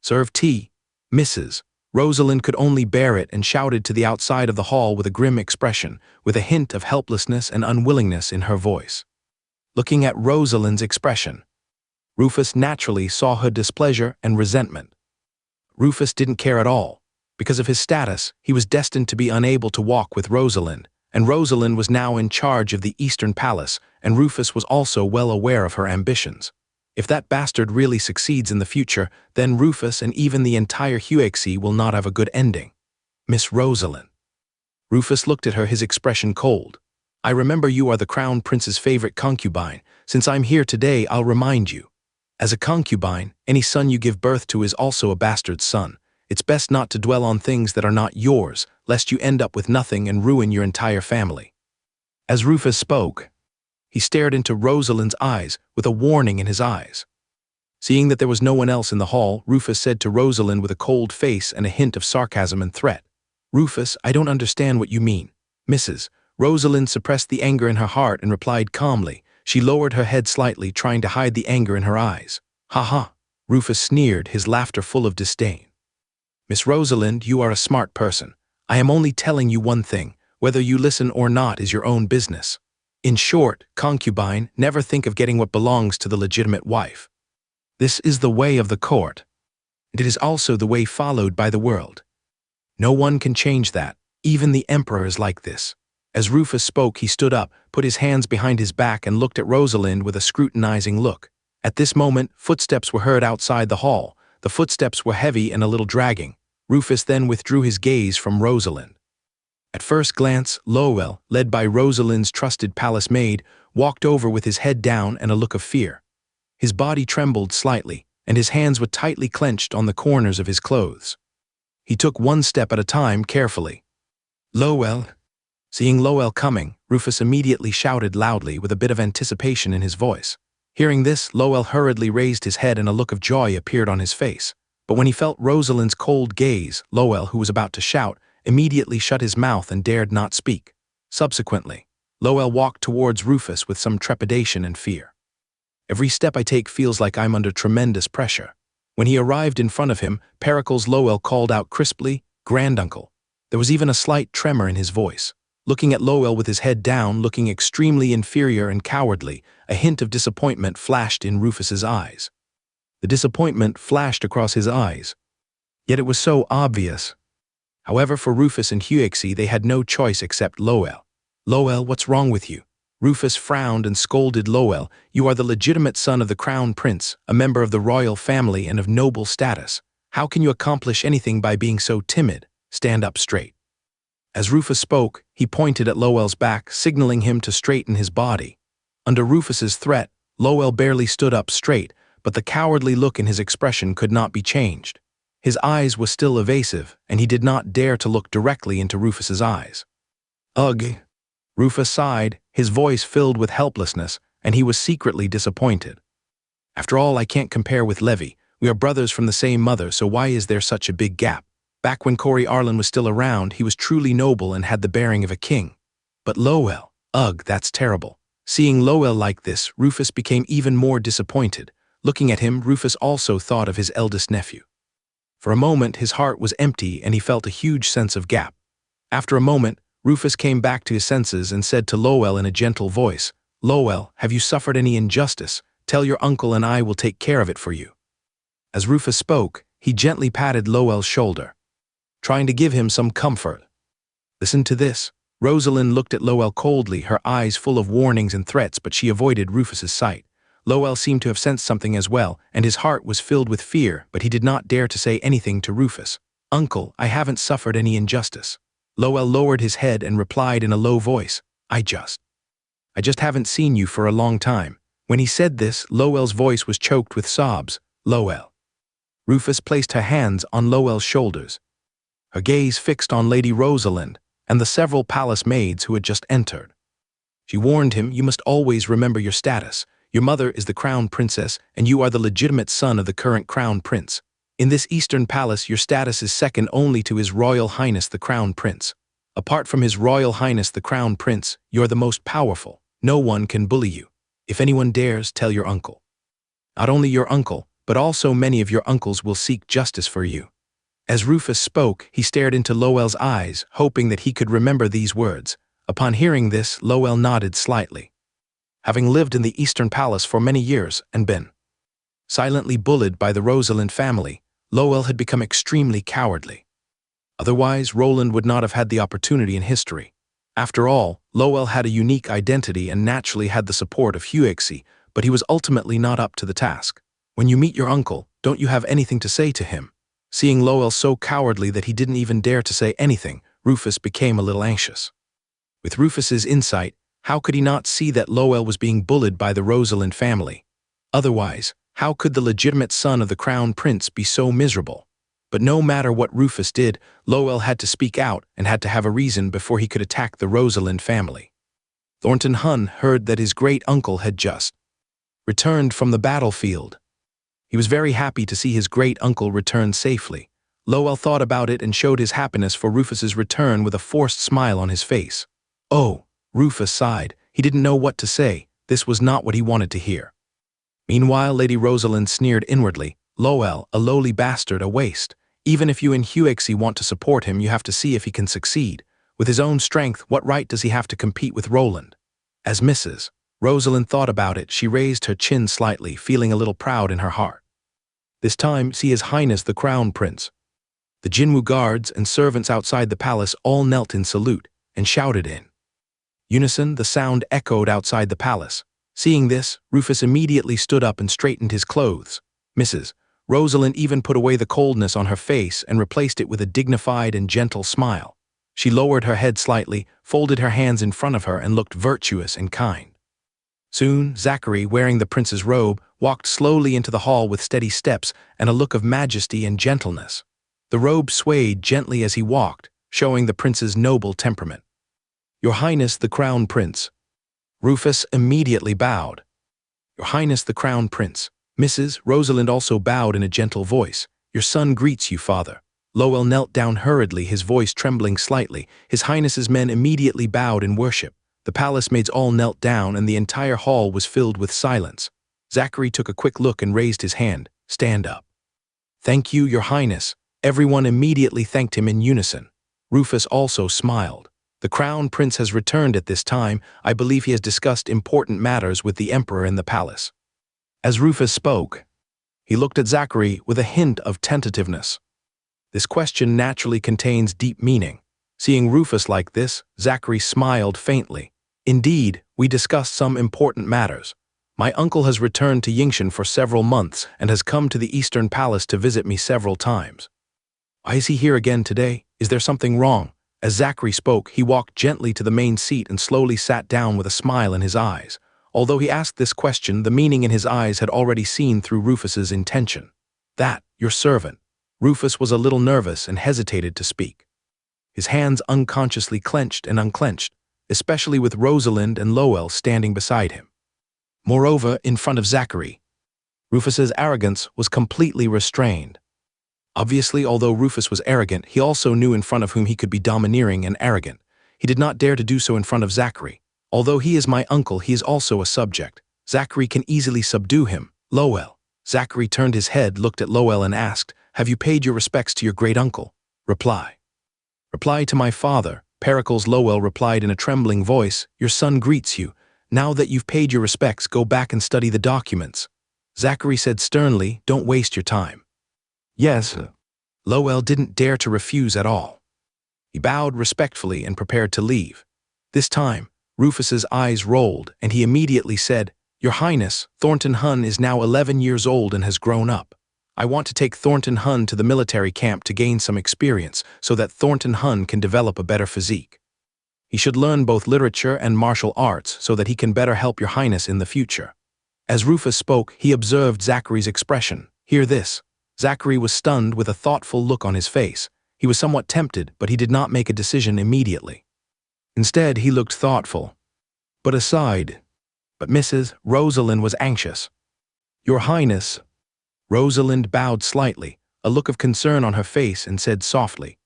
"Serve tea, Mrs." Rosalind could only bear it and shouted to the outside of the hall with a grim expression, with a hint of helplessness and unwillingness in her voice. Looking at Rosalind's expression, Rufus naturally saw her displeasure and resentment. Rufus didn't care at all. Because of his status, he was destined to be unable to walk with Rosalind, and Rosalind was now in charge of the Eastern Palace, and Rufus was also well aware of her ambitions. If that bastard really succeeds in the future, then Rufus and even the entire Huexi will not have a good ending. "Miss Rosalind." Rufus looked at her, his expression cold. "I remember you are the Crown Prince's favorite concubine. Since I'm here today, I'll remind you. As a concubine, any son you give birth to is also a bastard's son. It's best not to dwell on things that are not yours, lest you end up with nothing and ruin your entire family." As Rufus spoke, he stared into Rosalind's eyes with a warning in his eyes. Seeing that there was no one else in the hall, Rufus said to Rosalind with a cold face and a hint of sarcasm and threat, "Rufus, I don't understand what you mean." Mrs. Rosalind suppressed the anger in her heart and replied calmly. She lowered her head slightly, trying to hide the anger in her eyes. "Ha ha," Rufus sneered, his laughter full of disdain. "Miss Rosalind, you are a smart person. I am only telling you one thing. Whether you listen or not is your own business. In short, concubine, never think of getting what belongs to the legitimate wife. This is the way of the court. And it is also the way followed by the world. No one can change that. Even the emperor is like this." As Rufus spoke, he stood up, put his hands behind his back, and looked at Rosalind with a scrutinizing look. At this moment, footsteps were heard outside the hall. The footsteps were heavy and a little dragging. Rufus then withdrew his gaze from Rosalind. At first glance, Lowell, led by Rosalind's trusted palace maid, walked over with his head down and a look of fear. His body trembled slightly, and his hands were tightly clenched on the corners of his clothes. He took one step at a time, carefully. "Lowell." Seeing Lowell coming, Rufus immediately shouted loudly with a bit of anticipation in his voice. Hearing this, Lowell hurriedly raised his head and a look of joy appeared on his face. But when he felt Rosalind's cold gaze, Lowell, who was about to shout, immediately shut his mouth and dared not speak. Subsequently, Lowell walked towards Rufus with some trepidation and fear. "Every step I take feels like I'm under tremendous pressure." When he arrived in front of him, Pericles Lowell called out crisply, "Granduncle." There was even a slight tremor in his voice. Looking at Lowell with his head down, looking extremely inferior and cowardly, a hint of disappointment flashed in Rufus's eyes. The disappointment flashed across his eyes. Yet it was so obvious. However, for Rufus and Huexi, they had no choice except Lowell. "Lowell, what's wrong with you?" Rufus frowned and scolded Lowell. "You are the legitimate son of the crown prince, a member of the royal family and of noble status. How can you accomplish anything by being so timid? Stand up straight." As Rufus spoke, he pointed at Lowell's back, signaling him to straighten his body. Under Rufus's threat, Lowell barely stood up straight, but the cowardly look in his expression could not be changed. His eyes were still evasive, and he did not dare to look directly into Rufus's eyes. "Ugh." Rufus sighed, his voice filled with helplessness, and he was secretly disappointed. "After all, I can't compare with Levi. We are brothers from the same mother, so why is there such a big gap? Back when Corey Arlen was still around, he was truly noble and had the bearing of a king. But Lowell, ugh, that's terrible." Seeing Lowell like this, Rufus became even more disappointed. Looking at him, Rufus also thought of his eldest nephew. For a moment, his heart was empty and he felt a huge sense of gap. After a moment, Rufus came back to his senses and said to Lowell in a gentle voice, "Lowell, have you suffered any injustice? Tell your uncle and I will take care of it for you." As Rufus spoke, he gently patted Lowell's shoulder, trying to give him some comfort. "Listen to this." Rosalind looked at Lowell coldly, her eyes full of warnings and threats, but she avoided Rufus's sight. Lowell seemed to have sensed something as well, and his heart was filled with fear, but he did not dare to say anything to Rufus. "Uncle, I haven't suffered any injustice." Lowell lowered his head and replied in a low voice, I just haven't seen you for a long time." When he said this, Lowell's voice was choked with sobs. "Lowell." Rufus placed her hands on Lowell's shoulders, her gaze fixed on Lady Rosalind and the several palace maids who had just entered. She warned him, "You must always remember your status. Your mother is the crown princess, and you are the legitimate son of the current crown prince. In this eastern palace, your status is second only to His Royal Highness the Crown Prince. Apart from His Royal Highness the Crown Prince, you're the most powerful. No one can bully you. If anyone dares, tell your uncle. Not only your uncle, but also many of your uncles will seek justice for you." As Rufus spoke, he stared into Lowell's eyes, hoping that he could remember these words. Upon hearing this, Lowell nodded slightly. Having lived in the Eastern Palace for many years and been silently bullied by the Rosalind family, Lowell had become extremely cowardly. Otherwise, Roland would not have had the opportunity in history. After all, Lowell had a unique identity and naturally had the support of Huexi, but he was ultimately not up to the task. "When you meet your uncle, don't you have anything to say to him?" Seeing Lowell so cowardly that he didn't even dare to say anything, Rufus became a little anxious. With Rufus's insight, how could he not see that Lowell was being bullied by the Rosalind family? Otherwise, how could the legitimate son of the crown prince be so miserable? But no matter what Rufus did, Lowell had to speak out and had to have a reason before he could attack the Rosalind family. Thornton Hun heard that his great-uncle had just returned from the battlefield. He was very happy to see his great-uncle return safely. Lowell thought about it and showed his happiness for Rufus's return with a forced smile on his face. "Oh," Rufus sighed. He didn't know what to say. This was not what he wanted to hear. Meanwhile, Lady Rosalind sneered inwardly. Lowell, a lowly bastard, a waste. Even if you in Huexy want to support him, you have to see if he can succeed. With his own strength, what right does he have to compete with Roland? As Mrs. Rosalind thought about it, she raised her chin slightly, feeling a little proud in her heart. This time, see His Highness the Crown Prince. The Jinwu guards and servants outside the palace all knelt in salute and shouted in unison. The sound echoed outside the palace. Seeing this, Rufus immediately stood up and straightened his clothes. Mrs. Rosalind even put away the coldness on her face and replaced it with a dignified and gentle smile. She lowered her head slightly, folded her hands in front of her, and looked virtuous and kind. Soon, Zachary, wearing the prince's robe, walked slowly into the hall with steady steps and a look of majesty and gentleness. The robe swayed gently as he walked, showing the prince's noble temperament. Your Highness the Crown Prince. Rufus immediately bowed. Your Highness the Crown Prince. Mrs. Rosalind also bowed in a gentle voice. Your son greets you, father. Lowell knelt down hurriedly, his voice trembling slightly. His Highness's men immediately bowed in worship. The palace maids all knelt down, and the entire hall was filled with silence. Zachary took a quick look and raised his hand. Stand up. Thank you, Your Highness. Everyone immediately thanked him in unison. Rufus also smiled. The Crown Prince has returned at this time. I believe he has discussed important matters with the Emperor in the palace. As Rufus spoke, he looked at Zachary with a hint of tentativeness. This question naturally contains deep meaning. Seeing Rufus like this, Zachary smiled faintly. Indeed, we discussed some important matters. My uncle has returned to Yingshan for several months and has come to the Eastern Palace to visit me several times. Why is he here again today? Is there something wrong? As Zachary spoke, he walked gently to the main seat and slowly sat down with a smile in his eyes. Although he asked this question, the meaning in his eyes had already seen through Rufus's intention. That, your servant. Rufus was a little nervous and hesitated to speak. His hands unconsciously clenched and unclenched, especially with Rosalind and Lowell standing beside him. Moreover, in front of Zachary, Rufus's arrogance was completely restrained. Obviously, although Rufus was arrogant, he also knew in front of whom he could be domineering and arrogant. He did not dare to do so in front of Zachary. Although he is my uncle, he is also a subject. Zachary can easily subdue him. Lowell. Zachary turned his head, looked at Lowell and asked, Have you paid your respects to your great uncle? Reply. Reply to my father. Pericles. Lowell replied in a trembling voice, Your son greets you. Now that you've paid your respects, go back and study the documents. Zachary said sternly, Don't waste your time. Yes. Lowell didn't dare to refuse at all. He bowed respectfully and prepared to leave. This time, Rufus's eyes rolled, and he immediately said, Your Highness, Thornton Hun is now 11 years old and has grown up. I want to take Thornton Hun to the military camp to gain some experience so that Thornton Hun can develop a better physique. He should learn both literature and martial arts so that he can better help Your Highness in the future. As Rufus spoke, he observed Zachary's expression. Hear this. Zachary was stunned with a thoughtful look on his face. He was somewhat tempted, but he did not make a decision immediately. Instead, he looked thoughtful. But Mrs. Rosalind was anxious. Your Highness. Rosalind bowed slightly, a look of concern on her face, and said softly,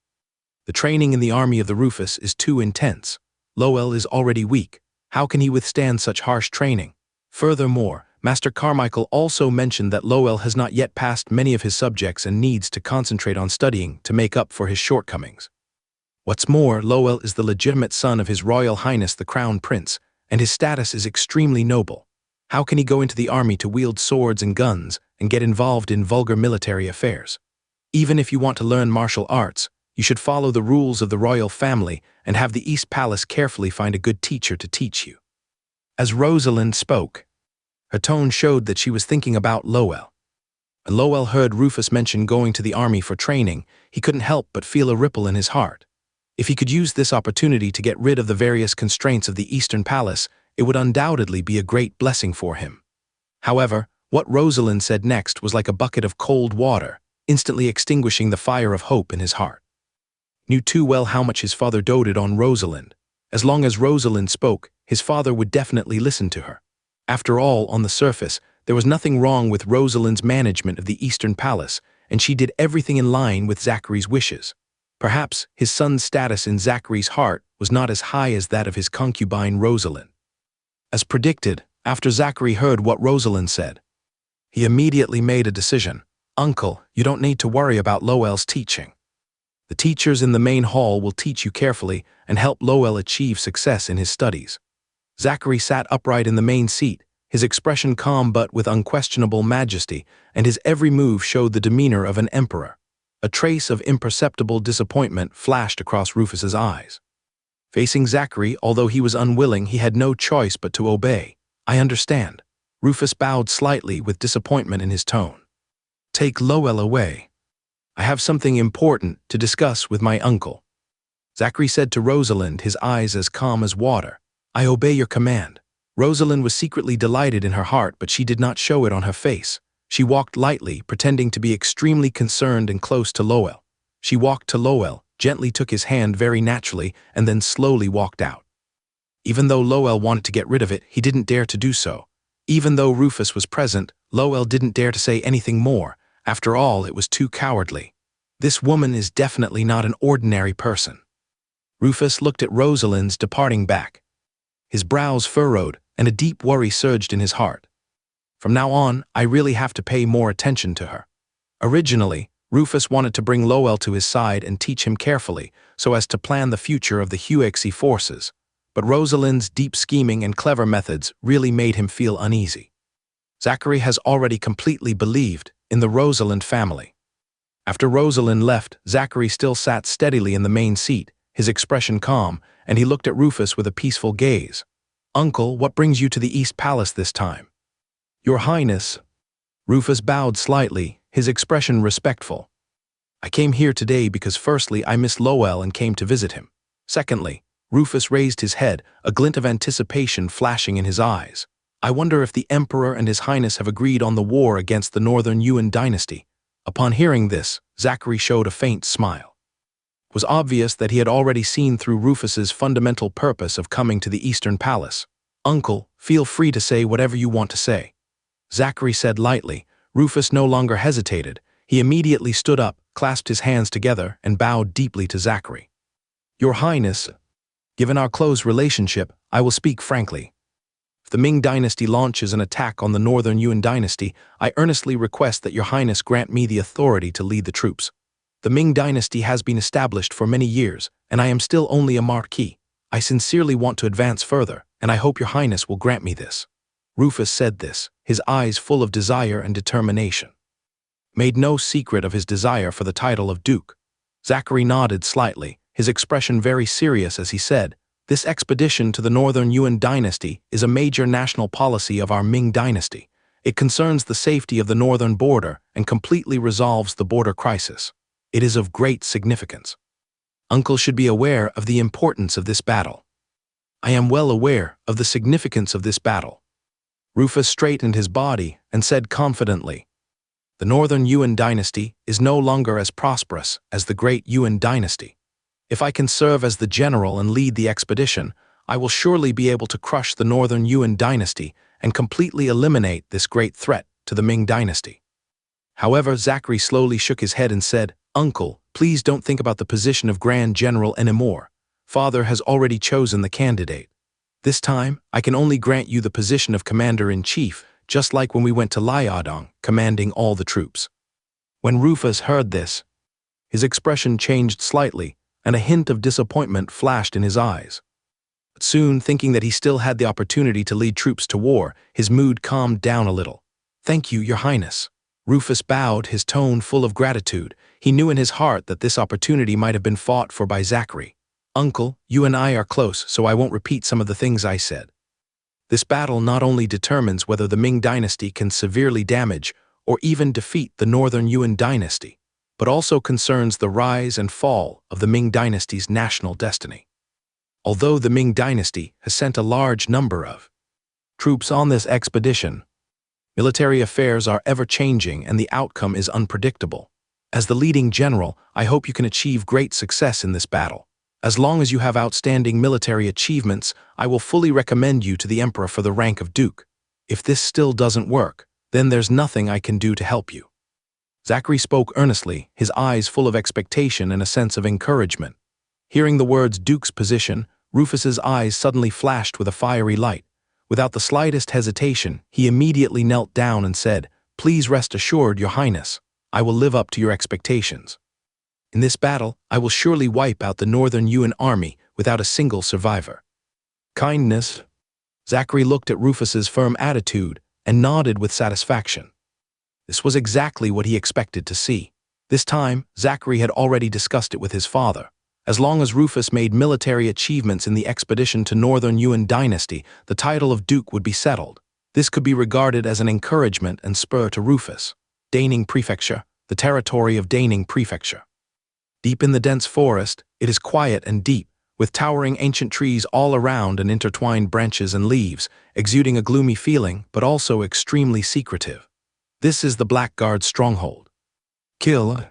The training in the army of the Rufus is too intense. Lowell is already weak. How can he withstand such harsh training? Furthermore, Master Carmichael also mentioned that Lowell has not yet passed many of his subjects and needs to concentrate on studying to make up for his shortcomings. What's more, Lowell is the legitimate son of His Royal Highness the Crown Prince, and his status is extremely noble. How can he go into the army to wield swords and guns and get involved in vulgar military affairs? Even if you want to learn martial arts, you should follow the rules of the royal family and have the East Palace carefully find a good teacher to teach you. As Rosalind spoke, her tone showed that she was thinking about Lowell. When Lowell heard Rufus mention going to the army for training, he couldn't help but feel a ripple in his heart. If he could use this opportunity to get rid of the various constraints of the Eastern Palace, it would undoubtedly be a great blessing for him. However, what Rosalind said next was like a bucket of cold water, instantly extinguishing the fire of hope in his heart. He knew too well how much his father doted on Rosalind. As long as Rosalind spoke, his father would definitely listen to her. After all, on the surface, there was nothing wrong with Rosalind's management of the Eastern Palace, and she did everything in line with Zachary's wishes. Perhaps his son's status in Zachary's heart was not as high as that of his concubine Rosalind. As predicted, After Zachary heard what Rosalind said, he immediately made a decision. Uncle, you don't need to worry about Lowell's teaching. The teachers in the main hall will teach you carefully and help Lowell achieve success in his studies. Zachary sat upright in the main seat, his expression calm but with unquestionable majesty, and his every move showed the demeanor of an emperor. A trace of imperceptible disappointment flashed across Rufus's eyes. Facing Zachary, although he was unwilling, he had no choice but to obey. I understand. Rufus bowed slightly with disappointment in his tone. Take Lowell away. I have something important to discuss with my uncle. Zachary said to Rosalind, his eyes as calm as water. I obey your command. Rosalind was secretly delighted in her heart, but she did not show it on her face. She walked lightly, pretending to be extremely concerned and close to Lowell. She walked to Lowell, gently took his hand very naturally, and then slowly walked out. Even though Lowell wanted to get rid of it, he didn't dare to do so. Even though Rufus was present, Lowell didn't dare to say anything more. After all, it was too cowardly. This woman is definitely not an ordinary person. Rufus looked at Rosalind's departing back. His brows furrowed, and a deep worry surged in his heart. From now on, I really have to pay more attention to her. Originally, Rufus wanted to bring Lowell to his side and teach him carefully, so as to plan the future of the Huexi forces. But Rosalind's deep scheming and clever methods really made him feel uneasy. Zachary has already completely believed in the Rosalind family. After Rosalind left, Zachary still sat steadily in the main seat, his expression calm, and he looked at Rufus with a peaceful gaze. Uncle, what brings you to the East Palace this time? Your Highness. Rufus bowed slightly, his expression respectful. I came here today because firstly I miss Lowell and came to visit him. Secondly, Rufus raised his head, a glint of anticipation flashing in his eyes. I wonder if the Emperor and His Highness have agreed on the war against the Northern Yuan dynasty. Upon hearing this, Zachary showed a faint smile. It was obvious that he had already seen through Rufus's fundamental purpose of coming to the Eastern Palace. Uncle, feel free to say whatever you want to say. Zachary said lightly. Rufus no longer hesitated. He immediately stood up, clasped his hands together, and bowed deeply to Zachary. Your Highness, given our close relationship, I will speak frankly. If the Ming dynasty launches an attack on the Northern Yuan dynasty, I earnestly request that your Highness grant me the authority to lead the troops. The Ming dynasty has been established for many years, and I am still only a marquis. I sincerely want to advance further, and I hope your Highness will grant me this. Rufus said this, his eyes full of desire and determination. Made no secret of his desire for the title of Duke. Zachary nodded slightly, his expression very serious as he said, This expedition to the Northern Yuan dynasty is a major national policy of our Ming dynasty. It concerns the safety of the northern border and completely resolves the border crisis. It is of great significance. Uncle should be aware of the importance of this battle. I am well aware of the significance of this battle. Rufus straightened his body and said confidently, The Northern Yuan dynasty is no longer as prosperous as the Great Yuan dynasty. If I can serve as the general and lead the expedition, I will surely be able to crush the Northern Yuan dynasty and completely eliminate this great threat to the Ming dynasty. However, Zachary slowly shook his head and said, Uncle, please don't think about the position of Grand General anymore. Father has already chosen the candidate. This time, I can only grant you the position of Commander-in-Chief, just like when we went to Liaodong, commanding all the troops. When Rufus heard this, his expression changed slightly, and a hint of disappointment flashed in his eyes. But soon, thinking that he still had the opportunity to lead troops to war, his mood calmed down a little. Thank you, Your Highness. Rufus bowed, his tone full of gratitude. He knew in his heart that this opportunity might have been fought for by Zachary. Uncle, you and I are close, so I won't repeat some of the things I said. This battle not only determines whether the Ming dynasty can severely damage or even defeat the Northern Yuan dynasty, but also concerns the rise and fall of the Ming dynasty's national destiny. Although the Ming dynasty has sent a large number of troops on this expedition, military affairs are ever-changing and the outcome is unpredictable. As the leading general, I hope you can achieve great success in this battle. As long as you have outstanding military achievements, I will fully recommend you to the Emperor for the rank of Duke. If this still doesn't work, then there's nothing I can do to help you. Zachary spoke earnestly, his eyes full of expectation and a sense of encouragement. Hearing the words Duke's position, Rufus's eyes suddenly flashed with a fiery light. Without the slightest hesitation, he immediately knelt down and said, "Please rest assured, Your Highness, I will live up to your expectations. In this battle, I will surely wipe out the Northern Yuan army without a single survivor." Kindness. Zachary looked at Rufus's firm attitude and nodded with satisfaction. This was exactly what he expected to see. This time, Zachary had already discussed it with his father. As long as Rufus made military achievements in the expedition to Northern Yuan dynasty, the title of Duke would be settled. This could be regarded as an encouragement and spur to Rufus. Daning Prefecture, the territory of Daning Prefecture. Deep in the dense forest, it is quiet and deep, with towering ancient trees all around and intertwined branches and leaves, exuding a gloomy feeling but also extremely secretive. This is the Blackguard's stronghold. Kill!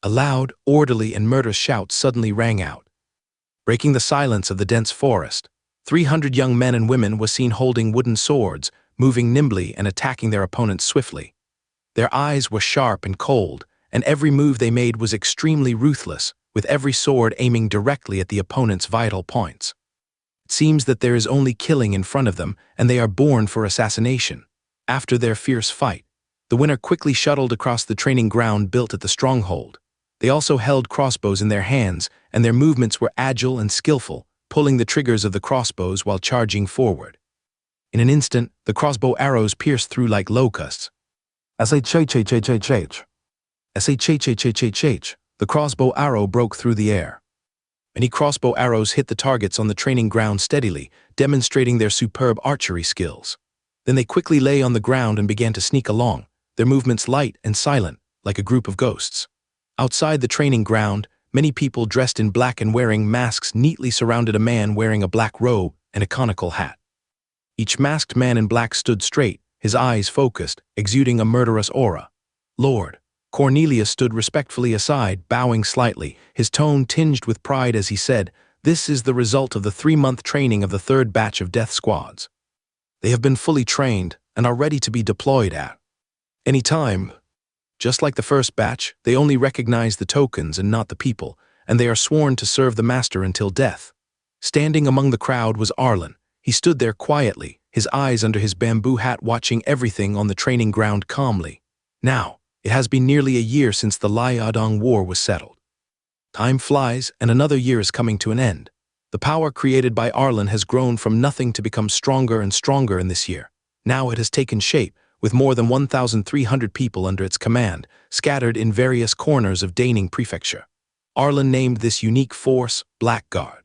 A loud, orderly, and murderous shout suddenly rang out. Breaking the silence of the dense forest, 300 young men and women were seen holding wooden swords, moving nimbly and attacking their opponents swiftly. Their eyes were sharp and cold, and every move they made was extremely ruthless, with every sword aiming directly at the opponent's vital points. It seems that there is only killing in front of them, and they are born for assassination. After their fierce fight, the winner quickly shuttled across the training ground built at the stronghold. They also held crossbows in their hands, and their movements were agile and skillful, pulling the triggers of the crossbows while charging forward. In an instant, the crossbow arrows pierced through like locusts. S-H-H-H-H-H-H. S-H-H-H-H-H-H. The crossbow arrow broke through the air. Many crossbow arrows hit the targets on the training ground steadily, demonstrating their superb archery skills. Then they quickly lay on the ground and began to sneak along, their movements light and silent, like a group of ghosts. Outside the training ground, many people dressed in black and wearing masks neatly surrounded a man wearing a black robe and a conical hat. Each masked man in black stood straight, his eyes focused, exuding a murderous aura. Lord Cornelius stood respectfully aside, bowing slightly, his tone tinged with pride as he said, "This is the result of the 3-month training of the 3rd batch of death squads. They have been fully trained and are ready to be deployed at any time. Just like the 1st batch, they only recognize the tokens and not the people, and they are sworn to serve the master until death." Standing among the crowd was Arlen. He stood there quietly, his eyes under his bamboo hat watching everything on the training ground calmly. Now, it has been nearly a year since the Liaodong War was settled. Time flies, and another year is coming to an end. The power created by Arlen has grown from nothing to become stronger and stronger in this year. Now it has taken shape, with more than 1,300 people under its command, scattered in various corners of Daning Prefecture. Arlen named this unique force Blackguard.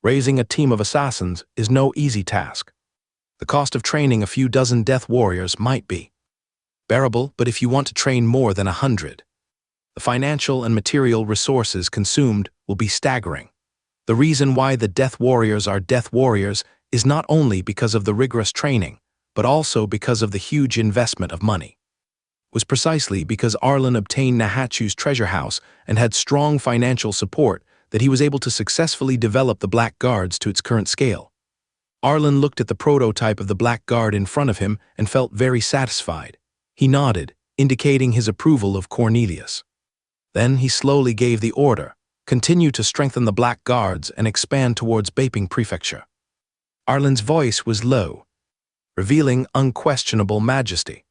Raising a team of assassins is no easy task. The cost of training a few dozen death warriors might be bearable, but if you want to train more than 100, the financial and material resources consumed will be staggering. The reason why the death warriors are death warriors is not only because of the rigorous training, but also because of the huge investment of money. It was precisely because Arlen obtained Nahachu's treasure house and had strong financial support that he was able to successfully develop the Black Guards to its current scale. Arlen looked at the prototype of the Black Guard in front of him and felt very satisfied. He nodded, indicating his approval of Cornelius. Then he slowly gave the order, "Continue to strengthen the Black Guards and expand towards Baping Prefecture." Arlen's voice was low, revealing unquestionable majesty.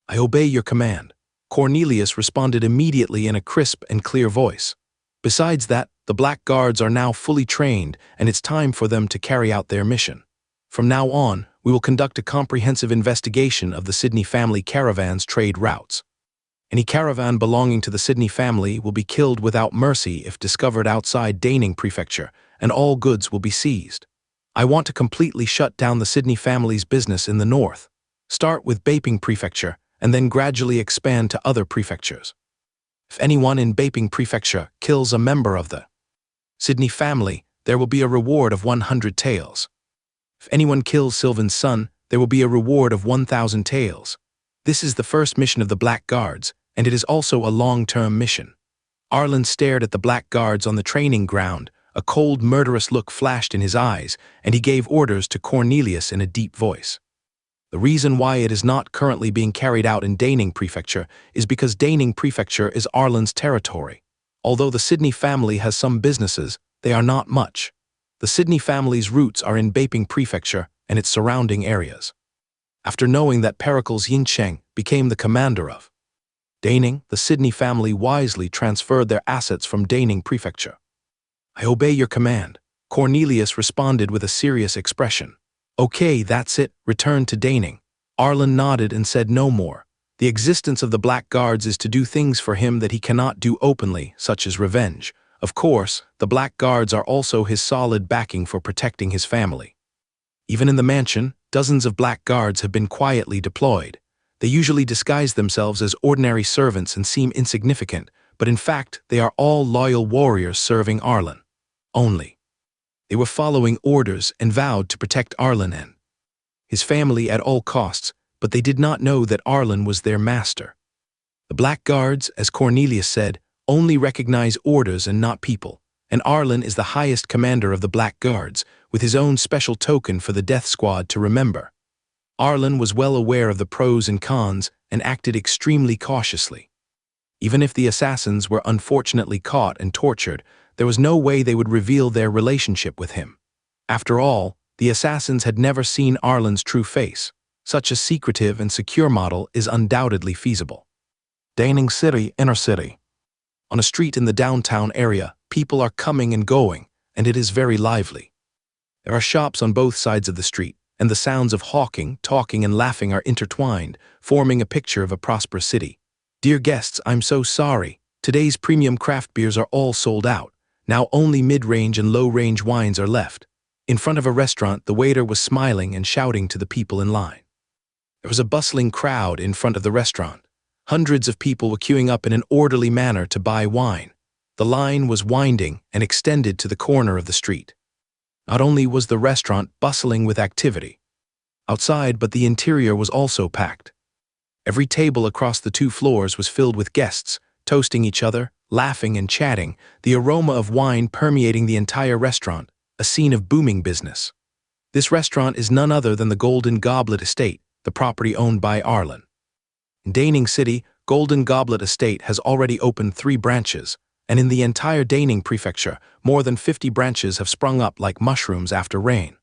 "I obey your command." Cornelius responded immediately in a crisp and clear voice. Besides that, the Black Guards are now fully trained, and it's time for them to carry out their mission. From now on, we will conduct a comprehensive investigation of the Sydney family caravan's trade routes. Any caravan belonging to the Sydney family will be killed without mercy if discovered outside Daning Prefecture, and all goods will be seized. I want to completely shut down the Sydney family's business in the north. Start with Baping Prefecture, and then gradually expand to other prefectures. If anyone in Baping Prefecture kills a member of the Sydney family, there will be a reward of 100 taels. If anyone kills Sylvan's son, there will be a reward of 1,000 taels. This is the first mission of the Black Guards, and it is also a long-term mission. Arlen stared at the Black Guards on the training ground. A cold, murderous look flashed in his eyes, and he gave orders to Cornelius in a deep voice. The reason why it is not currently being carried out in Daning Prefecture is because Daning Prefecture is Arlen's territory. Although the Sydney family has some businesses, they are not much. The Sydney family's roots are in Baping Prefecture, and its surrounding areas. After knowing that Pericles Yingcheng became the commander of Daning, the Sydney family wisely transferred their assets from Daning Prefecture. "I obey your command," Cornelius responded with a serious expression. "Okay, that's it, return to Daning." Arlen nodded and said no more. The existence of the Black Guards is to do things for him that he cannot do openly, such as revenge. Of course, the Black Guards are also his solid backing for protecting his family. Even in the mansion, dozens of Black Guards have been quietly deployed. They usually disguise themselves as ordinary servants and seem insignificant, but in fact, they are all loyal warriors serving Arlen. Only. They were following orders and vowed to protect Arlen and his family at all costs, but they did not know that Arlen was their master. The Black Guards, as Cornelius said, only recognize orders and not people, and Arlen is the highest commander of the Black Guards, with his own special token for the death squad to remember. Arlen was well aware of the pros and cons and acted extremely cautiously. Even if the assassins were unfortunately caught and tortured, there was no way they would reveal their relationship with him. After all, the assassins had never seen Arlen's true face. Such a secretive and secure model is undoubtedly feasible. Daning City, inner city. On a street in the downtown area, people are coming and going, and it is very lively. There are shops on both sides of the street, and the sounds of hawking, talking, and laughing are intertwined, forming a picture of a prosperous city. "Dear guests, I'm so sorry. Today's premium craft beers are all sold out. Now only mid-range and low-range wines are left." In front of a restaurant, the waiter was smiling and shouting to the people in line. There was a bustling crowd in front of the restaurant. Hundreds of people were queuing up in an orderly manner to buy wine. The line was winding and extended to the corner of the street. Not only was the restaurant bustling with activity outside, but the interior was also packed. Every table across the 2 floors was filled with guests, toasting each other, laughing and chatting, the aroma of wine permeating the entire restaurant, a scene of booming business. This restaurant is none other than the Golden Goblet Estate, the property owned by Arlen. In Daning City, Golden Goblet Estate has already opened 3 branches, and in the entire Daning Prefecture, more than 50 branches have sprung up like mushrooms after rain.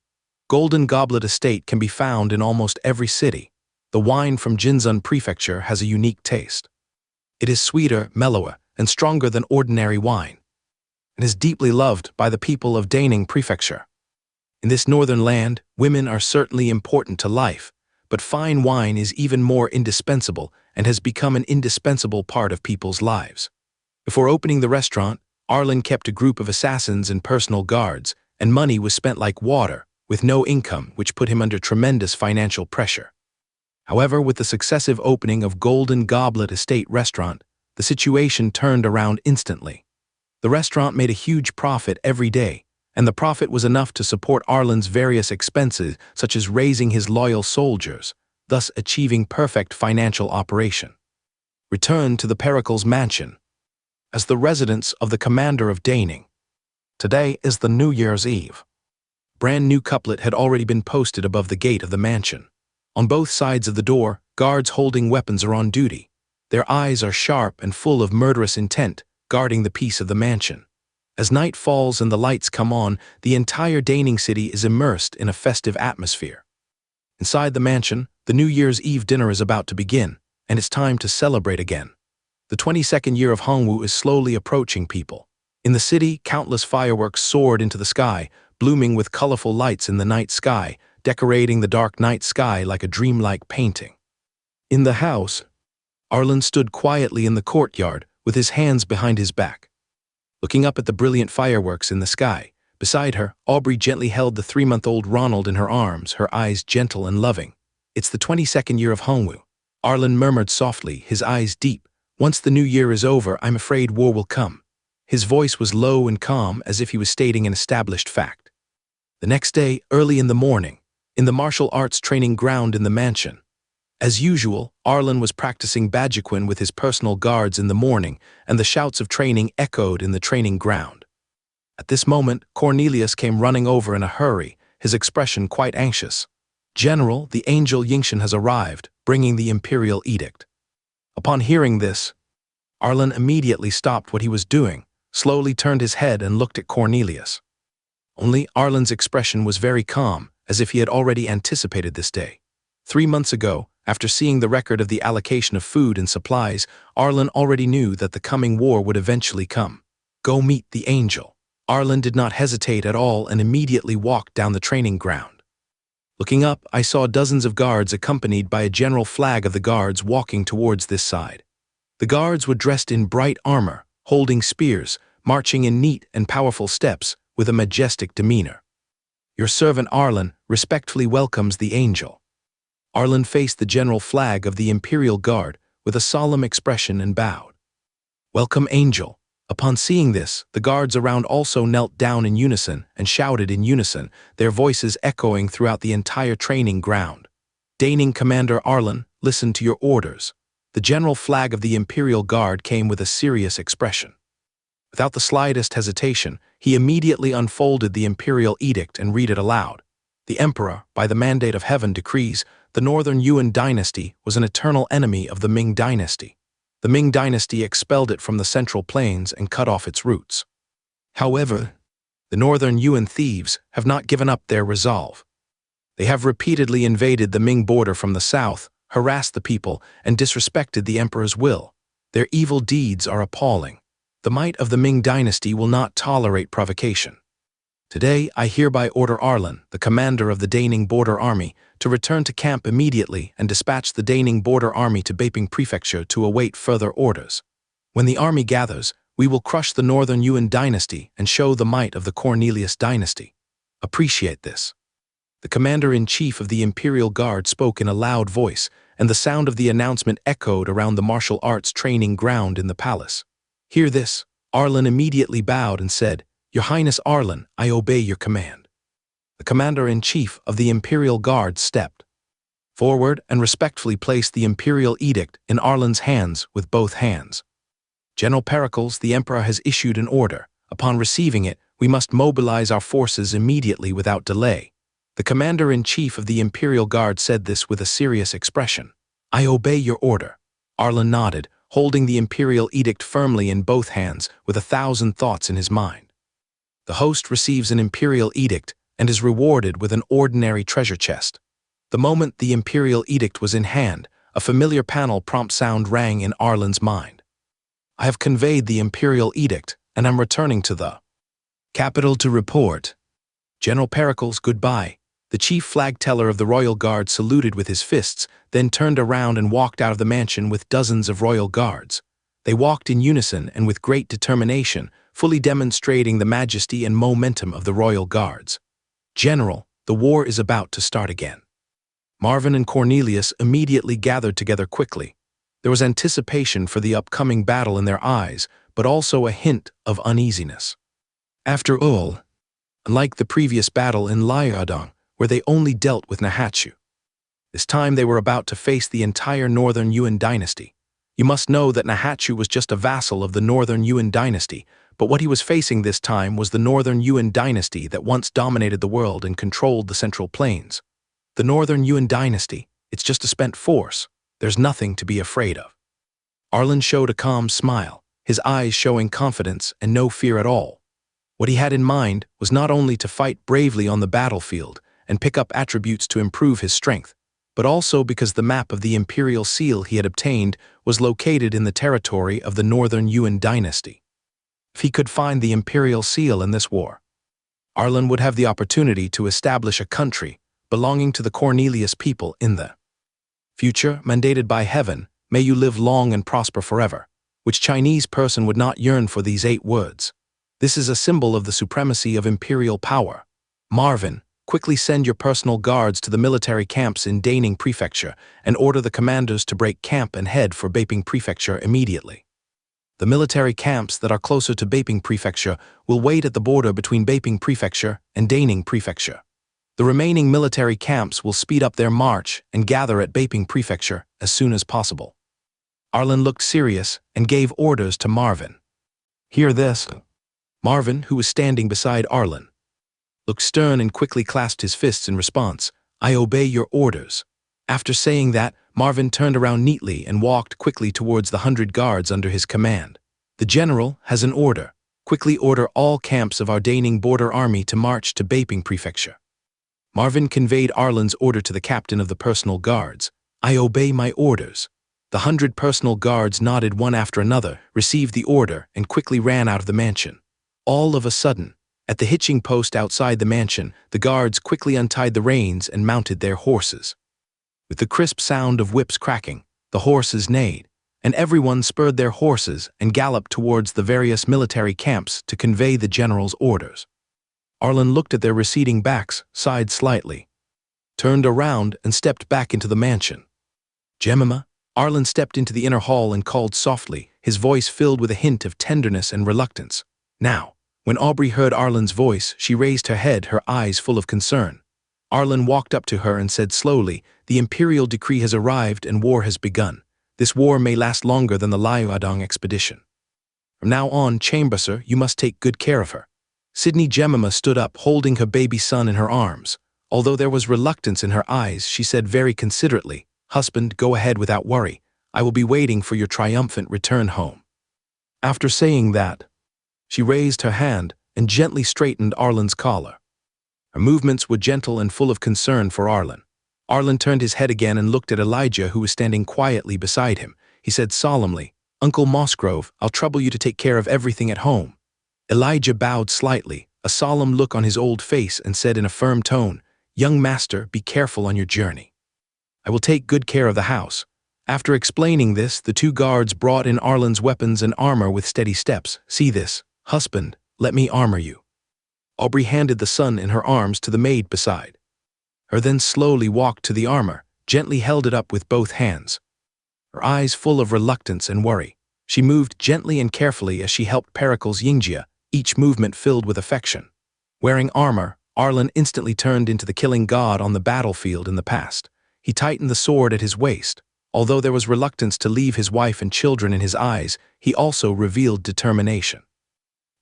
Golden Goblet Estate can be found in almost every city. The wine from Jinzun Prefecture has a unique taste. It is sweeter, mellower, and stronger than ordinary wine, and is deeply loved by the people of Daning Prefecture. In this northern land, women are certainly important to life, but fine wine is even more indispensable and has become an indispensable part of people's lives. Before opening the restaurant, Arlen kept a group of assassins and personal guards, and money was spent like water, with no income, which put him under tremendous financial pressure. However, with the successive opening of Golden Goblet Estate restaurant, the situation turned around instantly. The restaurant made a huge profit every day, and the profit was enough to support Arlen's various expenses, such as raising his loyal soldiers, thus achieving perfect financial operation. Return to the Pericles mansion. As the residence of the commander of Daning. Today is the New Year's Eve. Brand new couplet had already been posted above the gate of the mansion. On both sides of the door, guards holding weapons are on duty. Their eyes are sharp and full of murderous intent, guarding the peace of the mansion. As night falls and the lights come on, the entire Daning city is immersed in a festive atmosphere. Inside the mansion, the New Year's Eve dinner is about to begin, and it's time to celebrate again. The 22nd year of Hongwu is slowly approaching people. In the city, countless fireworks soared into the sky, blooming with colorful lights in the night sky, decorating the dark night sky like a dreamlike painting. In the house, Arlen stood quietly in the courtyard with his hands behind his back, looking up at the brilliant fireworks in the sky. Beside her, Aubrey gently held the 3-month-old Ronald in her arms, her eyes gentle and loving. "It's the 22nd year of Hongwu," Arlen murmured softly, his eyes deep. "Once the new year is over, I'm afraid war will come." His voice was low and calm, as if he was stating an established fact. The next day, early in the morning, in the martial arts training ground in the mansion. As usual, Arlen was practicing Bajiquin with his personal guards in the morning, and the shouts of training echoed in the training ground. At this moment, Cornelius came running over in a hurry, his expression quite anxious. "General, the angel Yingchen has arrived, bringing the imperial edict." Upon hearing this, Arlen immediately stopped what he was doing, slowly turned his head and looked at Cornelius. Only Arlen's expression was very calm, as if he had already anticipated this day. 3 months ago, after seeing the record of the allocation of food and supplies, Arlen already knew that the coming war would eventually come. Go meet the angel. Arlen did not hesitate at all and immediately walked down the training ground. Looking up, I saw dozens of guards accompanied by a general flag of the guards walking towards this side. The guards were dressed in bright armor, holding spears, marching in neat and powerful steps with a majestic demeanor. Your servant Arlen respectfully welcomes the angel. Arlen faced the general flag of the Imperial Guard with a solemn expression and bowed. Welcome, angel. Upon seeing this, the guards around also knelt down in unison and shouted in unison, their voices echoing throughout the entire training ground. Deigning Commander Arlen, listen to your orders. The general flag of the Imperial Guard came with a serious expression. Without the slightest hesitation, he immediately unfolded the Imperial Edict and read it aloud. The Emperor, by the mandate of heaven, decrees the Northern Yuan dynasty was an eternal enemy of the Ming dynasty. The Ming dynasty expelled it from the Central Plains and cut off its roots. However, the Northern Yuan thieves have not given up their resolve. They have repeatedly invaded the Ming border from the south, harassed the people, and disrespected the Emperor's will. Their evil deeds are appalling. The might of the Ming dynasty will not tolerate provocation. Today, I hereby order Arlen, the commander of the Daning Border Army, to return to camp immediately and dispatch the Daning Border Army to Beiping Prefecture to await further orders. When the army gathers, we will crush the Northern Yuan dynasty and show the might of the Cornelius dynasty. Appreciate this. The commander-in-chief of the Imperial Guard spoke in a loud voice, and the sound of the announcement echoed around the martial arts training ground in the palace. Hear this. Arlen immediately bowed and said, Your Highness Arlen, I obey your command. The commander-in-chief of the Imperial Guard stepped forward and respectfully placed the Imperial Edict in Arlen's hands with both hands. General Pericles, the Emperor has issued an order. Upon receiving it, we must mobilize our forces immediately without delay. The commander-in-chief of the Imperial Guard said this with a serious expression. I obey your order. Arlen nodded, holding the Imperial Edict firmly in both hands with 1,000 thoughts in his mind. The host receives an Imperial Edict and is rewarded with an ordinary treasure chest. The moment the Imperial Edict was in hand, a familiar prompt sound rang in Arlen's mind. I have conveyed the Imperial Edict, and am returning to the capital to report. General Pericles, goodbye. The chief flag teller of the Royal Guard saluted with his fists, then turned around and walked out of the mansion with dozens of Royal Guards. They walked in unison and with great determination, fully demonstrating the majesty and momentum of the Royal Guards. General, the war is about to start again. Marvin and Cornelius immediately gathered together quickly. There was anticipation for the upcoming battle in their eyes, but also a hint of uneasiness. After all, unlike the previous battle in Liaodong, where they only dealt with Nahachu, this time they were about to face the entire Northern Yuan dynasty. You must know that Nahachu was just a vassal of the Northern Yuan dynasty, but what he was facing this time was the Northern Yuan dynasty that once dominated the world and controlled the Central Plains. The Northern Yuan dynasty, it's just a spent force. There's nothing to be afraid of. Arlen showed a calm smile, his eyes showing confidence and no fear at all. What he had in mind was not only to fight bravely on the battlefield and pick up attributes to improve his strength, but also because the map of the Imperial Seal he had obtained was located in the territory of the Northern Yuan dynasty. If he could find the Imperial Seal in this war, Arlen would have the opportunity to establish a country belonging to the Cornelius people in the future, mandated by heaven, may you live long and prosper forever. Which Chinese person would not yearn for these 8 words? This is a symbol of the supremacy of imperial power. Marvin, quickly send your personal guards to the military camps in Daning Prefecture and order the commanders to break camp and head for Beiping Prefecture immediately. The military camps that are closer to Beiping Prefecture will wait at the border between Beiping Prefecture and Daning Prefecture. The remaining military camps will speed up their march and gather at Beiping Prefecture as soon as possible. Arlen looked serious and gave orders to Marvin. Hear this. Marvin, who was standing beside Arlen, looked stern and quickly clasped his fists in response. I obey your orders. After saying that, Marvin turned around neatly and walked quickly towards the 100 guards under his command. The general has an order. Quickly order all camps of our Daning Border Army to march to Beiping Prefecture. Marvin conveyed Arlen's order to the captain of the personal guards. "I obey my orders." The 100 personal guards nodded one after another, received the order, and quickly ran out of the mansion. All of a sudden, at the hitching post outside the mansion, the guards quickly untied the reins and mounted their horses. With the crisp sound of whips cracking, the horses neighed, and everyone spurred their horses and galloped towards the various military camps to convey the general's orders. Arlen looked at their receding backs, sighed slightly, turned around and stepped back into the mansion. "Jemima?" Arlen stepped into the inner hall and called softly, his voice filled with a hint of tenderness and reluctance. Now, when Aubrey heard Arlen's voice, she raised her head, her eyes full of concern. Arlen walked up to her and said slowly, "The imperial decree has arrived and war has begun. This war may last longer than the Liuadong expedition. From now on, Chambersir, you must take good care of her." Sydney Jemima stood up, holding her baby son in her arms. Although there was reluctance in her eyes, she said very considerately, "Husband, go ahead without worry. I will be waiting for your triumphant return home." After saying that, she raised her hand and gently straightened Arlen's collar. Her movements were gentle and full of concern for Arlen. Arlen turned his head again and looked at Elijah, who was standing quietly beside him. He said solemnly, "Uncle Mossgrove, I'll trouble you to take care of everything at home." Elijah bowed slightly, a solemn look on his old face, and said in a firm tone, "Young master, be careful on your journey. I will take good care of the house." After explaining this, the two guards brought in Arlen's weapons and armor with steady steps. "See this, husband, let me armor you." Aubrey handed the son in her arms to the maid beside her, then slowly walked to the armor, gently held it up with both hands. Her eyes full of reluctance and worry, she moved gently and carefully as she helped Pericles Yingjia, each movement filled with affection. Wearing armor, Arlen instantly turned into the killing god on the battlefield in the past. He tightened the sword at his waist. Although there was reluctance to leave his wife and children in his eyes, he also revealed determination.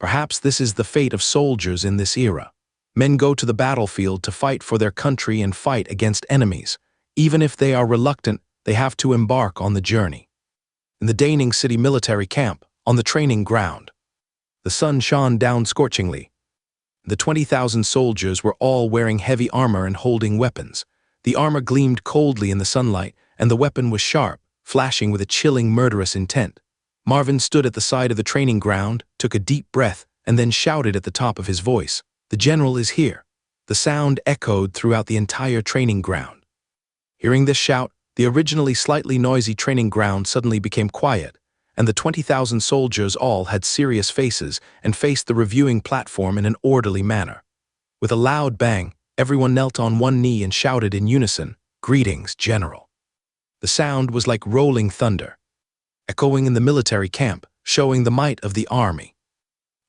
Perhaps this is the fate of soldiers in this era. Men go to the battlefield to fight for their country and fight against enemies. Even if they are reluctant, they have to embark on the journey. In the Daning City military camp, on the training ground, the sun shone down scorchingly. The 20,000 soldiers were all wearing heavy armor and holding weapons. The armor gleamed coldly in the sunlight, and the weapon was sharp, flashing with a chilling, murderous intent. Marvin stood at the side of the training ground, took a deep breath, and then shouted at the top of his voice, "The general is here." The sound echoed throughout the entire training ground. Hearing this shout, the originally slightly noisy training ground suddenly became quiet, and the 20,000 soldiers all had serious faces and faced the reviewing platform in an orderly manner. With a loud bang, everyone knelt on one knee and shouted in unison, "Greetings, General." The sound was like rolling thunder, echoing in the military camp, showing the might of the army.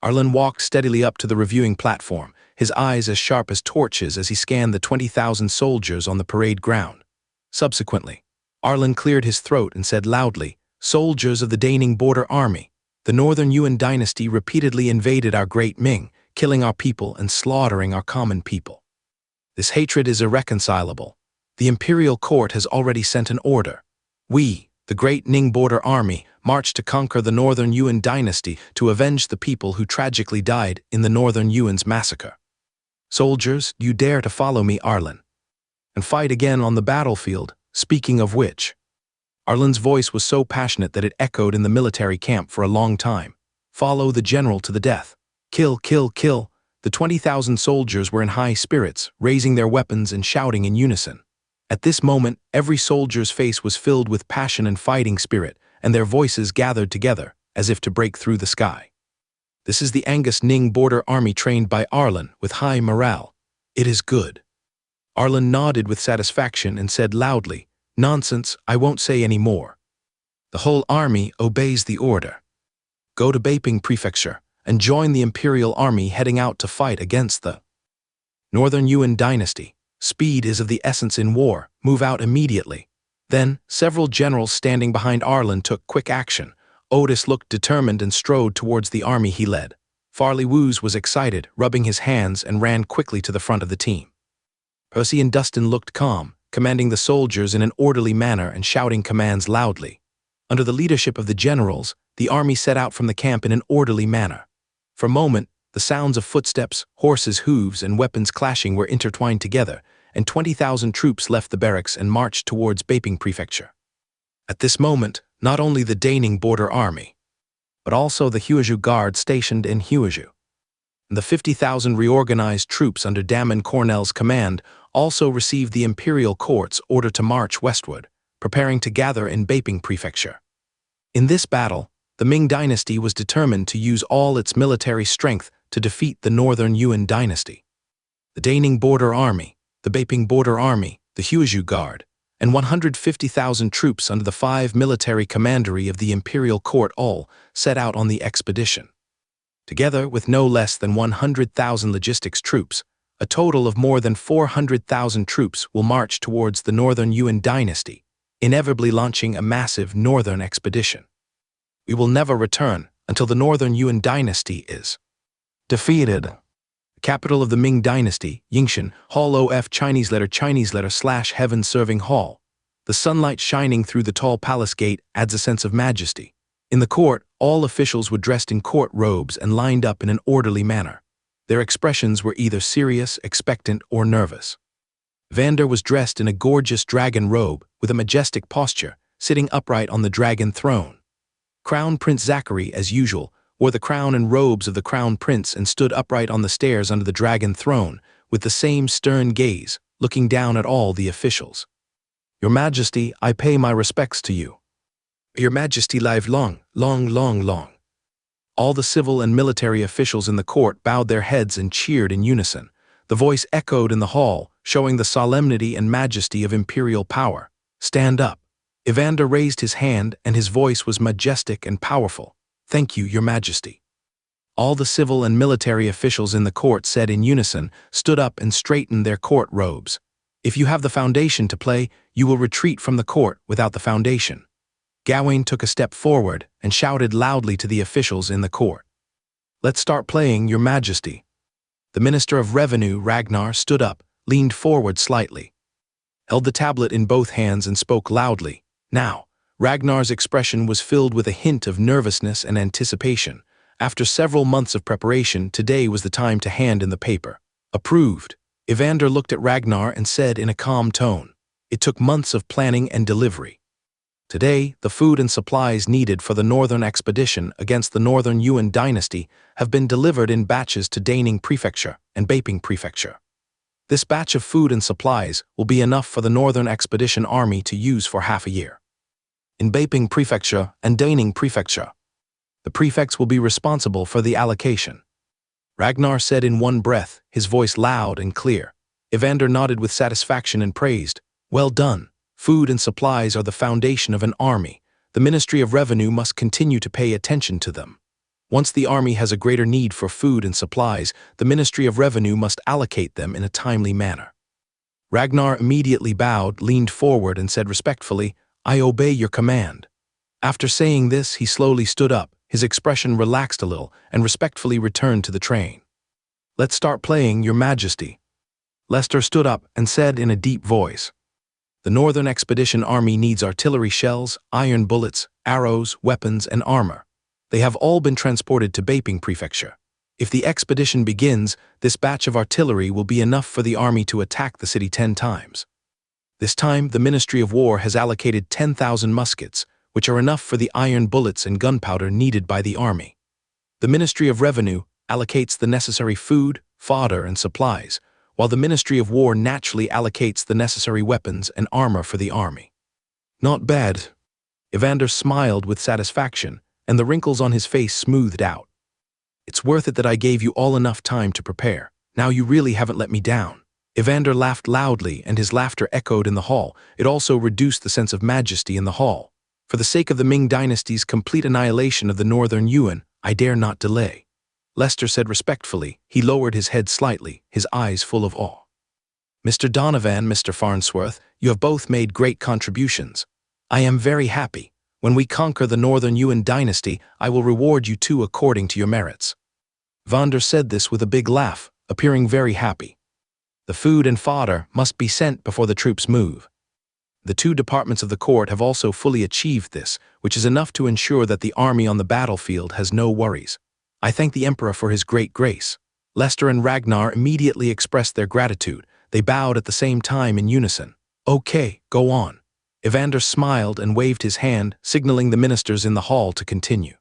Arlen walked steadily up to the reviewing platform, his eyes as sharp as torches as he scanned the 20,000 soldiers on the parade ground. Subsequently, Arlen cleared his throat and said loudly, "Soldiers of the Daning Border Army, the Northern Yuan dynasty repeatedly invaded our great Ming, killing our people and slaughtering our common people. This hatred is irreconcilable. The imperial court has already sent an order. We, the great Ning Border Army, march to conquer the Northern Yuan dynasty to avenge the people who tragically died in the Northern Yuan's massacre. Soldiers, you dare to follow me, Arlen, and fight again on the battlefield, speaking of which." Arlen's voice was so passionate that it echoed in the military camp for a long time. "Follow the general to the death. Kill, kill, kill." The 20,000 soldiers were in high spirits, raising their weapons and shouting in unison. At this moment, every soldier's face was filled with passion and fighting spirit, and their voices gathered together, as if to break through the sky. This is the Angus Ning Border Army trained by Arlen, with high morale. It is good. Arlen nodded with satisfaction and said loudly, "Nonsense, I won't say any more. The whole army obeys the order. Go to Beiping Prefecture and join the Imperial Army heading out to fight against the Northern Yuan dynasty. Speed is of the essence in war. Move out immediately." Then, several generals standing behind Arlen took quick action. Otis looked determined and strode towards the army he led. Farley Woos was excited, rubbing his hands, and ran quickly to the front of the team. Percy and Dustin looked calm, commanding the soldiers in an orderly manner and shouting commands loudly. Under the leadership of the generals, the army set out from the camp in an orderly manner. For a moment, the sounds of footsteps, horses' hooves, and weapons clashing were intertwined together, and 20,000 troops left the barracks and marched towards Beiping Prefecture. At this moment, not only the Daning border army, but also the Huizhou Guard stationed in Huizhou, and the 50,000 reorganized troops under Damon Cornell's command also received the imperial court's order to march westward, preparing to gather in Beiping Prefecture. In this battle, the Ming dynasty was determined to use all its military strength to defeat the northern Yuan dynasty. The Daning border army, the Beiping border army, the Huizhou Guard, and 150,000 troops under the 5 military commandery of the imperial court all set out on the expedition. Together with no less than 100,000 logistics troops, a total of more than 400,000 troops will march towards the northern Yuan dynasty, inevitably launching a massive northern expedition. We will never return until the northern Yuan dynasty is defeated. The capital of the Ming dynasty, Yingshan, Hall of Chinese letter / heaven serving hall. The sunlight shining through the tall palace gate adds a sense of majesty. In the court, all officials were dressed in court robes and lined up in an orderly manner. Their expressions were either serious, expectant, or nervous. Vander was dressed in a gorgeous dragon robe with a majestic posture, sitting upright on the dragon throne. Crown Prince Zachary, as usual, wore the crown and robes of the crown prince and stood upright on the stairs under the dragon throne, with the same stern gaze, looking down at all the officials. Your Majesty, I pay my respects to you. Your Majesty live long. All the civil and military officials in the court bowed their heads and cheered in unison. The voice echoed in the hall, showing the solemnity and majesty of imperial power. Stand up. Evander raised his hand, and his voice was majestic and powerful. Thank you, Your Majesty. All the civil and military officials in the court said in unison, stood up and straightened their court robes. If you have the foundation to play, you will retreat from the court without the foundation. Gawain took a step forward and shouted loudly to the officials in the court. Let's start playing, Your Majesty. The Minister of Revenue, Ragnar, stood up, leaned forward slightly, held the tablet in both hands and spoke loudly. Now, Ragnar's expression was filled with a hint of nervousness and anticipation. After several months of preparation, today was the time to hand in the paper. Approved. Evander looked at Ragnar and said in a calm tone, it took months of planning and delivery. Today, the food and supplies needed for the northern expedition against the northern Yuan dynasty have been delivered in batches to Daning Prefecture and Beiping Prefecture. This batch of food and supplies will be enough for the northern expedition army to use for half a year. In Beiping Prefecture and Daning Prefecture, the prefects will be responsible for the allocation. Ragnar said in one breath, his voice loud and clear. Evander nodded with satisfaction and praised. Well done. Food and supplies are the foundation of an army. The Ministry of Revenue must continue to pay attention to them. Once the army has a greater need for food and supplies, the Ministry of Revenue must allocate them in a timely manner. Ragnar immediately bowed, leaned forward, and said respectfully, I obey your command. After saying this, he slowly stood up, his expression relaxed a little, and respectfully returned to the train. Let's start playing, Your Majesty. Lester stood up and said in a deep voice, the Northern Expedition Army needs artillery shells, iron bullets, arrows, weapons, and armor. They have all been transported to Beiping Prefecture. If the expedition begins, this batch of artillery will be enough for the army to attack the city 10 times. This time, the Ministry of War has allocated 10,000 muskets, which are enough for the iron bullets and gunpowder needed by the army. The Ministry of Revenue allocates the necessary food, fodder, and supplies, while the Ministry of War naturally allocates the necessary weapons and armor for the army. Not bad. Evander smiled with satisfaction, and the wrinkles on his face smoothed out. It's worth it that I gave you all enough time to prepare. Now you really haven't let me down. Evander laughed loudly, and his laughter echoed in the hall. It also reduced the sense of majesty in the hall. For the sake of the Ming dynasty's complete annihilation of the northern Yuan, I dare not delay. Lester said respectfully. He lowered his head slightly, his eyes full of awe. Mr. Donovan, Mr. Farnsworth, you have both made great contributions. I am very happy. When we conquer the northern Yuan dynasty, I will reward you two according to your merits. Vander said this with a big laugh, appearing very happy. The food and fodder must be sent before the troops move. The 2 departments of the court have also fully achieved this, which is enough to ensure that the army on the battlefield has no worries. I thank the Emperor for his great grace. Lester and Ragnar immediately expressed their gratitude. They bowed at the same time in unison. "Okay, go on." Evander smiled and waved his hand, signaling the ministers in the hall to continue.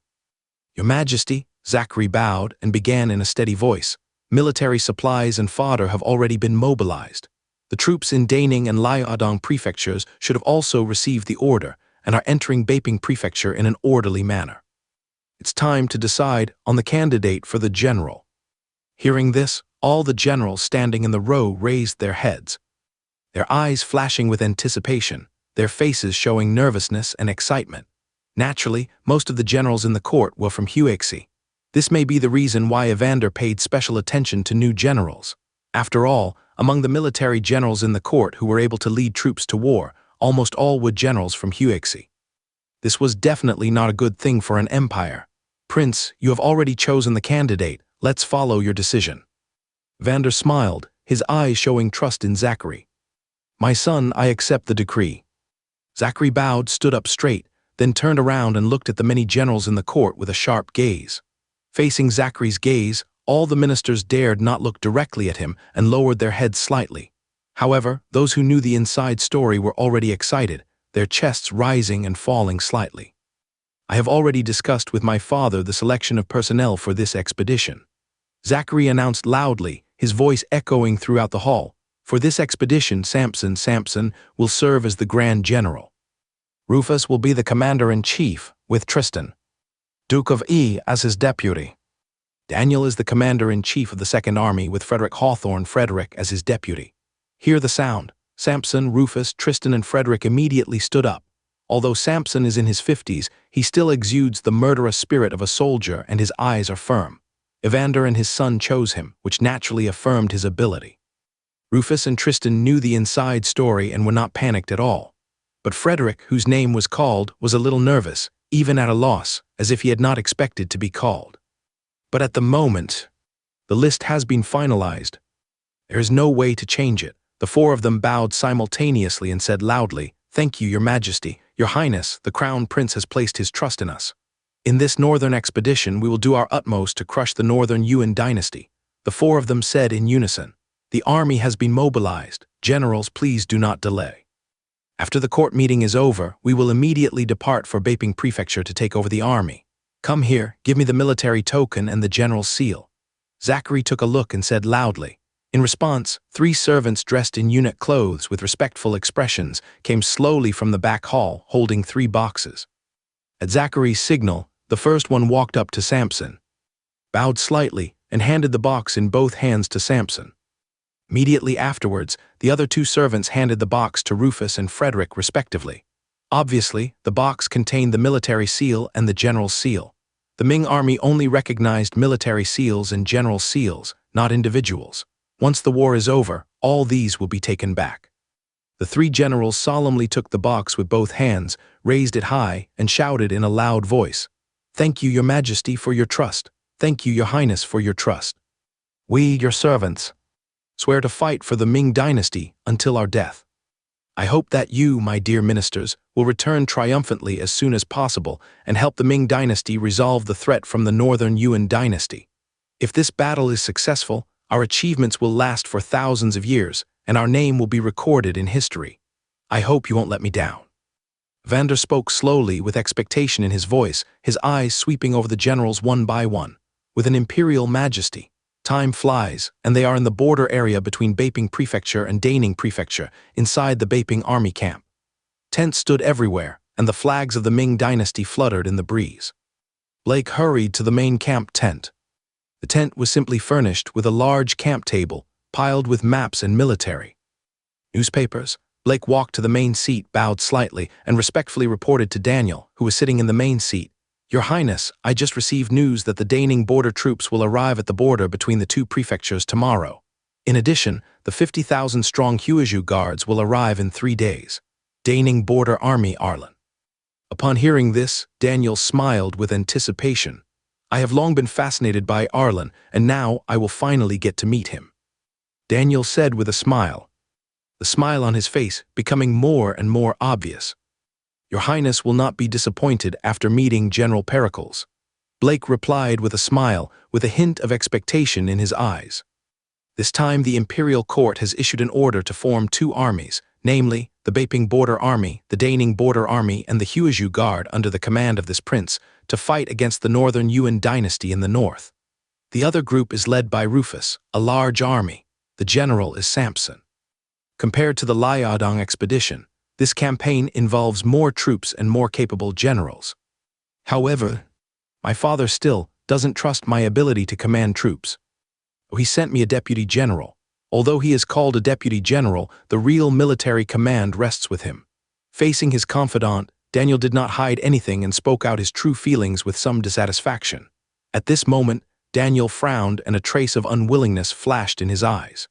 "Your Majesty," Zachary bowed and began in a steady voice, "military supplies and fodder have already been mobilized. The troops in Daning and Liaodong prefectures should have also received the order and are entering Baping Prefecture in an orderly manner. It's time to decide on the candidate for the general." Hearing this, all the generals standing in the row raised their heads, their eyes flashing with anticipation, their faces showing nervousness and excitement. Naturally, most of the generals in the court were from Huexi. This may be the reason why Evander paid special attention to new generals. After all, among the military generals in the court who were able to lead troops to war, almost all were generals from Huexi. This was definitely not a good thing for an empire. "Prince, you have already chosen the candidate. Let's follow your decision." Evander smiled, his eyes showing trust in Zachary. "My son, I accept the decree." Zachary bowed, stood up straight, then turned around and looked at the many generals in the court with a sharp gaze. Facing Zachary's gaze, all the ministers dared not look directly at him and lowered their heads slightly. However, those who knew the inside story were already excited, their chests rising and falling slightly. "I have already discussed with my father the selection of personnel for this expedition," Zachary announced loudly, his voice echoing throughout the hall. "For this expedition, Samson will serve as the Grand General. Rufus will be the Commander-in-Chief, with Tristan, Duke of E, as his deputy. Daniel is the Commander-in-Chief of the Second Army, with Frederick as his deputy." Hear the sound. Samson, Rufus, Tristan, and Frederick immediately stood up. Although Samson is in his 50s, he still exudes the murderous spirit of a soldier and his eyes are firm. Evander and his son chose him, which naturally affirmed his ability. Rufus and Tristan knew the inside story and were not panicked at all. But Frederick, whose name was called, was a little nervous, even at a loss, as if he had not expected to be called. But at the moment, the list has been finalized. There is no way to change it. The four of them bowed simultaneously and said loudly, "Thank you, Your Majesty. Your Highness, the Crown Prince has placed his trust in us. In this northern expedition, we will do our utmost to crush the northern Yuan dynasty." The four of them said in unison, "The army has been mobilized. Generals, please do not delay. After the court meeting is over, we will immediately depart for Baping Prefecture to take over the army. Come here, give me the military token and the general's seal." Zachary took a look and said loudly. In response, 3 servants dressed in unit clothes with respectful expressions came slowly from the back hall, holding 3 boxes. At Zachary's signal, the first one walked up to Samson, bowed slightly, and handed the box in both hands to Samson. Immediately afterwards, the other 2 servants handed the box to Rufus and Frederick respectively. Obviously, the box contained the military seal and the general's seal. The Ming army only recognized military seals and general seals, not individuals. Once the war is over, all these will be taken back. The 3 generals solemnly took the box with both hands, raised it high, and shouted in a loud voice, "Thank you, Your Majesty, for your trust. Thank you, Your Highness, for your trust. We, your servants, swear to fight for the Ming dynasty until our death. I hope that you, my dear ministers, will return triumphantly as soon as possible and help the Ming dynasty resolve the threat from the northern Yuan dynasty. If this battle is successful, our achievements will last for thousands of years, and our name will be recorded in history. I hope you won't let me down." Evander spoke slowly with expectation in his voice, his eyes sweeping over the generals one by one. With an imperial majesty, time flies, and they are in the border area between Baping Prefecture and Daning Prefecture, inside the Baping army camp. Tents stood everywhere, and the flags of the Ming dynasty fluttered in the breeze. Blake hurried to the main camp tent. The tent was simply furnished with a large camp table, piled with maps and military newspapers. Blake walked to the main seat, bowed slightly, and respectfully reported to Daniel, who was sitting in the main seat, "Your Highness, I just received news that the Daning border troops will arrive at the border between the 2 prefectures tomorrow. In addition, the 50,000-strong Huizhou guards will arrive in 3 days. Daning Border Army, Arlen." Upon hearing this, Daniel smiled with anticipation. "I have long been fascinated by Arlen, and now I will finally get to meet him," Daniel said with a smile, the smile on his face becoming more and more obvious. "Your Highness will not be disappointed after meeting General Pericles," Blake replied with a smile, with a hint of expectation in his eyes. This time the imperial court has issued an order to form two armies, namely, the Baping Border Army, the Daning Border Army, and the Huizhou Guard under the command of this prince, to fight against the northern Yuan dynasty in the north. The other group is led by Rufus, a large army. The general is Samson. Compared to the Liaodong expedition, this campaign involves more troops and more capable generals. However, my father still doesn't trust my ability to command troops. He sent me a deputy general. Although he is called a deputy general, the real military command rests with him. Facing his confidant, Daniel did not hide anything and spoke out his true feelings with some dissatisfaction. At this moment, Daniel frowned and a trace of unwillingness flashed in his eyes.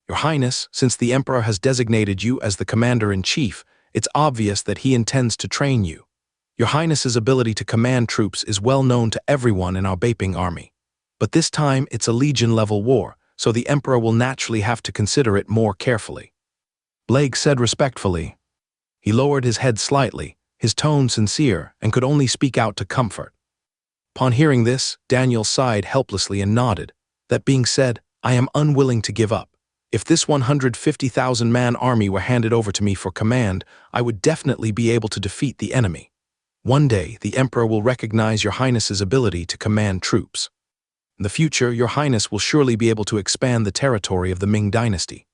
Your Highness, since the Emperor has designated you as the commander-in-chief, it's obvious that he intends to train you. Your Highness's ability to command troops is well known to everyone in our Baping army. But this time it's a legion-level war, so the Emperor will naturally have to consider it more carefully. Blake said respectfully. He lowered his head slightly, his tone sincere, and could only speak out to comfort. Upon hearing this, Daniel sighed helplessly and nodded. That being said, I am unwilling to give up. If this 150,000-man army were handed over to me for command, I would definitely be able to defeat the enemy. One day, the Emperor will recognize Your Highness's ability to command troops. In the future, Your Highness will surely be able to expand the territory of the Ming dynasty.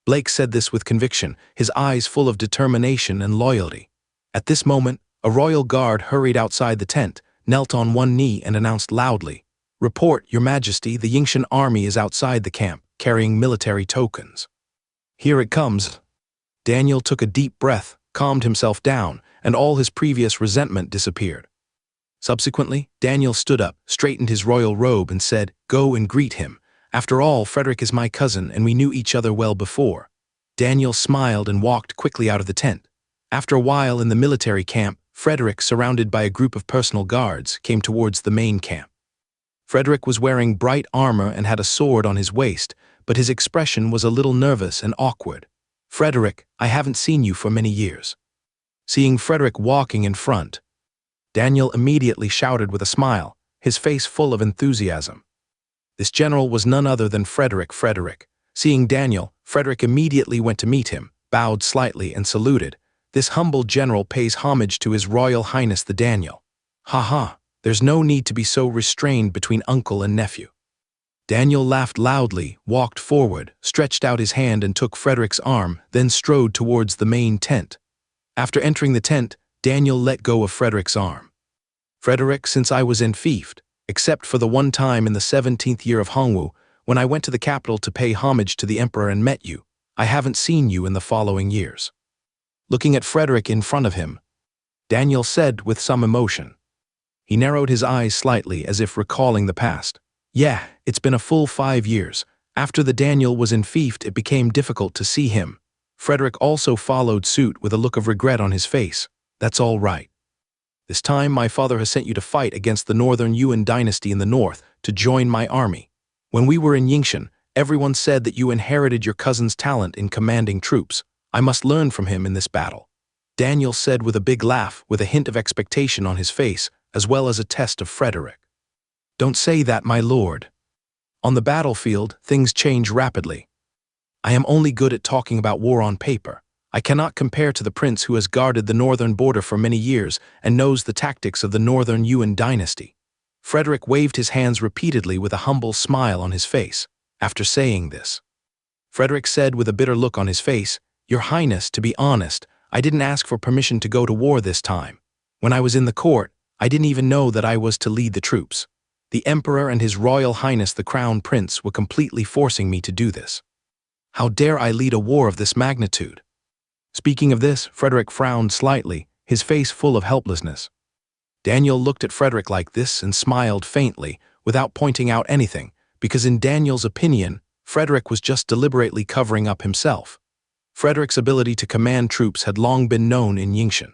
Blake said this with conviction, his eyes full of determination and loyalty. At this moment, a royal guard hurried outside the tent, knelt on one knee and announced loudly, "Report, Your Majesty, the Yingshan army is outside the camp, carrying military tokens." Here it comes. Daniel took a deep breath, calmed himself down, and all his previous resentment disappeared. Subsequently, Daniel stood up, straightened his royal robe, and said, "Go and greet him. After all, Frederick is my cousin, and we knew each other well before." Daniel smiled and walked quickly out of the tent. After a while in the military camp, Frederick, surrounded by a group of personal guards, came towards the main camp. Frederick was wearing bright armor and had a sword on his waist, but his expression was a little nervous and awkward. "Frederick, I haven't seen you for many years." Seeing Frederick walking in front, Daniel immediately shouted with a smile, his face full of enthusiasm. This general was none other than Frederick. Seeing Daniel, Frederick immediately went to meet him, bowed slightly and saluted. This humble general pays homage to His Royal Highness the Daniel. "Ha, there's no need to be so restrained between uncle and nephew." Daniel laughed loudly, walked forward, stretched out his hand and took Frederick's arm, then strode towards the main tent. After entering the tent, Daniel let go of Frederick's arm. "Frederick, since I was enfeoffed, except for the one time in the 17th year of Hongwu, when I went to the capital to pay homage to the Emperor and met you, I haven't seen you in the following years." Looking at Frederick in front of him, Daniel said with some emotion. He narrowed his eyes slightly as if recalling the past. "Yeah, it's been a full 5 years. After the Daniel was enfeoffed, it became difficult to see him." Frederick also followed suit with a look of regret on his face. "That's all right. This time my father has sent you to fight against the northern Yuan dynasty in the north, to join my army. When we were in Yingshan, everyone said that you inherited your cousin's talent in commanding troops. I must learn from him in this battle." Daniel said with a big laugh, with a hint of expectation on his face, as well as a test of Frederick. "Don't say that, my lord. On the battlefield, things change rapidly. I am only good at talking about war on paper. I cannot compare to the prince who has guarded the northern border for many years and knows the tactics of the northern Yuan dynasty." Frederick waved his hands repeatedly with a humble smile on his face. After saying this, Frederick said with a bitter look on his face, "Your Highness, to be honest, I didn't ask for permission to go to war this time. When I was in the court, I didn't even know that I was to lead the troops. The Emperor and His Royal Highness the Crown Prince were completely forcing me to do this. How dare I lead a war of this magnitude?" Speaking of this, Frederick frowned slightly, his face full of helplessness. Daniel looked at Frederick like this and smiled faintly, without pointing out anything, because in Daniel's opinion, Frederick was just deliberately covering up himself. Frederick's ability to command troops had long been known in Yingshan.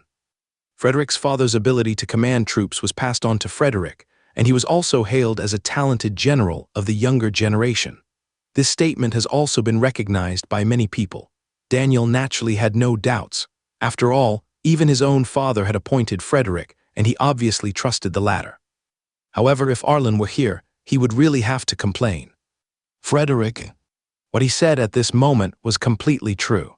Frederick's father's ability to command troops was passed on to Frederick, and he was also hailed as a talented general of the younger generation. This statement has also been recognized by many people. Daniel naturally had no doubts. After all, even his own father had appointed Frederick, and he obviously trusted the latter. However, if Arlen were here, he would really have to complain. "Frederick, What he said at this moment was completely true.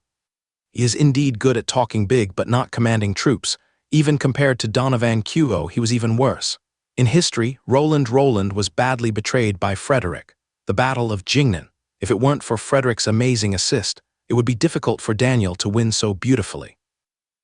He is indeed good at talking big but not commanding troops. Even compared to Donovan Quo, he was even worse. In history, Roland was badly betrayed by Frederick. The Battle of Jingnan. If it weren't for Frederick's amazing assist, it would be difficult for Daniel to win so beautifully.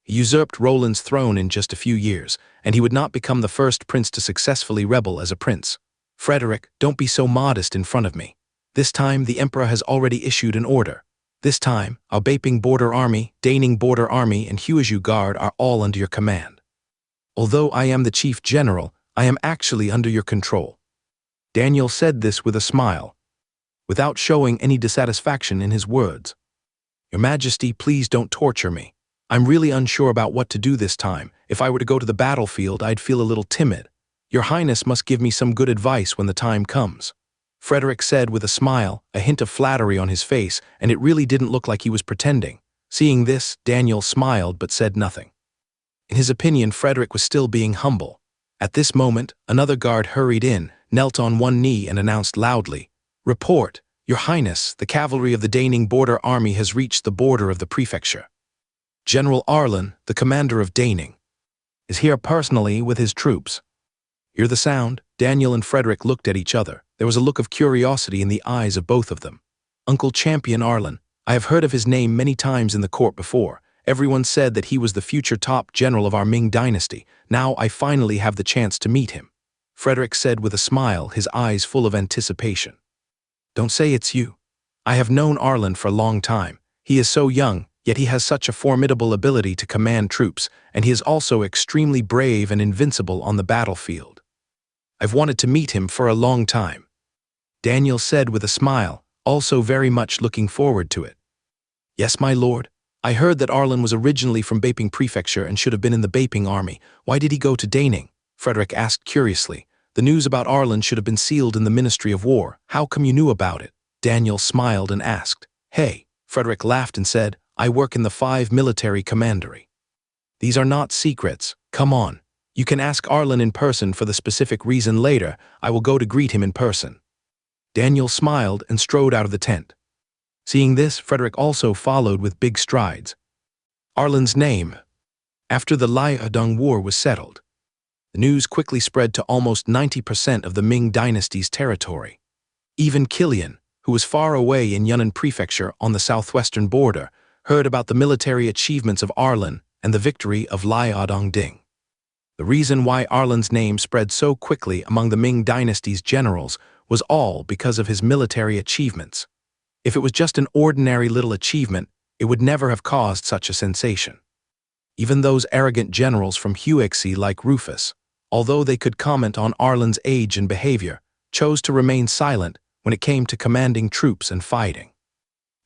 He usurped Roland's throne in just a few years, and he would not become the first prince to successfully rebel as a prince. Frederick, don't be so modest in front of me. This time the Emperor has already issued an order. This time, our Baping Border Army, Daning Border Army, and Huiju Guard are all under your command. Although I am the Chief General, I am actually under your control. Daniel said this with a smile, without showing any dissatisfaction in his words. Your Majesty, please don't torture me. I'm really unsure about what to do this time. If I were to go to the battlefield, I'd feel a little timid. Your Highness must give me some good advice when the time comes. Frederick said with a smile, a hint of flattery on his face, and it really didn't look like he was pretending. Seeing this, Daniel smiled but said nothing. In his opinion, Frederick was still being humble. At this moment, another guard hurried in, knelt on one knee and announced loudly, "Report, Your Highness, the cavalry of the Daning Border Army has reached the border of the prefecture. General Arlen, the commander of Daning, is here personally with his troops." Hear the sound? Daniel and Frederick looked at each other. There was a look of curiosity in the eyes of both of them. Uncle Champion Arlen. I have heard of his name many times in the court before. Everyone said that he was the future top general of our Ming dynasty. Now I finally have the chance to meet him. Frederick said with a smile, his eyes full of anticipation. Don't say it's you. I have known Arlen for a long time. He is so young, yet he has such a formidable ability to command troops, and he is also extremely brave and invincible on the battlefield. I've wanted to meet him for a long time. Daniel said with a smile, also very much looking forward to it. Yes, my lord. I heard that Arlen was originally from Baping Prefecture and should have been in the Baping army. Why did he go to Daning? Frederick asked curiously. The news about Arlen should have been sealed in the Ministry of War. How come you knew about it? Daniel smiled and asked. Hey, Frederick laughed and said, I work in the 5 military commandery. These are not secrets. Come on. You can ask Arlen in person for the specific reason later. I will go to greet him in person. Daniel smiled and strode out of the tent. Seeing this, Frederick also followed with big strides. Arlen's name. After the Liaodong War was settled, the news quickly spread to almost 90% of the Ming dynasty's territory. Even Kilian, who was far away in Yunnan Prefecture on the southwestern border, heard about the military achievements of Arlen and the victory of Liaodong Ding. The reason why Arlen's name spread so quickly among the Ming dynasty's generals was all because of his military achievements. If it was just an ordinary little achievement, it would never have caused such a sensation. Even those arrogant generals from Huexi like Rufus, although they could comment on Arlen's age and behavior, chose to remain silent when it came to commanding troops and fighting.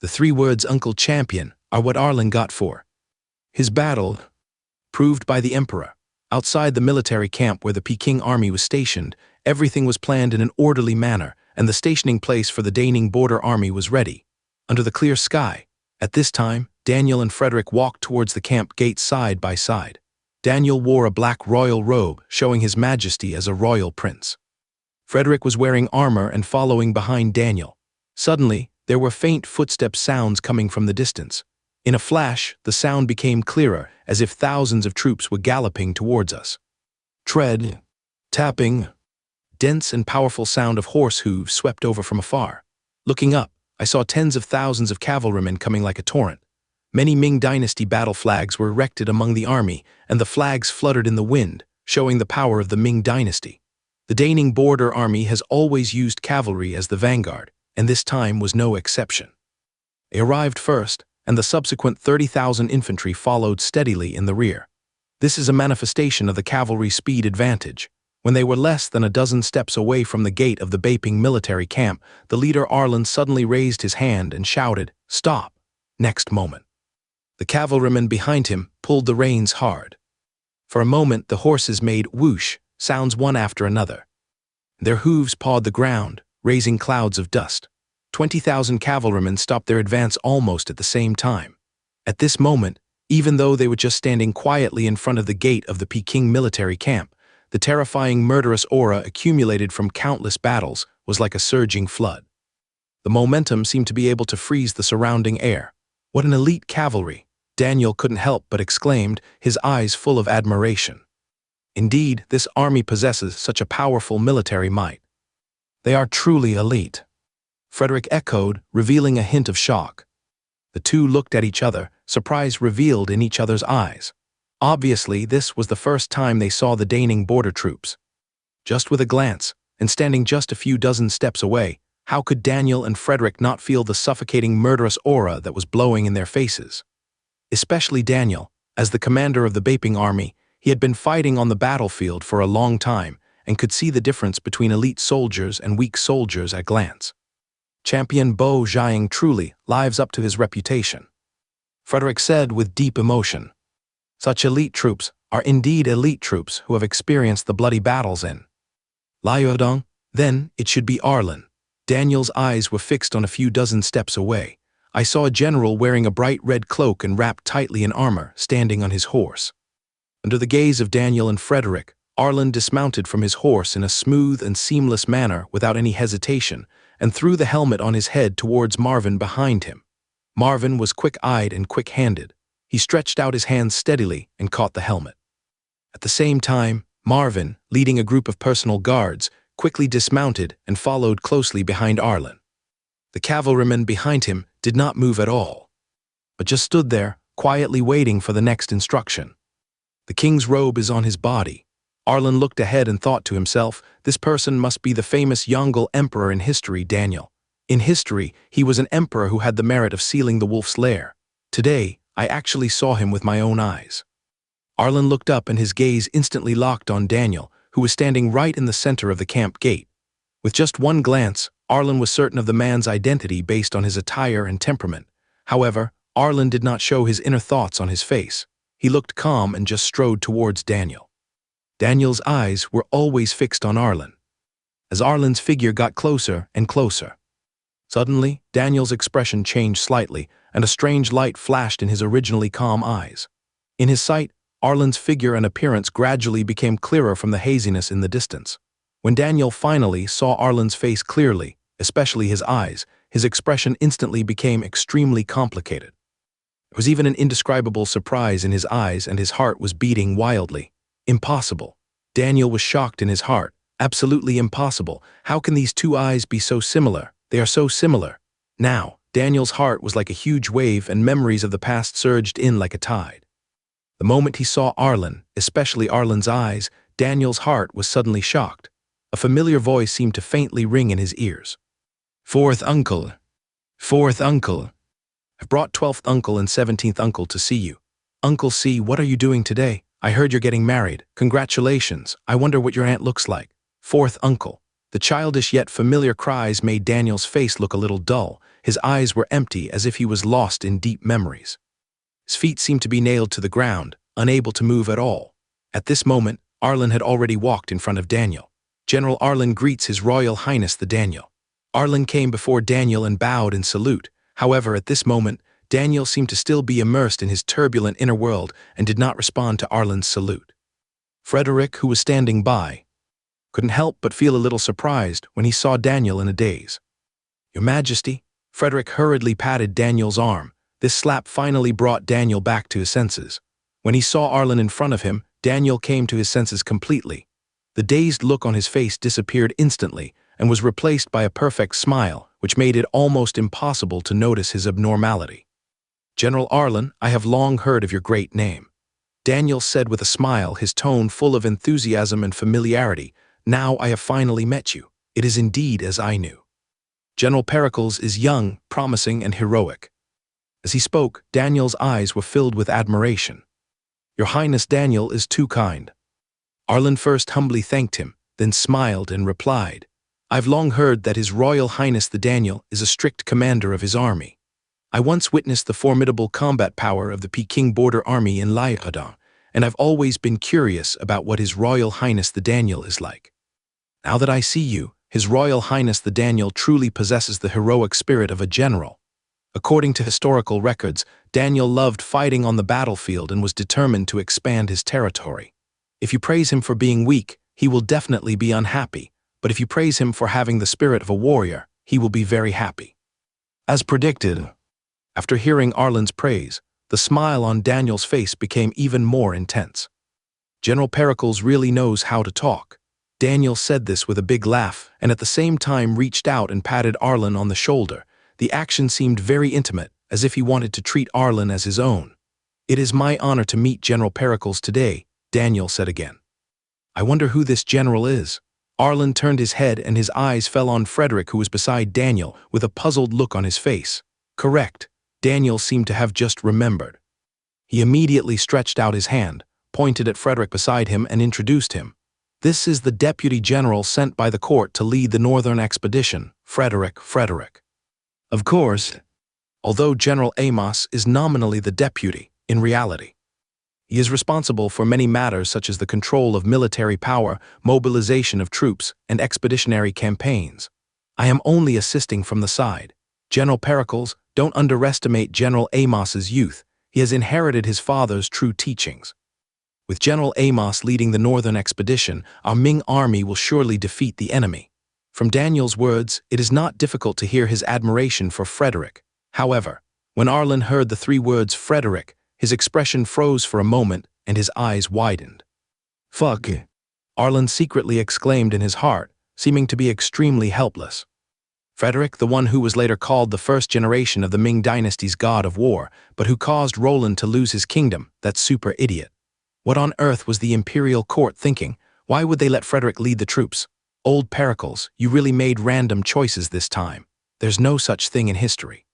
The 3 words Uncle Champion are what Arlen got for his battle, proved by the Emperor. Outside the military camp where the Peking army was stationed, everything was planned in an orderly manner, and the stationing place for the Daning Border Army was ready, under the clear sky. At this time, Daniel and Frederick walked towards the camp gate side by side. Daniel wore a black royal robe, showing his majesty as a royal prince. Frederick was wearing armor and following behind Daniel. Suddenly, there were faint footstep sounds coming from the distance. In a flash, the sound became clearer, as if thousands of troops were galloping towards us. Tread, tapping, dense and powerful sound of horse hooves swept over from afar. Looking up, I saw tens of thousands of cavalrymen coming like a torrent. Many Ming dynasty battle flags were erected among the army, and the flags fluttered in the wind, showing the power of the Ming dynasty. The Daning Border Army has always used cavalry as the vanguard, and this time was no exception. They arrived first, and the subsequent 30,000 infantry followed steadily in the rear. This is a manifestation of the cavalry's speed advantage. When they were less than a dozen steps away from the gate of the Baping military camp, the leader Arlen suddenly raised his hand and shouted, "Stop!" Next moment, the cavalrymen behind him pulled the reins hard. For a moment, the horses made whoosh sounds one after another. Their hooves pawed the ground, raising clouds of dust. 20,000 cavalrymen stopped their advance almost at the same time. At this moment, even though they were just standing quietly in front of the gate of the Peking military camp, the terrifying murderous aura accumulated from countless battles was like a surging flood. The momentum seemed to be able to freeze the surrounding air. What an elite cavalry! Daniel couldn't help but exclaimed, his eyes full of admiration. Indeed, this army possesses such a powerful military might. They are truly elite. Frederick echoed, revealing a hint of shock. The two looked at each other, surprise revealed in each other's eyes. Obviously, this was the first time they saw the Daning border troops. Just with a glance, and standing just a few dozen steps away, how could Daniel and Frederick not feel the suffocating murderous aura that was blowing in their faces? Especially Daniel, as the commander of the Baping army, he had been fighting on the battlefield for a long time and could see the difference between elite soldiers and weak soldiers at a glance. Champion Bo Jiang truly lives up to his reputation, Frederick said with deep emotion. Such elite troops are indeed elite troops who have experienced the bloody battles in Liaodong. Then it should be Arlen. Daniel's eyes were fixed on a few dozen steps away. I saw a general wearing a bright red cloak and wrapped tightly in armor, standing on his horse. Under the gaze of Daniel and Frederick, Arlen dismounted from his horse in a smooth and seamless manner without any hesitation, and threw the helmet on his head towards Marvin behind him. Marvin was quick-eyed and quick-handed. He stretched out his hands steadily and caught the helmet. At the same time, Marvin, leading a group of personal guards, quickly dismounted and followed closely behind Arlen. The cavalryman behind him did not move at all, but just stood there, quietly waiting for the next instruction. The king's robe is on his body. Arlen looked ahead and thought to himself, this person must be the famous Yongle emperor in history, Daniel. In history, he was an emperor who had the merit of sealing the wolf's lair. Today, I actually saw him with my own eyes. Arlen looked up and his gaze instantly locked on Daniel, who was standing right in the center of the camp gate. With just one glance, Arlen was certain of the man's identity based on his attire and temperament. However, Arlen did not show his inner thoughts on his face. He looked calm and just strode towards Daniel. Daniel's eyes were always fixed on Arlen. As Arlen's figure got closer and closer, suddenly, Daniel's expression changed slightly, and a strange light flashed in his originally calm eyes. In his sight, Arlen's figure and appearance gradually became clearer from the haziness in the distance. When Daniel finally saw Arlen's face clearly, especially his eyes, his expression instantly became extremely complicated. There was even an indescribable surprise in his eyes, and his heart was beating wildly. Impossible. Daniel was shocked in his heart. Absolutely impossible. How can these two eyes be so similar? They are so similar. Now, Daniel's heart was like a huge wave, and memories of the past surged in like a tide. The moment he saw Arlen, especially Arlen's eyes, Daniel's heart was suddenly shocked. A familiar voice seemed to faintly ring in his ears. Fourth uncle. Fourth uncle. I've brought 12th uncle and 17th uncle to see you. Uncle C, what are you doing today? I heard you're getting married. Congratulations. I wonder what your aunt looks like. Fourth uncle. The childish yet familiar cries made Daniel's face look a little dull. His eyes were empty, as if he was lost in deep memories. His feet seemed to be nailed to the ground, unable to move at all. At this moment, Arlen had already walked in front of Daniel. General Arlen greets His Royal Highness the Daniel. Arlen came before Daniel and bowed in salute. However, at this moment, Daniel seemed to still be immersed in his turbulent inner world and did not respond to Arlen's salute. Frederick, who was standing by, couldn't help but feel a little surprised when he saw Daniel in a daze. Your Majesty, Frederick hurriedly patted Daniel's arm. This slap finally brought Daniel back to his senses. When he saw Arlen in front of him, Daniel came to his senses completely. The dazed look on his face disappeared instantly and was replaced by a perfect smile, which made it almost impossible to notice his abnormality. General Arlen, I have long heard of your great name. Daniel said with a smile, his tone full of enthusiasm and familiarity. Now I have finally met you. It is indeed as I knew. General Pericles is young, promising, and heroic. As he spoke, Daniel's eyes were filled with admiration. Your Highness Daniel is too kind. Arlen first humbly thanked him, then smiled and replied, I've long heard that His Royal Highness the Daniel is a strict commander of his army. I once witnessed the formidable combat power of the Peking border army in Liaodong, and I've always been curious about what His Royal Highness the Daniel is like. Now that I see you, His Royal Highness the Daniel truly possesses the heroic spirit of a general. According to historical records, Daniel loved fighting on the battlefield and was determined to expand his territory. If you praise him for being weak, he will definitely be unhappy, but if you praise him for having the spirit of a warrior, He will be very happy." As predicted, after hearing Arlen's praise, the smile on Daniel's face became even more intense. "General Pericles really knows how to talk." Daniel said this with a big laugh and at the same time reached out and patted Arlen on the shoulder. The action seemed very intimate, as if he wanted to treat Arlen as his own. "It is my honor to meet General Pericles today," Daniel said again. "I wonder who this general is." Arlen turned his head and his eyes fell on Frederick, who was beside Daniel, with a puzzled look on his face. Correct. Daniel seemed to have just remembered. He immediately stretched out his hand, pointed at Frederick beside him and introduced him. "This is the deputy general sent by the court to lead the northern expedition, Frederick. Of course, although General Amos is nominally the deputy, in reality, he is responsible for many matters such as the control of military power, mobilization of troops, and expeditionary campaigns. I am only assisting from the side. General Pericles, don't underestimate General Amos's youth. He has inherited his father's true teachings. With General Amos leading the northern expedition, our Ming army will surely defeat the enemy." From Daniel's words, it is not difficult to hear his admiration for Frederick. However, when Arlen heard the three words Frederick, his expression froze for a moment and his eyes widened. "Fuck," Arlen secretly exclaimed in his heart, seeming to be extremely helpless. Frederick, the one who was later called the first generation of the Ming dynasty's god of war, but who caused Roland to lose his kingdom, that super idiot. What on earth was the imperial court thinking? Why would they let Frederick lead the troops? Old Pericles, you really made random choices this time. There's no such thing in history.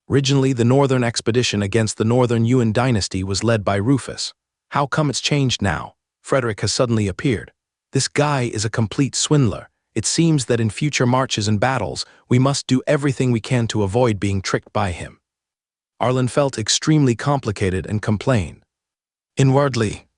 Originally, the northern expedition against the northern Yuan dynasty was led by Rufus. How come it's changed now? Frederick has suddenly appeared. This guy is a complete swindler. It seems that in future marches and battles, we must do everything we can to avoid being tricked by him. Arlen felt extremely complicated and complained. Inwardly,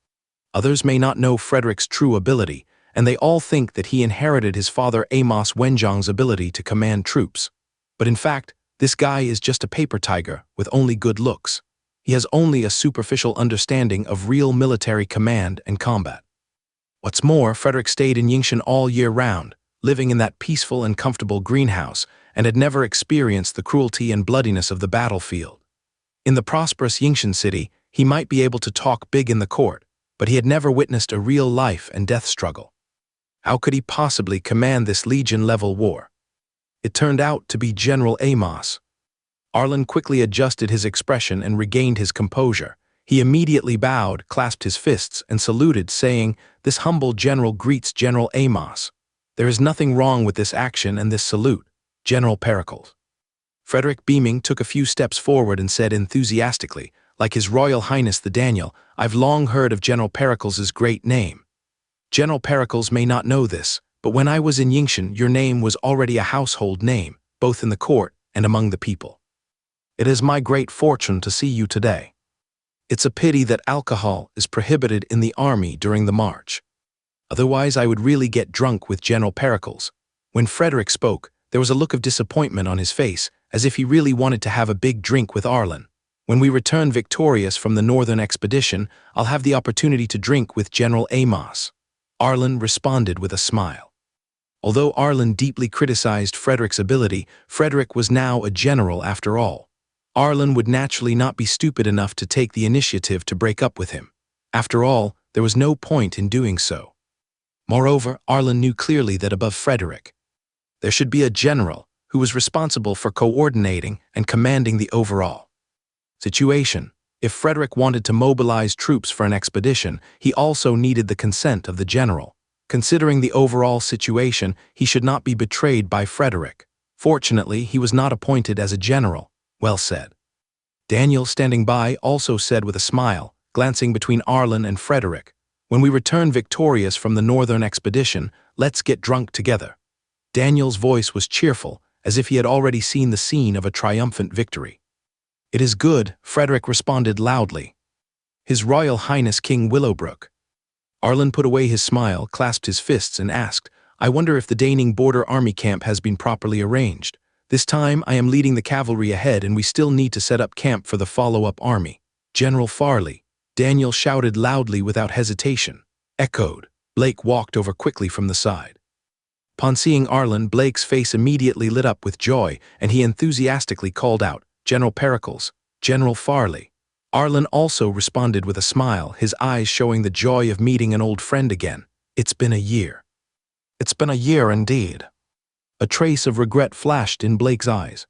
others may not know Frederick's true ability, and they all think that he inherited his father Amos Wenjong's ability to command troops. But in fact, this guy is just a paper tiger with only good looks. He has only a superficial understanding of real military command and combat. What's more, Frederick stayed in Yingshan all year round, living in that peaceful and comfortable greenhouse, and had never experienced the cruelty and bloodiness of the battlefield. In the prosperous Yingshan city, he might be able to talk big in the court, but he had never witnessed a real life and death struggle. How could he possibly command this legion-level war? It turned out to be General Amos. Arlen quickly adjusted his expression and regained his composure. He immediately bowed, clasped his fists, and saluted, saying, "This humble general greets General Amos. There is nothing wrong with this action and this salute, General Pericles." Frederick, beaming, took a few steps forward and said enthusiastically, like His Royal Highness the Daniel, "I've long heard of General Pericles' great name. General Pericles may not know this, but when I was in Yingshan, your name was already a household name, both in the court and among the people. It is my great fortune to see you today. It's a pity that alcohol is prohibited in the army during the march. Otherwise, I would really get drunk with General Pericles." When Frederick spoke, there was a look of disappointment on his face, as if he really wanted to have a big drink with Arlen. "When we return victorious from the northern expedition, I'll have the opportunity to drink with General Amos." Arlen responded with a smile. Although Arlen deeply criticized Frederick's ability, Frederick was now a general after all. Arlen would naturally not be stupid enough to take the initiative to break up with him. After all, there was no point in doing so. Moreover, Arlen knew clearly that above Frederick, there should be a general who was responsible for coordinating and commanding the overall situation. If Frederick wanted to mobilize troops for an expedition, he also needed the consent of the general. Considering the overall situation, he should not be betrayed by Frederick. Fortunately, he was not appointed as a general. Well said. Daniel, standing by, also said with a smile, glancing between Arlen and Frederick, "When we return victorious from the northern expedition, let's get drunk together." Daniel's voice was cheerful, as if he had already seen the scene of a triumphant victory. "It is good," Frederick responded loudly. "His Royal Highness King Willowbrook." Arlen put away his smile, clasped his fists, and asked, "I wonder if the Daning border army camp has been properly arranged. This time I am leading the cavalry ahead and we still need to set up camp for the follow-up army." "General Farley," Daniel shouted loudly without hesitation. Echoed. Blake walked over quickly from the side. Upon seeing Arlen, Blake's face immediately lit up with joy, and he enthusiastically called out, "General Pericles, General Farley." Arlen also responded with a smile, his eyes showing the joy of meeting an old friend again. "It's been a year." "It's been a year indeed." A trace of regret flashed in Blake's eyes.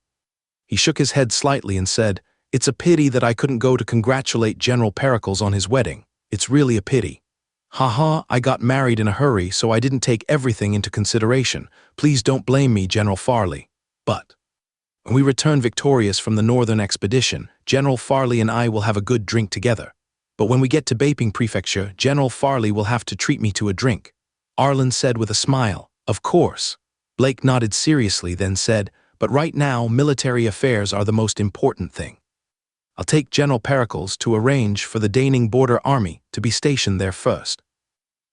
He shook his head slightly and said, "It's a pity that I couldn't go to congratulate General Pericles on his wedding. It's really a pity. Haha, I got married in a hurry, so I didn't take everything into consideration. Please don't blame me, General Farley. But when we return victorious from the northern expedition, General Farley and I will have a good drink together. But when we get to Baping Prefecture, General Farley will have to treat me to a drink." Arlen said with a smile, "Of course." Blake nodded seriously, then said, "But right now, military affairs are the most important thing. I'll take General Pericles to arrange for the Daning border army to be stationed there first."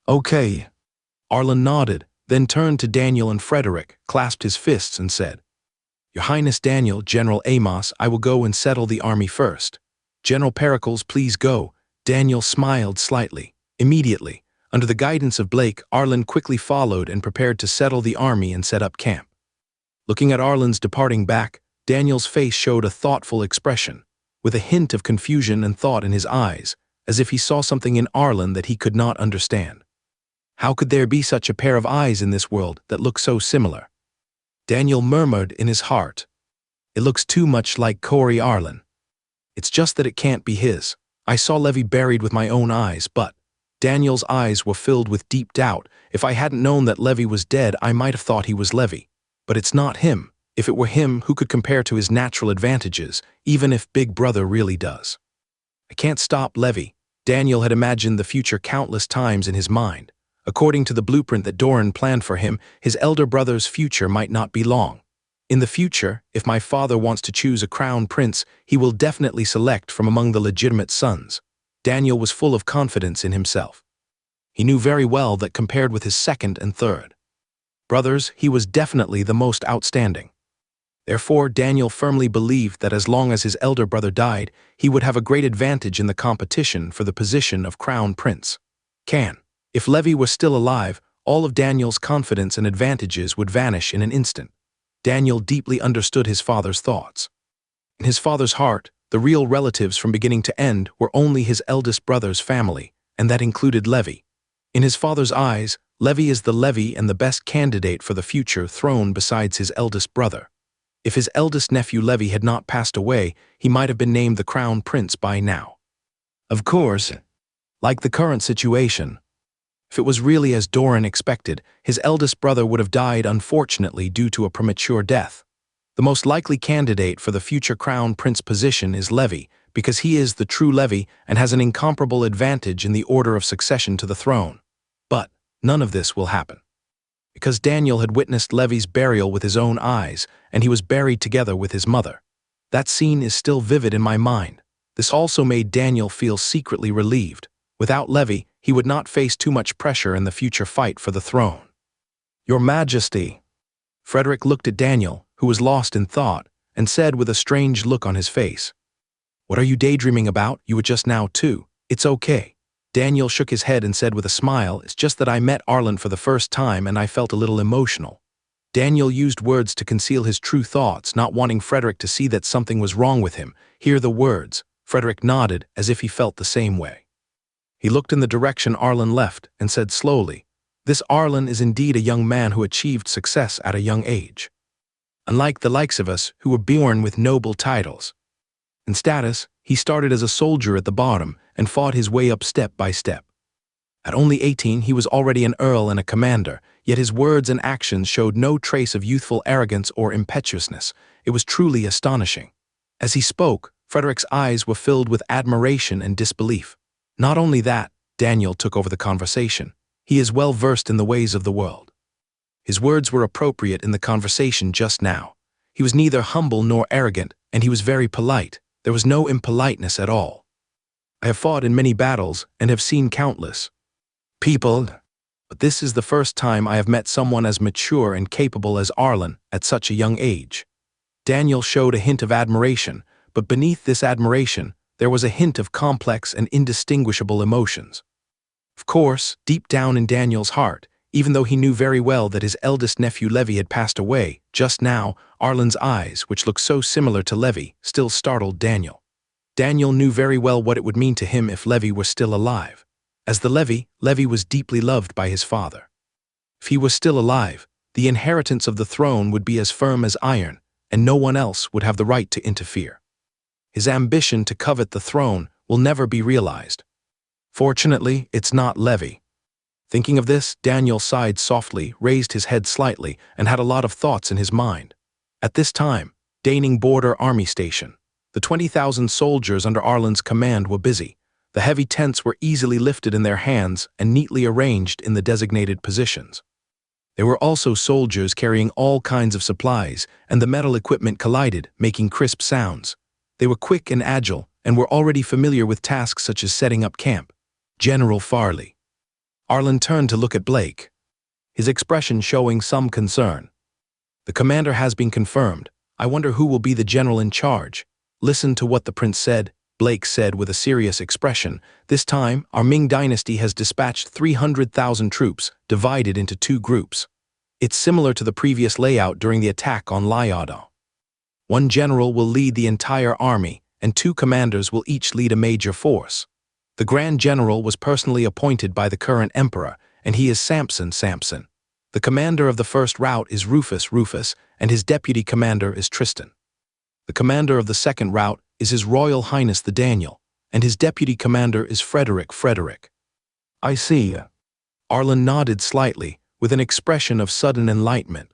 "Okay." Arlen nodded, then turned to Daniel and Frederick, clasped his fists and said, "Your Highness Daniel, General Amos, I will go and settle the army first." "General Pericles, please go." Daniel smiled slightly. Immediately, under the guidance of Blake, Arlen quickly followed and prepared to settle the army and set up camp. Looking at Arlen's departing back, Daniel's face showed a thoughtful expression, with a hint of confusion and thought in his eyes, as if he saw something in Arlen that he could not understand. How could there be such a pair of eyes in this world that look so similar? Daniel murmured in his heart, "It looks too much like Corey Arlen. It's just that it can't be his. I saw Levy buried with my own eyes, but..." Daniel's eyes were filled with deep doubt. "If I hadn't known that Levy was dead, I might have thought he was Levy. But it's not him. If it were him, who could compare to his natural advantages, even if Big Brother really does? I can't stop Levy." Daniel had imagined the future countless times in his mind. According to the blueprint that Doran planned for him, his elder brother's future might not be long. In the future, if my father wants to choose a crown prince, he will definitely select from among the legitimate sons. Daniel was full of confidence in himself. He knew very well that compared with his second and third brothers, he was definitely the most outstanding. Therefore, Daniel firmly believed that as long as his elder brother died, he would have a great advantage in the competition for the position of crown prince. If Levy were still alive, all of Daniel's confidence and advantages would vanish in an instant. Daniel deeply understood his father's thoughts. In his father's heart, the real relatives from beginning to end were only his eldest brother's family, and that included Levy. In his father's eyes, Levy is the Levy and the best candidate for the future throne besides his eldest brother. If his eldest nephew Levy had not passed away, he might have been named the crown prince by now. Of course, like the current situation, if it was really as Doran expected, his eldest brother would have died unfortunately due to a premature death. The most likely candidate for the future crown prince position is Levy, because he is the true Levy and has an incomparable advantage in the order of succession to the throne. But none of this will happen. Because Daniel had witnessed Levy's burial with his own eyes, and he was buried together with his mother. That scene is still vivid in my mind. This also made Daniel feel secretly relieved. Without Levy, he would not face too much pressure in the future fight for the throne. "Your Majesty." Frederick looked at Daniel, who was lost in thought, and said with a strange look on his face, "What are you daydreaming about? You were just now too. It's okay." Daniel shook his head and said with a smile, "It's just that I met Arlen for the first time and I felt a little emotional." Daniel used words to conceal his true thoughts, not wanting Frederick to see that something was wrong with him. Hear the words. Frederick nodded as if he felt the same way. He looked in the direction Arlen left and said slowly, "This Arlen is indeed a young man who achieved success at a young age. Unlike the likes of us who were born with noble titles. In status, he started as a soldier at the bottom and fought his way up step by step. At only 18, he was already an earl and a commander, yet his words and actions showed no trace of youthful arrogance or impetuousness. It was truly astonishing." As he spoke, Frederick's eyes were filled with admiration and disbelief. Not only that, Daniel took over the conversation. He is well versed in the ways of the world. His words were appropriate in the conversation just now. He was neither humble nor arrogant, and he was very polite. There was no impoliteness at all. "I have fought in many battles and have seen countless people, but this is the first time I have met someone as mature and capable as Arlen at such a young age." Daniel showed a hint of admiration, but beneath this admiration, there was a hint of complex and indistinguishable emotions. Of course, deep down in Daniel's heart, Even though he knew very well that his eldest nephew Levi had passed away, just now, Arlen's eyes, which looked so similar to Levi, still startled Daniel. Daniel knew very well what it would mean to him if Levi were still alive. As the Levi was deeply loved by his father. If he was still alive, the inheritance of the throne would be as firm as iron, and no one else would have the right to interfere. His ambition to covet the throne will never be realized. Fortunately, it's not Levi. Thinking of this, Daniel sighed softly, raised his head slightly, and had a lot of thoughts in his mind. At this time, Daning Border Army Station. The 20,000 soldiers under Arlen's command were busy. The heavy tents were easily lifted in their hands and neatly arranged in the designated positions. There were also soldiers carrying all kinds of supplies, and the metal equipment collided, making crisp sounds. They were quick and agile, and were already familiar with tasks such as setting up camp. General Farley. Arlen turned to look at Blake, his expression showing some concern. The commander has been confirmed. I wonder who will be the general in charge. Listen to what the prince said, Blake said with a serious expression. This time, our Ming dynasty has dispatched 300,000 troops, divided into 2 groups. It's similar to the previous layout during the attack on Liaodong. One general will lead the entire army, and 2 commanders will each lead a major force. The Grand General was personally appointed by the current emperor, and he is Samson. The commander of the first route is Rufus, and his deputy commander is Tristan. The commander of the second route is His Royal Highness the Daniel, and his deputy commander is Frederick. I see. Arlen nodded slightly, with an expression of sudden enlightenment.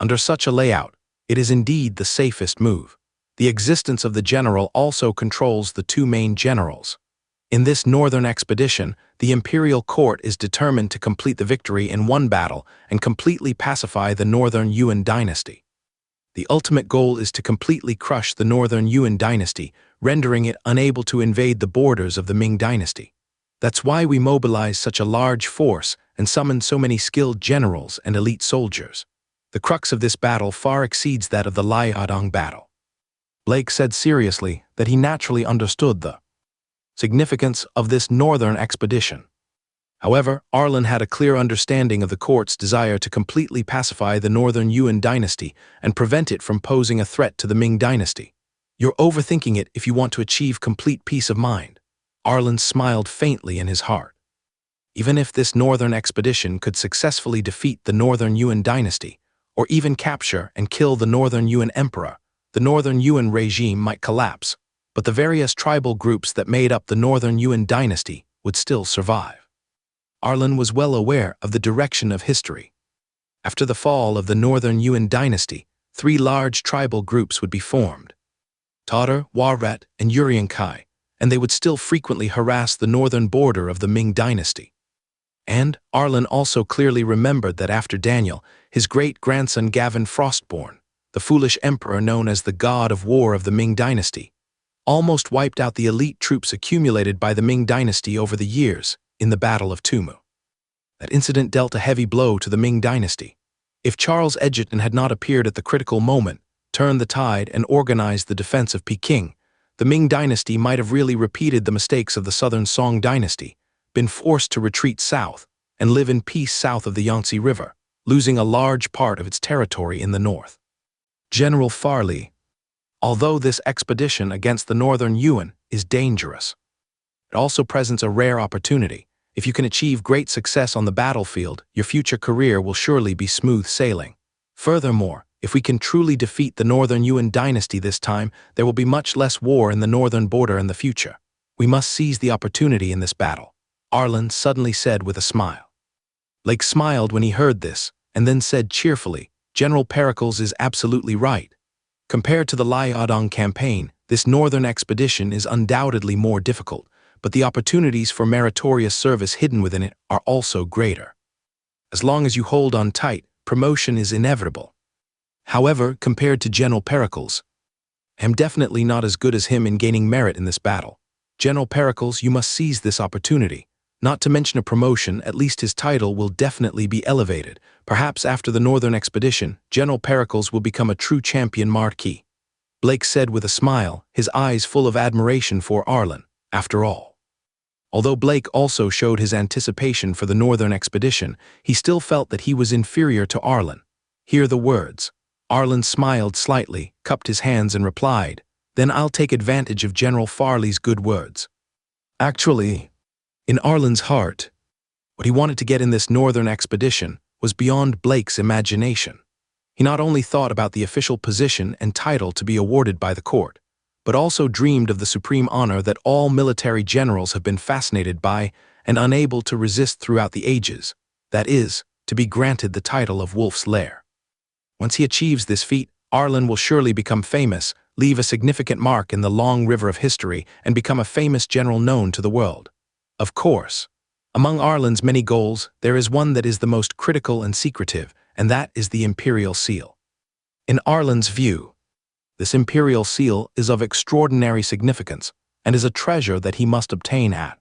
Under such a layout, it is indeed the safest move. The existence of the general also controls the 2 main generals. In this northern expedition, the imperial court is determined to complete the victory in one battle and completely pacify the northern Yuan dynasty. The ultimate goal is to completely crush the northern Yuan dynasty, rendering it unable to invade the borders of the Ming dynasty. That's why we mobilize such a large force and summon so many skilled generals and elite soldiers. The crux of this battle far exceeds that of the Liaodong battle. Blake said seriously that he naturally understood the significance of this northern expedition. However, Arlen had a clear understanding of the court's desire to completely pacify the northern Yuan dynasty and prevent it from posing a threat to the Ming dynasty. You're overthinking it if you want to achieve complete peace of mind. Arlen smiled faintly in his heart. Even if this northern expedition could successfully defeat the northern Yuan dynasty, or even capture and kill the northern Yuan emperor, the northern Yuan regime might collapse, but the various tribal groups that made up the northern Yuan dynasty would still survive. Arlen was well aware of the direction of history. After the fall of the northern Yuan dynasty, 3 large tribal groups would be formed: Tatar, Warat, and Uriankai, and they would still frequently harass the northern border of the Ming dynasty. And Arlen also clearly remembered that after Daniel, his great-grandson Gavin Frostborn, the foolish emperor known as the God of War of the Ming dynasty, almost wiped out the elite troops accumulated by the Ming dynasty over the years in the Battle of Tumu. That incident dealt a heavy blow to the Ming dynasty. If Charles Egerton had not appeared at the critical moment, turned the tide, and organized the defense of Peking, the Ming dynasty might have really repeated the mistakes of the southern Song dynasty, been forced to retreat south, and live in peace south of the Yangtze River, losing a large part of its territory in the north. General Farley. Although this expedition against the northern Yuan is dangerous, it also presents a rare opportunity. If you can achieve great success on the battlefield, your future career will surely be smooth sailing. Furthermore, if we can truly defeat the northern Yuan dynasty this time, there will be much less war in the northern border in the future. We must seize the opportunity in this battle, Arlen suddenly said with a smile. Blake smiled when he heard this, and then said cheerfully, General Pericles is absolutely right. Compared to the Liaodong campaign, this northern expedition is undoubtedly more difficult, but the opportunities for meritorious service hidden within it are also greater. As long as you hold on tight, promotion is inevitable. However, compared to General Pericles, I am definitely not as good as him in gaining merit in this battle. General Pericles, you must seize this opportunity. Not to mention a promotion, at least his title will definitely be elevated. Perhaps after the northern expedition, General Pericles will become a true champion marquis. Blake said with a smile, his eyes full of admiration for Arlen. After all, Although Blake also showed his anticipation for the northern expedition, he still felt that he was inferior to Arlen. Hear the words. Arlen smiled slightly, cupped his hands and replied, "Then I'll take advantage of General Farley's good words." Actually, in Arlen's heart, what he wanted to get in this northern expedition was beyond Blake's imagination. He not only thought about the official position and title to be awarded by the court, but also dreamed of the supreme honor that all military generals have been fascinated by and unable to resist throughout the ages, that is, to be granted the title of Wolf's Lair. Once he achieves this feat, Arlen will surely become famous, leave a significant mark in the long river of history, and become a famous general known to the world. Of course, among Arlen's many goals, there is one that is the most critical and secretive, and that is the Imperial Seal. In Arlen's view, this Imperial Seal is of extraordinary significance and is a treasure that he must obtain at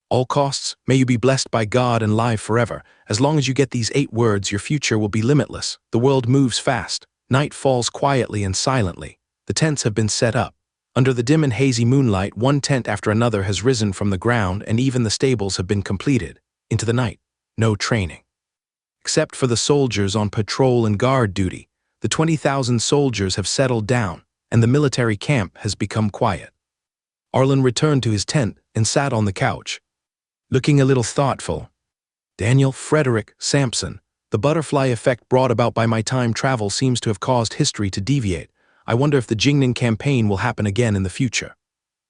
all costs. May you be blessed by God and live forever. As long as you get these 8 words, your future will be limitless. The world moves fast. Night falls quietly and silently. The tents have been set up. Under the dim and hazy moonlight, one tent after another has risen from the ground, and even the stables have been completed. Into the night, no training. Except for the soldiers on patrol and guard duty, the 20,000 soldiers have settled down, and the military camp has become quiet. Arlen returned to his tent and sat on the couch, looking a little thoughtful. Daniel Frederick Sampson, the butterfly effect brought about by my time travel seems to have caused history to deviate. I wonder if the Jingnan campaign will happen again in the future.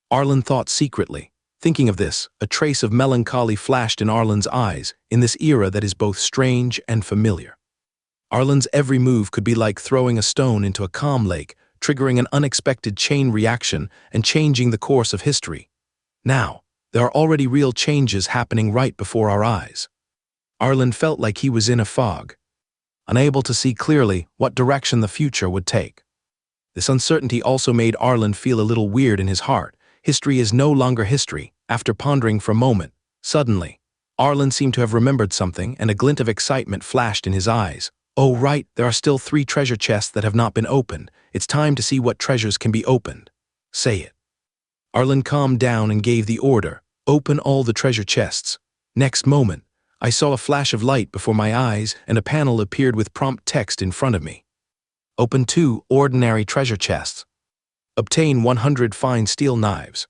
Arlen thought secretly. Thinking of this, a trace of melancholy flashed in Arlen's eyes in this era that is both strange and familiar. Arlen's every move could be like throwing a stone into a calm lake, triggering an unexpected chain reaction and changing the course of history. Now, there are already real changes happening right before our eyes. Arlen felt like he was in a fog, unable to see clearly what direction the future would take. This uncertainty also made Arlen feel a little weird in his heart. History is no longer history. After pondering for a moment, suddenly, Arlen seemed to have remembered something, and a glint of excitement flashed in his eyes. Oh right, there are still 3 treasure chests that have not been opened. It's time to see what treasures can be opened. Say it. Arlen calmed down and gave the order, "Open all the treasure chests." Next moment, I saw a flash of light before my eyes, and a panel appeared with prompt text in front of me. Open 2 ordinary treasure chests. Obtain 100 fine steel knives.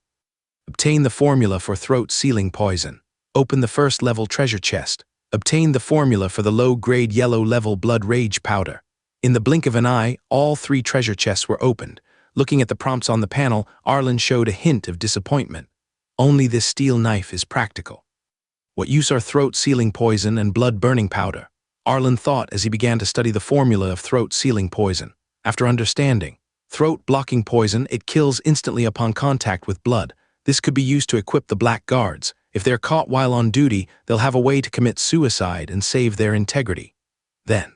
Obtain the formula for throat-sealing poison. Open the first-level treasure chest. Obtain the formula for the low-grade yellow-level blood rage powder. In the blink of an eye, all 3 treasure chests were opened. Looking at the prompts on the panel, Arlen showed a hint of disappointment. Only this steel knife is practical. What use are throat-sealing poison and blood-burning powder? Arlen thought as he began to study the formula of throat-sealing poison. After understanding throat-blocking poison, it kills instantly upon contact with blood. This could be used to equip the Black Guards. If they're caught while on duty, they'll have a way to commit suicide and save their integrity. Then,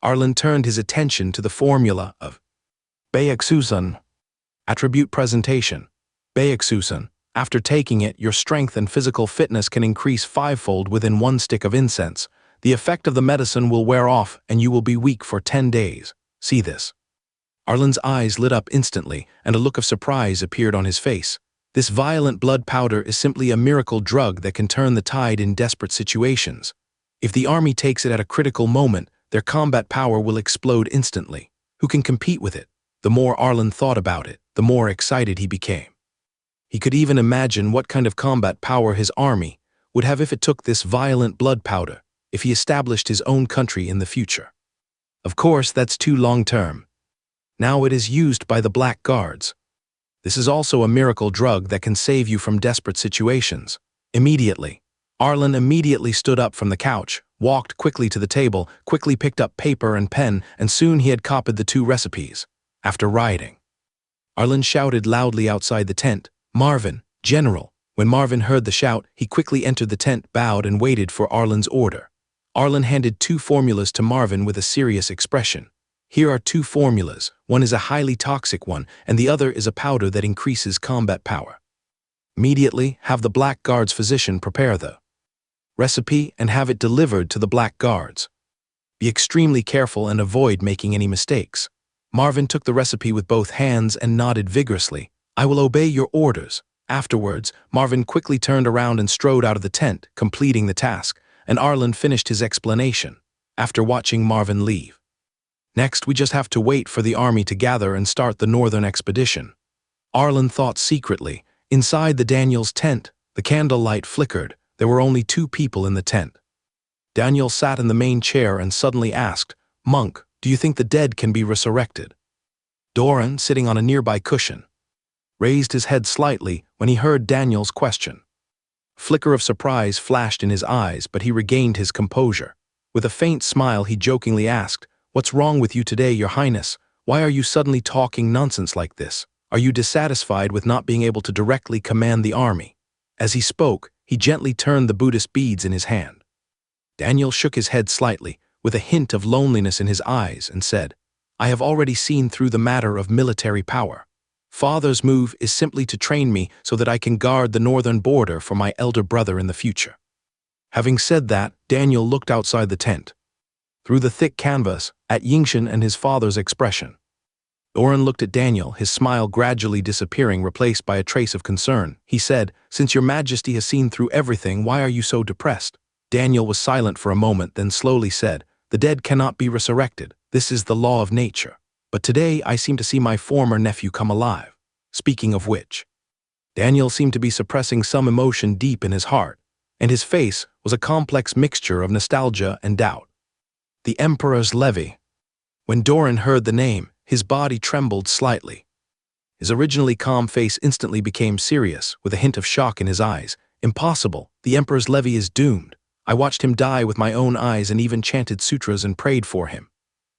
Arlen turned his attention to the formula of Bayeksusan. Attribute presentation. Bayeksusan. After taking it, your strength and physical fitness can increase 5-fold within 1 stick of incense. The effect of the medicine will wear off and you will be weak for 10 days. See this. Arlen's eyes lit up instantly, and a look of surprise appeared on his face. This violent blood powder is simply a miracle drug that can turn the tide in desperate situations. If the army takes it at a critical moment, their combat power will explode instantly. Who can compete with it? The more Arlen thought about it, the more excited he became. He could even imagine what kind of combat power his army would have if it took this violent blood powder, if he established his own country in the future. Of course, that's too long-term. Now it is used by the Black Guards. This is also a miracle drug that can save you from desperate situations. Immediately, Arlen immediately stood up from the couch, walked quickly to the table, quickly picked up paper and pen, and soon he had copied the 2 recipes. After writing, Arlen shouted loudly outside the tent, "Marvin, General!" When Marvin heard the shout, he quickly entered the tent, bowed, and waited for Arlen's order. Arlen handed 2 formulas to Marvin with a serious expression. Here are 2 formulas. One is a highly toxic one, and the other is a powder that increases combat power. Immediately, have the Black Guards physician prepare the recipe and have it delivered to the Black Guards. Be extremely careful and avoid making any mistakes. Marvin took the recipe with both hands and nodded vigorously. I will obey your orders. Afterwards, Marvin quickly turned around and strode out of the tent, completing the task, and Arlen finished his explanation, after watching Marvin leave. Next, we just have to wait for the army to gather and start the northern expedition. Arlen thought secretly. Inside the Daniel's tent, the candlelight flickered. There were only 2 people in the tent. Daniel sat in the main chair and suddenly asked, "Monk, do you think the dead can be resurrected?" Doran, sitting on a nearby cushion, raised his head slightly when he heard Daniel's question. A flicker of surprise flashed in his eyes, but he regained his composure. With a faint smile, he jokingly asked, "What's wrong with you today, Your Highness? Why are you suddenly talking nonsense like this? Are you dissatisfied with not being able to directly command the army?" As he spoke, he gently turned the Buddhist beads in his hand. Daniel shook his head slightly, with a hint of loneliness in his eyes, and said, "I have already seen through the matter of military power. Father's move is simply to train me so that I can guard the northern border for my elder brother in the future." Having said that, Daniel looked outside the tent, through the thick canvas, at Yingshan and his father's expression. Doran looked at Daniel, his smile gradually disappearing, replaced by a trace of concern. He said, "Since your majesty has seen through everything, why are you so depressed?" Daniel was silent for a moment, then slowly said, "The dead cannot be resurrected. This is the law of nature. But today I seem to see my former nephew come alive. Speaking of which." Daniel seemed to be suppressing some emotion deep in his heart, and his face was a complex mixture of nostalgia and doubt. The Emperor's Levy. When Doran heard the name, his body trembled slightly. His originally calm face instantly became serious, with a hint of shock in his eyes. "Impossible. The Emperor's Levy is doomed. I watched him die with my own eyes and even chanted sutras and prayed for him.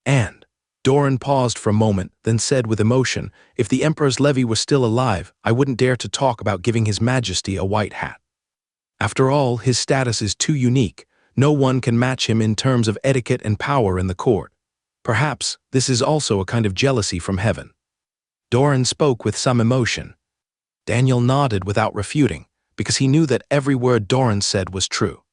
And..." Doran paused for a moment, then said with emotion, "If the Emperor's Levy was still alive, I wouldn't dare to talk about giving His Majesty a white hat. After all, his status is too unique. No one can match him in terms of etiquette and power in the court. Perhaps this is also a kind of jealousy from heaven." Doran spoke with some emotion. Daniel nodded without refuting, because he knew that every word Doran said was true.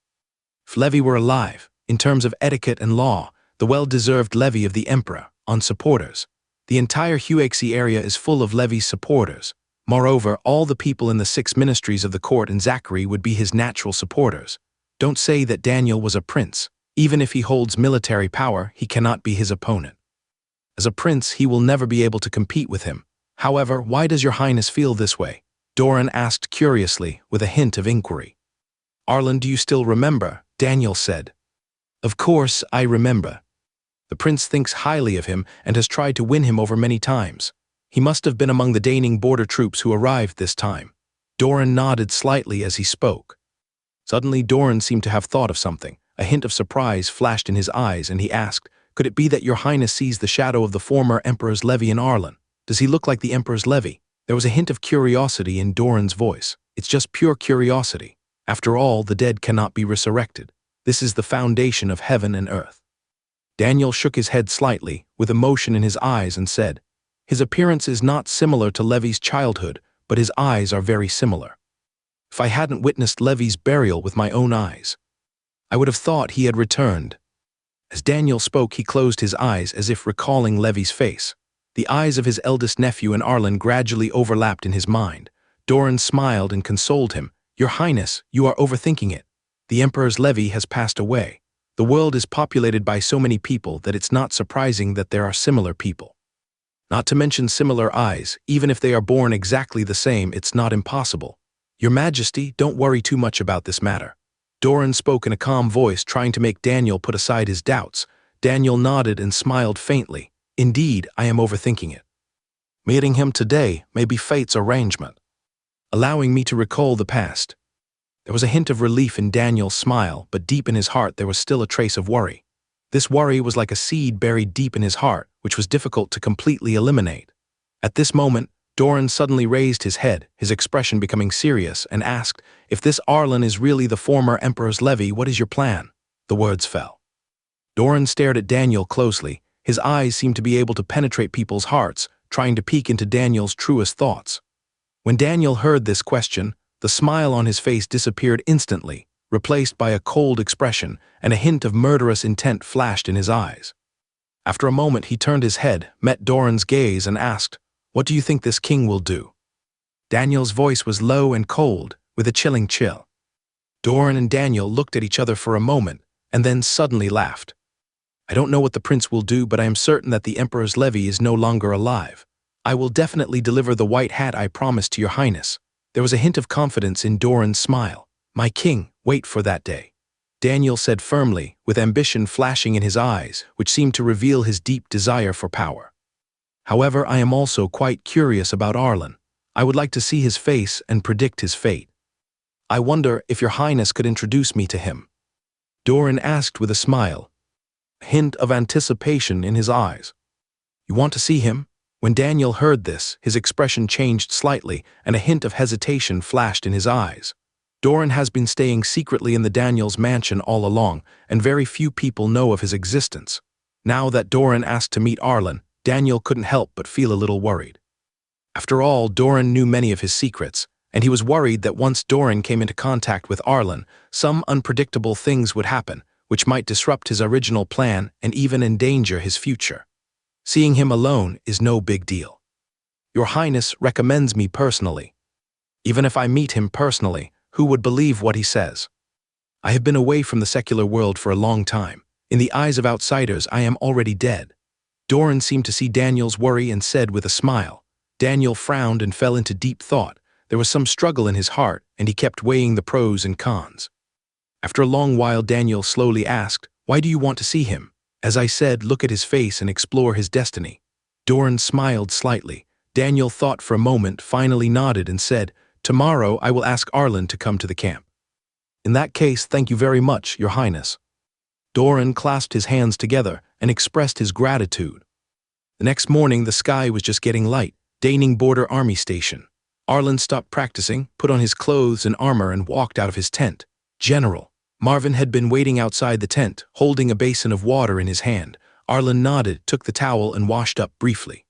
If Levy were alive, in terms of etiquette and law, the well-deserved levy of the Emperor, on supporters. The entire Huaxi area is full of Levy's supporters. Moreover, all the people in the 6 ministries of the court in Zachary would be his natural supporters. Don't say that Daniel was a prince. Even if he holds military power, he cannot be his opponent. As a prince, he will never be able to compete with him. However, why does your highness feel this way? Doran asked curiously, with a hint of inquiry. Arlen, do you still remember? Daniel said. Of course, I remember. The prince thinks highly of him and has tried to win him over many times. He must have been among the Daning border troops who arrived this time. Doran nodded slightly as he spoke. Suddenly, Doran seemed to have thought of something. A hint of surprise flashed in his eyes, and he asked, "Could it be that your highness sees the shadow of the former Emperor's Levy in Arlen? Does he look like the Emperor's Levy?" There was a hint of curiosity in Doran's voice. It's just pure curiosity. After all, the dead cannot be resurrected. This is the foundation of heaven and earth. Daniel shook his head slightly, with emotion in his eyes, and said, "His appearance is not similar to Levy's childhood, but his eyes are very similar. If I hadn't witnessed Levy's burial with my own eyes, I would have thought he had returned." As Daniel spoke, he closed his eyes as if recalling Levy's face. The eyes of his eldest nephew and Arlen gradually overlapped in his mind. Doran smiled and consoled him. "Your Highness, you are overthinking it. The Emperor's Levy has passed away. The world is populated by so many people that it's not surprising that there are similar people. Not to mention similar eyes. Even if they are born exactly the same, it's not impossible. Your Majesty, don't worry too much about this matter." Doran spoke in a calm voice, trying to make Daniel put aside his doubts. Daniel nodded and smiled faintly. "Indeed, I am overthinking it. Meeting him today may be fate's arrangement, allowing me to recall the past." There was a hint of relief in Daniel's smile, but deep in his heart there was still a trace of worry. This worry was like a seed buried deep in his heart, which was difficult to completely eliminate. At this moment, Doran suddenly raised his head, his expression becoming serious, and asked, "If this Arlen is really the former Emperor's Levy, what is your plan?" The words fell. Doran stared at Daniel closely. His eyes seemed to be able to penetrate people's hearts, trying to peek into Daniel's truest thoughts. When Daniel heard this question, the smile on his face disappeared instantly, replaced by a cold expression, and a hint of murderous intent flashed in his eyes. After a moment, he turned his head, met Doran's gaze, and asked, "What do you think this king will do?" Daniel's voice was low and cold, with a chilling chill. Doran and Daniel looked at each other for a moment, and then suddenly laughed. I don't know what the prince will do, but I am certain that the Emperor's levy is no longer alive. I will definitely deliver the white hat I promised to your highness. There was a hint of confidence in Doran's smile. My king, wait for that day, Daniel said firmly, with ambition flashing in his eyes, which seemed to reveal his deep desire for power. However, I am also quite curious about Arlen. I would like to see his face and predict his fate. I wonder if your highness could introduce me to him, Doran asked with a smile, a hint of anticipation in his eyes. You want to see him? When Daniel heard this, his expression changed slightly, and a hint of hesitation flashed in his eyes. Doran has been staying secretly in the Daniels' mansion all along, and very few people know of his existence. Now that Doran asked to meet Arlen, Daniel couldn't help but feel a little worried. After all, Doran knew many of his secrets, and he was worried that once Doran came into contact with Arlen, some unpredictable things would happen, which might disrupt his original plan and even endanger his future. Seeing him alone is no big deal. Your Highness recommends me personally. Even if I meet him personally, who would believe what he says? I have been away from the secular world for a long time. In the eyes of outsiders, I am already dead. Doran seemed to see Daniel's worry and said with a smile. Daniel frowned and fell into deep thought. There was some struggle in his heart, and he kept weighing the pros and cons. After a long while, Daniel slowly asked, "Why do you want to see him?" As I said, look at his face and explore his destiny. Doran smiled slightly. Daniel thought for a moment, finally nodded and said, "Tomorrow I will ask Arlen to come to the camp." "In that case, thank you very much, Your Highness." Doran clasped his hands together and expressed his gratitude. The next morning, the sky was just getting light. Daning Border Army Station. Arlen stopped practicing, put on his clothes and armor, and walked out of his tent. "General." Marvin had been waiting outside the tent, holding a basin of water in his hand. Arlen nodded, took the towel, and washed up briefly.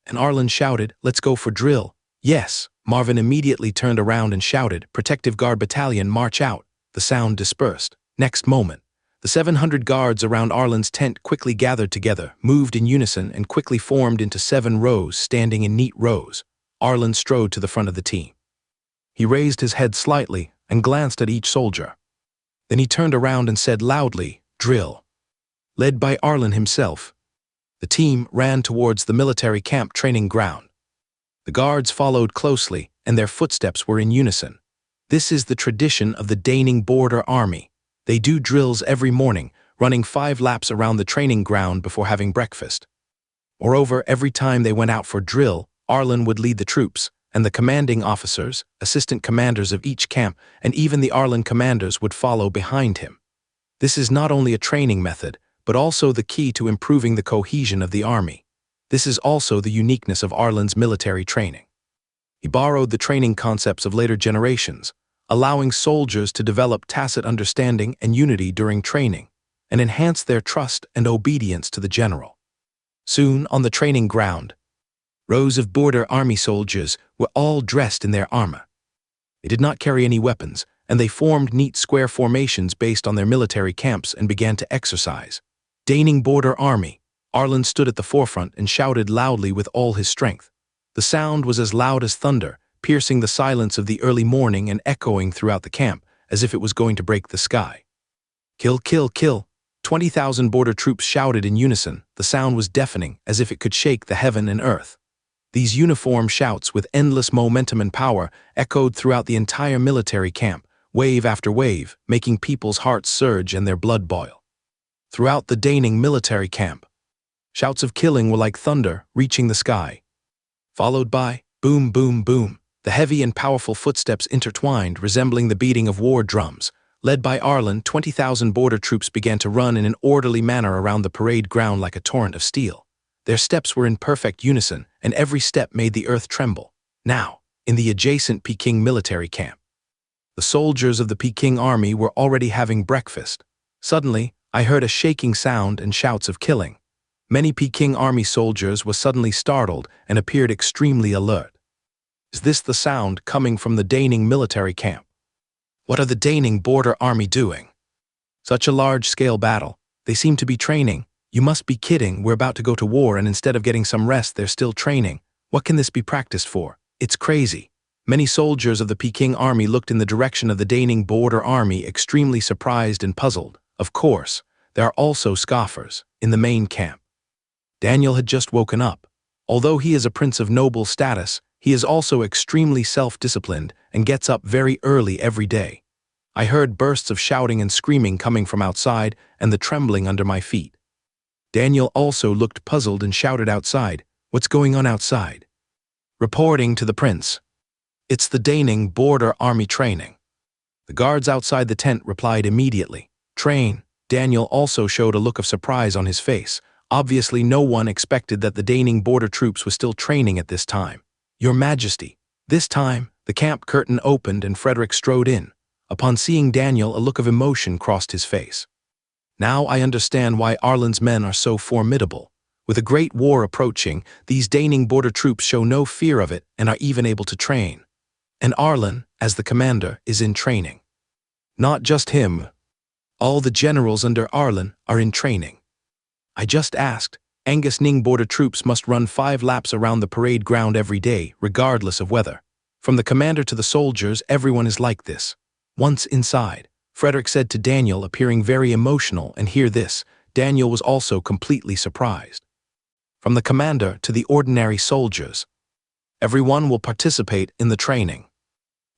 And Arlen shouted, "Let's go for drill." "Yes." Marvin immediately turned around and shouted, "Protective Guard Battalion, march out." The sound dispersed. Next moment, the 700 guards around Arlen's tent quickly gathered together, moved in unison, and quickly formed into 7 rows, standing in neat rows. Arlen strode to the front of the team. He raised his head slightly and glanced at each soldier. Then he turned around and said loudly, "Drill." Led by Arlen himself, the team ran towards the military camp training ground. The guards followed closely, and their footsteps were in unison. This is the tradition of the Daning Border Army. They do drills every morning, running 5 laps around the training ground before having breakfast. Moreover, every time they went out for drill, Arlen would lead the troops, and the commanding officers, assistant commanders of each camp, and even the Arlen commanders would follow behind him. This is not only a training method, but also the key to improving the cohesion of the army. This is also the uniqueness of Arlen's military training. He borrowed the training concepts of later generations, allowing soldiers to develop tacit understanding and unity during training, and enhance their trust and obedience to the general. Soon, on the training ground, rows of border army soldiers were all dressed in their armor. They did not carry any weapons, and they formed neat square formations based on their military camps and began to exercise. Daning Border Army. Arlen stood at the forefront and shouted loudly with all his strength. The sound was as loud as thunder, piercing the silence of the early morning and echoing throughout the camp, as if it was going to break the sky. "Kill, kill, kill." 20,000 border troops shouted in unison. The sound was deafening, as if it could shake the heaven and earth. These uniform shouts, with endless momentum and power, echoed throughout the entire military camp, wave after wave, making people's hearts surge and their blood boil. Throughout the Daning military camp, shouts of killing were like thunder, reaching the sky. Followed by boom, boom, boom. The heavy and powerful footsteps intertwined, resembling the beating of war drums. Led by Arlen, 20,000 border troops began to run in an orderly manner around the parade ground like a torrent of steel. Their steps were in perfect unison, and every step made the earth tremble. Now, in the adjacent Peking military camp, the soldiers of the Peking army were already having breakfast. Suddenly, I heard a shaking sound and shouts of killing. Many Peking army soldiers were suddenly startled and appeared extremely alert. Is this the sound coming from the Daning military camp? What are the Daning Border Army doing? Such a large-scale battle. They seem to be training. You must be kidding. We're about to go to war, and instead of getting some rest, they're still training. What can this be practiced for? It's crazy. Many soldiers of the Peking army looked in the direction of the Daning border army, extremely surprised and puzzled. Of course, there are also scoffers in the main camp. Daniel had just woken up. Although he is a prince of noble status, he is also extremely self-disciplined and gets up very early every day. I heard bursts of shouting and screaming coming from outside and the trembling under my feet. Daniel also looked puzzled and shouted outside, "What's going on outside?" Reporting to the prince. "It's the Daning border army training." The guards outside the tent replied immediately. "Train." Daniel also showed a look of surprise on his face. Obviously no one expected that the Daning border troops was still training at this time. "Your Majesty." This time, the camp curtain opened and Frederick strode in. Upon seeing Daniel, a look of emotion crossed his face. "Now I understand why Arlen's men are so formidable. With a great war approaching, these Daning border troops show no fear of it and are even able to train. And Arlen, as the commander, is in training. Not just him. All the generals under Arlen are in training. I just asked. Angus Ning border troops must run 5 laps around the parade ground every day, regardless of weather. From the commander to the soldiers, everyone is like this." Once inside, Frederick said to Daniel, appearing very emotional, and hear this, Daniel was also completely surprised. "From the commander to the ordinary soldiers, everyone will participate in the training."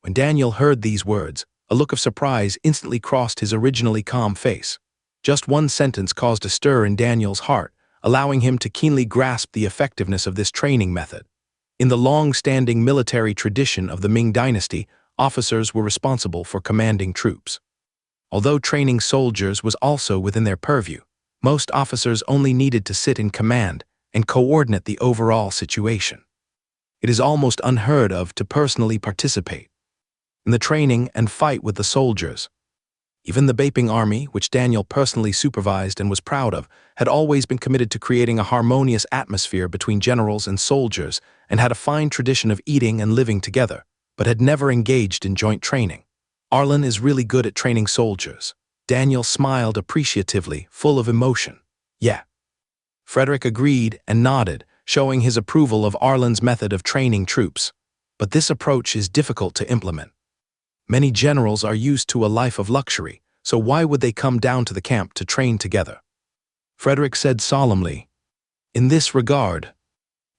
When Daniel heard these words, a look of surprise instantly crossed his originally calm face. Just one sentence caused a stir in Daniel's heart, allowing him to keenly grasp the effectiveness of this training method. In the long-standing military tradition of the Ming Dynasty, officers were responsible for commanding troops. Although training soldiers was also within their purview, most officers only needed to sit in command and coordinate the overall situation. It is almost unheard of to personally participate in the training and fight with the soldiers. Even the Peking army, which Daniel personally supervised and was proud of, had always been committed to creating a harmonious atmosphere between generals and soldiers and had a fine tradition of eating and living together, but had never engaged in joint training. Arlen is really good at training soldiers. Daniel smiled appreciatively, full of emotion. "Yeah." Frederick agreed and nodded, showing his approval of Arlen's method of training troops. But this approach is difficult to implement. Many generals are used to a life of luxury, so why would they come down to the camp to train together? Frederick said solemnly. "In this regard."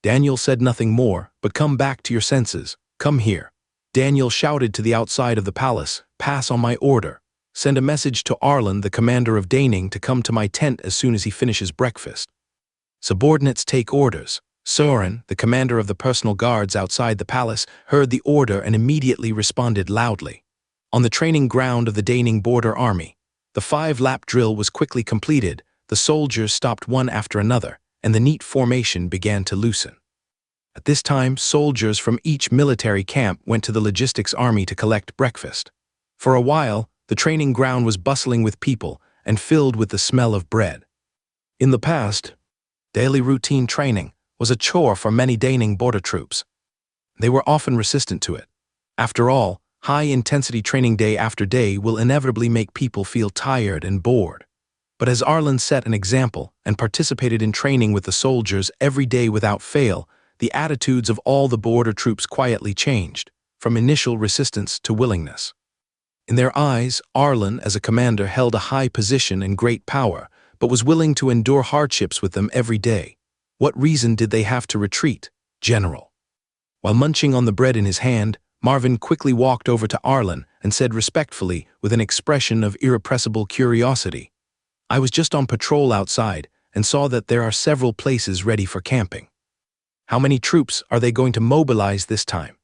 Daniel said nothing more, but "Come back to your senses. Come here." Daniel shouted to the outside of the palace, "Pass on my order. Send a message to Arlen, the commander of Daning, to come to my tent as soon as he finishes breakfast." Subordinates take orders. Soren, the commander of the personal guards outside the palace, heard the order and immediately responded loudly. On the training ground of the Daning border army, the 5-lap drill was quickly completed, the soldiers stopped one after another, and the neat formation began to loosen. At this time, soldiers from each military camp went to the logistics army to collect breakfast. For a while, the training ground was bustling with people and filled with the smell of bread. In the past, daily routine training was a chore for many Daning border troops. They were often resistant to it. After all, high-intensity training day after day will inevitably make people feel tired and bored. But as Arlen set an example and participated in training with the soldiers every day without fail, the attitudes of all the border troops quietly changed, from initial resistance to willingness. In their eyes, Arlen, as a commander, held a high position and great power, but was willing to endure hardships with them every day. What reason did they have to retreat, General? While munching on the bread in his hand, Marvin quickly walked over to Arlen and said respectfully, with an expression of irrepressible curiosity, "I was just on patrol outside and saw that there are several places ready for camping. How many troops are they going to mobilize this time?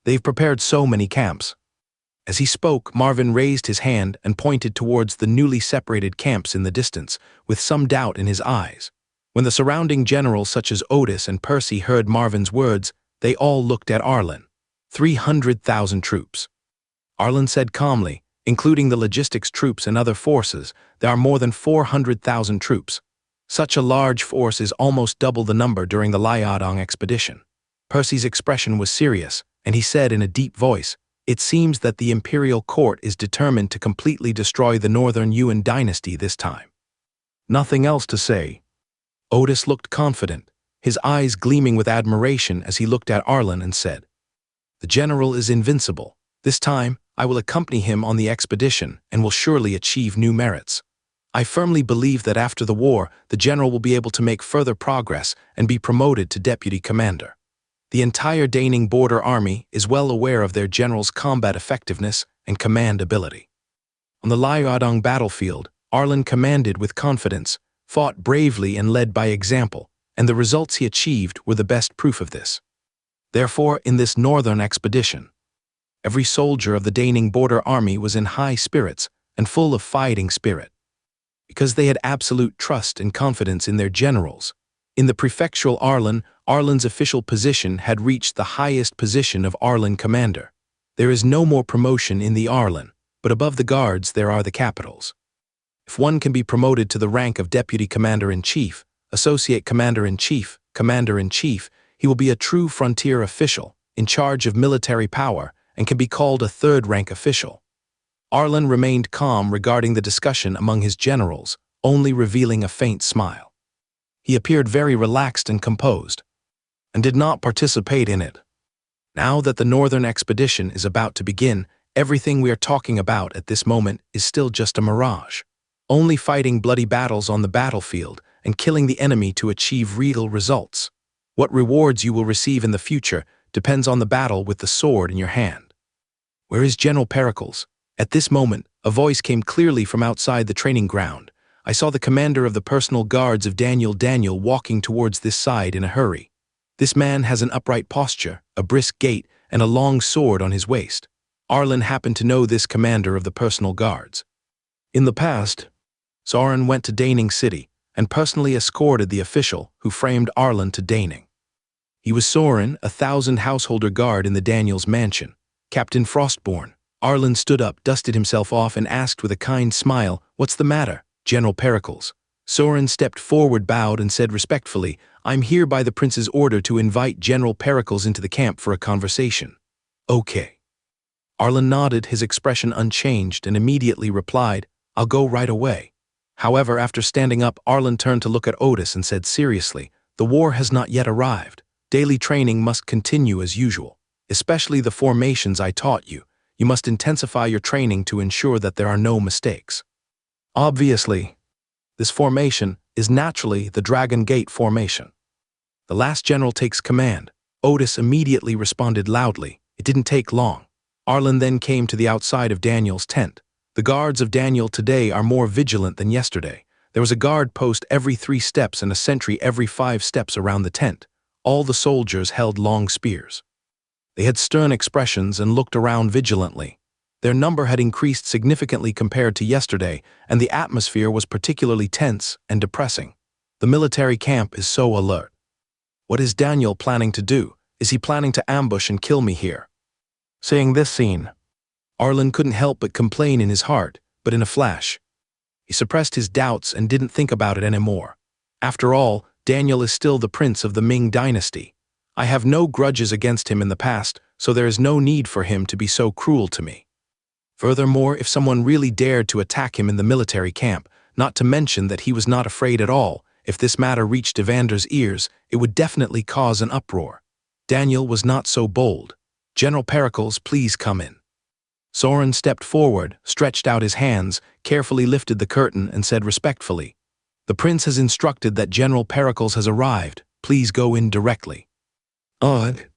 They've prepared so many camps." As he spoke, Marvin raised his hand and pointed towards the newly separated camps in the distance, with some doubt in his eyes. When the surrounding generals such as Otis and Percy heard Marvin's words, they all looked at Arlen. 300,000 troops. Arlen said calmly, "Including the logistics troops and other forces, there are more than 400,000 troops. Such a large force is almost double the number during the Liaodong expedition." Percy's expression was serious, and he said in a deep voice, "It seems that the imperial court is determined to completely destroy the northern Yuan dynasty this time." Nothing else to say. Otis looked confident, his eyes gleaming with admiration as he looked at Arlen and said, The general is invincible. This time, I will accompany him on the expedition and will surely achieve new merits. I firmly believe that after the war, the general will be able to make further progress and be promoted to deputy commander. The entire Daning border army is well aware of their general's combat effectiveness and command ability. On the Liaodong battlefield, Arlen commanded with confidence, fought bravely and led by example, and the results he achieved were the best proof of this. Therefore, in this northern expedition, every soldier of the Daning border army was in high spirits and full of fighting spirit, because they had absolute trust and confidence in their generals. In the prefectural Arlen, Arlen's official position had reached the highest position of Arlen commander. There is no more promotion in the Arlen, but above the guards there are the capitals. If one can be promoted to the rank of deputy commander-in-chief, associate commander-in-chief, commander-in-chief, he will be a true frontier official, in charge of military power, and can be called a third-rank official. Arlen remained calm regarding the discussion among his generals, only revealing a faint smile. He appeared very relaxed and composed, and did not participate in it. Now that the northern expedition is about to begin, everything we are talking about at this moment is still just a mirage. Only fighting bloody battles on the battlefield and killing the enemy to achieve real results. What rewards you will receive in the future depends on the battle with the sword in your hand. Where is General Pericles? At this moment, a voice came clearly from outside the training ground. I saw the commander of the personal guards of Daniel walking towards this side in a hurry. This man has an upright posture, a brisk gait, and a long sword on his waist. Arlen happened to know this commander of the personal guards. In the past, Soren went to Daning City and personally escorted the official who framed Arlen to Daning. He was Soren, 1,000 householder guard in the Daniels mansion. Captain Frostborn. Arlen stood up, dusted himself off, and asked with a kind smile, "What's the matter, General Pericles?" Soren stepped forward, bowed, and said respectfully, "I'm here by the prince's order to invite General Pericles into the camp for a conversation." "Okay." Arlen nodded, his expression unchanged, and immediately replied, "I'll go right away." However, after standing up, Arlen turned to look at Otis and said seriously, "The war has not yet arrived. Daily training must continue as usual, especially the formations I taught you. You must intensify your training to ensure that there are no mistakes." Obviously, this formation is naturally the Dragon Gate formation. The last general takes command. Otis immediately responded loudly. It didn't take long. Arlen then came to the outside of Daniel's tent. The guards of Daniel today are more vigilant than yesterday. There was a guard post every 3 steps and a sentry every 5 steps around the tent. All the soldiers held long spears. They had stern expressions and looked around vigilantly. Their number had increased significantly compared to yesterday, and the atmosphere was particularly tense and depressing. The military camp is so alert. What is Daniel planning to do? Is he planning to ambush and kill me here? Seeing this scene, Arlen couldn't help but complain in his heart, but in a flash. He suppressed his doubts and didn't think about it anymore. After all, Daniel is still the prince of the Ming dynasty. I have no grudges against him in the past, so there is no need for him to be so cruel to me. Furthermore, if someone really dared to attack him in the military camp, not to mention that he was not afraid at all, if this matter reached Evander's ears, it would definitely cause an uproar. Daniel was not so bold. "General Pericles, please come in." Soren stepped forward, stretched out his hands, carefully lifted the curtain, and said respectfully, "The prince has instructed that General Pericles has arrived. Please go in directly." "Odd."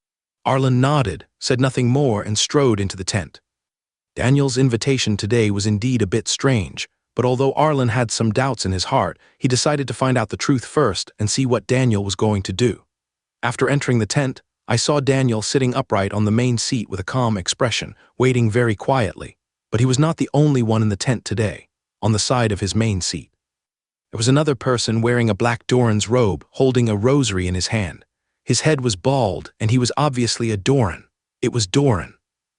Arlen nodded, said nothing more, and strode into the tent. Daniel's invitation today was indeed a bit strange, but although Arlen had some doubts in his heart, he decided to find out the truth first and see what Daniel was going to do. After entering the tent, I saw Daniel sitting upright on the main seat with a calm expression, waiting very quietly. But he was not the only one in the tent today. On the side of his main seat, there was another person wearing a black Doran's robe, holding a rosary in his hand. His head was bald, and he was obviously a Doran. It was Doran.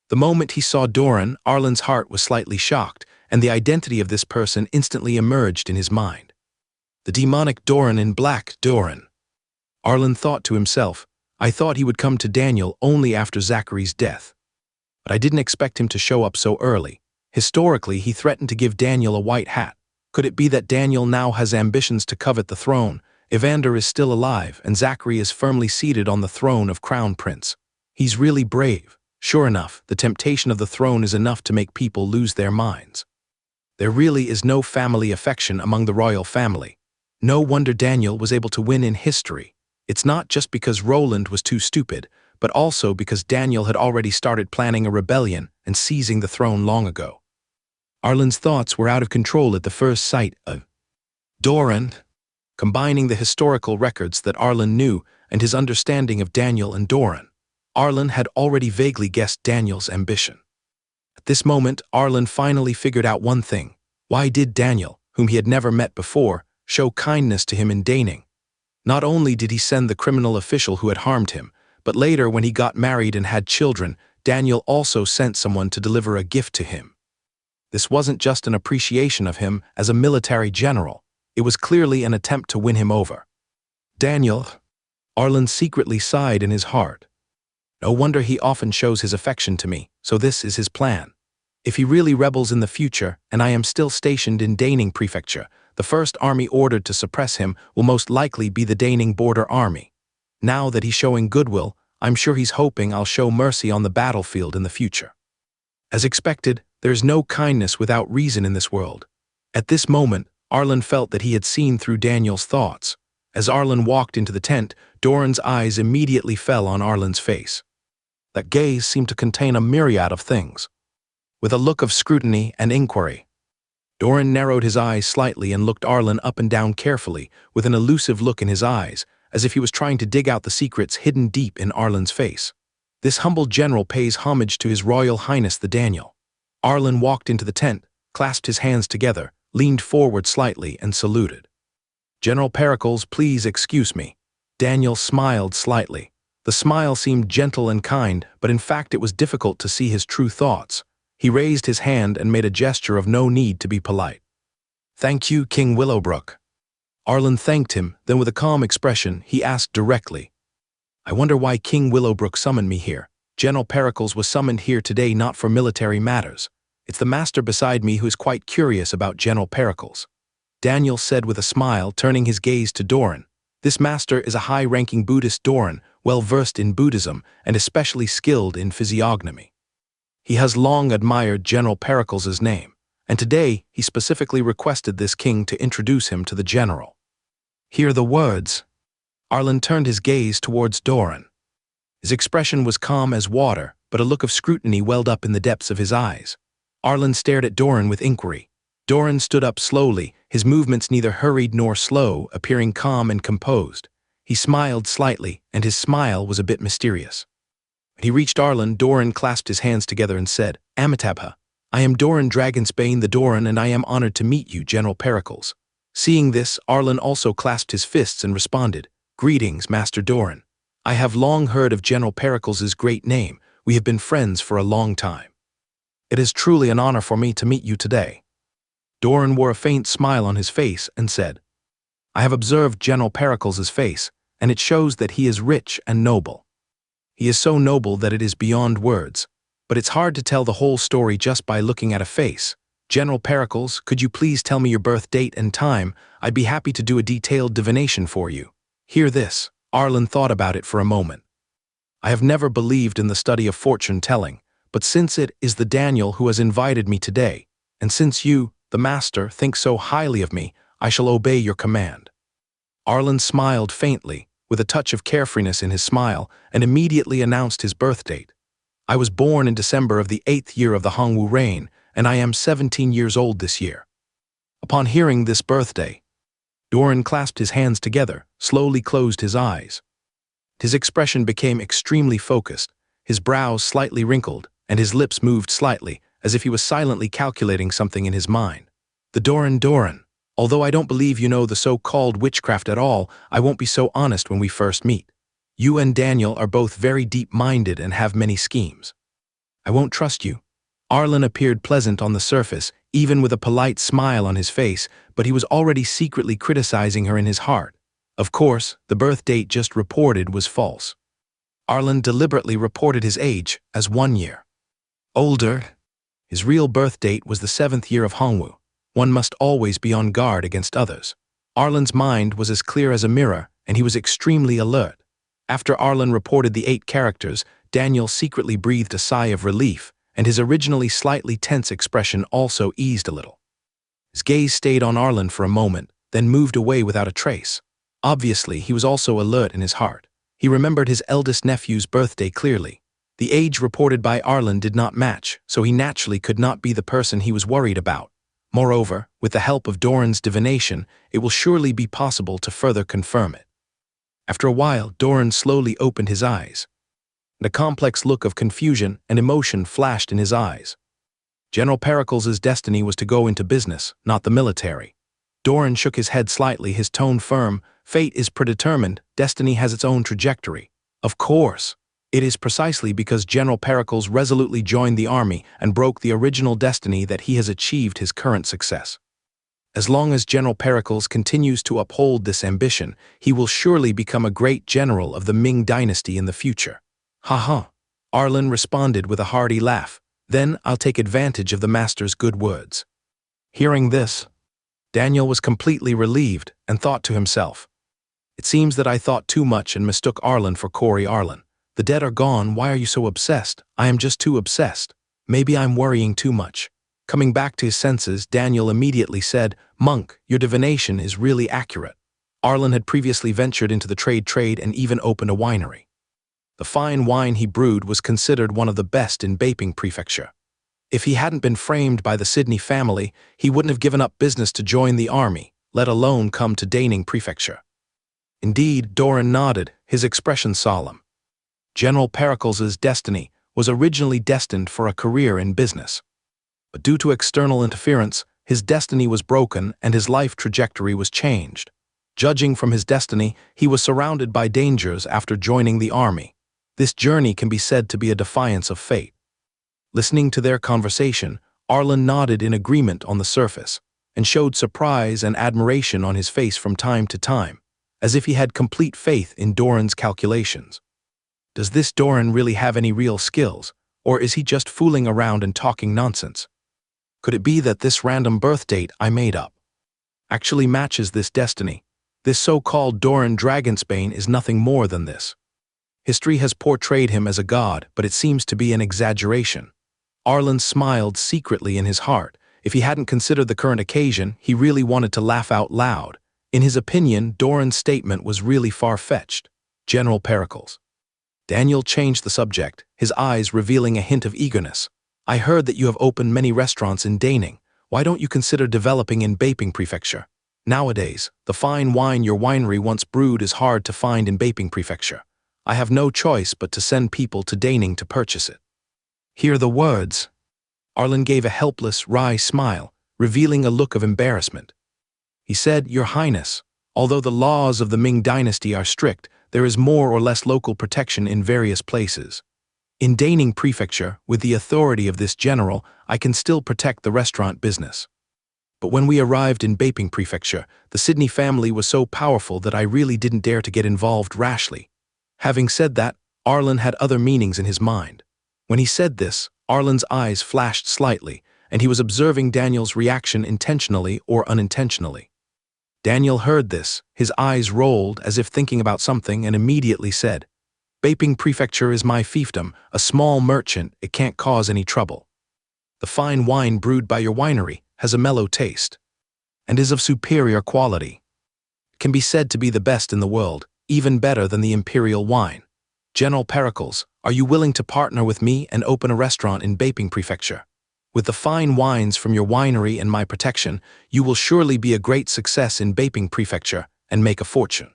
The moment he saw Doran, Arlen's heart was slightly shocked, and the identity of this person instantly emerged in his mind. The demonic Doran in black, Doran. Arlen thought to himself, I thought he would come to Daniel only after Zachary's death. But I didn't expect him to show up so early. Historically, he threatened to give Daniel a white hat. Could it be that Daniel now has ambitions to covet the throne? Evander is still alive, and Zachary is firmly seated on the throne of Crown Prince. He's really brave. Sure enough, the temptation of the throne is enough to make people lose their minds. There really is no family affection among the royal family. No wonder Daniel was able to win in history. It's not just because Roland was too stupid, but also because Daniel had already started planning a rebellion and seizing the throne long ago. Arlen's thoughts were out of control at the first sight of Doran. Combining the historical records that Arlen knew and his understanding of Daniel and Doran, Arlen had already vaguely guessed Daniel's ambition. At this moment, Arlen finally figured out one thing. Why did Daniel, whom he had never met before, show kindness to him in deigning? Not only did he send the criminal official who had harmed him, but later when he got married and had children, Daniel also sent someone to deliver a gift to him. This wasn't just an appreciation of him as a military general. It was clearly an attempt to win him over. Daniel, Arlen secretly sighed in his heart. No wonder he often shows his affection to me, so this is his plan. If he really rebels in the future, and I am still stationed in Daining Prefecture, the first army ordered to suppress him will most likely be the Daining Border Army. Now that he's showing goodwill, I'm sure he's hoping I'll show mercy on the battlefield in the future. As expected, there is no kindness without reason in this world. At this moment, Arlen felt that he had seen through Daniel's thoughts. As Arlen walked into the tent, Doran's eyes immediately fell on Arlen's face. That gaze seemed to contain a myriad of things. With a look of scrutiny and inquiry, Doran narrowed his eyes slightly and looked Arlen up and down carefully, with an elusive look in his eyes, as if he was trying to dig out the secrets hidden deep in Arlen's face. This humble general pays homage to His Royal Highness the Daniel. Arlen walked into the tent, clasped his hands together, leaned forward slightly, and saluted. General Pericles, please excuse me. Daniel smiled slightly. The smile seemed gentle and kind, but in fact it was difficult to see his true thoughts. He raised his hand and made a gesture of no need to be polite. Thank you, King Willowbrook. Arlen thanked him, then with a calm expression, he asked directly, I wonder why King Willowbrook summoned me here. General Pericles was summoned here today not for military matters. It's the master beside me who is quite curious about General Pericles. Daniel said with a smile, turning his gaze to Doran. This master is a high-ranking Buddhist Doran, well-versed in Buddhism and especially skilled in physiognomy. He has long admired General Pericles' name, and today he specifically requested this king to introduce him to the general. Hear the words. Arlen turned his gaze towards Doran. His expression was calm as water, but a look of scrutiny welled up in the depths of his eyes. Arlen stared at Doran with inquiry. Doran stood up slowly, his movements neither hurried nor slow, appearing calm and composed. He smiled slightly, and his smile was a bit mysterious. When he reached Arlen, Doran clasped his hands together and said, Amitabha, I am Doran Dragonsbane the Doran, and I am honored to meet you, General Pericles. Seeing this, Arlen also clasped his fists and responded, Greetings, Master Doran. I have long heard of General Pericles' great name. We have been friends for a long time. It is truly an honor for me to meet you today. Doran wore a faint smile on his face and said, I have observed General Pericles' face, and it shows that he is rich and noble. He is so noble that it is beyond words, but it's hard to tell the whole story just by looking at a face. General Pericles, could you please tell me your birth date and time? I'd be happy to do a detailed divination for you. Hear this. Arlen thought about it for a moment. I have never believed in the study of fortune-telling, but since it is the Daniel who has invited me today, and since you, the master, think so highly of me, I shall obey your command. Arlen smiled faintly, with a touch of carefreeness in his smile, and immediately announced his birth date. I was born in December of the 8th year of the Hongwu reign, and I am 17 years old this year. Upon hearing this birthday, Doran clasped his hands together, slowly closed his eyes. His expression became extremely focused, his brows slightly wrinkled, and his lips moved slightly, as if he was silently calculating something in his mind. The Doran, although I don't believe you know the so-called witchcraft at all, I won't be so honest when we first meet. You and Daniel are both very deep-minded and have many schemes. I won't trust you. Arlen appeared pleasant on the surface, even with a polite smile on his face, but he was already secretly criticizing her in his heart. Of course, the birth date just reported was false. Arlen deliberately reported his age as 1 year older. His real birth date was the 7th year of Hongwu. One must always be on guard against others. Arlen's mind was as clear as a mirror, and he was extremely alert. After Arlen reported the 8 characters, Daniel secretly breathed a sigh of relief, and his originally slightly tense expression also eased a little. His gaze stayed on Arlen for a moment, then moved away without a trace. Obviously, he was also alert in his heart. He remembered his eldest nephew's birthday clearly. The age reported by Arlen did not match, so he naturally could not be the person he was worried about. Moreover, with the help of Doran's divination, it will surely be possible to further confirm it. After a while, Doran slowly opened his eyes, and a complex look of confusion and emotion flashed in his eyes. General Pericles' destiny was to go into business, not the military. Doran shook his head slightly, his tone firm. Fate is predetermined, destiny has its own trajectory. Of course. It is precisely because General Pericles resolutely joined the army and broke the original destiny that he has achieved his current success. As long as General Pericles continues to uphold this ambition, he will surely become a great general of the Ming dynasty in the future. Ha ha. Arlen responded with a hearty laugh. Then I'll take advantage of the master's good words. Hearing this, Daniel was completely relieved and thought to himself, it seems that I thought too much and mistook Arlen for Corey Arlen. The dead are gone, why are you so obsessed? I am just too obsessed. Maybe I'm worrying too much. Coming back to his senses, Daniel immediately said, Monk, your divination is really accurate. Arlen had previously ventured into the trade and even opened a winery. The fine wine he brewed was considered one of the best in Baping Prefecture. If he hadn't been framed by the Sydney family, he wouldn't have given up business to join the army, let alone come to Daning Prefecture. Indeed, Doran nodded, his expression solemn. General Pericles' destiny was originally destined for a career in business. But due to external interference, his destiny was broken and his life trajectory was changed. Judging from his destiny, he was surrounded by dangers after joining the army. This journey can be said to be a defiance of fate. Listening to their conversation, Arlen nodded in agreement on the surface, and showed surprise and admiration on his face from time to time, as if he had complete faith in Doran's calculations. Does this Doran really have any real skills, or is he just fooling around and talking nonsense? Could it be that this random birth date I made up actually matches this destiny? This so-called Doran Dragonsbane is nothing more than this. History has portrayed him as a god, but it seems to be an exaggeration. Arlen smiled secretly in his heart. If he hadn't considered the current occasion, he really wanted to laugh out loud. In his opinion, Doran's statement was really far-fetched. General Pericles. Daniel changed the subject, his eyes revealing a hint of eagerness. I heard that you have opened many restaurants in Daning. Why don't you consider developing in Baping Prefecture? Nowadays, the fine wine your winery once brewed is hard to find in Baping Prefecture. I have no choice but to send people to Daning to purchase it. Hear the words. Arlen gave a helpless, wry smile, revealing a look of embarrassment. He said, Your Highness, although the laws of the Ming dynasty are strict, there is more or less local protection in various places. In Daning Prefecture, with the authority of this general, I can still protect the restaurant business. But when we arrived in Baping Prefecture, the Sydney family was so powerful that I really didn't dare to get involved rashly. Having said that, Arlen had other meanings in his mind. When he said this, Arlen's eyes flashed slightly, and he was observing Daniel's reaction intentionally or unintentionally. Daniel heard this, his eyes rolled as if thinking about something, and immediately said, Baping Prefecture is my fiefdom, a small merchant, it can't cause any trouble. The fine wine brewed by your winery has a mellow taste, and is of superior quality. It can be said to be the best in the world, even better than the imperial wine. General Pericles, are you willing to partner with me and open a restaurant in Baping Prefecture? With the fine wines from your winery and my protection, you will surely be a great success in Baping Prefecture and make a fortune.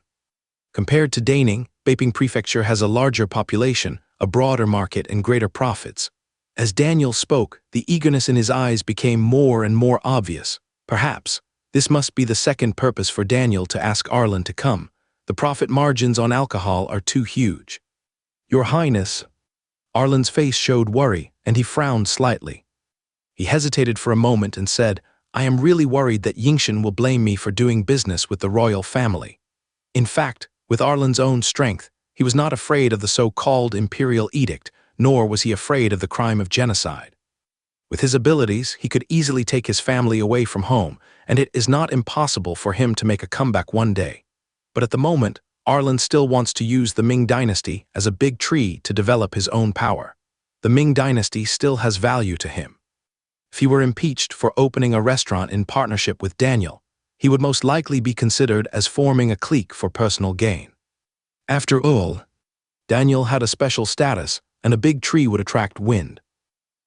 Compared to Daning, Baping Prefecture has a larger population, a broader market, and greater profits. As Daniel spoke, the eagerness in his eyes became more and more obvious. Perhaps, this must be the second purpose for Daniel to ask Arlen to come. The profit margins on alcohol are too huge. Your Highness. Arlen's face showed worry, and he frowned slightly. He hesitated for a moment and said, I am really worried that Yingshan will blame me for doing business with the royal family. In fact, with Arlen's own strength, he was not afraid of the so-called imperial edict, nor was he afraid of the crime of genocide. With his abilities, he could easily take his family away from home, and it is not impossible for him to make a comeback one day. But at the moment, Arlen still wants to use the Ming dynasty as a big tree to develop his own power. The Ming dynasty still has value to him. If he were impeached for opening a restaurant in partnership with Daniel, he would most likely be considered as forming a clique for personal gain. After all, Daniel had a special status, and a big tree would attract wind.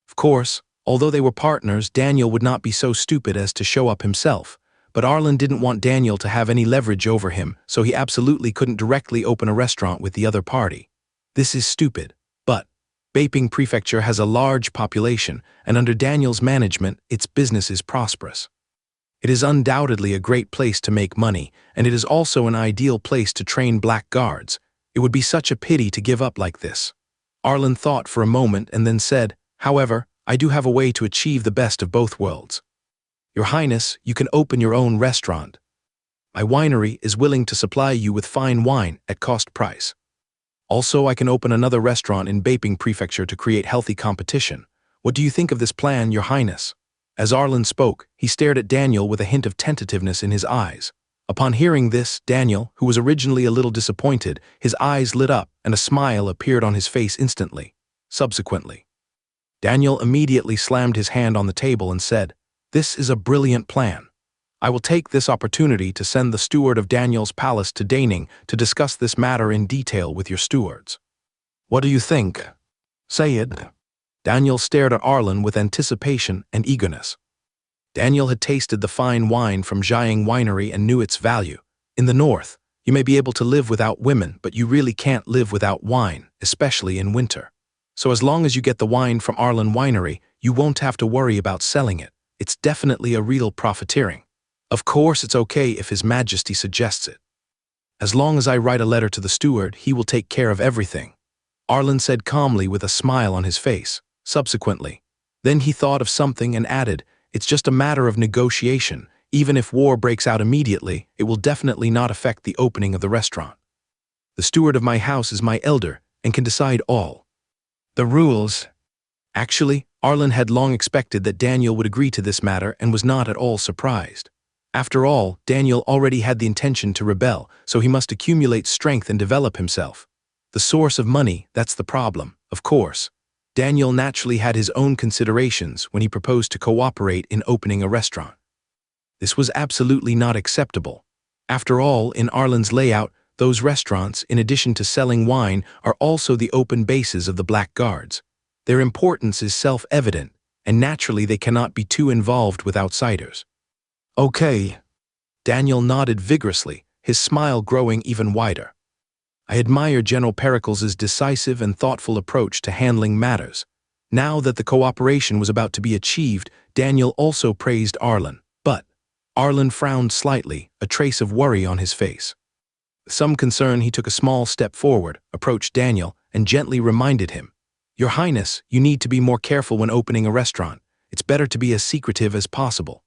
Of course, although they were partners, Daniel would not be so stupid as to show up himself, but Arlen didn't want Daniel to have any leverage over him, so he absolutely couldn't directly open a restaurant with the other party. This is stupid, but Beiping Prefecture has a large population, and under Daniel's management, its business is prosperous. It is undoubtedly a great place to make money, and it is also an ideal place to train black guards. It would be such a pity to give up like this. Arlen thought for a moment and then said, "However, I do have a way to achieve the best of both worlds. Your Highness, you can open your own restaurant. My winery is willing to supply you with fine wine at cost price. Also, I can open another restaurant in Beiping Prefecture to create healthy competition. What do you think of this plan, Your Highness?" As Arlen spoke, he stared at Daniel with a hint of tentativeness in his eyes. Upon hearing this, Daniel, who was originally a little disappointed, his eyes lit up and a smile appeared on his face instantly. Subsequently, Daniel immediately slammed his hand on the table and said, "This is a brilliant plan. I will take this opportunity to send the steward of Daniel's palace to Daning to discuss this matter in detail with your stewards. What do you think? Say it." Daniel stared at Arlen with anticipation and eagerness. Daniel had tasted the fine wine from Jiang Winery and knew its value. In the north, you may be able to live without women, but you really can't live without wine, especially in winter. So as long as you get the wine from Arlen Winery, you won't have to worry about selling it. It's definitely a real profiteering. Of course, it's okay if His Majesty suggests it. As long as I write a letter to the steward, he will take care of everything, Arlen said calmly with a smile on his face. Subsequently, then he thought of something and added, "It's just a matter of negotiation. Even if war breaks out immediately, it will definitely not affect the opening of the restaurant. The steward of my house is my elder and can decide all the rules." Actually, Arlen had long expected that Daniel would agree to this matter and was not at all surprised. After all, Daniel already had the intention to rebel, so he must accumulate strength and develop himself. The source of money, that's the problem, of course. Daniel naturally had his own considerations when he proposed to cooperate in opening a restaurant. This was absolutely not acceptable. After all, in Arlen's layout, those restaurants, in addition to selling wine, are also the open bases of the Black Guards. Their importance is self-evident, and naturally they cannot be too involved with outsiders. Okay. Daniel nodded vigorously, his smile growing even wider. I admire General Pericles's decisive and thoughtful approach to handling matters. Now that the cooperation was about to be achieved, Daniel also praised Arlen, but Arlen frowned slightly, a trace of worry on his face. With some concern, he took a small step forward, approached Daniel, and gently reminded him, "Your Highness, you need to be more careful when opening a restaurant. It's better to be as secretive as possible."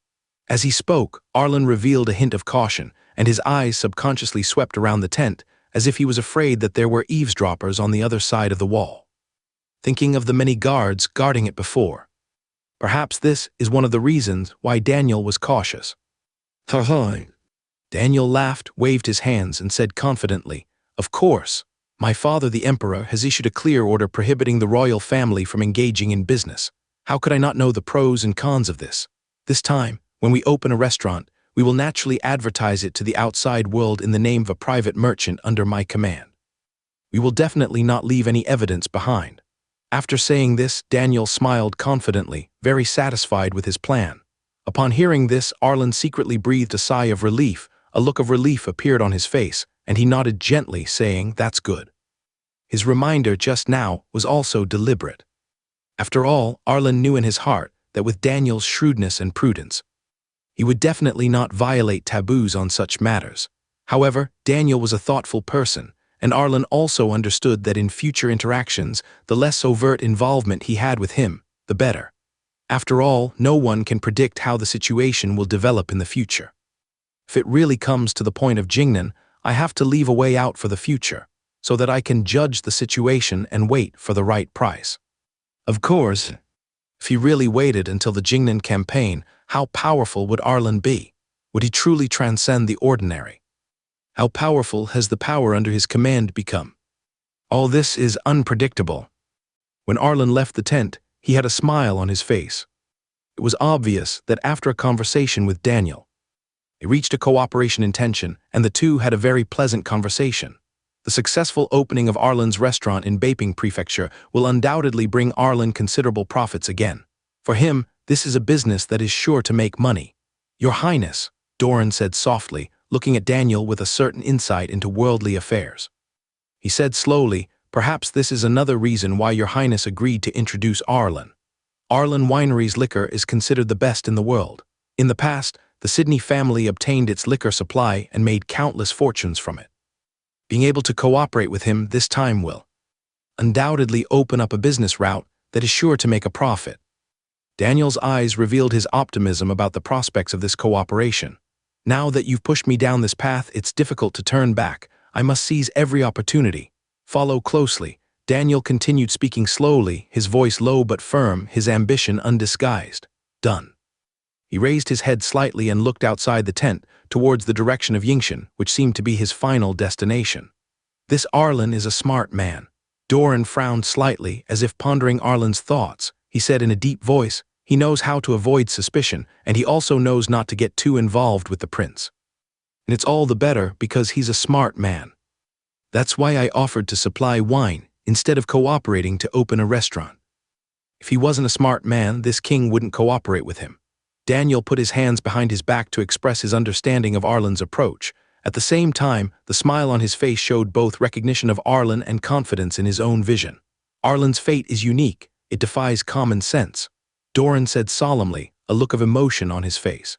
As he spoke, Arlen revealed a hint of caution, and his eyes subconsciously swept around the tent, as if he was afraid that there were eavesdroppers on the other side of the wall. Thinking of the many guards guarding it before. Perhaps this is one of the reasons why Daniel was cautious. Daniel laughed, waved his hands, and said confidently, "Of course, my father the Emperor has issued a clear order prohibiting the royal family from engaging in business. How could I not know the pros and cons of this? This time, when we open a restaurant, we will naturally advertise it to the outside world in the name of a private merchant under my command. We will definitely not leave any evidence behind." After saying this, Daniel smiled confidently, very satisfied with his plan. Upon hearing this, Arlen secretly breathed a sigh of relief. A look of relief appeared on his face, and he nodded gently, saying, "That's good." His reminder just now was also deliberate. After all, Arlen knew in his heart that with Daniel's shrewdness and prudence, he would definitely not violate taboos on such matters. However, Daniel was a thoughtful person, and Arlen also understood that in future interactions, the less overt involvement he had with him, the better. After all, no one can predict how the situation will develop in the future. If it really comes to the point of Jingnan, I have to leave a way out for the future, so that I can judge the situation and wait for the right price. Of course, if he really waited until the Jingnan campaign, how powerful would Arlen be? Would he truly transcend the ordinary? How powerful has the power under his command become? All this is unpredictable. When Arlen left the tent, he had a smile on his face. It was obvious that after a conversation with Daniel, they reached a cooperation intention, and the two had a very pleasant conversation. The successful opening of Arlen's restaurant in Baping Prefecture will undoubtedly bring Arlen considerable profits again. For him, this is a business that is sure to make money. Your Highness, Doran said softly, looking at Daniel with a certain insight into worldly affairs. He said slowly, perhaps this is another reason why Your Highness agreed to introduce Arlen. Arlen Winery's liquor is considered the best in the world. In the past, the Sidney family obtained its liquor supply and made countless fortunes from it. Being able to cooperate with him this time will undoubtedly open up a business route that is sure to make a profit. Daniel's eyes revealed his optimism about the prospects of this cooperation. Now that you've pushed me down this path, it's difficult to turn back. I must seize every opportunity. Follow closely. Daniel continued speaking slowly, his voice low but firm, his ambition undisguised. Done. He raised his head slightly and looked outside the tent, towards the direction of Yingshan, which seemed to be his final destination. This Arlen is a smart man. Doran frowned slightly, as if pondering Arlen's thoughts. He said in a deep voice, he knows how to avoid suspicion, and he also knows not to get too involved with the prince. And it's all the better because he's a smart man. That's why I offered to supply wine, instead of cooperating to open a restaurant. If he wasn't a smart man, this king wouldn't cooperate with him. Daniel put his hands behind his back to express his understanding of Arlen's approach. At the same time, the smile on his face showed both recognition of Arlen and confidence in his own vision. Arlen's fate is unique. It defies common sense. Doran said solemnly, a look of emotion on his face.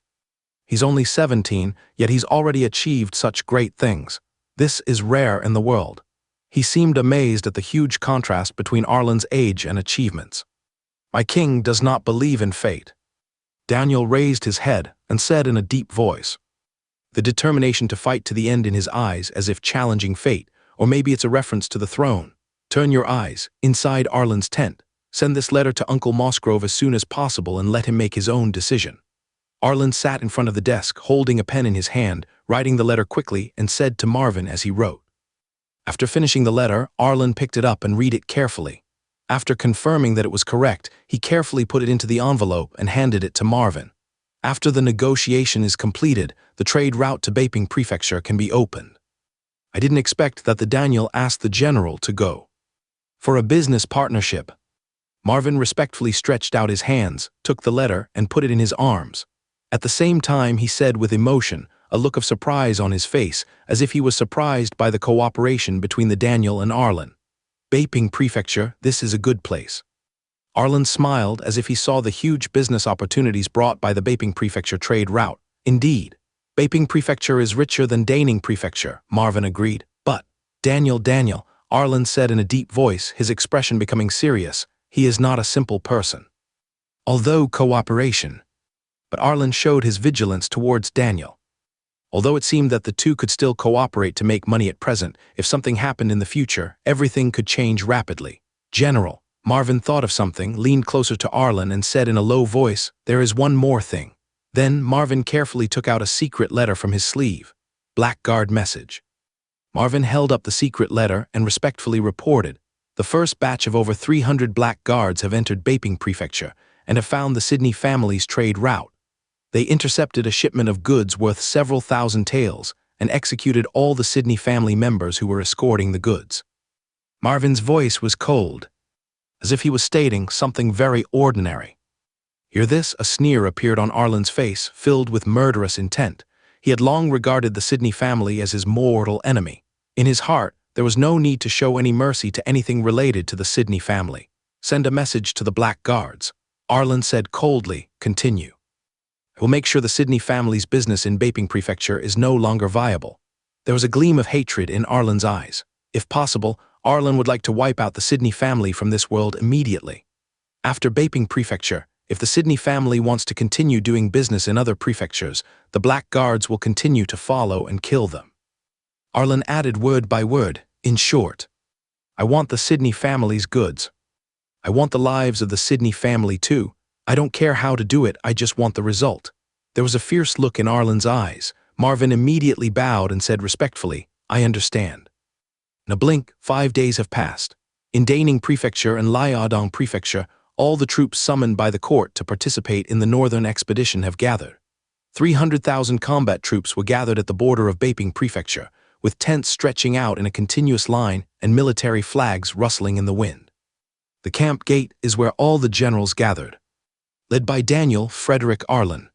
He's only 17, yet he's already achieved such great things. This is rare in the world. He seemed amazed at the huge contrast between Arlen's age and achievements. My king does not believe in fate. Daniel raised his head and said in a deep voice, the determination to fight to the end in his eyes as if challenging fate, or maybe it's a reference to the throne. Turn your eyes, inside Arlen's tent. Send this letter to Uncle Mossgrove as soon as possible and let him make his own decision. Arlen sat in front of the desk, holding a pen in his hand, writing the letter quickly, and said to Marvin as he wrote. After finishing the letter, Arlen picked it up and read it carefully. After confirming that it was correct, he carefully put it into the envelope and handed it to Marvin. After the negotiation is completed, the trade route to Baping Prefecture can be opened. I didn't expect that the Daniel asked the general to go for a business partnership. Marvin respectfully stretched out his hands, took the letter, and put it in his arms. At the same time, he said with emotion, a look of surprise on his face, as if he was surprised by the cooperation between the Daniel and Arlen. Baping Prefecture, this is a good place. Arlen smiled as if he saw the huge business opportunities brought by the Baping Prefecture trade route. Indeed, Baping Prefecture is richer than Daning Prefecture, Marvin agreed. But, Daniel, Arlen said in a deep voice, his expression becoming serious, he is not a simple person. Although cooperation. But Arlen showed his vigilance towards Daniel. Although it seemed that the two could still cooperate to make money at present, if something happened in the future, everything could change rapidly. General, Marvin thought of something, leaned closer to Arlen and said in a low voice, there is one more thing. Then Marvin carefully took out a secret letter from his sleeve. Blackguard message. Marvin held up the secret letter and respectfully reported, the first batch of over 300 blackguards have entered Baping Prefecture and have found the Sidney family's trade route. They intercepted a shipment of goods worth several thousand taels and executed all the Sidney family members who were escorting the goods. Marvin's voice was cold, as if he was stating something very ordinary. Hear this? A sneer appeared on Arlen's face, filled with murderous intent. He had long regarded the Sidney family as his mortal enemy. In his heart, there was no need to show any mercy to anything related to the Sidney family. Send a message to the blackguards. Arlen said coldly, continue. I will make sure the Sidney family's business in Baping Prefecture is no longer viable. There was a gleam of hatred in Arlen's eyes. If possible, Arlen would like to wipe out the Sidney family from this world immediately. After Baping Prefecture, if the Sidney family wants to continue doing business in other prefectures, the blackguards will continue to follow and kill them. Arlen added word by word, in short, I want the Sidney family's goods. I want the lives of the Sidney family too. I don't care how to do it, I just want the result. There was a fierce look in Arlen's eyes. Marvin immediately bowed and said respectfully, "I understand." In a blink, 5 days have passed. In Daning Prefecture and Liaodong Prefecture, all the troops summoned by the court to participate in the northern expedition have gathered. 300,000 combat troops were gathered at the border of Baping Prefecture, with tents stretching out in a continuous line and military flags rustling in the wind. The camp gate is where all the generals gathered. Led by Daniel Frederick Arlen,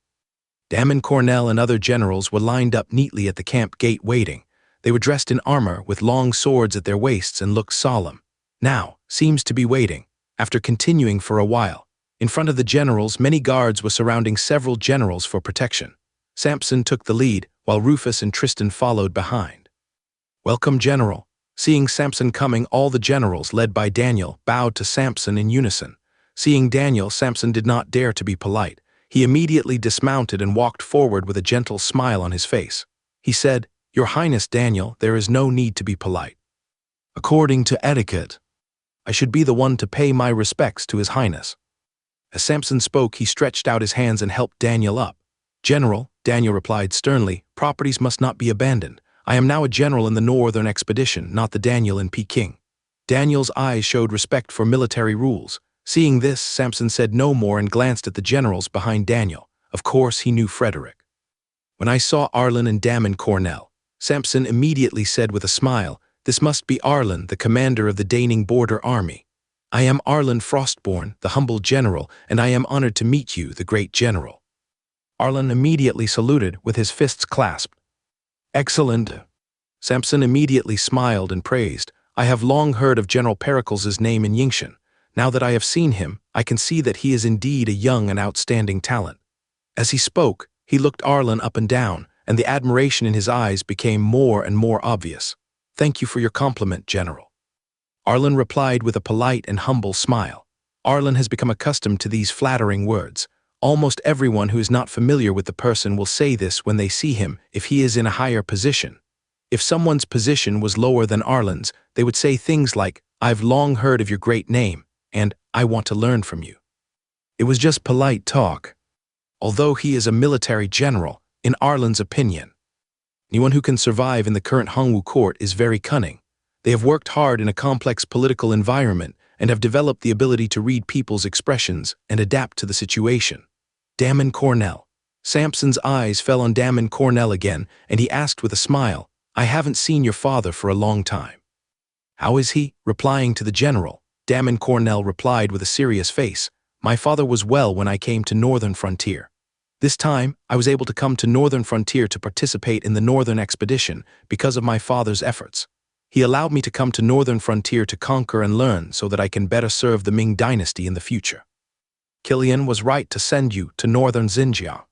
Damon Cornell and other generals were lined up neatly at the camp gate waiting. They were dressed in armor with long swords at their waists and looked solemn. Now, seems to be waiting, after continuing for a while. In front of the generals, many guards were surrounding several generals for protection. Samson took the lead, while Rufus and Tristan followed behind. "Welcome, General." Seeing Samson coming, all the generals, led by Daniel, bowed to Samson in unison. Seeing Daniel, Samson did not dare to be polite. He immediately dismounted and walked forward with a gentle smile on his face. He said, "Your Highness Daniel, there is no need to be polite. According to etiquette, I should be the one to pay my respects to His Highness." As Samson spoke, he stretched out his hands and helped Daniel up. "General," Daniel replied sternly, "properties must not be abandoned. I am now a general in the northern expedition, not the Daniel in Peking." Daniel's eyes showed respect for military rules. Seeing this, Samson said no more and glanced at the generals behind Daniel. Of course, he knew Frederick. "When I saw Arlen and Damon Cornell," Samson immediately said with a smile, "This must be Arlen, the commander of the Daning border army. I am Arlen Frostborn, the humble general, and I am honored to meet you, the great general." Arlen immediately saluted with his fists clasped. "Excellent." Samson immediately smiled and praised, "I have long heard of General Pericles' name in Yingshan. Now that I have seen him, I can see that he is indeed a young and outstanding talent." As he spoke, he looked Arlen up and down, and the admiration in his eyes became more and more obvious. "Thank you for your compliment, General." Arlen replied with a polite and humble smile. Arlen has become accustomed to these flattering words. Almost everyone who is not familiar with the person will say this when they see him if he is in a higher position. If someone's position was lower than Arlen's, they would say things like, "I've long heard of your great name," and "I want to learn from you." It was just polite talk. Although he is a military general, in Arlen's opinion, anyone who can survive in the current Hongwu court is very cunning. They have worked hard in a complex political environment and have developed the ability to read people's expressions and adapt to the situation. Damon Cornell. Samson's eyes fell on Damon Cornell again, and he asked with a smile, "I haven't seen your father for a long time." "How is he?" Replying to the general, Damon Cornell replied with a serious face, "My father was well when I came to Northern Frontier. This time, I was able to come to Northern Frontier to participate in the Northern Expedition because of my father's efforts. He allowed me to come to Northern Frontier to conquer and learn so that I can better serve the Ming Dynasty in the future. Killian was right to send you to Northern Xinjiang."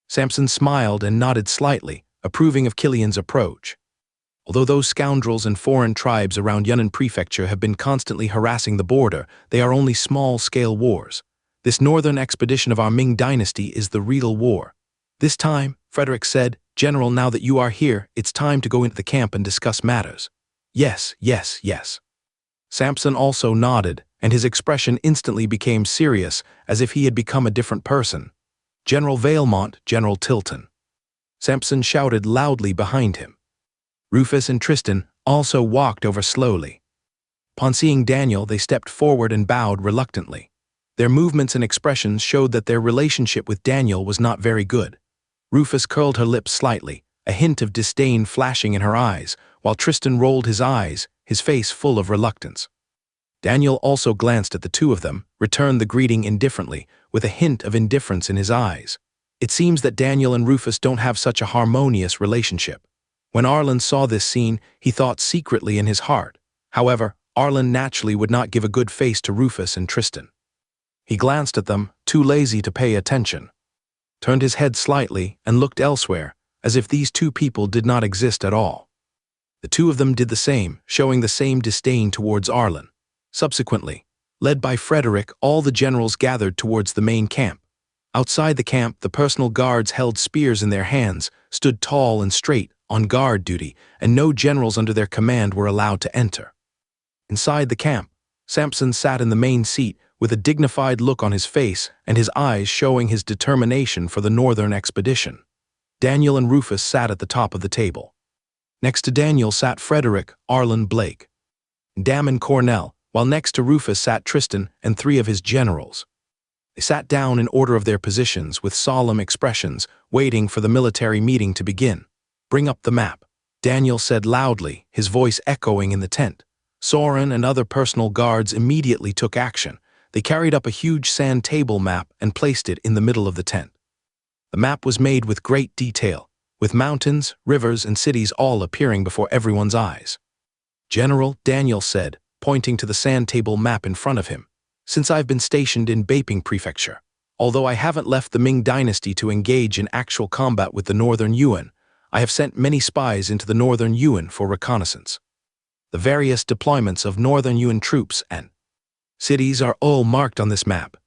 Samson smiled and nodded slightly, approving of Killian's approach. Although those scoundrels and foreign tribes around Yunnan Prefecture have been constantly harassing the border, they are only small-scale wars. This northern expedition of our Ming Dynasty is the real war. This time, Frederick said, "General, now that you are here, it's time to go into the camp and discuss matters." "Yes, yes, yes." Samson also nodded, and his expression instantly became serious, as if he had become a different person. "General Valemont, General Tilton." Samson shouted loudly behind him. Rufus and Tristan also walked over slowly. Upon seeing Daniel, they stepped forward and bowed reluctantly. Their movements and expressions showed that their relationship with Daniel was not very good. Rufus curled her lips slightly, a hint of disdain flashing in her eyes, while Tristan rolled his eyes, his face full of reluctance. Daniel also glanced at the two of them, returned the greeting indifferently, with a hint of indifference in his eyes. It seems that Daniel and Rufus don't have such a harmonious relationship. When Arlen saw this scene, he thought secretly in his heart. However, Arlen naturally would not give a good face to Rufus and Tristan. He glanced at them, too lazy to pay attention, turned his head slightly, and looked elsewhere, as if these two people did not exist at all. The two of them did the same, showing the same disdain towards Arlen. Subsequently, led by Frederick, all the generals gathered towards the main camp. Outside the camp, the personal guards held spears in their hands, stood tall and straight, on guard duty, and no generals under their command were allowed to enter. Inside the camp, Samson sat in the main seat with a dignified look on his face and his eyes showing his determination for the northern expedition. Daniel and Rufus sat at the top of the table. Next to Daniel sat Frederick, Arlen, Blake, Damon, Cornell, while next to Rufus sat Tristan and 3 of his generals. They sat down in order of their positions with solemn expressions, waiting for the military meeting to begin. "Bring up the map," Daniel said loudly, his voice echoing in the tent. Soren and other personal guards immediately took action. They carried up a huge sand table map and placed it in the middle of the tent. The map was made with great detail, with mountains, rivers, and cities all appearing before everyone's eyes. "General," Daniel said, pointing to the sand table map in front of him, "since I've been stationed in Beiping Prefecture, although I haven't left the Ming dynasty to engage in actual combat with the Northern Yuan, I have sent many spies into the Northern Yuan for reconnaissance. The various deployments of Northern Yuan troops and cities are all marked on this map."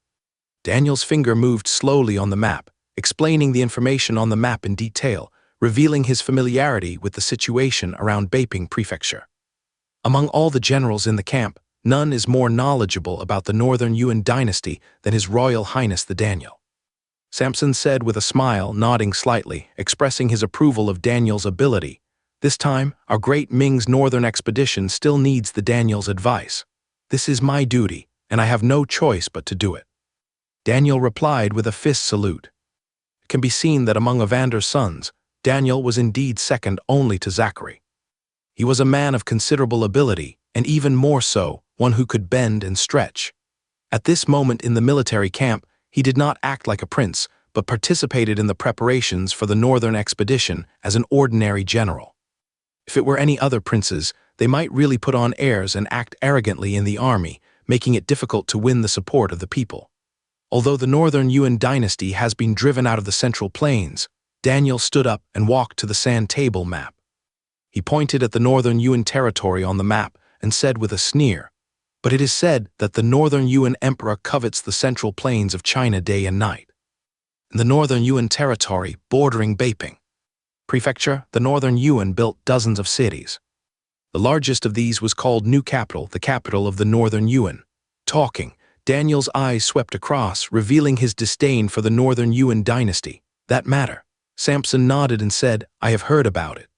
Daniel's finger moved slowly on the map, explaining the information on the map in detail, revealing his familiarity with the situation around Beiping Prefecture. Among all the generals in the camp, none is more knowledgeable about the Northern Yuan dynasty than His Royal Highness the Daniel. Samson said with a smile, nodding slightly, expressing his approval of Daniel's ability. "This time, our great Ming's northern expedition still needs the Daniel's advice. This is my duty, and I have no choice but to do it." Daniel replied with a fist salute. It can be seen that among Evander's sons, Daniel was indeed second only to Zachary. He was a man of considerable ability, and even more so, one who could bend and stretch. At this moment in the military camp, he did not act like a prince, but participated in the preparations for the northern expedition as an ordinary general. If it were any other princes, they might really put on airs and act arrogantly in the army, making it difficult to win the support of the people. Although the Northern Yuan dynasty has been driven out of the Central Plains, Daniel stood up and walked to the sand table map. He pointed at the Northern Yuan territory on the map and said with a sneer, "But it is said that the Northern Yuan Emperor covets the Central Plains of China day and night. In the Northern Yuan territory bordering Beiping Prefecture, the Northern Yuan built dozens of cities. The largest of these was called New Capital, the capital of the Northern Yuan." Talking, Daniel's eyes swept across, revealing his disdain for the Northern Yuan dynasty. "That matter?" Samson nodded and said, "I have heard about it.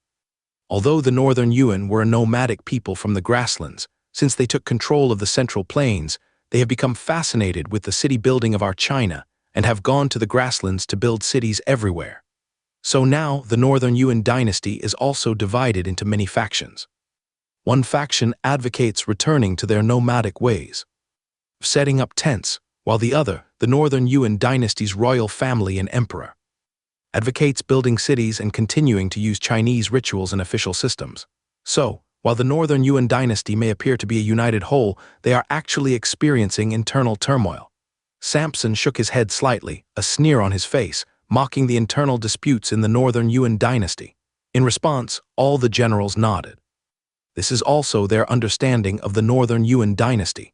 Although the Northern Yuan were a nomadic people from the grasslands, since they took control of the Central Plains, they have become fascinated with the city building of our China and have gone to the grasslands to build cities everywhere. So now the Northern Yuan dynasty is also divided into many factions. One faction advocates returning to their nomadic ways, setting up tents, while the other, the Northern Yuan dynasty's royal family and emperor, advocates building cities and continuing to use Chinese rituals and official systems. So, while the Northern Yuan dynasty may appear to be a united whole, they are actually experiencing internal turmoil." Samson shook his head slightly, a sneer on his face, mocking the internal disputes in the Northern Yuan dynasty. In response, all the generals nodded. This is also their understanding of the Northern Yuan dynasty.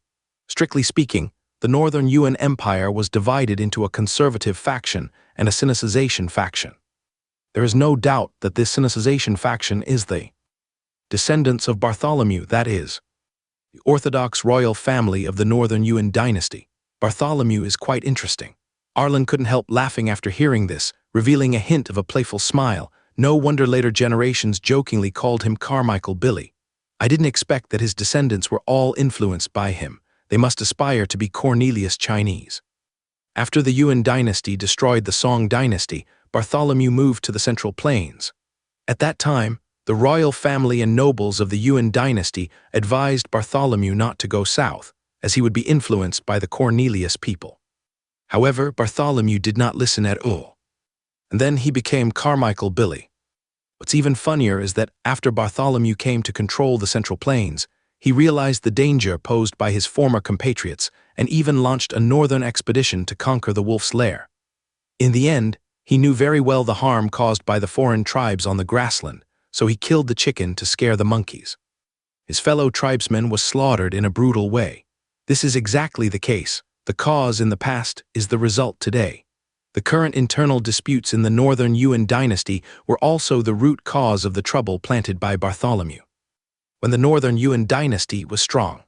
Strictly speaking, the Northern Yuan Empire was divided into a conservative faction and a Sinicization faction. There is no doubt that this Sinicization faction is the descendants of Bartholomew, that is, the Orthodox royal family of the Northern Yuan dynasty. Bartholomew is quite interesting. Arlen couldn't help laughing after hearing this, revealing a hint of a playful smile. No wonder later generations jokingly called him Carmichael Billy. "I didn't expect that his descendants were all influenced by him. They must aspire to be Cornelius Chinese." After the Yuan dynasty destroyed the Song dynasty, Bartholomew moved to the Central Plains. At that time, the royal family and nobles of the Yuan dynasty advised Bartholomew not to go south, as he would be influenced by the Cornelius people. However, Bartholomew did not listen at all. And then he became Carmichael Billy. What's even funnier is that after Bartholomew came to control the Central Plains, he realized the danger posed by his former compatriots and even launched a northern expedition to conquer the Wolf's Lair. In the end, he knew very well the harm caused by the foreign tribes on the grassland, so he killed the chicken to scare the monkeys. His fellow tribesman was slaughtered in a brutal way. This is exactly the case. The cause in the past is the result today. The current internal disputes in the Northern Yuan dynasty were also the root cause of the trouble planted by Bartholomew. When the Northern Yuan dynasty was strong,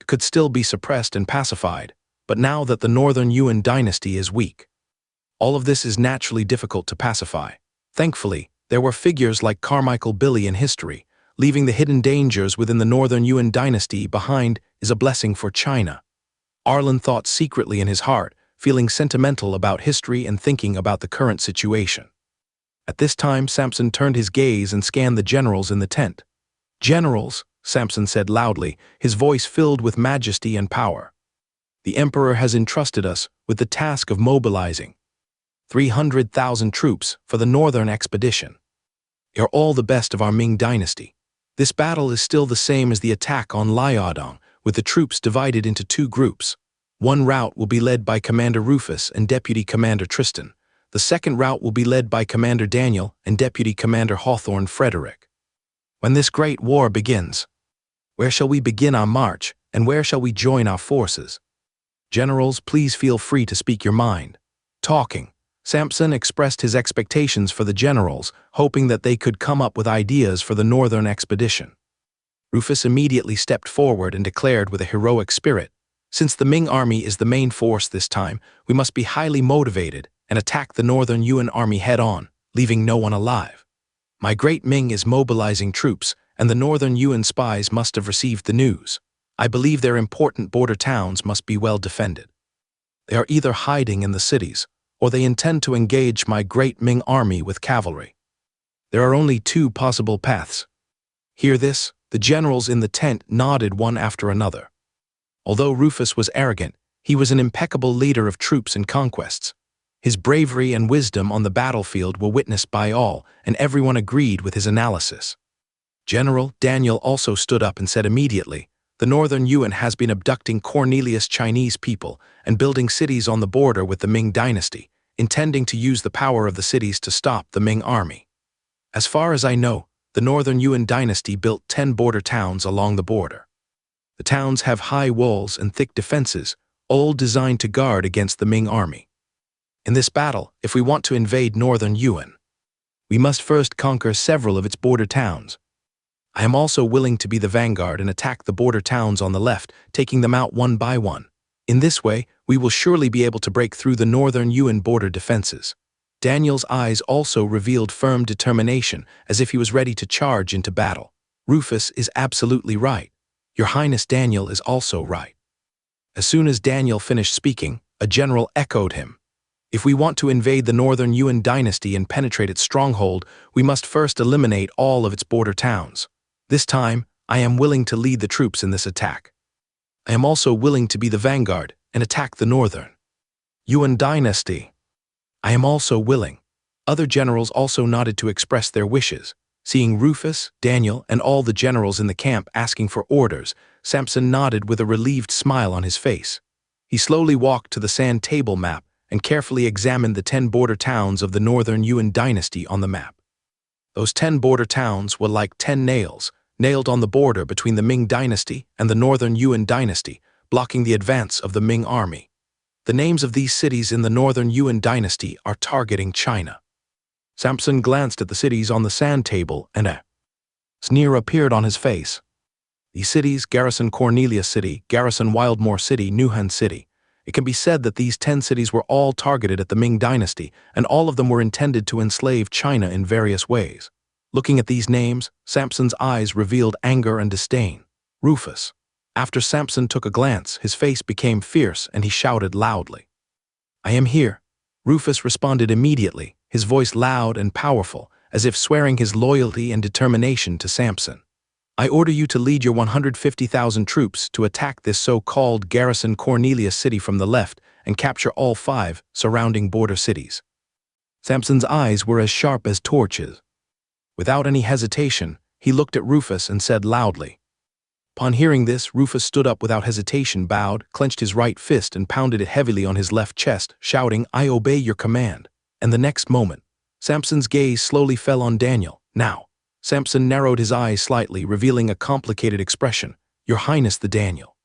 it could still be suppressed and pacified, but now that the Northern Yuan dynasty is weak, all of this is naturally difficult to pacify. Thankfully, there were figures like Carmichael Billy in history. Leaving the hidden dangers within the Northern Yuan dynasty behind is a blessing for China. Arlen thought secretly in his heart, feeling sentimental about history and thinking about the current situation. At this time, Samson turned his gaze and scanned the generals in the tent. "Generals," Samson said loudly, his voice filled with majesty and power. "The Emperor has entrusted us with the task of mobilizing 300,000 troops for the northern expedition. They are all the best of our Ming dynasty. This battle is still the same as the attack on Liaodong, with the troops divided into two groups. One route will be led by Commander Rufus and Deputy Commander Tristan. The second route will be led by Commander Daniel and Deputy Commander Hawthorne Frederick. When this great war begins, where shall we begin our march, and where shall we join our forces? Generals, please feel free to speak your mind." Talking, Samson expressed his expectations for the generals, hoping that they could come up with ideas for the northern expedition. Rufus immediately stepped forward and declared with a heroic spirit, "Since the Ming army is the main force this time, we must be highly motivated and attack the Northern Yuan army head-on, leaving no one alive. My great Ming is mobilizing troops, and the Northern Yuan spies must have received the news. I believe their important border towns must be well defended. They are either hiding in the cities, or they intend to engage my great Ming army with cavalry. There are only two possible paths." Hear this? The generals in the tent nodded one after another. Although Rufus was arrogant, he was an impeccable leader of troops and conquests. His bravery and wisdom on the battlefield were witnessed by all, and everyone agreed with his analysis. General Daniel also stood up and said immediately, "The Northern Yuan has been abducting Cornelius Chinese people and building cities on the border with the Ming dynasty, intending to use the power of the cities to stop the Ming army. As far as I know, the Northern Yuan dynasty built 10 border towns along the border. The towns have high walls and thick defenses, all designed to guard against the Ming army. In this battle, if we want to invade Northern Yuan, we must first conquer several of its border towns. I am also willing to be the vanguard and attack the border towns on the left, taking them out one by one. In this way, we will surely be able to break through the Northern Yuan border defenses." Daniel's eyes also revealed firm determination, as if he was ready to charge into battle. "Rufus is absolutely right. Your Highness Daniel is also right." As soon as Daniel finished speaking, a general echoed him. "If we want to invade the Northern Yuan dynasty and penetrate its stronghold, we must first eliminate all of its border towns. This time, I am willing to lead the troops in this attack. I am also willing to be the vanguard and attack the Northern Yuan dynasty. I am also willing." Other generals also nodded to express their wishes. Seeing Rufus, Daniel, and all the generals in the camp asking for orders, Samson nodded with a relieved smile on his face. He slowly walked to the sand table map and carefully examined the 10 border towns of the Northern Yuan dynasty on the map. Those 10 border towns were like 10 nails, nailed on the border between the Ming dynasty and the Northern Yuan dynasty, blocking the advance of the Ming army. The names of these cities in the Northern Yuan dynasty are targeting China. Samson glanced at the cities on the sand table and a sneer appeared on his face. These cities, Garrison Cornelius City, Garrison Wildmoor City, Nuhan City. It can be said that these 10 cities were all targeted at the Ming dynasty, and all of them were intended to enslave China in various ways. Looking at these names, Samson's eyes revealed anger and disdain. "Rufus." After Samson took a glance, his face became fierce and he shouted loudly, "I am here." Rufus responded immediately, his voice loud and powerful, as if swearing his loyalty and determination to Samson. "I order you to lead your 150,000 troops to attack this so-called Garrison Cornelius City from the left and capture all 5 surrounding border cities." Samson's eyes were as sharp as torches. Without any hesitation, he looked at Rufus and said loudly. Upon hearing this, Rufus stood up without hesitation, bowed, clenched his right fist and pounded it heavily on his left chest, shouting, "I obey your command." And the next moment, Samson's gaze slowly fell on Daniel. Now, Samson narrowed his eyes slightly, revealing a complicated expression, "Your Highness the Daniel."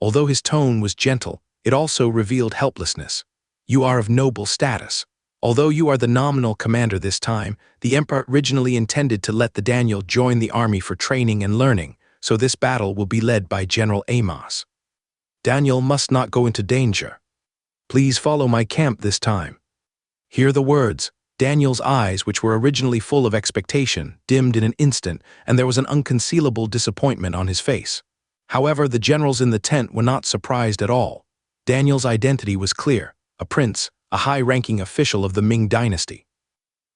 Although his tone was gentle, it also revealed helplessness. "You are of noble status. Although you are the nominal commander this time, the Emperor originally intended to let the Daniel join the army for training and learning, so this battle will be led by General Amos. Daniel must not go into danger. Please follow my camp this time." Hear the words. Daniel's eyes, which were originally full of expectation, dimmed in an instant, and there was an unconcealable disappointment on his face. However, the generals in the tent were not surprised at all. Daniel's identity was clear: a prince, a high-ranking official of the Ming dynasty.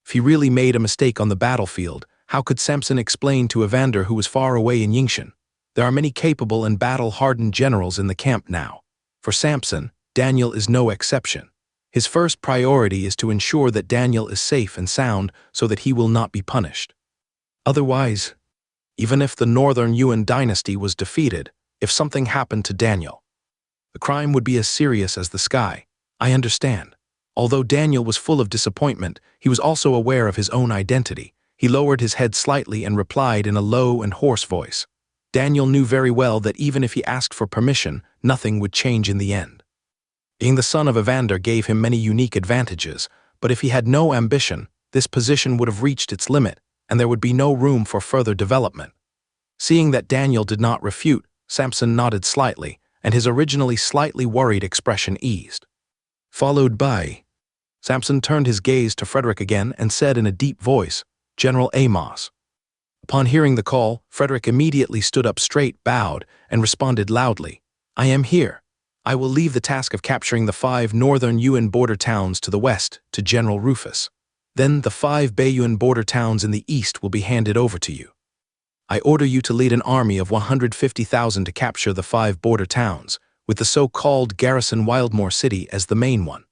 If he really made a mistake on the battlefield, how could Samson explain to Evander, who was far away in Yingshan? There are many capable and battle-hardened generals in the camp now. For Samson, Daniel is no exception. His first priority is to ensure that Daniel is safe and sound so that he will not be punished. Otherwise, even if the Northern Yuan dynasty was defeated, if something happened to Daniel, the crime would be as serious as the sky. I understand. Although Daniel was full of disappointment, he was also aware of his own identity. He lowered his head slightly and replied in a low and hoarse voice. Daniel knew very well that even if he asked for permission, nothing would change in the end. Being the son of Evander gave him many unique advantages, but if he had no ambition, this position would have reached its limit, and there would be no room for further development. Seeing that Daniel did not refute, Samson nodded slightly, and his originally slightly worried expression eased. Followed by, Samson turned his gaze to Frederick again and said in a deep voice, "General Amos." Upon hearing the call, Frederick immediately stood up straight, bowed, and responded loudly, "I am here. I will leave the task of capturing the 5 northern Yuan border towns to the west to General Rufus. Then the 5 Baiyuan border towns in the east will be handed over to you. I order you to lead an army of 150,000 to capture the 5 border towns, with the so-called garrison Wildmoor City as the main one.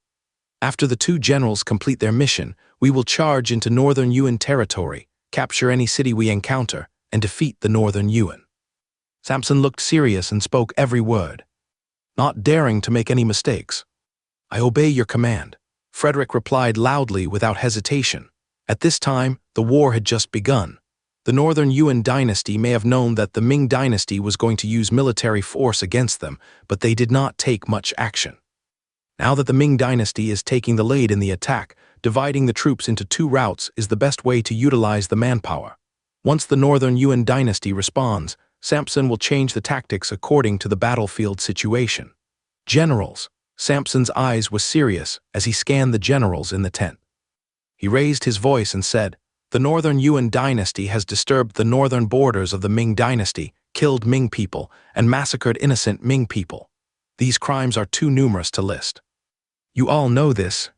After the 2 generals complete their mission, we will charge into northern Yuan territory, capture any city we encounter, and defeat the northern Yuan." Samson looked serious and spoke every word, not daring to make any mistakes. "I obey your command," Frederick replied loudly without hesitation. At this time, the war had just begun. The Northern Yuan dynasty may have known that the Ming dynasty was going to use military force against them, but they did not take much action. Now that the Ming dynasty is taking the lead in the attack, dividing the troops into 2 routes is the best way to utilize the manpower. Once the Northern Yuan dynasty responds, Samson will change the tactics according to the battlefield situation. Generals. Samson's eyes were serious as he scanned the generals in the tent. He raised his voice and said, "The Northern Yuan dynasty has disturbed the northern borders of the Ming dynasty, killed Ming people, and massacred innocent Ming people. These crimes are too numerous to list. You all know this.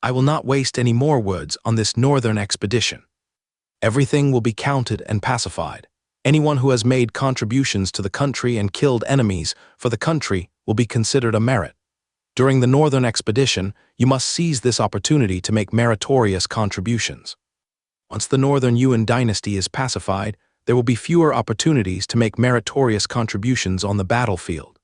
I will not waste any more words on this northern expedition. Everything will be counted and pacified. Anyone who has made contributions to the country and killed enemies for the country will be considered a merit. During the northern expedition, you must seize this opportunity to make meritorious contributions. Once the Northern Yuan dynasty is pacified, there will be fewer opportunities to make meritorious contributions on the battlefield."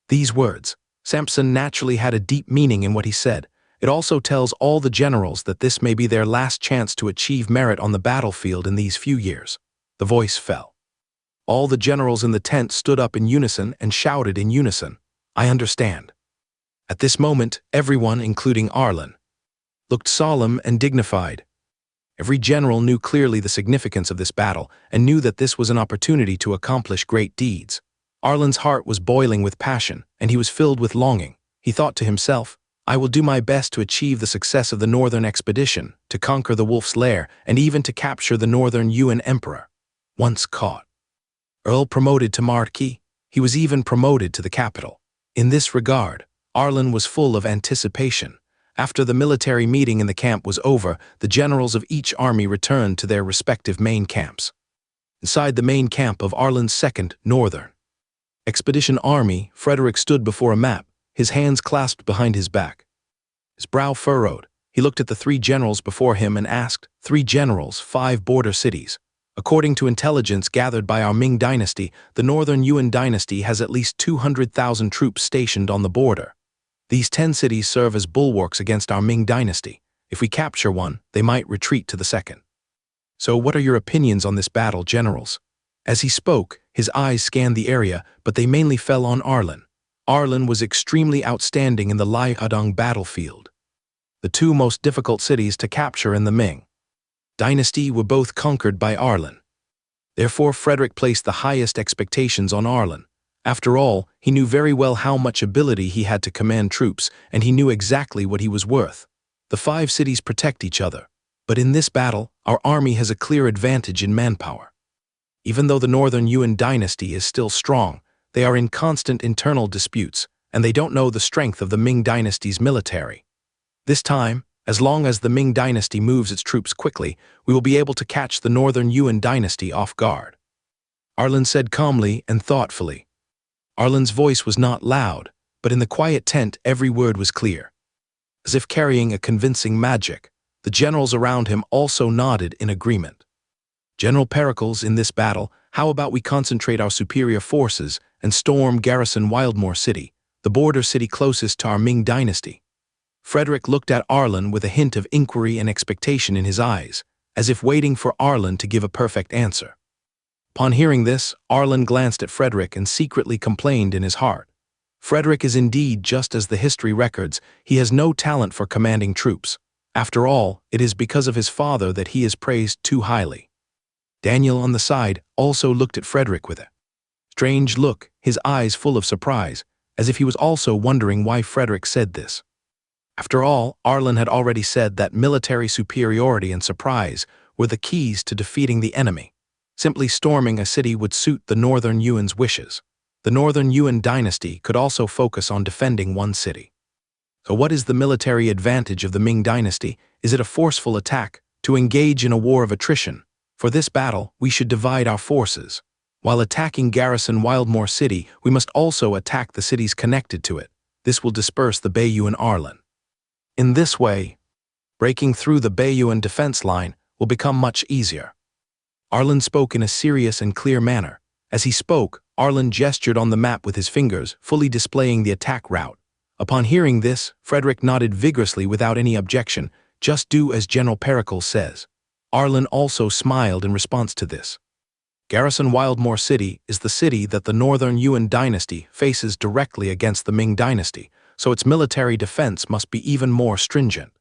These words, Samson naturally had a deep meaning in what he said. It also tells all the generals that this may be their last chance to achieve merit on the battlefield in these few years. The voice fell. All the generals in the tent stood up in unison and shouted in unison, "I understand." At this moment, everyone, including Arlen, looked solemn and dignified. Every general knew clearly the significance of this battle and knew that this was an opportunity to accomplish great deeds. Arlen's heart was boiling with passion, and he was filled with longing. He thought to himself, "I will do my best to achieve the success of the northern expedition, to conquer the Wolf's Lair, and even to capture the Northern Yuan Emperor." Once caught, Earl promoted to Marquis, he was even promoted to the capital. In this regard, Arlen was full of anticipation. After the military meeting in the camp was over, the generals of each army returned to their respective main camps. Inside the main camp of Arlen's 2nd Northern Expedition Army, Frederick stood before a map, his hands clasped behind his back. His brow furrowed. He looked at the 3 generals before him and asked, 3 generals, 5 border cities. According to intelligence gathered by our Ming dynasty, the Northern Yuan dynasty has at least 200,000 troops stationed on the border. These 10 cities serve as bulwarks against our Ming dynasty. If we capture one, they might retreat to the 2nd. So what are your opinions on this battle, generals? As he spoke, his eyes scanned the area, but they mainly fell on Arlen. Arlen was extremely outstanding in the Lai Adong battlefield. The 2 most difficult cities to capture in the Ming dynasty were both conquered by Arlen. Therefore, Frederick placed the highest expectations on Arlen. After all, he knew very well how much ability he had to command troops, and he knew exactly what he was worth. The 5 cities protect each other. But in this battle, our army has a clear advantage in manpower. Even though the Northern Yuan dynasty is still strong, they are in constant internal disputes, and they don't know the strength of the Ming dynasty's military. This time, as long as the Ming dynasty moves its troops quickly, we will be able to catch the Northern Yuan dynasty off guard. Arlen said calmly and thoughtfully. Arlen's voice was not loud, but in the quiet tent every word was clear. As if carrying a convincing magic, the generals around him also nodded in agreement. General Pericles, in this battle, how about we concentrate our superior forces and storm garrison Wildmoor City, the border city closest to our Ming dynasty? Frederick looked at Arlen with a hint of inquiry and expectation in his eyes, as if waiting for Arlen to give a perfect answer. Upon hearing this, Arlen glanced at Frederick and secretly complained in his heart. Frederick is indeed just as the history records, he has no talent for commanding troops. After all, it is because of his father that he is praised too highly. Daniel on the side also looked at Frederick with a strange look, his eyes full of surprise, as if he was also wondering why Frederick said this. After all, Arlen had already said that military superiority and surprise were the keys to defeating the enemy. Simply storming a city would suit the Northern Yuan's wishes. The Northern Yuan dynasty could also focus on defending one city. So what is the military advantage of the Ming dynasty? Is it a forceful attack, to engage in a war of attrition? For this battle, we should divide our forces. While attacking garrison Wildmoor City, we must also attack the cities connected to it. This will disperse the Baiyuan Arlen. In this way, breaking through the Baiyuan defense line will become much easier. Arlen spoke in a serious and clear manner. As he spoke, Arlen gestured on the map with his fingers, fully displaying the attack route. Upon hearing this, Frederick nodded vigorously without any objection. Just do as General Pericles says. Arlen also smiled in response to this. Garrison Wildmoor City is the city that the Northern Yuan dynasty faces directly against the Ming dynasty, so its military defense must be even more stringent.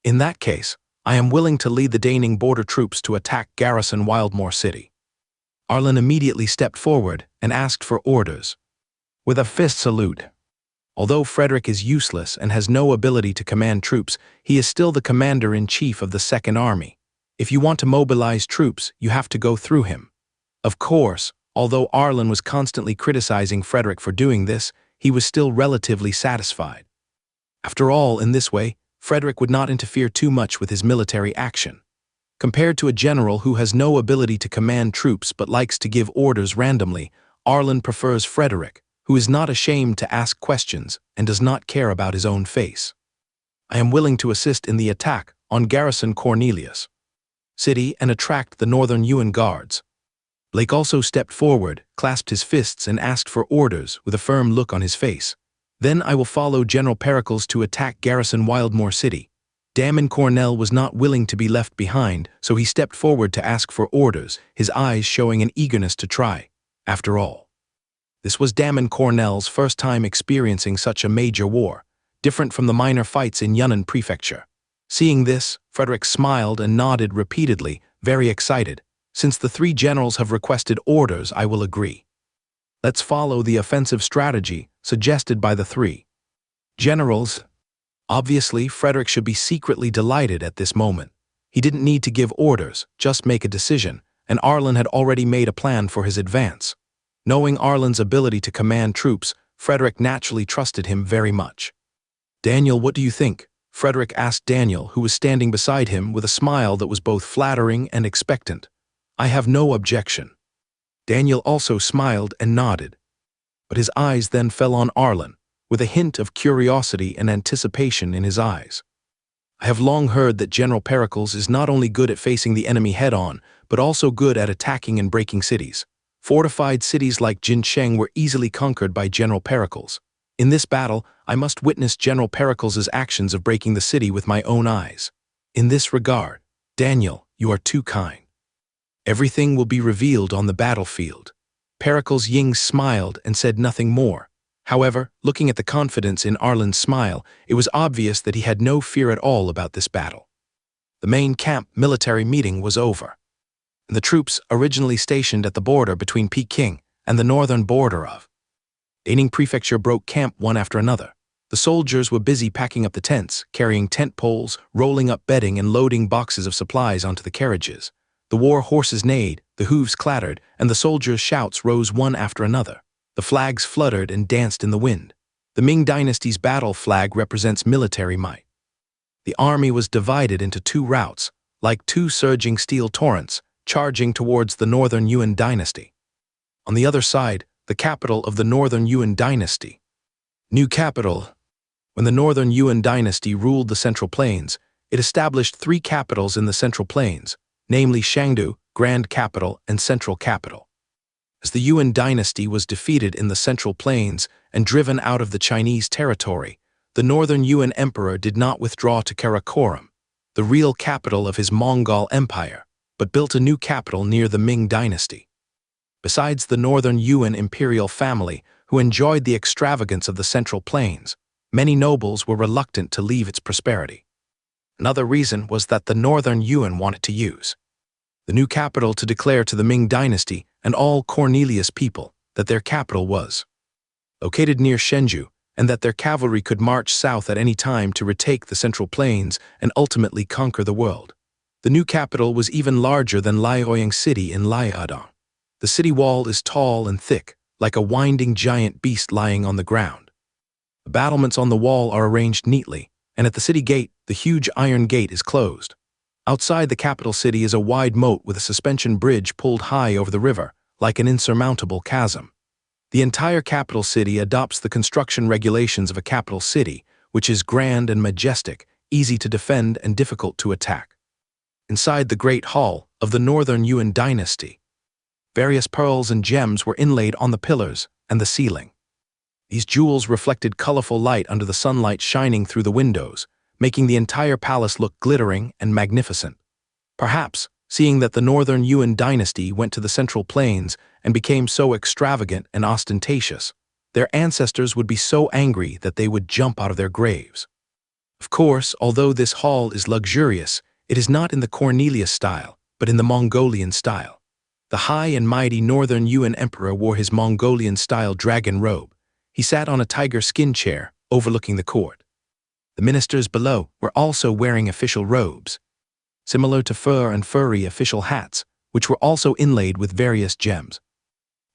In that case, I am willing to lead the Daning border troops to attack garrison Wildmoor City. Arlen immediately stepped forward and asked for orders. With a fist salute. Although Frederick is useless and has no ability to command troops, he is still the commander-in-chief of the Second Army. If you want to mobilize troops, you have to go through him. Of course, although Arlen was constantly criticizing Frederick for doing this, he was still relatively satisfied. After all, in this way, Frederick would not interfere too much with his military action. Compared to a general who has no ability to command troops but likes to give orders randomly, Arlen prefers Frederick, who is not ashamed to ask questions and does not care about his own face. I am willing to assist in the attack on Garrison Cornelius City and attract the Northern Yuan guards. Blake also stepped forward, clasped his fists and asked for orders with a firm look on his face. Then I will follow General Pericles to attack Garrison Wildmoor City. Damon Cornell was not willing to be left behind, so he stepped forward to ask for orders, his eyes showing an eagerness to try. After all, this was Damon Cornell's first time experiencing such a major war, different from the minor fights in Yunnan Prefecture. Seeing this, Frederick smiled and nodded repeatedly, very excited. Since the three generals have requested orders, I will agree. Let's follow the offensive strategy suggested by the three generals. Obviously, Frederick should be secretly delighted at this moment. He didn't need to give orders, just make a decision, and Arlen had already made a plan for his advance. Knowing Arlen's ability to command troops, Frederick naturally trusted him very much. Daniel, what do you think? Frederick asked Daniel, who was standing beside him with a smile that was both flattering and expectant. I have no objection. Daniel also smiled and nodded. But his eyes then fell on Arlen, with a hint of curiosity and anticipation in his eyes. I have long heard that General Pericles is not only good at facing the enemy head-on, but also good at attacking and breaking cities. Fortified cities like Jincheng were easily conquered by General Pericles. In this battle, I must witness General Pericles' actions of breaking the city with my own eyes. In this regard, Daniel, you are too kind. Everything will be revealed on the battlefield. Pericles Ying smiled and said nothing more. However, looking at the confidence in Arlen's smile, it was obvious that he had no fear at all about this battle. The main camp military meeting was over. The troops originally stationed at the border between Peking and the northern border of Daning Prefecture broke camp one after another. The The soldiers were busy packing up the tents, carrying tent poles, rolling up bedding, and loading boxes of supplies onto the carriages. The war horses neighed, the hooves clattered, and the soldiers' shouts rose one after another. The flags fluttered and danced in the wind. The Ming Dynasty's battle flag represents military might. The army was divided into two routes, like two surging steel torrents, charging towards the northern Yuan dynasty. On the other side, the capital of the northern Yuan dynasty. New capital. When the northern Yuan dynasty ruled the Central Plains, it established three capitals in the Central Plains, namely Shangdu, Grand Capital, and Central Capital. As the Yuan dynasty was defeated in the Central Plains and driven out of the Chinese territory, the northern Yuan emperor did not withdraw to Karakoram, the real capital of his Mongol empire, but built a new capital near the Ming dynasty. Besides the northern Yuan imperial family, who enjoyed the extravagance of the Central Plains, many nobles were reluctant to leave its prosperity. Another reason was that the northern Yuan wanted to use the new capital to declare to the Ming dynasty and all Cornelius people that their capital was located near Shenzhou and that their cavalry could march south at any time to retake the Central Plains and ultimately conquer the world. The new capital was even larger than Liaoyang City in Liaodong. The city wall is tall and thick, like a winding giant beast lying on the ground. The battlements on the wall are arranged neatly, and at the city gate, the huge iron gate is closed. Outside the capital city is a wide moat with a suspension bridge pulled high over the river, like an insurmountable chasm. The entire capital city adopts the construction regulations of a capital city, which is grand and majestic, easy to defend and difficult to attack. Inside the Great Hall of the Northern Yuan dynasty, various pearls and gems were inlaid on the pillars and the ceiling. These jewels reflected colorful light under the sunlight shining through the windows, making the entire palace look glittering and magnificent. Perhaps, seeing that the Northern Yuan dynasty went to the Central Plains and became so extravagant and ostentatious, their ancestors would be so angry that they would jump out of their graves. Of course, although this hall is luxurious, it is not in the Cornelius style, but in the Mongolian style. The high and mighty Northern Yuan emperor wore his Mongolian-style dragon robe. He sat on a tiger skin chair, overlooking the court. The ministers below were also wearing official robes, similar to fur and furry official hats, which were also inlaid with various gems.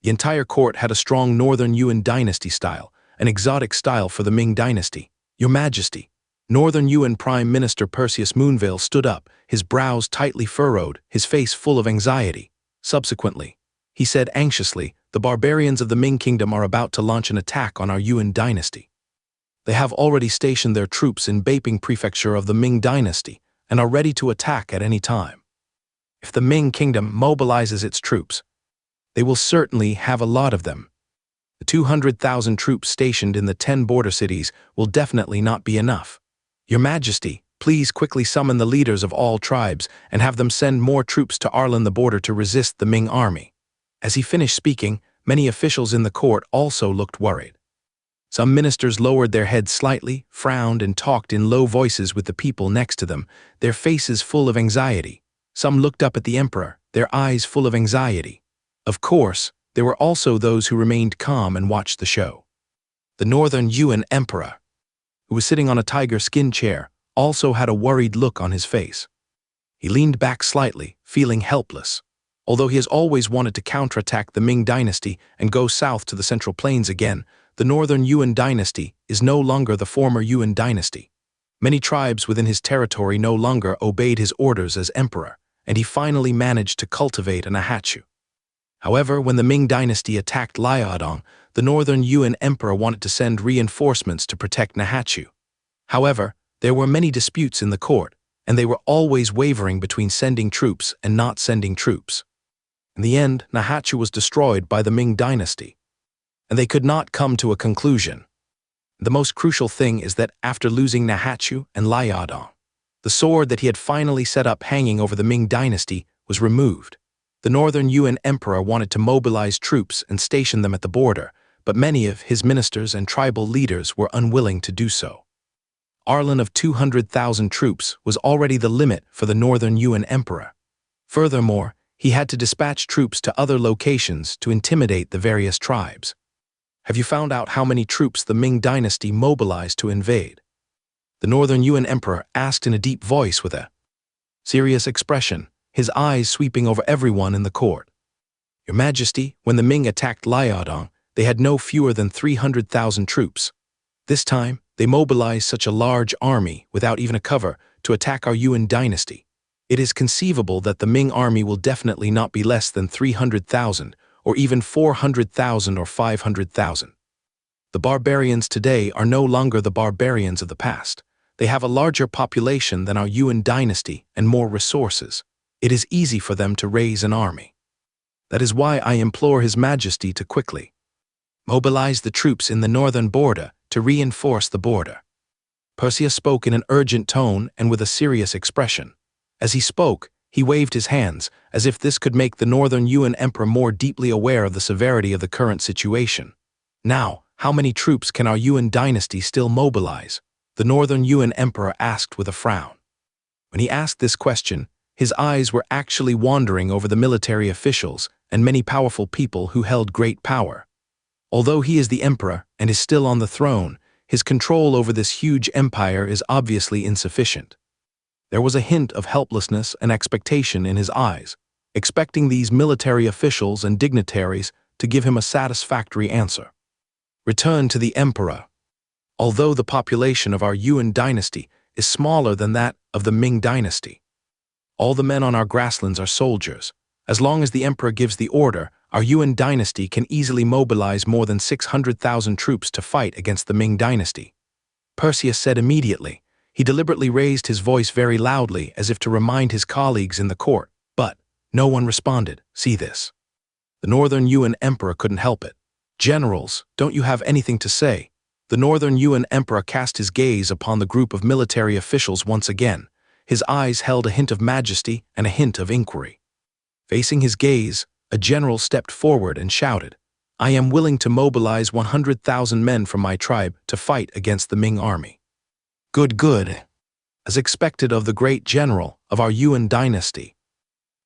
The entire court had a strong Northern Yuan dynasty style, an exotic style for the Ming dynasty. Your Majesty, Northern Yuan Prime Minister Perseus Moonveil stood up, his brows tightly furrowed, his face full of anxiety. Subsequently, he said anxiously, the barbarians of the Ming Kingdom are about to launch an attack on our Yuan dynasty. They have already stationed their troops in Beiping Prefecture of the Ming dynasty and are ready to attack at any time. If the Ming Kingdom mobilizes its troops, they will certainly have a lot of them. The 200,000 troops stationed in the 10 border cities will definitely not be enough. Your Majesty, please quickly summon the leaders of all tribes and have them send more troops to Arlan the border to resist the Ming army. As he finished speaking, many officials in the court also looked worried. Some ministers lowered their heads slightly, frowned, and talked in low voices with the people next to them, their faces full of anxiety. Some looked up at the emperor, their eyes full of anxiety. Of course, there were also those who remained calm and watched the show. The Northern Yuan emperor, who was sitting on a tiger skin chair, also had a worried look on his face. He leaned back slightly, feeling helpless. Although he has always wanted to counterattack the Ming dynasty and go south to the Central Plains again, the Northern Yuan dynasty is no longer the former Yuan dynasty. Many tribes within his territory no longer obeyed his orders as emperor, and he finally managed to cultivate an Nahatchu. However, when the Ming dynasty attacked Liaodong, the Northern Yuan emperor wanted to send reinforcements to protect Nahatchu. However, there were many disputes in the court, and they were always wavering between sending troops and not sending troops. In the end, Nahatchu was destroyed by the Ming dynasty, and they could not come to a conclusion. The most crucial thing is that after losing Nahatchu and Liaodong, the sword that he had finally set up hanging over the Ming dynasty was removed. The Northern Yuan emperor wanted to mobilize troops and station them at the border, but many of his ministers and tribal leaders were unwilling to do so. Arlan of 200,000 troops was already the limit for the Northern Yuan emperor. Furthermore, he had to dispatch troops to other locations to intimidate the various tribes. Have you found out how many troops the Ming dynasty mobilized to invade? The Northern Yuan emperor asked in a deep voice with a serious expression, his eyes sweeping over everyone in the court. Your Majesty, when the Ming attacked Liaodong, they had no fewer than 300,000 troops. This time, they mobilized such a large army, without even a cover, to attack our Yuan dynasty. It is conceivable that the Ming army will definitely not be less than 300,000, or even 400,000 or 500,000. The barbarians today are no longer the barbarians of the past. They have a larger population than our Yuan dynasty and more resources. It is easy for them to raise an army. That is why I implore His Majesty to quickly mobilize the troops in the northern border to reinforce the border. Perseus spoke in an urgent tone and with a serious expression. As he spoke, he waved his hands, as if this could make the Northern Yuan emperor more deeply aware of the severity of the current situation. Now, how many troops can our Yuan dynasty still mobilize? The Northern Yuan emperor asked with a frown. When he asked this question, his eyes were actually wandering over the military officials and many powerful people who held great power. Although he is the emperor and is still on the throne, his control over this huge empire is obviously insufficient. There was a hint of helplessness and expectation in his eyes, expecting these military officials and dignitaries to give him a satisfactory answer. Return to the emperor. Although the population of our Yuan dynasty is smaller than that of the Ming dynasty, all the men on our grasslands are soldiers. As long as the emperor gives the order, our Yuan dynasty can easily mobilize more than 600,000 troops to fight against the Ming dynasty. Perseus said immediately. He deliberately raised his voice very loudly as if to remind his colleagues in the court, but no one responded. See this. The Northern Yuan emperor couldn't help it. Generals, don't you have anything to say? The Northern Yuan emperor cast his gaze upon the group of military officials once again. His eyes held a hint of majesty and a hint of inquiry. Facing his gaze, a general stepped forward and shouted, I am willing to mobilize 100,000 men from my tribe to fight against the Ming army. Good. As expected of the great general of our Yuan dynasty.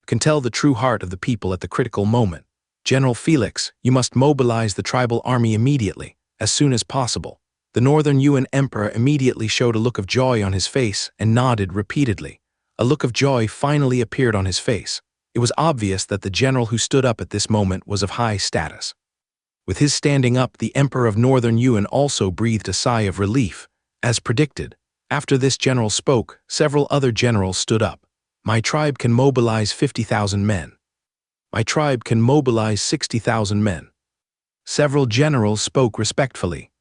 Can tell the true heart of the people at the critical moment. General Felix, you must mobilize the tribal army immediately, as soon as possible. The Northern Yuan emperor immediately showed a look of joy on his face and nodded repeatedly. A look of joy finally appeared on his face. It was obvious that the general who stood up at this moment was of high status. With his standing up, the emperor of Northern Yuan also breathed a sigh of relief. As predicted, after this general spoke, several other generals stood up. My tribe can mobilize 50,000 men. My tribe can mobilize 60,000 men. Several generals spoke respectfully.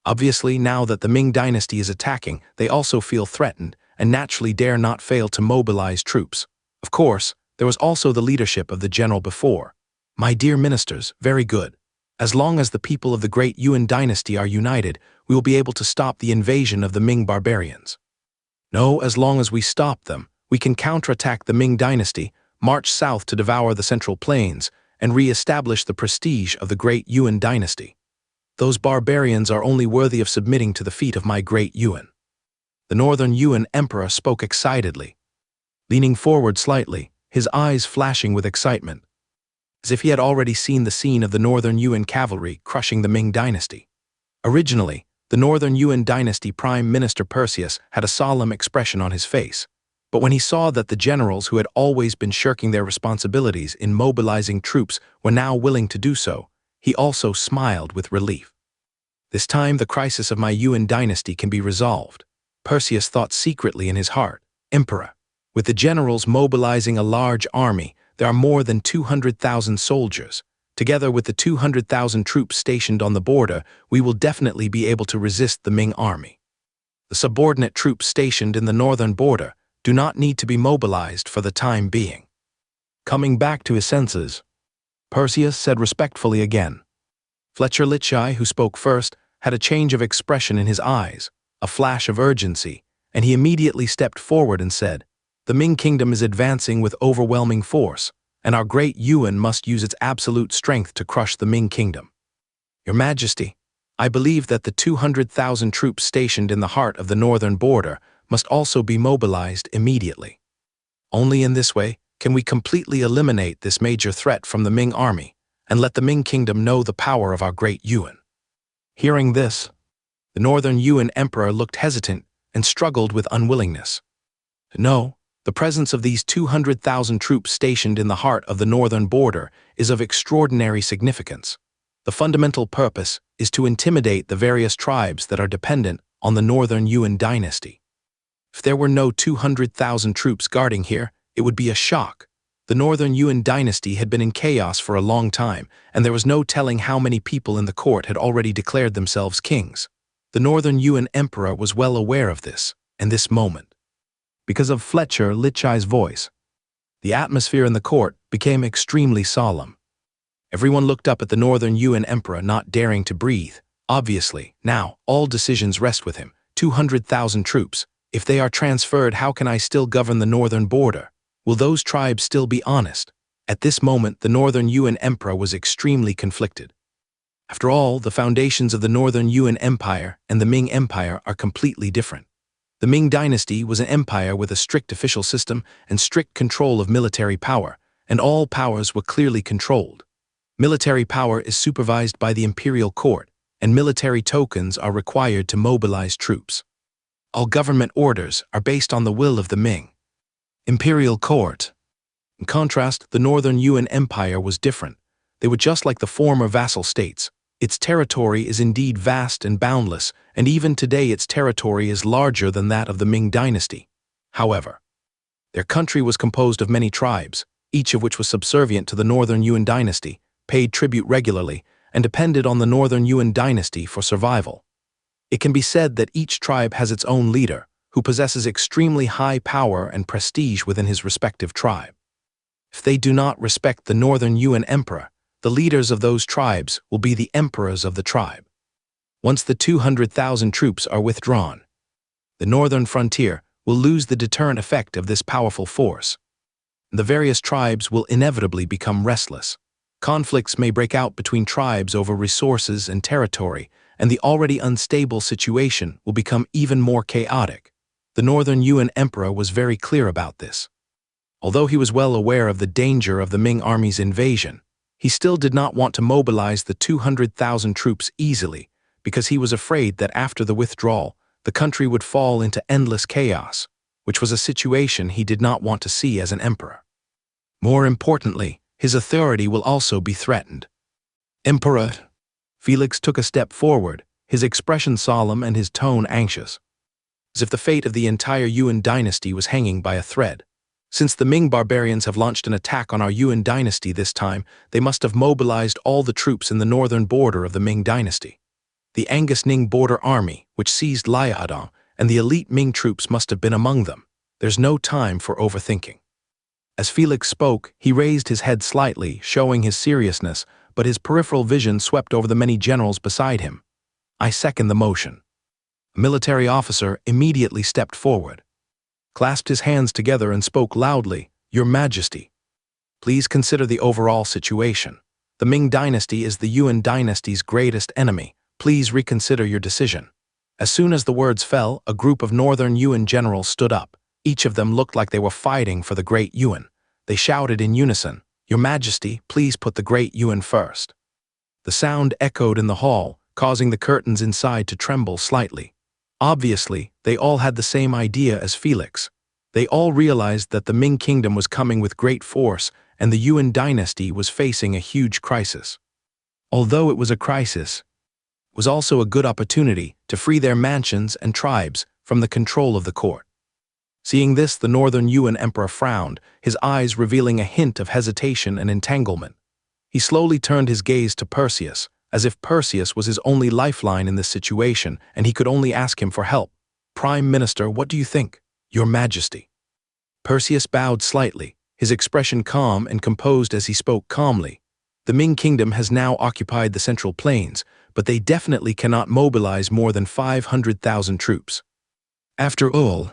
Obviously, now that the Ming dynasty is attacking, they also feel threatened and naturally dare not fail to mobilize troops. Of course, there was also the leadership of the general before. My dear ministers, very good. As long as the people of the great Yuan dynasty are united, we will be able to stop the invasion of the Ming barbarians. No, as long as we stop them, we can counterattack the Ming dynasty, march south to devour the Central Plains, and re-establish the prestige of the great Yuan dynasty. Those barbarians are only worthy of submitting to the feet of my great Yuan. The Northern Yuan emperor spoke excitedly. Leaning forward slightly, his eyes flashing with excitement, as if he had already seen the scene of the Northern Yuan cavalry crushing the Ming dynasty. Originally, the Northern Yuan dynasty Prime Minister Perseus had a solemn expression on his face, but when he saw that the generals who had always been shirking their responsibilities in mobilizing troops were now willing to do so, he also smiled with relief. This time the crisis of my Yuan dynasty can be resolved, Perseus thought secretly in his heart. Emperor, with the generals mobilizing a large army, there are more than 200,000 soldiers. Together with the 200,000 troops stationed on the border, we will definitely be able to resist the Ming army. The subordinate troops stationed in the northern border do not need to be mobilized for the time being. Coming back to his senses, Perseus said respectfully again. Fletcher Litchi, who spoke first, had a change of expression in his eyes, a flash of urgency, and he immediately stepped forward and said, The Ming kingdom is advancing with overwhelming force, and our great Yuan must use its absolute strength to crush the Ming kingdom. Your Majesty, I believe that the 200,000 troops stationed in the heart of the northern border must also be mobilized immediately. Only in this way can we completely eliminate this major threat from the Ming army and let the Ming kingdom know the power of our great Yuan. Hearing this, the Northern Yuan Emperor looked hesitant and struggled with unwillingness. No, the presence of these 200,000 troops stationed in the heart of the northern border is of extraordinary significance. The fundamental purpose is to intimidate the various tribes that are dependent on the Northern Yuan dynasty. If there were no 200,000 troops guarding here, it would be a shock. The Northern Yuan dynasty had been in chaos for a long time, and there was no telling how many people in the court had already declared themselves kings. The Northern Yuan Emperor was well aware of this, and this moment. Because of Fletcher Lichai's voice, the atmosphere in the court became extremely solemn. Everyone looked up at the Northern Yuan Emperor, not daring to breathe. Obviously, now, all decisions rest with him. 200,000 troops. If they are transferred, how can I still govern the northern border? Will those tribes still be honest? At this moment, the Northern Yuan Emperor was extremely conflicted. After all, the foundations of the Northern Yuan Empire and the Ming Empire are completely different. The Ming dynasty was an empire with a strict official system and strict control of military power, and all powers were clearly controlled. Military power is supervised by the imperial court, and military tokens are required to mobilize troops. All government orders are based on the will of the Ming imperial court. In contrast, the Northern Yuan Empire was different. They were just like the former vassal states. Its territory is indeed vast and boundless, and even today its territory is larger than that of the Ming dynasty. However, their country was composed of many tribes, each of which was subservient to the Northern Yuan dynasty, paid tribute regularly, and depended on the Northern Yuan dynasty for survival. It can be said that each tribe has its own leader, who possesses extremely high power and prestige within his respective tribe. If they do not respect the Northern Yuan Emperor, the leaders of those tribes will be the emperors of the tribe. Once the 200,000 troops are withdrawn, the northern frontier will lose the deterrent effect of this powerful force. The various tribes will inevitably become restless. Conflicts may break out between tribes over resources and territory, and the already unstable situation will become even more chaotic. The Northern Yuan Emperor was very clear about this. Although he was well aware of the danger of the Ming army's invasion, he still did not want to mobilize the 200,000 troops easily, because he was afraid that after the withdrawal, the country would fall into endless chaos, which was a situation he did not want to see as an emperor. More importantly, his authority will also be threatened. Emperor! Felix took a step forward, his expression solemn and his tone anxious, as if the fate of the entire Yuan dynasty was hanging by a thread. Since the Ming barbarians have launched an attack on our Yuan dynasty this time, they must have mobilized all the troops in the northern border of the Ming dynasty. The Angus Ning border army, which seized Liaodong, and the elite Ming troops must have been among them. There's no time for overthinking. As Felix spoke, he raised his head slightly, showing his seriousness, but his peripheral vision swept over the many generals beside him. I second the motion. A military officer immediately stepped forward, clasped his hands together and spoke loudly, "Your Majesty, please consider the overall situation. The Ming dynasty is the Yuan dynasty's greatest enemy. Please reconsider your decision." As soon as the words fell, a group of Northern Yuan generals stood up. Each of them looked like they were fighting for the Great Yuan. They shouted in unison, "Your Majesty, please put the Great Yuan first." The sound echoed in the hall, causing the curtains inside to tremble slightly. Obviously, they all had the same idea as Felix. They all realized that the Ming kingdom was coming with great force and the Yuan dynasty was facing a huge crisis. Although it was a crisis, it was also a good opportunity to free their mansions and tribes from the control of the court. Seeing this, the Northern Yuan Emperor frowned, his eyes revealing a hint of hesitation and entanglement. He slowly turned his gaze to Perseus, as if Perseus was his only lifeline in this situation and he could only ask him for help. "Prime Minister, what do you think, Your Majesty?" Perseus bowed slightly, his expression calm and composed as he spoke calmly. The Ming kingdom has now occupied the Central Plains, but they definitely cannot mobilize more than 500,000 troops. After all,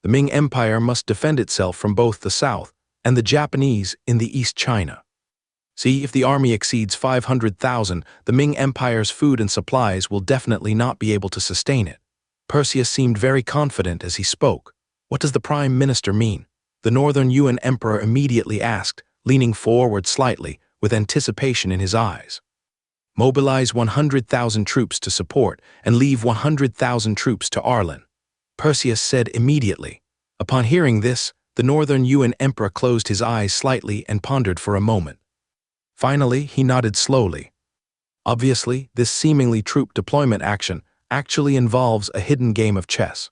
the Ming Empire must defend itself from both the South and the Japanese in the East China. See, if the army exceeds 500,000, the Ming Empire's food and supplies will definitely not be able to sustain it. Perseus seemed very confident as he spoke. "What does the Prime Minister mean?" the Northern Yuan Emperor immediately asked, leaning forward slightly, with anticipation in his eyes. Mobilize 100,000 troops to support and leave 100,000 troops to Arlen, Perseus said immediately. Upon hearing this, the Northern Yuan Emperor closed his eyes slightly and pondered for a moment. Finally, he nodded slowly. Obviously, this seemingly troop deployment action actually involves a hidden game of chess.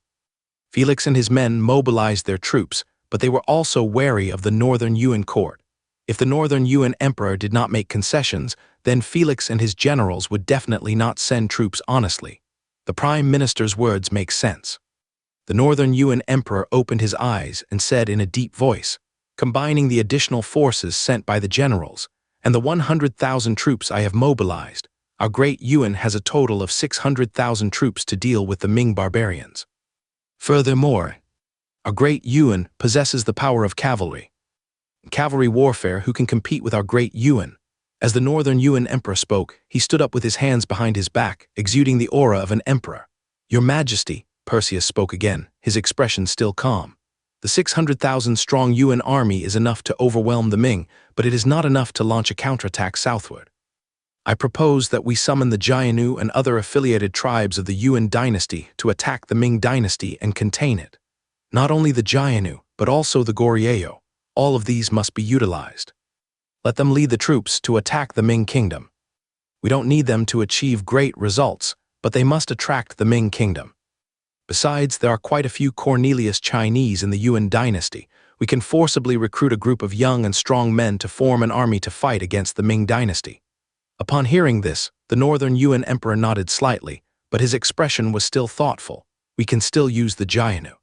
Felix and his men mobilized their troops, but they were also wary of the Northern Yuan court. If the Northern Yuan Emperor did not make concessions, then Felix and his generals would definitely not send troops honestly. The Prime Minister's words make sense. The Northern Yuan Emperor opened his eyes and said in a deep voice, "Combining the additional forces sent by the generals and the 100,000 troops I have mobilized, our great Yuan has a total of 600,000 troops to deal with the Ming barbarians. Furthermore, our great Yuan possesses the power of cavalry. Cavalry warfare who can compete with our great Yuan." As the Northern Yuan Emperor spoke, he stood up with his hands behind his back, exuding the aura of an emperor. "Your Majesty," Perseus spoke again, his expression still calm. "The 600,000-strong Yuan army is enough to overwhelm the Ming, but it is not enough to launch a counterattack southward. I propose that we summon the Jianu and other affiliated tribes of the Yuan dynasty to attack the Ming dynasty and contain it. Not only the Jianu, but also the Goryeo. All of these must be utilized. Let them lead the troops to attack the Ming kingdom. We don't need them to achieve great results, but they must attract the Ming kingdom. Besides, there are quite a few Cornelius Chinese in the Yuan dynasty. We can forcibly recruit a group of young and strong men to form an army to fight against the Ming dynasty." Upon hearing this, the Northern Yuan Emperor nodded slightly, but his expression was still thoughtful. "We can still use the Jianu.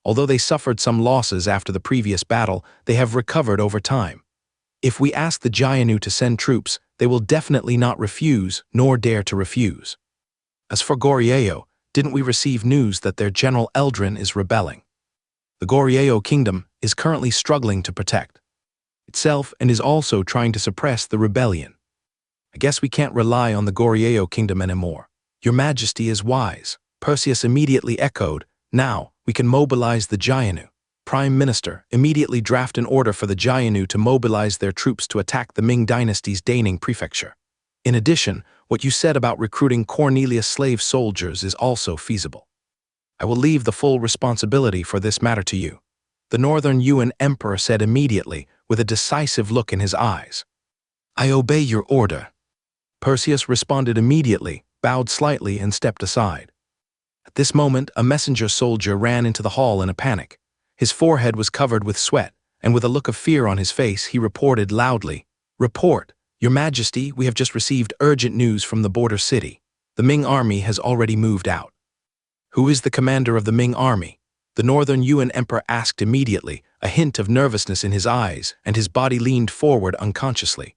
Although they suffered some losses after the previous battle, they have recovered over time. If we ask the Jianu to send troops, they will definitely not refuse, nor dare to refuse. As for Goryeo, didn't we receive news that their General Eldrin is rebelling? The Goryeo kingdom is currently struggling to protect itself and is also trying to suppress the rebellion. I guess we can't rely on the Goryeo kingdom anymore. Your Majesty is wise," Perseus immediately echoed. "Now, we can mobilize the Jianu. Prime Minister, immediately draft an order for the Jianu to mobilize their troops to attack the Ming dynasty's Daning prefecture. In addition, what you said about recruiting Cornelius slave soldiers is also feasible. I will leave the full responsibility for this matter to you," the Northern Yuan Emperor said immediately, with a decisive look in his eyes. "I obey your order." Perseus responded immediately, bowed slightly, and stepped aside. At this moment, a messenger soldier ran into the hall in a panic. His forehead was covered with sweat, and with a look of fear on his face, he reported loudly, "Report, Your Majesty, we have just received urgent news from the border city. The Ming army has already moved out." "Who is the commander of the Ming army?" the Northern Yuan Emperor asked immediately, a hint of nervousness in his eyes, and his body leaned forward unconsciously.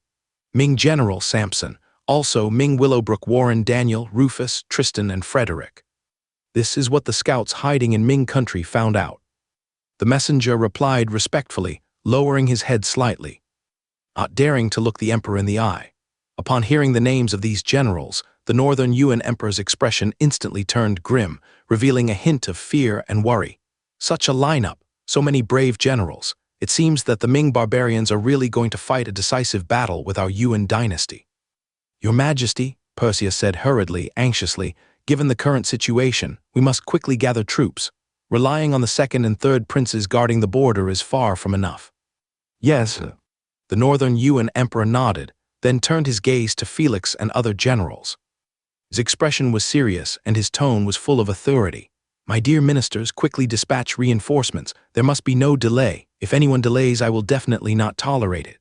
"Ming General Sampson, also Ming Willowbrook Warren Daniel, Rufus, Tristan, and Frederick. This is what the scouts hiding in Ming country found out." The messenger replied respectfully, lowering his head slightly, not daring to look the emperor in the eye. Upon hearing the names of these generals, the Northern Yuan Emperor's expression instantly turned grim, revealing a hint of fear and worry. Such a lineup, so many brave generals. It seems that the Ming barbarians are really going to fight a decisive battle with our Yuan dynasty. "Your Majesty," Perseus said hurriedly, anxiously, "given the current situation, we must quickly gather troops. Relying on the second and third princes guarding the border is far from enough." "Yes." The Northern Yuan Emperor nodded, then turned his gaze to Felix and other generals. His expression was serious and his tone was full of authority. "My dear ministers, quickly dispatch reinforcements. There must be no delay. If anyone delays, I will definitely not tolerate it."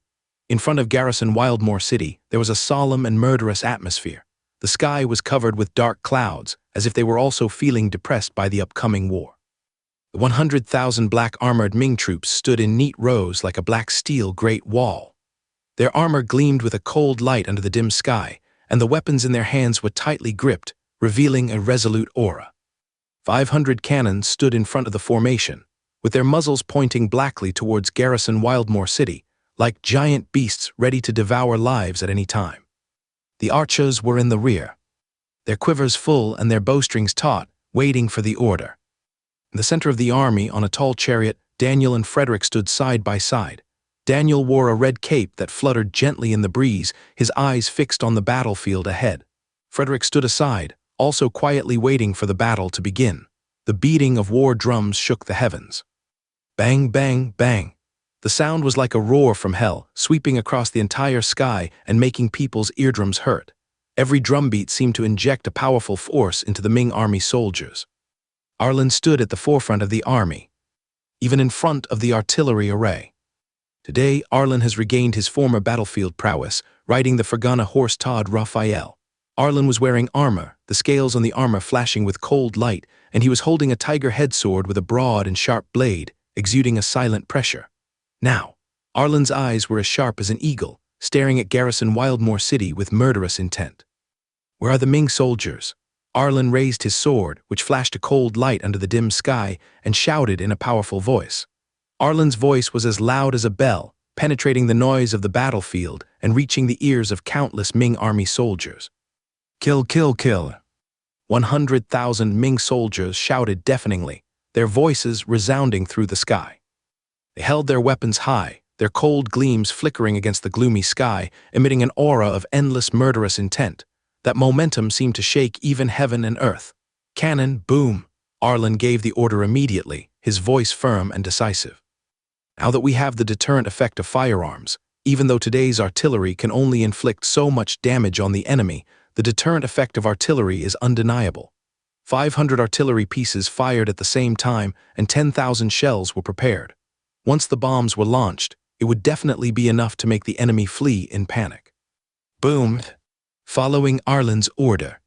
In front of Garrison Wildmoor City, there was a solemn and murderous atmosphere. The sky was covered with dark clouds, as if they were also feeling depressed by the upcoming war. The 100,000 black-armored Ming troops stood in neat rows like a black steel great wall. Their armor gleamed with a cold light under the dim sky, and the weapons in their hands were tightly gripped, revealing a resolute aura. 500 cannons stood in front of the formation, with their muzzles pointing blackly towards Garrison Wildmoor City, like giant beasts ready to devour lives at any time. The archers were in the rear, their quivers full and their bowstrings taut, waiting for the order. In the center of the army, on a tall chariot, Daniel and Frederick stood side by side. Daniel wore a red cape that fluttered gently in the breeze, his eyes fixed on the battlefield ahead. Frederick stood aside, also quietly waiting for the battle to begin. The beating of war drums shook the heavens. Bang, bang, bang. The sound was like a roar from hell, sweeping across the entire sky and making people's eardrums hurt. Every drumbeat seemed to inject a powerful force into the Ming army soldiers. Arlen stood at the forefront of the army, even in front of the artillery array. Today, Arlen has regained his former battlefield prowess, riding the Fergana horse Todd Raphael. Arlen was wearing armor, the scales on the armor flashing with cold light, and he was holding a tiger head sword with a broad and sharp blade, exuding a silent pressure. Now, Arlen's eyes were as sharp as an eagle, staring at Garrison Wildmoor City with murderous intent. Where are the Ming soldiers? Arlen raised his sword, which flashed a cold light under the dim sky, and shouted in a powerful voice. Arlen's voice was as loud as a bell, penetrating the noise of the battlefield and reaching the ears of countless Ming army soldiers. Kill, kill, kill. 100,000 Ming soldiers shouted deafeningly, their voices resounding through the sky. They held their weapons high, their cold gleams flickering against the gloomy sky, emitting an aura of endless murderous intent. That momentum seemed to shake even heaven and earth. Cannon, boom! Arlen gave the order immediately, his voice firm and decisive. Now that we have the deterrent effect of firearms, even though today's artillery can only inflict so much damage on the enemy, the deterrent effect of artillery is undeniable. 500 artillery pieces fired at the same time and 10,000 shells were prepared. Once the bombs were launched, it would definitely be enough to make the enemy flee in panic. Boom! Following Arlen's order,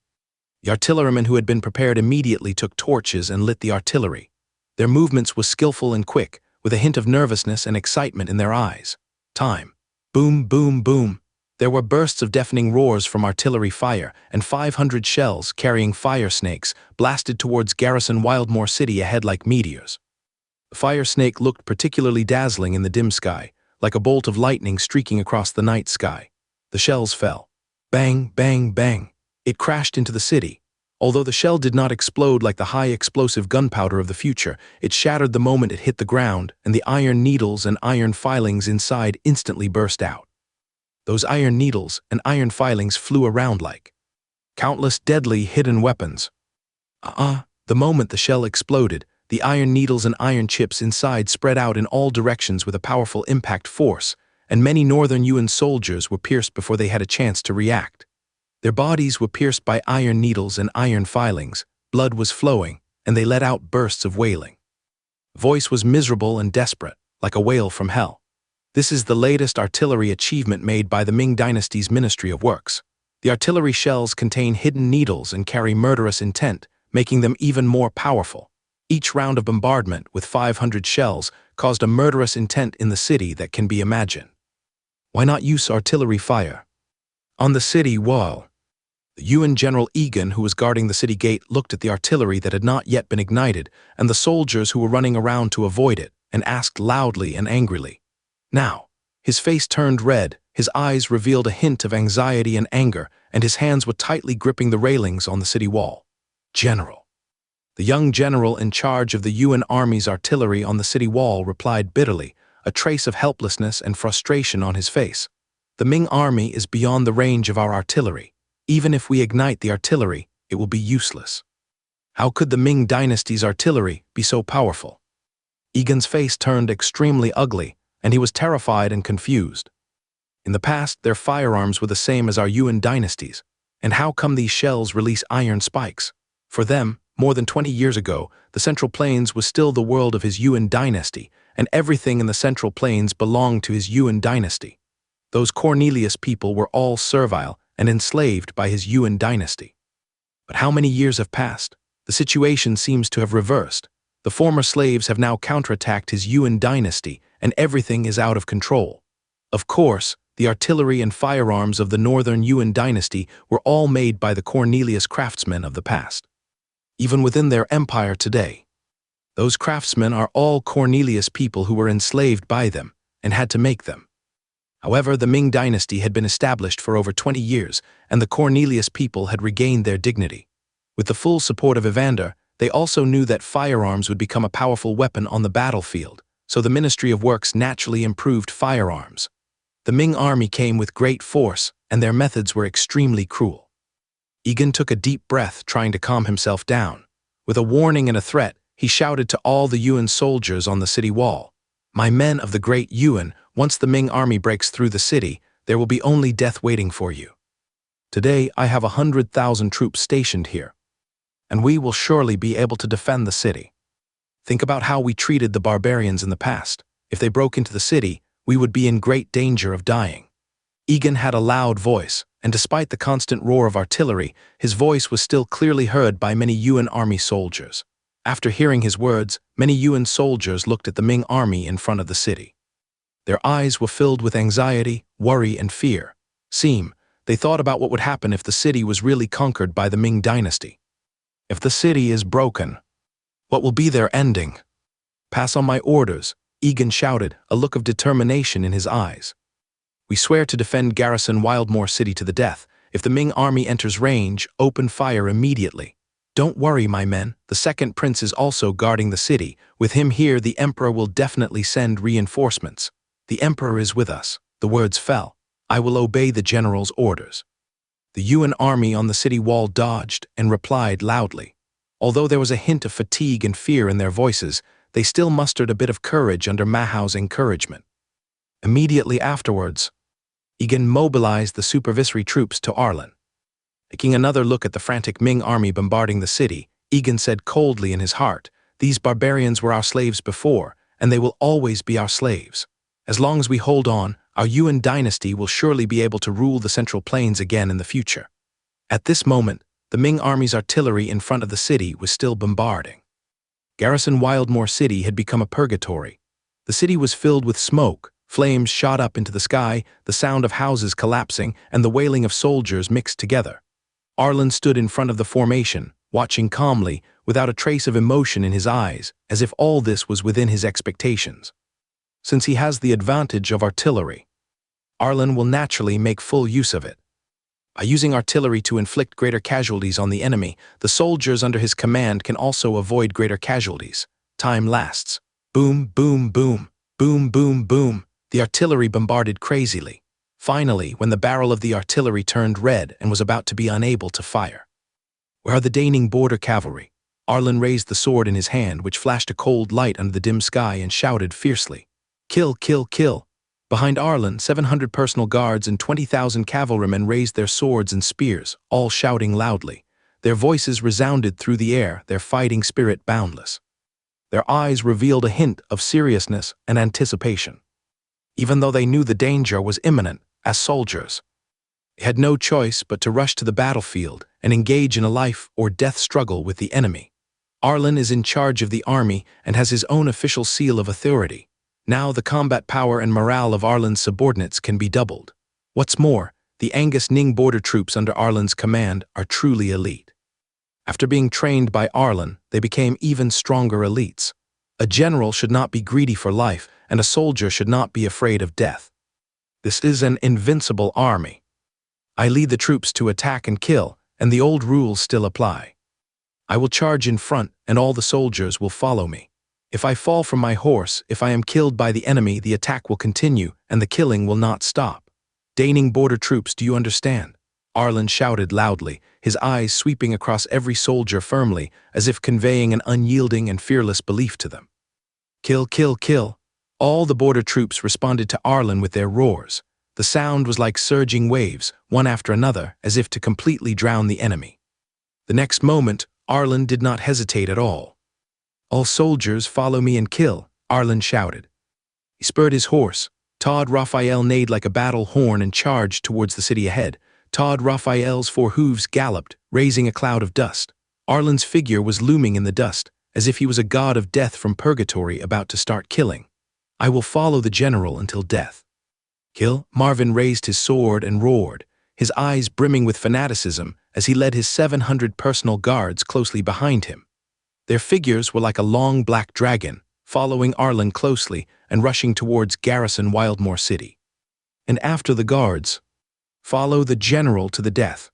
the artillerymen who had been prepared immediately took torches and lit the artillery. Their movements were skillful and quick, with a hint of nervousness and excitement in their eyes. Time. Boom, boom, boom. There were bursts of deafening roars from artillery fire, and 500 shells, carrying fire snakes, blasted towards Garrison Wildmoor City ahead like meteors. The fire snake looked particularly dazzling in the dim sky, like a bolt of lightning streaking across the night sky. The shells fell. Bang, bang, bang. It crashed into the city. Although the shell did not explode like the high-explosive gunpowder of the future, it shattered the moment it hit the ground, and the iron needles and iron filings inside instantly burst out. Those iron needles and iron filings flew around like countless deadly hidden weapons. The moment the shell exploded, the iron needles and iron chips inside spread out in all directions with a powerful impact force, and many northern Yuan soldiers were pierced before they had a chance to react. Their bodies were pierced by iron needles and iron filings, blood was flowing, and they let out bursts of wailing. The voice was miserable and desperate, like a wail from hell. This is the latest artillery achievement made by the Ming Dynasty's Ministry of Works. The artillery shells contain hidden needles and carry murderous intent, making them even more powerful. Each round of bombardment with 500 shells caused a murderous intent in the city that can be imagined. Why not use artillery fire? On the city wall, the Yuan General Egan, who was guarding the city gate, looked at the artillery that had not yet been ignited and the soldiers who were running around to avoid it, and asked loudly and angrily. Now, his face turned red, his eyes revealed a hint of anxiety and anger, and his hands were tightly gripping the railings on the city wall. General. The young general in charge of the Yuan army's artillery on the city wall replied bitterly, a trace of helplessness and frustration on his face. The Ming army is beyond the range of our artillery. Even if we ignite the artillery, it will be useless. How could the Ming dynasty's artillery be so powerful? Egan's face turned extremely ugly, and he was terrified and confused. In the past, their firearms were the same as our Yuan dynasty's, and how come these shells release iron spikes? For them, more than 20 years ago, the Central Plains was still the world of his Yuan dynasty, and everything in the Central Plains belonged to his Yuan dynasty. Those Cornelius people were all servile and enslaved by his Yuan dynasty. But how many years have passed? The situation seems to have reversed. The former slaves have now counterattacked his Yuan dynasty, and everything is out of control. Of course, the artillery and firearms of the northern Yuan dynasty were all made by the Cornelius craftsmen of the past. Even within their empire today, those craftsmen are all Cornelius people who were enslaved by them and had to make them. However, the Ming dynasty had been established for over 20 years, and the Cornelius people had regained their dignity. With the full support of Evander, they also knew that firearms would become a powerful weapon on the battlefield, so the Ministry of Works naturally improved firearms. The Ming army came with great force, and their methods were extremely cruel. Egan took a deep breath, trying to calm himself down. With a warning and a threat, he shouted to all the Yuan soldiers on the city wall, "My men of the great Yuan, once the Ming army breaks through the city, there will be only death waiting for you. Today I have 100,000 troops stationed here, and we will surely be able to defend the city. Think about how we treated the barbarians in the past. If they broke into the city, we would be in great danger of dying." Egan had a loud voice, and despite the constant roar of artillery, his voice was still clearly heard by many Yuan army soldiers. After hearing his words, many Yuan soldiers looked at the Ming army in front of the city. Their eyes were filled with anxiety, worry, and fear. They thought about what would happen if the city was really conquered by the Ming dynasty. If the city is broken, what will be their ending? "Pass on my orders," Egan shouted, a look of determination in his eyes. "We swear to defend garrison Wildmoor City to the death. If the Ming army enters range, open fire immediately. Don't worry, my men, the second prince is also guarding the city. With him here, the emperor will definitely send reinforcements. The emperor is with us." The words fell. "I will obey the general's orders." The Yuan army on the city wall dodged and replied loudly. Although there was a hint of fatigue and fear in their voices, they still mustered a bit of courage under Ma Hao's encouragement. Immediately afterwards, Egan mobilized the supervisory troops to Arlen. Taking another look at the frantic Ming army bombarding the city, Egan said coldly in his heart, "These barbarians were our slaves before, and they will always be our slaves. As long as we hold on, our Yuan dynasty will surely be able to rule the Central Plains again in the future." At this moment, the Ming army's artillery in front of the city was still bombarding. Garrison Wildmoor City had become a purgatory. The city was filled with smoke, flames shot up into the sky, the sound of houses collapsing, and the wailing of soldiers mixed together. Arlen stood in front of the formation, watching calmly, without a trace of emotion in his eyes, as if all this was within his expectations. Since he has the advantage of artillery, Arlen will naturally make full use of it. By using artillery to inflict greater casualties on the enemy, the soldiers under his command can also avoid greater casualties. Time lasts. Boom, boom, boom, boom, boom, boom. The artillery bombarded crazily. Finally, when the barrel of the artillery turned red and was about to be unable to fire. "Where are the Daning border cavalry?" Arlen raised the sword in his hand, which flashed a cold light under the dim sky, and shouted fiercely, "Kill, kill, kill!" Behind Arlen, 700 personal guards and 20,000 cavalrymen raised their swords and spears, all shouting loudly. Their voices resounded through the air, their fighting spirit boundless. Their eyes revealed a hint of seriousness and anticipation. Even though they knew the danger was imminent, as soldiers, they had no choice but to rush to the battlefield and engage in a life-or-death struggle with the enemy. Arlen is in charge of the army and has his own official seal of authority. Now the combat power and morale of Arlen's subordinates can be doubled. What's more, the Angus Ning border troops under Arlen's command are truly elite. After being trained by Arlen, they became even stronger elites. A general should not be greedy for life, and a soldier should not be afraid of death. This is an invincible army. I lead the troops to attack and kill, and the old rules still apply. I will charge in front, and all the soldiers will follow me. If I fall from my horse, if I am killed by the enemy, the attack will continue, and the killing will not stop. Daning border troops, do you understand? Arlen shouted loudly, his eyes sweeping across every soldier firmly, as if conveying an unyielding and fearless belief to them. Kill, kill, kill. All the border troops responded to Arlen with their roars. The sound was like surging waves, one after another, as if to completely drown the enemy. The next moment, Arlen did not hesitate at all. "All soldiers, follow me and kill," Arlen shouted. He spurred his horse. Todd Raphael neighed like a battle horn and charged towards the city ahead. Todd Raphael's 4 hooves galloped, raising a cloud of dust. Arlen's figure was looming in the dust, as if he was a god of death from purgatory about to start killing. "I will follow the general until death." "Kill!" Marvin raised his sword and roared, his eyes brimming with fanaticism as he led his 700 personal guards closely behind him. Their figures were like a long black dragon, following Arlen closely and rushing towards Garrison Wildmoor City. And after the guards, follow the general to the death.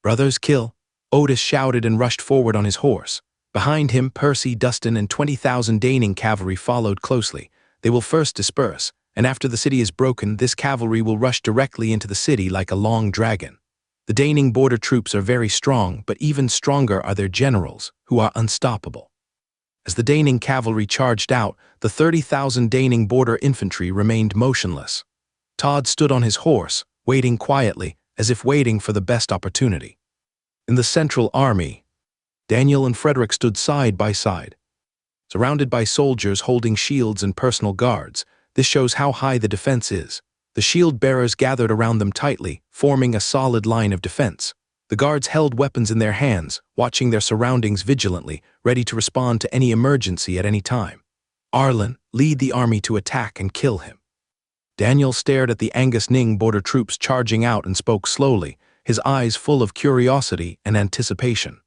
"Brothers, kill!" Otis shouted and rushed forward on his horse. Behind him, Percy, Dustin, and 20,000 Daning cavalry followed closely. they will first disperse, and after the city is broken, this cavalry will rush directly into the city like a long dragon. The Daning border troops are very strong, but even stronger are their generals, who are unstoppable. As the Daning cavalry charged out, the 30,000 Daning border infantry remained motionless. Todd stood on his horse, waiting quietly, as if waiting for the best opportunity. In the central army, Daniel and Frederick stood side by side. Surrounded by soldiers holding shields and personal guards, this shows how high the defense is. The shield bearers gathered around them tightly, forming a solid line of defense. The guards held weapons in their hands, watching their surroundings vigilantly, ready to respond to any emergency at any time. Arlen, lead the army to attack and kill him. Daniel stared at the Angus Ning border troops charging out and spoke slowly, his eyes full of curiosity and anticipation.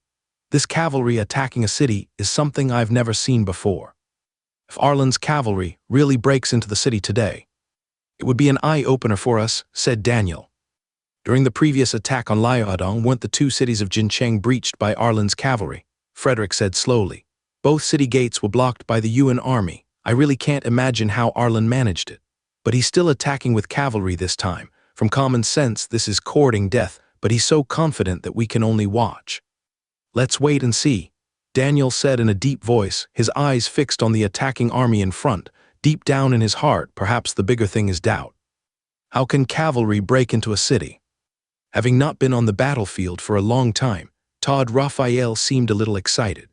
This cavalry attacking a city is something I've never seen before. If Arlen's cavalry really breaks into the city today, it would be an eye-opener for us, said Daniel. During the previous attack on Liaodong, weren't the two cities of Jincheng breached by Arlen's cavalry? Frederick said slowly. Both city gates were blocked by the Yuan army. I really can't imagine how Arlen managed it. But he's still attacking with cavalry this time. From common sense, this is courting death, but he's so confident that we can only watch. Let's wait and see, Daniel said in a deep voice, his eyes fixed on the attacking army in front. Deep down in his heart, perhaps the bigger thing is doubt. How can cavalry break into a city? Having not been on the battlefield for a long time, Todd Raphael seemed a little excited.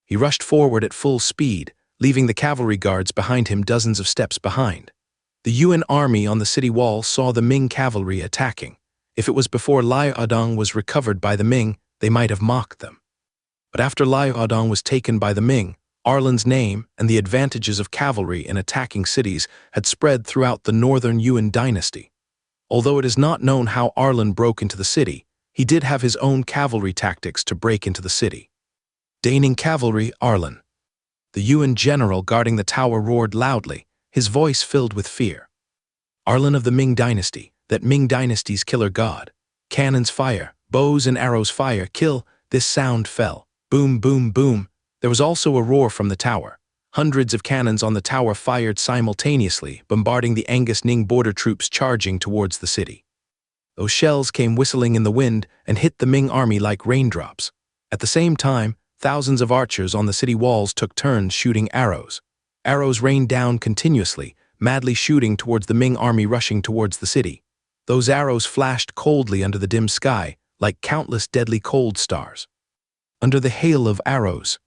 He rushed forward at full speed, leaving the cavalry guards behind him dozens of steps behind. The Yuan army on the city wall saw the Ming cavalry attacking. If it was before Liaodong was recovered by the Ming, they might have mocked them. But after Liaodong was taken by the Ming, Arlen's name and the advantages of cavalry in attacking cities had spread throughout the northern Yuan dynasty. Although it is not known how Arlen broke into the city, he did have his own cavalry tactics to break into the city. Daning cavalry, Arlen. The Yuan general guarding the tower roared loudly, his voice filled with fear. Arlen of the Ming dynasty, that Ming dynasty's killer god. Cannons fire, bows and arrows fire, kill, this sound fell. Boom, boom, boom. There was also a roar from the tower. Hundreds of cannons on the tower fired simultaneously, bombarding the Angus Ning border troops charging towards the city. Those shells came whistling in the wind and hit the Ming army like raindrops. At the same time, thousands of archers on the city walls took turns shooting arrows. Arrows rained down continuously, madly shooting towards the Ming army rushing towards the city. Those arrows flashed coldly under the dim sky, like countless deadly cold stars. Under the hail of arrows,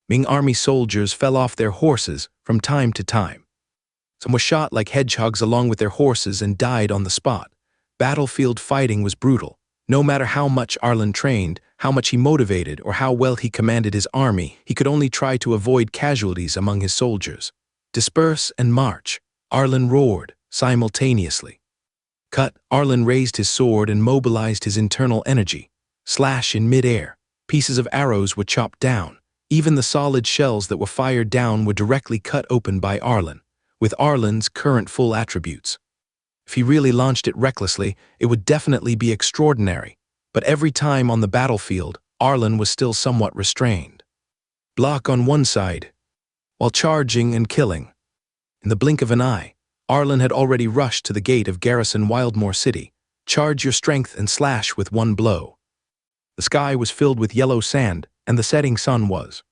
Ming army soldiers fell off their horses from time to time. Some were shot like hedgehogs along with their horses and died on the spot. Battlefield fighting was brutal. No matter how much Arlen trained, how much he motivated, or how well he commanded his army, he could only try to avoid casualties among his soldiers. Disperse and march, Arlen roared simultaneously. Cut, Arlen raised his sword and mobilized his internal energy. Slash in mid-air. Pieces of arrows were chopped down. Even the solid shells that were fired down were directly cut open by Arlen, with Arlen's current full attributes. If he really launched it recklessly, it would definitely be extraordinary, but every time on the battlefield, Arlen was still somewhat restrained. Block on one side, while charging and killing. In the blink of an eye, Arlen had already rushed to the gate of Garrison Wildmoor City. Charge your strength and slash with one blow. The sky was filled with yellow sand, and the setting sun was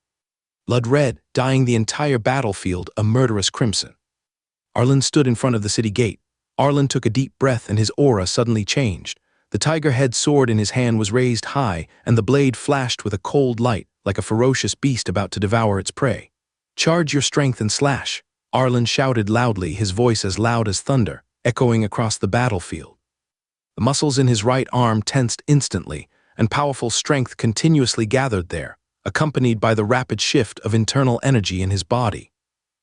blood red, dyeing the entire battlefield a murderous crimson. Arlen stood in front of the city gate. Arlen took a deep breath and his aura suddenly changed. The tiger-head sword in his hand was raised high, and the blade flashed with a cold light, like a ferocious beast about to devour its prey. Charge your strength and slash, Arlen shouted loudly, his voice as loud as thunder, echoing across the battlefield. The muscles in his right arm tensed instantly, and powerful strength continuously gathered there, accompanied by the rapid shift of internal energy in his body.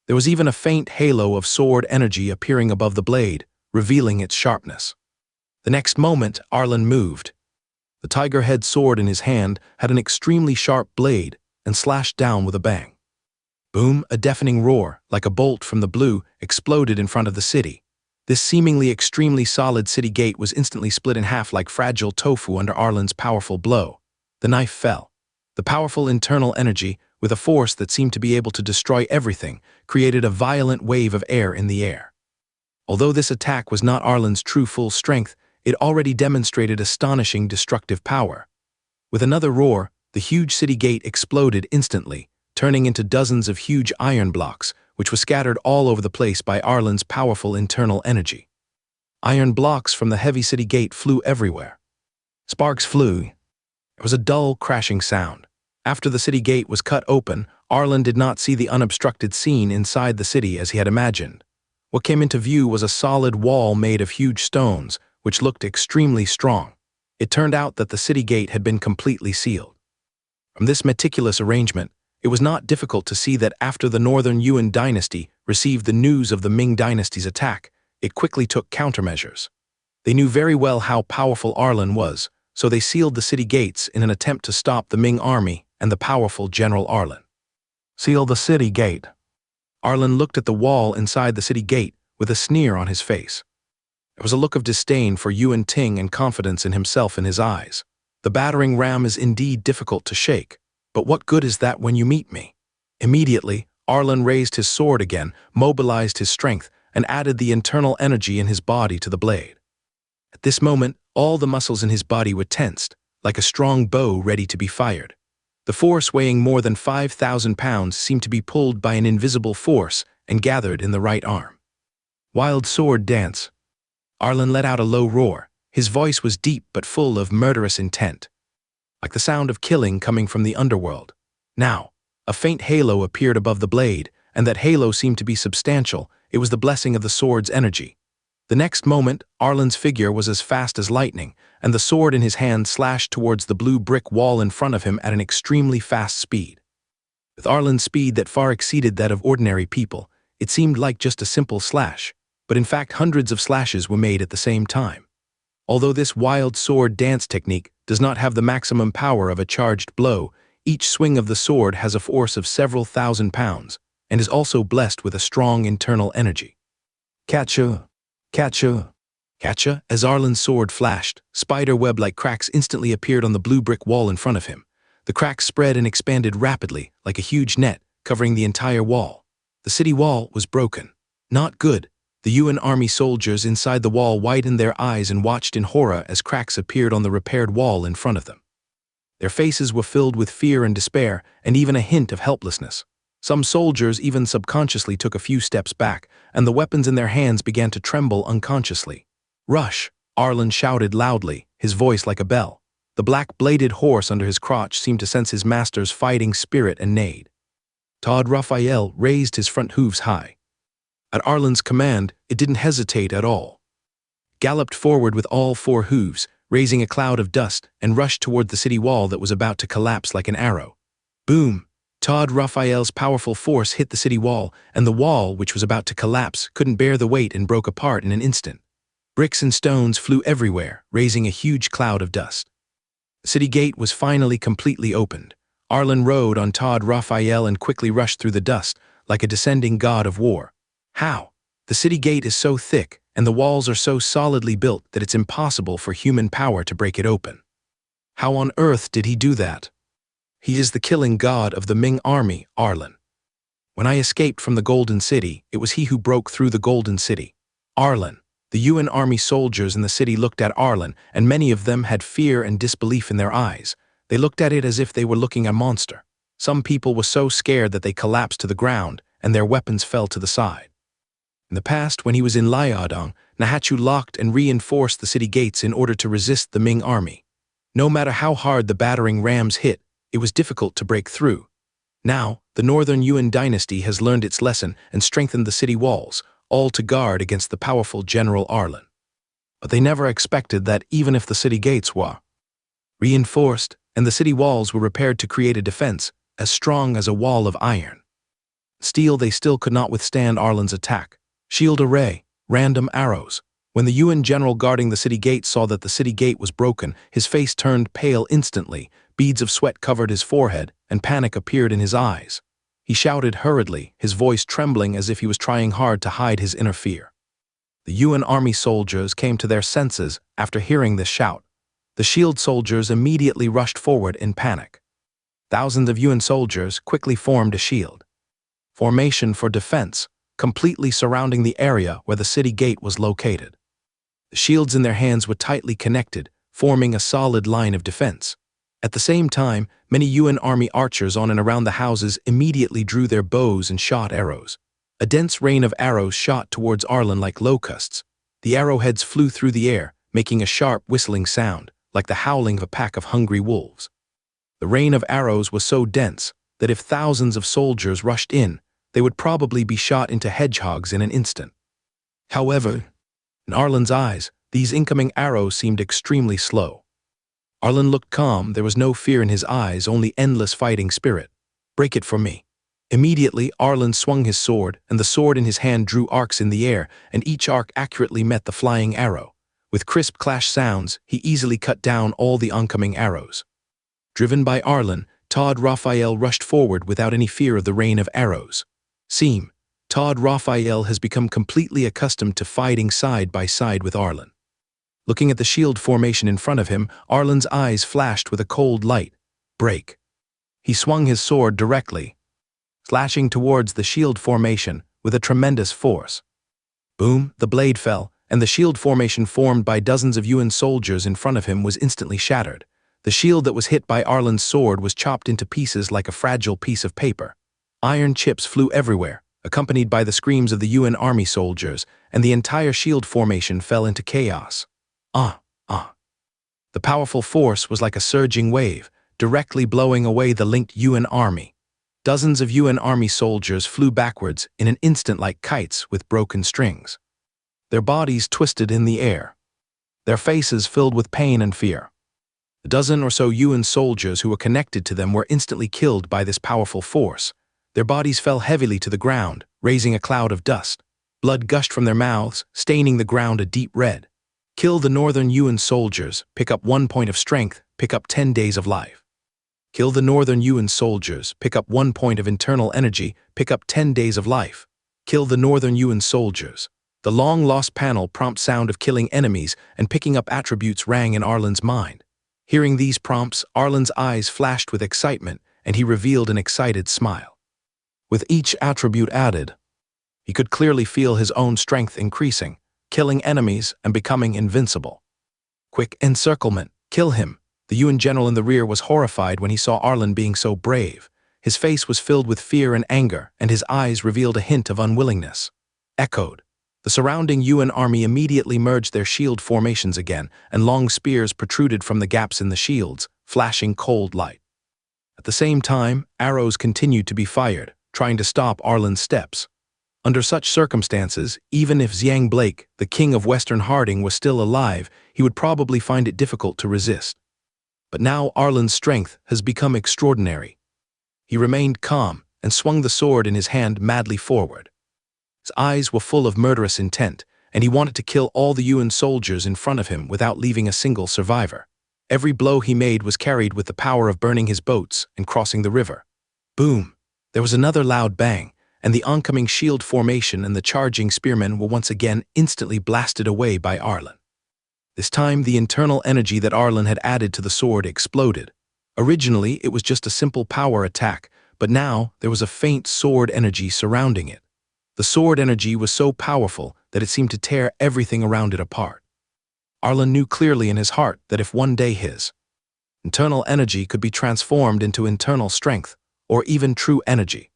There was even a faint halo of sword energy appearing above the blade, revealing its sharpness. The next moment, Arlen moved. The tiger-head sword in his hand had an extremely sharp blade and slashed down with a bang. Boom, a deafening roar, like a bolt from the blue, exploded in front of the city. This seemingly extremely solid city gate was instantly split in half like fragile tofu under Arlen's powerful blow. The knife fell. The powerful internal energy, with a force that seemed to be able to destroy everything, created a violent wave of air in the air. Although this attack was not Arlen's true full strength, it already demonstrated astonishing destructive power. With another roar, the huge city gate exploded instantly, turning into dozens of huge iron blocks, which were scattered all over the place by Arlen's powerful internal energy. Iron blocks from the heavy city gate flew everywhere. Sparks flew. There was a dull, crashing sound. After the city gate was cut open, Arlen did not see the unobstructed scene inside the city as he had imagined. What came into view was a solid wall made of huge stones, which looked extremely strong. It turned out that the city gate had been completely sealed. From this meticulous arrangement, it was not difficult to see that after the Northern Yuan dynasty received the news of the Ming dynasty's attack, it quickly took countermeasures. They knew very well how powerful Arlen was, so they sealed the city gates in an attempt to stop the Ming army and the powerful General Arlen. Seal the city gate. Arlen looked at the wall inside the city gate with a sneer on his face. There was a look of disdain for Yuan Ting and confidence in himself in his eyes. The battering ram is indeed difficult to shake, but what good is that when you meet me? Immediately, Arlen raised his sword again, mobilized his strength, and added the internal energy in his body to the blade. At this moment, all the muscles in his body were tensed, like a strong bow ready to be fired. The force weighing more than 5,000 pounds seemed to be pulled by an invisible force and gathered in the right arm. Wild sword dance. Arlen let out a low roar. His voice was deep but full of murderous intent, like the sound of killing coming from the underworld. Now, a faint halo appeared above the blade, and that halo seemed to be substantial. It was the blessing of the sword's energy. The next moment, Arlen's figure was as fast as lightning, and the sword in his hand slashed towards the blue brick wall in front of him at an extremely fast speed. With Arlen's speed that far exceeded that of ordinary people, it seemed like just a simple slash, but in fact hundreds of slashes were made at the same time. Although this wild sword dance technique does not have the maximum power of a charged blow, each swing of the sword has a force of several thousand pounds, and is also blessed with a strong internal energy. Catcha! Catcha! Catcha! As Arlen's sword flashed, spider web-like cracks instantly appeared on the blue brick wall in front of him. The cracks spread and expanded rapidly, like a huge net, covering the entire wall. The city wall was broken. Not good. The Yuan army soldiers inside the wall widened their eyes and watched in horror as cracks appeared on the repaired wall in front of them. Their faces were filled with fear and despair, and even a hint of helplessness. Some soldiers even subconsciously took a few steps back, and the weapons in their hands began to tremble unconsciously. "Rush!" Arlen shouted loudly, his voice like a bell. The black-bladed horse under his crotch seemed to sense his master's fighting spirit and neighed. Todd Raphael raised his front hooves high. At Arlen's command, it didn't hesitate at all. Galloped forward with all four hooves, raising a cloud of dust, and rushed toward the city wall that was about to collapse like an arrow. Boom! Todd Raphael's powerful force hit the city wall, and the wall, which was about to collapse, couldn't bear the weight and broke apart in an instant. Bricks and stones flew everywhere, raising a huge cloud of dust. The city gate was finally completely opened. Arlen rode on Todd Raphael and quickly rushed through the dust, like a descending god of war. How? The city gate is so thick, and the walls are so solidly built that it's impossible for human power to break it open. How on earth did he do that? He is the killing god of the Ming army, Arlen. When I escaped from the Golden City, it was he who broke through the Golden City. Arlen. The Yuan army soldiers in the city looked at Arlen, and many of them had fear and disbelief in their eyes. They looked at it as if they were looking at a monster. Some people were so scared that they collapsed to the ground, and their weapons fell to the side. In the past, when he was in Liaodong, Nahachu locked and reinforced the city gates in order to resist the Ming army. No matter how hard the battering rams hit, it was difficult to break through. Now, the Northern Yuan dynasty has learned its lesson and strengthened the city walls, all to guard against the powerful General Arlen. But they never expected that even if the city gates were reinforced and the city walls were repaired to create a defense as strong as a wall of iron, steel, they still could not withstand Arlen's attack. Shield array, random arrows. When the Yuan general guarding the city gate saw that the city gate was broken, his face turned pale instantly, beads of sweat covered his forehead, and panic appeared in his eyes. He shouted hurriedly, his voice trembling as if he was trying hard to hide his inner fear. The Yuan army soldiers came to their senses after hearing this shout. The shield soldiers immediately rushed forward in panic. Thousands of Yuan soldiers quickly formed a shield formation for defense, completely surrounding the area where the city gate was located. The shields in their hands were tightly connected, forming a solid line of defense. At the same time, many Yuan army archers on and around the houses immediately drew their bows and shot arrows. A dense rain of arrows shot towards Arlen like locusts. The arrowheads flew through the air, making a sharp whistling sound, like the howling of a pack of hungry wolves. The rain of arrows was so dense that if thousands of soldiers rushed in, they would probably be shot into hedgehogs in an instant. However, in Arlen's eyes, these incoming arrows seemed extremely slow. Arlen looked calm, there was no fear in his eyes, only endless fighting spirit. "Break it for me." Immediately, Arlen swung his sword, and the sword in his hand drew arcs in the air, and each arc accurately met the flying arrow. With crisp clash sounds, he easily cut down all the oncoming arrows. Driven by Arlen, Todd Raphael rushed forward without any fear of the rain of arrows. Todd Raphael has become completely accustomed to fighting side by side with Arlen. Looking at the shield formation in front of him, Arlen's eyes flashed with a cold light. "Break." He swung his sword directly, slashing towards the shield formation with a tremendous force. Boom, the blade fell, and the shield formation formed by dozens of Yuan soldiers in front of him was instantly shattered. The shield that was hit by Arlen's sword was chopped into pieces like a fragile piece of paper. Iron chips flew everywhere, accompanied by the screams of the Yuan army soldiers, and the entire shield formation fell into chaos. The powerful force was like a surging wave, directly blowing away the linked Yuan army. Dozens of Yuan army soldiers flew backwards in an instant like kites with broken strings. Their bodies twisted in the air, their faces filled with pain and fear. A dozen or so Yuan soldiers who were connected to them were instantly killed by this powerful force. Their bodies fell heavily to the ground, raising a cloud of dust. Blood gushed from their mouths, staining the ground a deep red. Kill the northern Yuan soldiers, pick up 1 point of strength, pick up 10 days of life. Kill the northern Yuan soldiers, pick up 1 point of internal energy, pick up 10 days of life. Kill the northern Yuan soldiers. The long-lost panel prompt sound of killing enemies and picking up attributes rang in Arlen's mind. Hearing these prompts, Arlen's eyes flashed with excitement, and he revealed an excited smile. With each attribute added, he could clearly feel his own strength increasing, killing enemies and becoming invincible. Quick encirclement, kill him. The Yuan general in the rear was horrified when he saw Arlen being so brave. His face was filled with fear and anger, and his eyes revealed a hint of unwillingness. Echoed. The surrounding Yuan army immediately merged their shield formations again, and long spears protruded from the gaps in the shields, flashing cold light. At the same time, arrows continued to be fired, trying to stop Arlen's steps. Under such circumstances, even if Xiang Blake, the king of Western Harding, was still alive, he would probably find it difficult to resist. But now Arlen's strength has become extraordinary. He remained calm and swung the sword in his hand madly forward. His eyes were full of murderous intent, and he wanted to kill all the Yuan soldiers in front of him without leaving a single survivor. Every blow he made was carried with the power of burning his boats and crossing the river. Boom! There was another loud bang, and the oncoming shield formation and the charging spearmen were once again instantly blasted away by Arlen. This time, the internal energy that Arlen had added to the sword exploded. Originally, it was just a simple power attack, but now there was a faint sword energy surrounding it. The sword energy was so powerful that it seemed to tear everything around it apart. Arlen knew clearly in his heart that if one day his internal energy could be transformed into internal strength, or even true energy,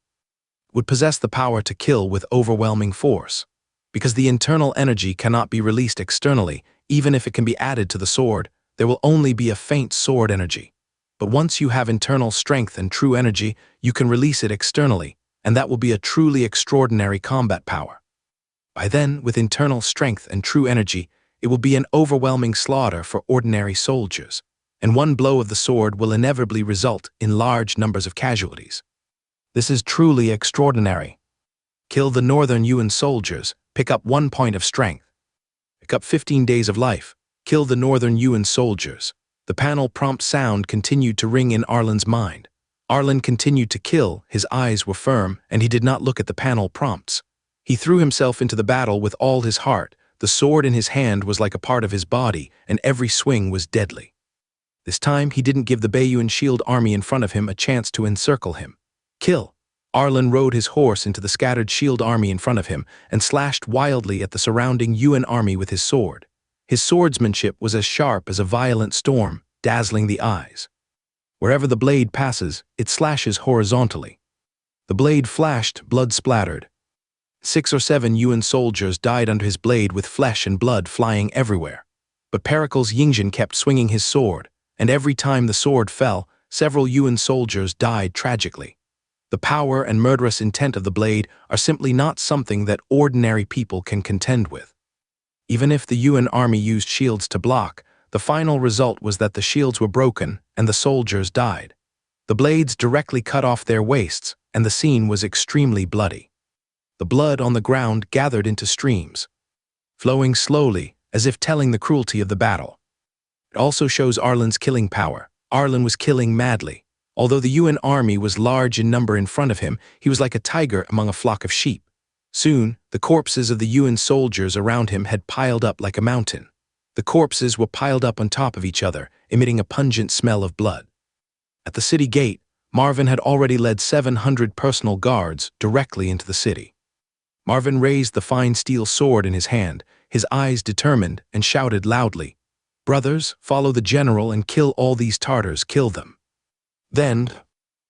would possess the power to kill with overwhelming force. Because the internal energy cannot be released externally, even if it can be added to the sword, there will only be a faint sword energy. But once you have internal strength and true energy, you can release it externally, and that will be a truly extraordinary combat power. By then, with internal strength and true energy, it will be an overwhelming slaughter for ordinary soldiers, and one blow of the sword will inevitably result in large numbers of casualties. This is truly extraordinary. Kill the northern Yuan soldiers, pick up 1 point of strength. Pick up 15 days of life. Kill the northern Yuan soldiers. The panel prompt sound continued to ring in Arlen's mind. Arlen continued to kill, his eyes were firm, and he did not look at the panel prompts. He threw himself into the battle with all his heart. The sword in his hand was like a part of his body, and every swing was deadly. This time, he didn't give the Bayeuan shield army in front of him a chance to encircle him. Kill! Arlen rode his horse into the scattered shield army in front of him and slashed wildly at the surrounding Yuan army with his sword. His swordsmanship was as sharp as a violent storm, dazzling the eyes. Wherever the blade passes, it slashes horizontally. The blade flashed, blood splattered. 6 or 7 Yuan soldiers died under his blade with flesh and blood flying everywhere. But Pericles Yingjin kept swinging his sword, and every time the sword fell, several Yuan soldiers died tragically. The power and murderous intent of the blade are simply not something that ordinary people can contend with. Even if the Yuan army used shields to block, the final result was that the shields were broken and the soldiers died. The blades directly cut off their waists, and the scene was extremely bloody. The blood on the ground gathered into streams, flowing slowly, as if telling the cruelty of the battle. It also shows Arlen's killing power. Arlen was killing madly. Although the Yuan army was large in number in front of him, he was like a tiger among a flock of sheep. Soon, the corpses of the Yuan soldiers around him had piled up like a mountain. The corpses were piled up on top of each other, emitting a pungent smell of blood. At the city gate, Marvin had already led 700 personal guards directly into the city. Marvin raised the fine steel sword in his hand, his eyes determined, and shouted loudly, "Brothers, follow the general and kill all these Tartars, kill them." Then,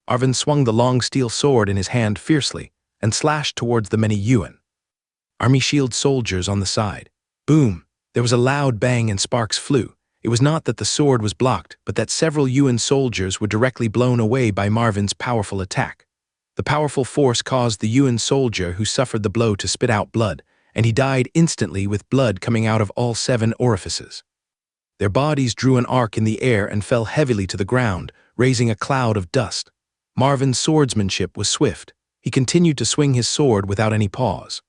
Marvin swung the long steel sword in his hand fiercely and slashed towards the many Yuan army shield soldiers on the side. Boom! There was a loud bang and sparks flew. It was not that the sword was blocked, but that several Yuan soldiers were directly blown away by Marvin's powerful attack. The powerful force caused the Yuan soldier who suffered the blow to spit out blood, and he died instantly with blood coming out of all 7 orifices. Their bodies drew an arc in the air and fell heavily to the ground, raising a cloud of dust. Marvin's swordsmanship was swift. He continued to swing his sword without any pause.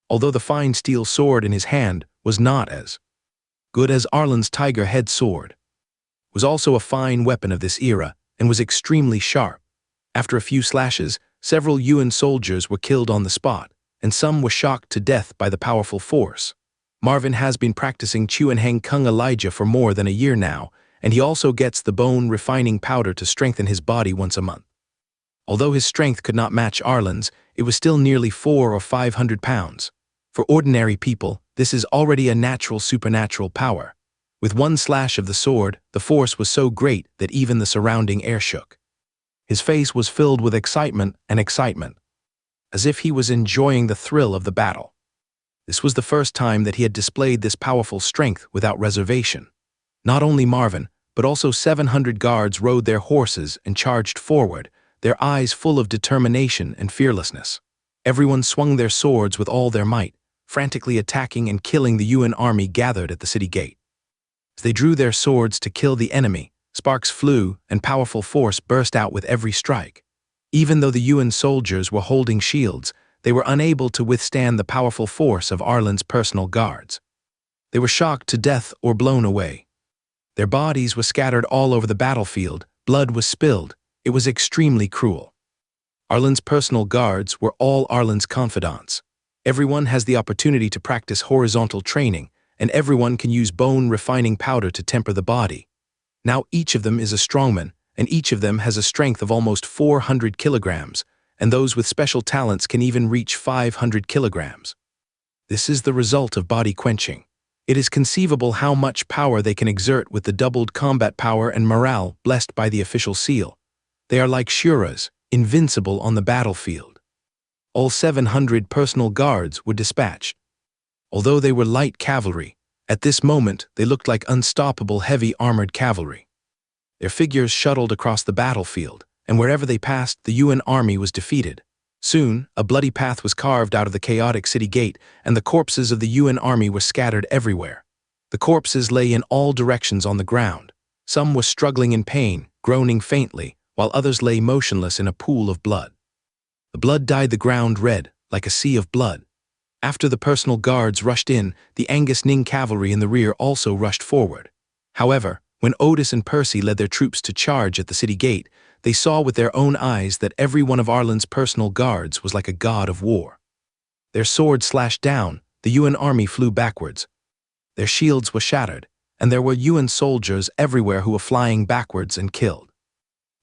Although the fine steel sword in his hand was not as good as Arlen's tiger head sword, it was also a fine weapon of this era and was extremely sharp. After a few slashes, several Yuan soldiers were killed on the spot, and some were shocked to death by the powerful force. Marvin has been practicing Chuanheng Kung Elijah for more than a year now, and he also gets the bone refining powder to strengthen his body once a month. Although his strength could not match Arlen's, it was still nearly 400 or 500 pounds. For ordinary people, this is already a natural supernatural power. With one slash of the sword, the force was so great that even the surrounding air shook. His face was filled with excitement, as if he was enjoying the thrill of the battle. This was the first time that he had displayed this powerful strength without reservation. Not only Marvin, but also 700 guards rode their horses and charged forward, their eyes full of determination and fearlessness. Everyone swung their swords with all their might, frantically attacking and killing the Yuan army gathered at the city gate. As they drew their swords to kill the enemy, sparks flew and powerful force burst out with every strike. Even though the Yuan soldiers were holding shields, they were unable to withstand the powerful force of Arlen's personal guards. They were shocked to death or blown away. Their bodies were scattered all over the battlefield, blood was spilled. It was extremely cruel. Arlen's personal guards were all Arlen's confidants. Everyone has the opportunity to practice horizontal training, and everyone can use bone refining powder to temper the body. Now each of them is a strongman, and each of them has a strength of almost 400 kilograms, and those with special talents can even reach 500 kilograms. This is the result of body quenching. It is conceivable how much power they can exert with the doubled combat power and morale blessed by the official seal. They are like Shuras, invincible on the battlefield. All 700 personal guards were dispatched. Although they were light cavalry, at this moment they looked like unstoppable heavy armored cavalry. Their figures shuttled across the battlefield, and wherever they passed, the Yuan army was defeated. Soon, a bloody path was carved out of the chaotic city gate, and the corpses of the Yuan army were scattered everywhere. The corpses lay in all directions on the ground. Some were struggling in pain, groaning faintly, while others lay motionless in a pool of blood. The blood dyed the ground red, like a sea of blood. After the personal guards rushed in, the Angus Ning cavalry in the rear also rushed forward. However, when Otis and Percy led their troops to charge at the city gate, they saw with their own eyes that every one of Arlen's personal guards was like a god of war. Their swords slashed down, the Yuan army flew backwards. Their shields were shattered, and there were Yuan soldiers everywhere who were flying backwards and killed.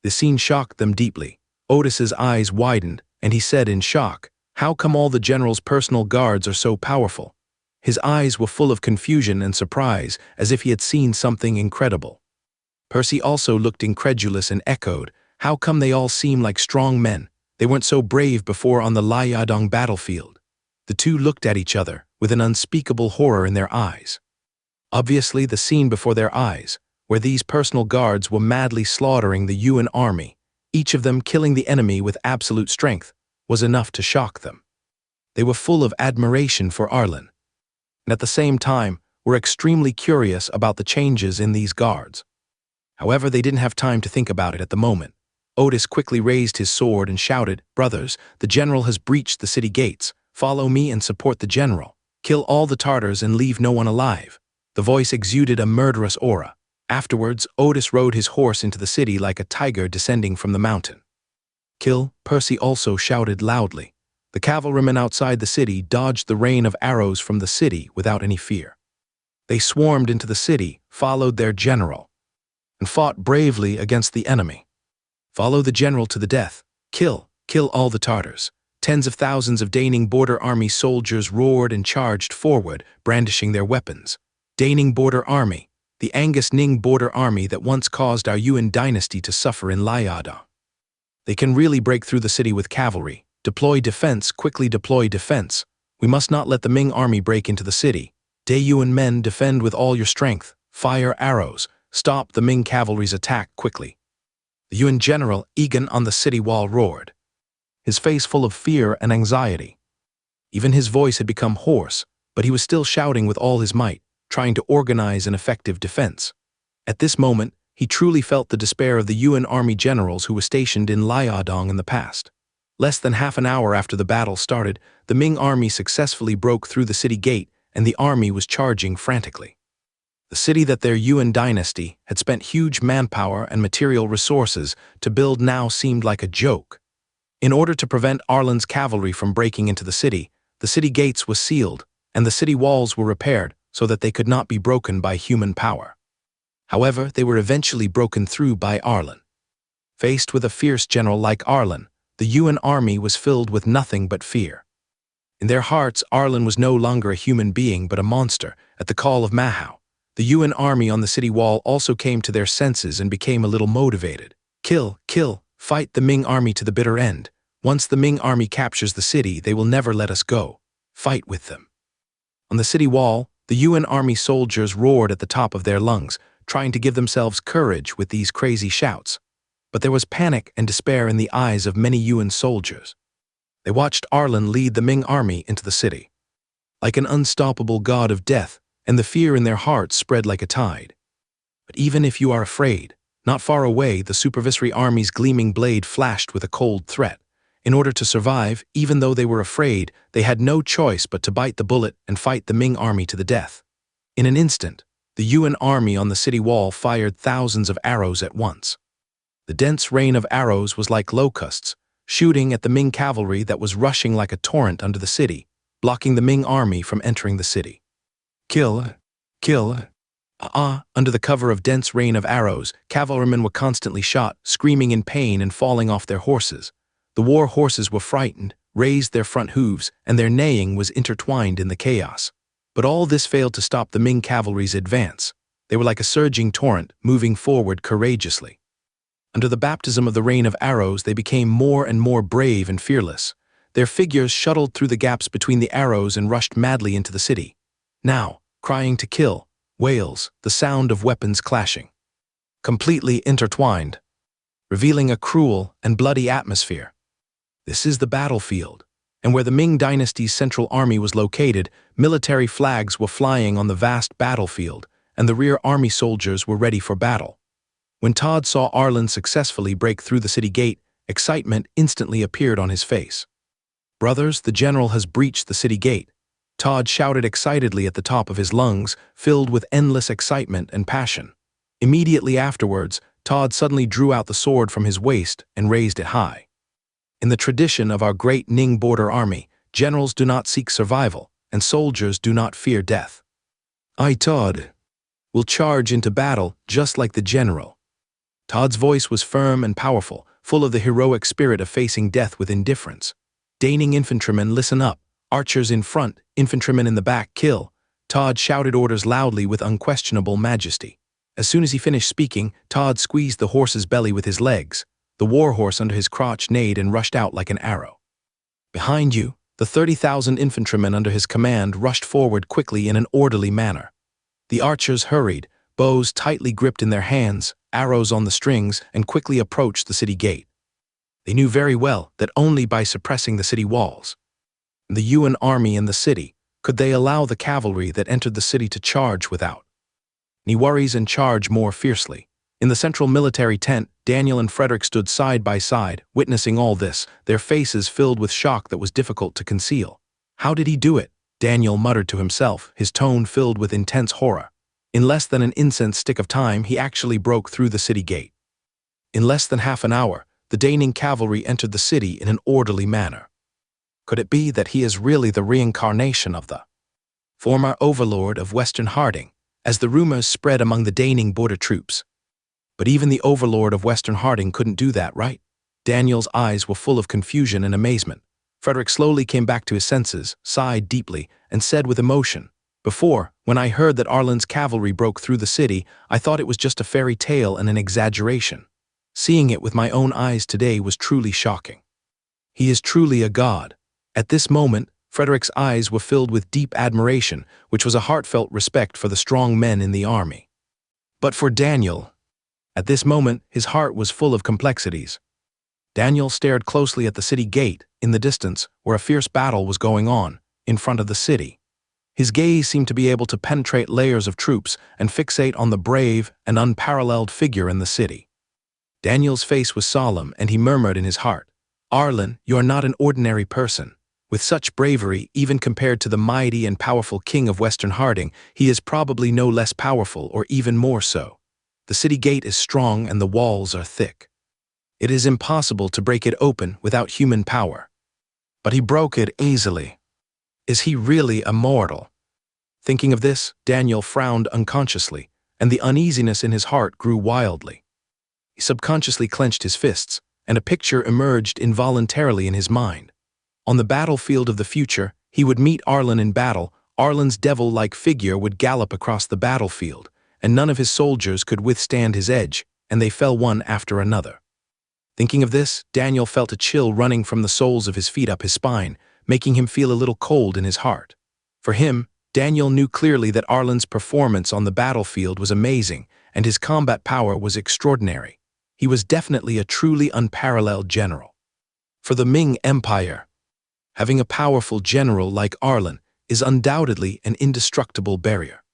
The scene shocked them deeply. Otis's eyes widened, and he said in shock, "How come all the general's personal guards are so powerful?" His eyes were full of confusion and surprise, as if he had seen something incredible. Percy also looked incredulous and echoed, "How come they all seem like strong men? They weren't so brave before on the Liaodong battlefield." The two looked at each other, with an unspeakable horror in their eyes. Obviously, the scene before their eyes, where these personal guards were madly slaughtering the Yuan army, each of them killing the enemy with absolute strength, was enough to shock them. They were full of admiration for Arlen, and at the same time were extremely curious about the changes in these guards. However, they didn't have time to think about it at the moment. Otis quickly raised his sword and shouted, "Brothers, the general has breached the city gates. Follow me and support the general. Kill all the Tartars and leave no one alive." The voice exuded a murderous aura. Afterwards, Otis rode his horse into the city like a tiger descending from the mountain. "Kill," Percy also shouted loudly. The cavalrymen outside the city dodged the rain of arrows from the city without any fear. They swarmed into the city, followed their general, and fought bravely against the enemy. "Follow the general to the death. Kill all the Tartars." Tens of thousands of Daning border army soldiers roared and charged forward, brandishing their weapons. Daning border army, the Angus Ning border army that once caused our Yuan dynasty to suffer in Liaodong. They can really break through the city with cavalry. Deploy defense, quickly deploy defense. We must not let the Ming army break into the city. Yuan men, defend with all your strength. Fire arrows. Stop the Ming cavalry's attack quickly. The Yuan general, Egan, on the city wall roared, his face full of fear and anxiety. Even his voice had become hoarse, but he was still shouting with all his might, trying to organize an effective defense. At this moment, he truly felt the despair of the Yuan army generals who were stationed in Liaodong in the past. Less than half an hour after the battle started, the Ming army successfully broke through the city gate, and the army was charging frantically. The city that their Yuan dynasty had spent huge manpower and material resources to build now seemed like a joke. In order to prevent Arlen's cavalry from breaking into the city gates were sealed, and the city walls were repaired so that they could not be broken by human power. However, they were eventually broken through by Arlen. Faced with a fierce general like Arlen, the Yuan army was filled with nothing but fear. In their hearts, Arlen was no longer a human being but a monster. At the call of Mahao, the Yuan army on the city wall also came to their senses and became a little motivated. Kill, fight the Ming army to the bitter end. Once the Ming army captures the city, they will never let us go. Fight with them. On the city wall, the Yuan army soldiers roared at the top of their lungs, trying to give themselves courage with these crazy shouts. But there was panic and despair in the eyes of many Yuan soldiers. They watched Arlen lead the Ming army into the city, like an unstoppable god of death, and the fear in their hearts spread like a tide. But even if you are afraid, not far away the supervisory army's gleaming blade flashed with a cold threat. In order to survive, even though they were afraid, they had no choice but to bite the bullet and fight the Ming army to the death. In an instant, the Yuan army on the city wall fired thousands of arrows at once. The dense rain of arrows was like locusts, shooting at the Ming cavalry that was rushing like a torrent under the city, blocking the Ming army from entering the city. Kill. Under the cover of dense rain of arrows, cavalrymen were constantly shot, screaming in pain and falling off their horses. The war horses were frightened, raised their front hooves, and their neighing was intertwined in the chaos. But all this failed to stop the Ming cavalry's advance. They were like a surging torrent, moving forward courageously. Under the baptism of the rain of arrows, they became more and more brave and fearless. Their figures shuttled through the gaps between the arrows and rushed madly into the city. Now, crying to kill, wails, the sound of weapons clashing, completely intertwined, revealing a cruel and bloody atmosphere. This is the battlefield, and where the Ming dynasty's central army was located, military flags were flying on the vast battlefield, and the rear army soldiers were ready for battle. When Todd saw Arlen successfully break through the city gate, excitement instantly appeared on his face. "Brothers, the general has breached the city gate." Todd shouted excitedly at the top of his lungs, filled with endless excitement and passion. Immediately afterwards, Todd suddenly drew out the sword from his waist and raised it high. In the tradition of our great Ning border army, generals do not seek survival, and soldiers do not fear death. "I, Todd," We'll charge into battle just like the general." Todd's voice was firm and powerful, full of the heroic spirit of facing death with indifference. "Daning infantrymen, listen up. Archers in front, infantrymen in the back, kill." Todd shouted orders loudly with unquestionable majesty. As soon as he finished speaking, Todd squeezed the horse's belly with his legs. The war horse under his crotch neighed and rushed out like an arrow. Behind you, the 30,000 infantrymen under his command rushed forward quickly in an orderly manner. The archers hurried, bows tightly gripped in their hands, arrows on the strings, and quickly approached the city gate. They knew very well that only by suppressing the city walls, the UN army in the city, could they allow the cavalry that entered the city to charge without any worries and charge more fiercely. In the central military tent, Daniel and Frederick stood side by side, witnessing all this, their faces filled with shock that was difficult to conceal. "How did he do it?" Daniel muttered to himself, his tone filled with intense horror. In less than an incense stick of time, he actually broke through the city gate. In less than half an hour, the Daning cavalry entered the city in an orderly manner. Could it be that he is really the reincarnation of the former overlord of Western Harding, as the rumors spread among the Daning border troops? But even the overlord of Western Harding couldn't do that, right? Daniel's eyes were full of confusion and amazement. Frederick slowly came back to his senses, sighed deeply, and said with emotion, "Before, when I heard that Arlen's cavalry broke through the city, I thought it was just a fairy tale and an exaggeration. Seeing it with my own eyes today was truly shocking. He is truly a god." At this moment, Frederick's eyes were filled with deep admiration, which was a heartfelt respect for the strong men in the army. But for Daniel, at this moment, his heart was full of complexities. Daniel stared closely at the city gate, in the distance, where a fierce battle was going on, in front of the city. His gaze seemed to be able to penetrate layers of troops and fixate on the brave and unparalleled figure in the city. Daniel's face was solemn, and he murmured in his heart, "Arlen, you are not an ordinary person. With such bravery, even compared to the mighty and powerful king of Western Harding, he is probably no less powerful or even more so. The city gate is strong and the walls are thick. It is impossible to break it open without human power. But he broke it easily. Is he really immortal?" Thinking of this, Daniel frowned unconsciously, and the uneasiness in his heart grew wildly. He subconsciously clenched his fists, and a picture emerged involuntarily in his mind. On the battlefield of the future, he would meet Arlen in battle. Arlen's devil-like figure would gallop across the battlefield, and none of his soldiers could withstand his edge, and they fell one after another. Thinking of this, Daniel felt a chill running from the soles of his feet up his spine, making him feel a little cold in his heart. For him, Daniel knew clearly that Arlen's performance on the battlefield was amazing, and his combat power was extraordinary. He was definitely a truly unparalleled general. For the Ming Empire, having a powerful general like Arlen is undoubtedly an indestructible barrier,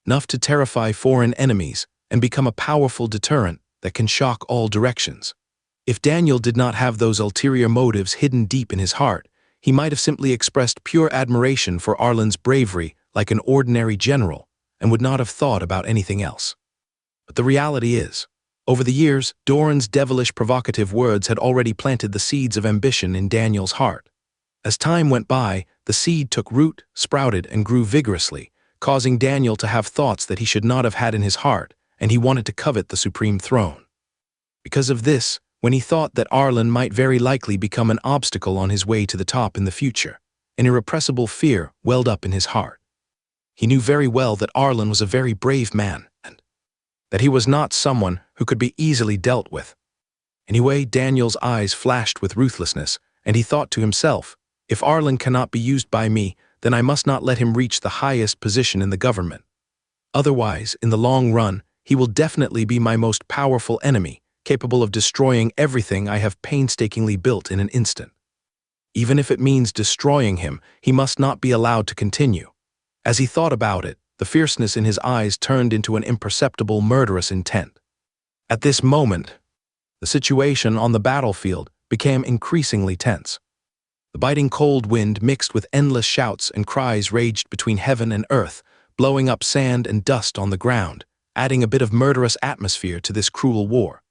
enough to terrify foreign enemies and become a powerful deterrent that can shock all directions. If Daniel did not have those ulterior motives hidden deep in his heart, he might have simply expressed pure admiration for Arlen's bravery like an ordinary general and would not have thought about anything else. But the reality is, over the years, Doran's devilish provocative words had already planted the seeds of ambition in Daniel's heart. As time went by, the seed took root, sprouted, and grew vigorously, causing Daniel to have thoughts that he should not have had in his heart, and he wanted to covet the supreme throne. Because of this, when he thought that Arlen might very likely become an obstacle on his way to the top in the future, an irrepressible fear welled up in his heart. He knew very well that Arlen was a very brave man, and that he was not someone who could be easily dealt with. Anyway, Daniel's eyes flashed with ruthlessness, and he thought to himself, "If Arlen cannot be used by me, then I must not let him reach the highest position in the government. Otherwise, in the long run, he will definitely be my most powerful enemy, capable of destroying everything I have painstakingly built in an instant. Even if it means destroying him, he must not be allowed to continue." As he thought about it, the fierceness in his eyes turned into an imperceptible murderous intent. At this moment, the situation on the battlefield became increasingly tense. The biting cold wind mixed with endless shouts and cries raged between heaven and earth, blowing up sand and dust on the ground, adding a bit of murderous atmosphere to this cruel war.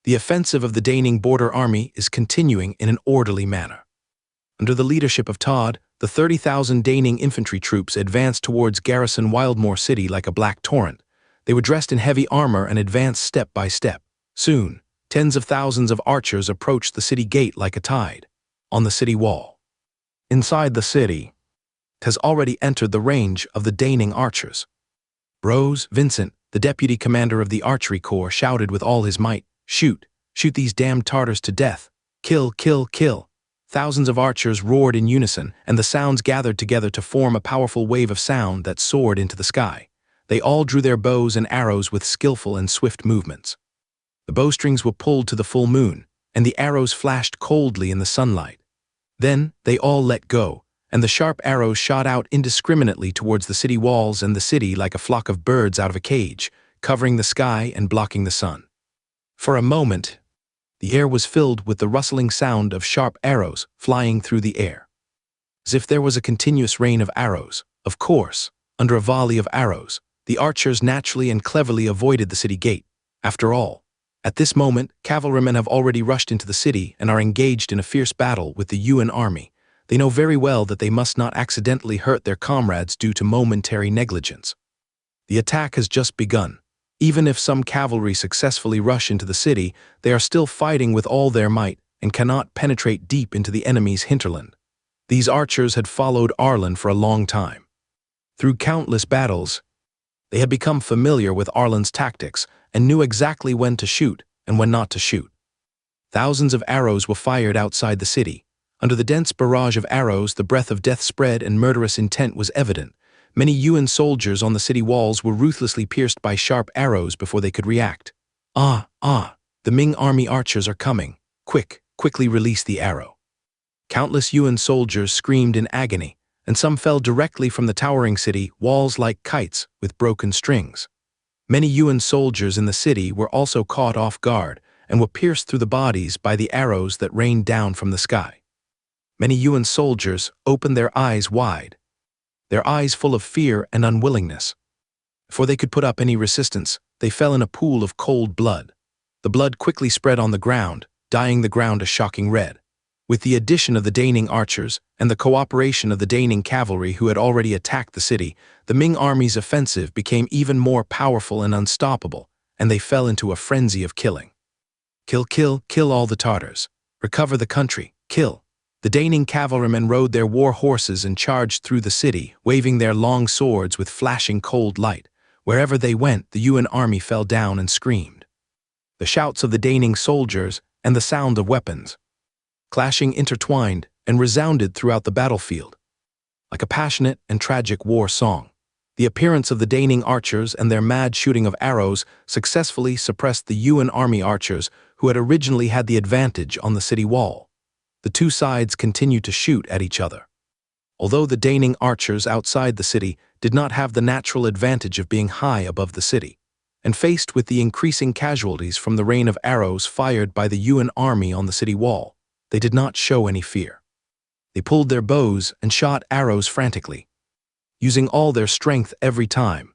The offensive of the Daning border army is continuing in an orderly manner. Under the leadership of Todd, the 30,000 Daning infantry troops advanced towards garrison Wildmoor City like a black torrent, They were dressed in heavy armor and advanced step by step. Soon, tens of thousands of archers approached the city gate like a tide. On the city wall. Inside the city, has already entered the range of the Daning archers. Rose Vincent, the deputy commander of the archery corps, shouted with all his might, "Shoot! Shoot these damned Tartars to death! Kill, kill, kill!" Thousands of archers roared in unison, and the sounds gathered together to form a powerful wave of sound that soared into the sky. They all drew their bows and arrows with skillful and swift movements. The bowstrings were pulled to the full moon, and the arrows flashed coldly in the sunlight. Then they all let go, and the sharp arrows shot out indiscriminately towards the city walls and the city like a flock of birds out of a cage, covering the sky and blocking the sun. For a moment, the air was filled with the rustling sound of sharp arrows flying through the air. As if there was a continuous rain of arrows. Of course, under a volley of arrows, the archers naturally and cleverly avoided the city gate. After all, at this moment, cavalrymen have already rushed into the city and are engaged in a fierce battle with the UN army. They know very well that they must not accidentally hurt their comrades due to momentary negligence. The attack has just begun. Even if some cavalry successfully rush into the city, they are still fighting with all their might and cannot penetrate deep into the enemy's hinterland. These archers had followed Arlen for a long time. Through countless battles, they had become familiar with Arlen's tactics and knew exactly when to shoot and when not to shoot. Thousands of arrows were fired outside the city. Under the dense barrage of arrows, the breath of death spread and murderous intent was evident. Many UN soldiers on the city walls were ruthlessly pierced by sharp arrows before they could react. The Ming army archers are coming. Quickly release the arrow. Countless UN soldiers screamed in agony, and some fell directly from the towering city walls like kites with broken strings. Many UN soldiers in the city were also caught off guard and were pierced through the bodies by the arrows that rained down from the sky. Many UN soldiers opened their eyes wide, their eyes full of fear and unwillingness. Before they could put up any resistance, they fell in a pool of cold blood. The blood quickly spread on the ground, dyeing the ground a shocking red. With the addition of the Daning archers and the cooperation of the Daning cavalry who had already attacked the city, the Ming army's offensive became even more powerful and unstoppable, and they fell into a frenzy of killing. Kill all the Tartars. Recover the country. Kill. The Daning cavalrymen rode their war horses and charged through the city, waving their long swords with flashing cold light. Wherever they went, the UN army fell down and screamed. The shouts of the Daning soldiers and the sound of weapons, clashing intertwined and resounded throughout the battlefield, like a passionate and tragic war song. The appearance of the Daning archers and their mad shooting of arrows successfully suppressed the UN army archers who had originally had the advantage on the city wall. The two sides continued to shoot at each other. Although the Daning archers outside the city did not have the natural advantage of being high above the city, and faced with the increasing casualties from the rain of arrows fired by the UN army on the city wall, they did not show any fear. They pulled their bows and shot arrows frantically, using all their strength every time,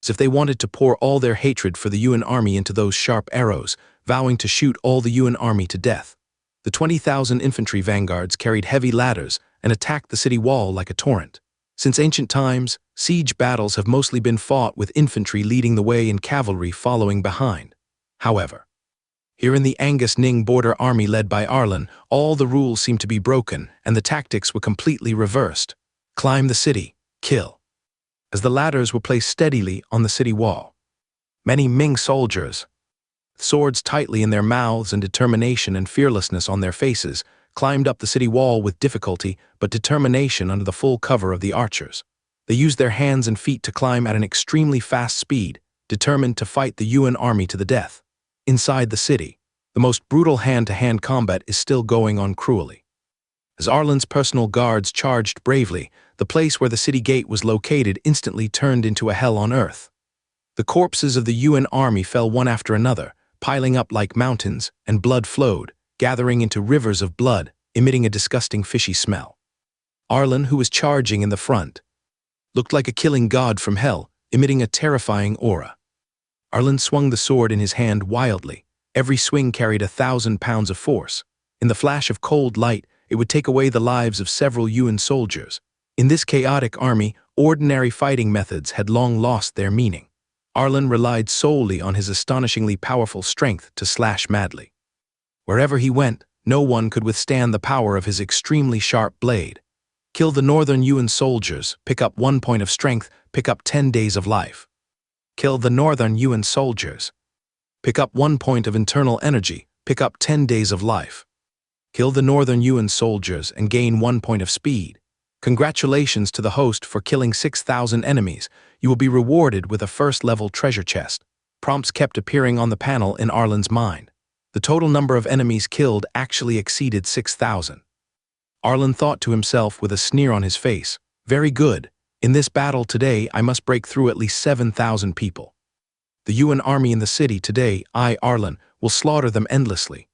as if they wanted to pour all their hatred for the UN army into those sharp arrows, vowing to shoot all the UN army to death. The 20,000 infantry vanguards carried heavy ladders and attacked the city wall like a torrent. Since ancient times, siege battles have mostly been fought with infantry leading the way and cavalry following behind. However, here in the Angus Ning border army led by Arlen, all the rules seemed to be broken and the tactics were completely reversed. Climb the city, kill. As the ladders were placed steadily on the city wall, many Ming soldiers, swords tightly in their mouths and determination and fearlessness on their faces, climbed up the city wall with difficulty but determination under the full cover of the archers. They used their hands and feet to climb at an extremely fast speed, determined to fight the UN army to the death. Inside the city, the most brutal hand-to-hand combat is still going on cruelly. As Arlen's personal guards charged bravely, the place where the city gate was located instantly turned into a hell on earth. The corpses of the UN army fell one after another, piling up like mountains, and blood flowed, gathering into rivers of blood, emitting a disgusting fishy smell. Arlen, who was charging in the front, looked like a killing god from hell, emitting a terrifying aura. Arlen swung the sword in his hand wildly. Every swing carried 1,000 pounds of force. In the flash of cold light, it would take away the lives of several UN soldiers. In this chaotic army, ordinary fighting methods had long lost their meaning. Arlen relied solely on his astonishingly powerful strength to slash madly. Wherever he went, no one could withstand the power of his extremely sharp blade. Kill the northern Yuan soldiers, pick up 1 point of strength, pick up 10 days of life. Kill the northern Yuan soldiers. Pick up 1 point of internal energy, pick up 10 days of life. Kill the northern Yuan soldiers and gain 1 point of speed. Congratulations to the host for killing 6,000 enemies. You will be rewarded with a first-level treasure chest. Prompts kept appearing on the panel in Arlen's mind. The total number of enemies killed actually exceeded 6,000. Arlen thought to himself with a sneer on his face, "Very good. In this battle today, I must break through at least 7,000 people. The Yuan army in the city today, I, Arlen, will slaughter them endlessly."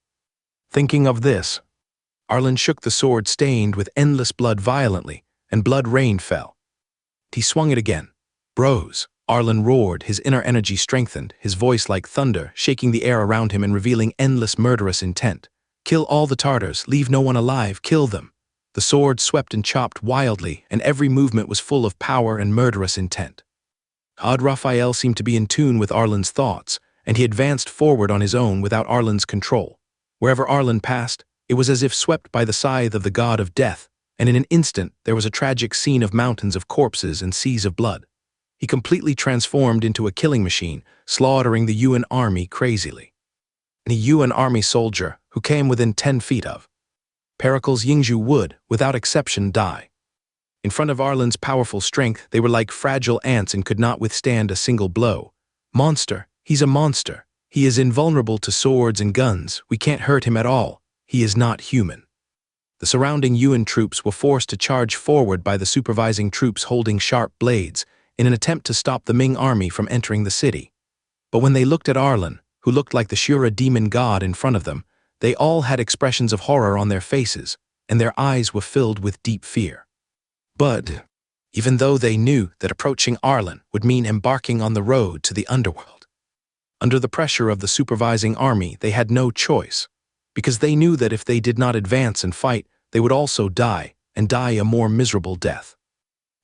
Thinking of this, Arlen shook the sword stained with endless blood violently, and blood rain fell. He swung it again. "Bros!" Arlen roared, his inner energy strengthened, his voice like thunder, shaking the air around him and revealing endless murderous intent. "Kill all the Tartars, leave no one alive, kill them." The sword swept and chopped wildly, and every movement was full of power and murderous intent. Ad Raphael seemed to be in tune with Arlen's thoughts, and he advanced forward on his own without Arlen's control. Wherever Arlen passed, it was as if swept by the scythe of the god of death, and in an instant there was a tragic scene of mountains of corpses and seas of blood. He completely transformed into a killing machine, slaughtering the Yuan army crazily. A Yuan army soldier, who came within 10 feet of Pericles Yingzhu would, without exception, die. In front of Arlen's powerful strength, they were like fragile ants and could not withstand a single blow. "Monster, he's a monster. He is invulnerable to swords and guns. We can't hurt him at all. He is not human." The surrounding Yuan troops were forced to charge forward by the supervising troops holding sharp blades, in an attempt to stop the Ming army from entering the city. But when they looked at Arlen, who looked like the Shura demon god in front of them, they all had expressions of horror on their faces, and their eyes were filled with deep fear. But, even though they knew that approaching Arlen would mean embarking on the road to the underworld, under the pressure of the supervising army they had no choice, because they knew that if they did not advance and fight, they would also die, and die a more miserable death.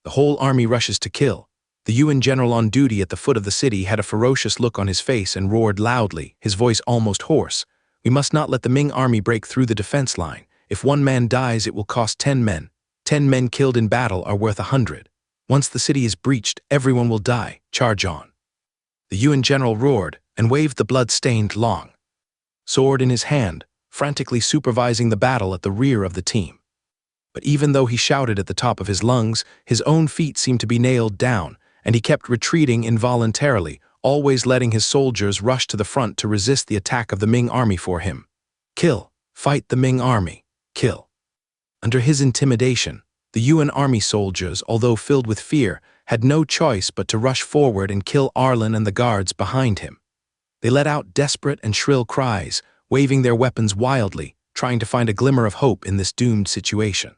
The whole army rushes to kill. The Yuan general on duty at the foot of the city had a ferocious look on his face and roared loudly, his voice almost hoarse, "We must not let the Ming army break through the defense line. If 1 man dies, it will cost 10 men. 10 men killed in battle are worth 100. Once the city is breached, everyone will die. Charge on." The Yuan general roared and waved the blood-stained long sword in his hand, frantically supervising the battle at the rear of the team. But even though he shouted at the top of his lungs, his own feet seemed to be nailed down, and he kept retreating involuntarily, always letting his soldiers rush to the front to resist the attack of the Ming army for him. Kill, fight the Ming army, kill. Under his intimidation, the Yuan army soldiers, although filled with fear, had no choice but to rush forward and kill Arlen and the guards behind him. They let out desperate and shrill cries, waving their weapons wildly, trying to find a glimmer of hope in this doomed situation.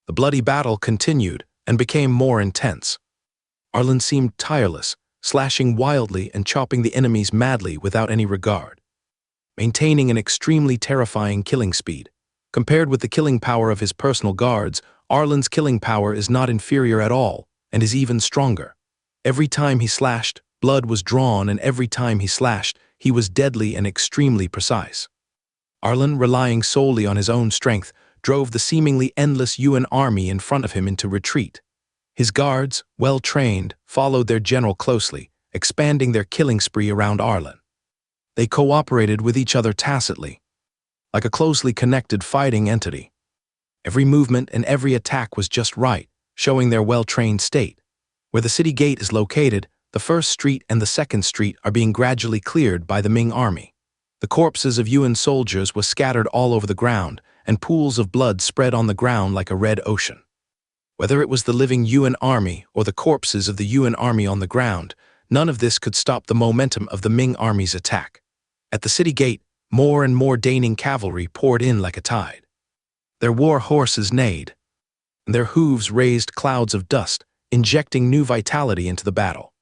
The bloody battle continued and became more intense. Arlen seemed tireless, slashing wildly and chopping the enemies madly without any regard, maintaining an extremely terrifying killing speed. Compared with the killing power of his personal guards, Arlen's killing power is not inferior at all, and is even stronger. Every time he slashed, blood was drawn, and every time he slashed, he was deadly and extremely precise. Arlen, relying solely on his own strength, drove the seemingly endless Yuan army in front of him into retreat. His guards, well trained, followed their general closely, expanding their killing spree around Arlen. They cooperated with each other tacitly, like a closely connected fighting entity. Every movement and every attack was just right, showing their well-trained state. Where the city gate is located, the first street and the second street are being gradually cleared by the Ming army. The corpses of Yuan soldiers were scattered all over the ground, and pools of blood spread on the ground like a red ocean. Whether it was the living Yuan army or the corpses of the Yuan army on the ground, none of this could stop the momentum of the Ming army's attack. At the city gate, more and more Daning cavalry poured in like a tide. Their war horses neighed, and their hooves raised clouds of dust, injecting new vitality into the battle.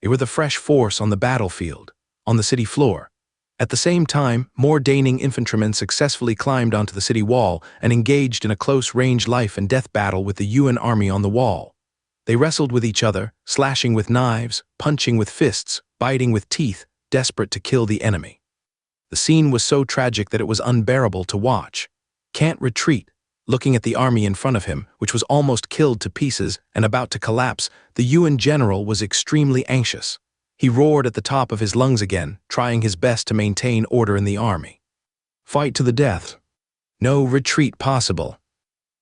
They were the fresh force on the battlefield, on the city floor. At the same time, more Daning infantrymen successfully climbed onto the city wall and engaged in a close-range life-and-death battle with the Yuan army on the wall. They wrestled with each other, slashing with knives, punching with fists, biting with teeth, desperate to kill the enemy. The scene was so tragic that it was unbearable to watch. Can't retreat. Looking at the army in front of him, which was almost killed to pieces and about to collapse, the UN general was extremely anxious. He roared at the top of his lungs again, trying his best to maintain order in the army. Fight to the death. No retreat possible.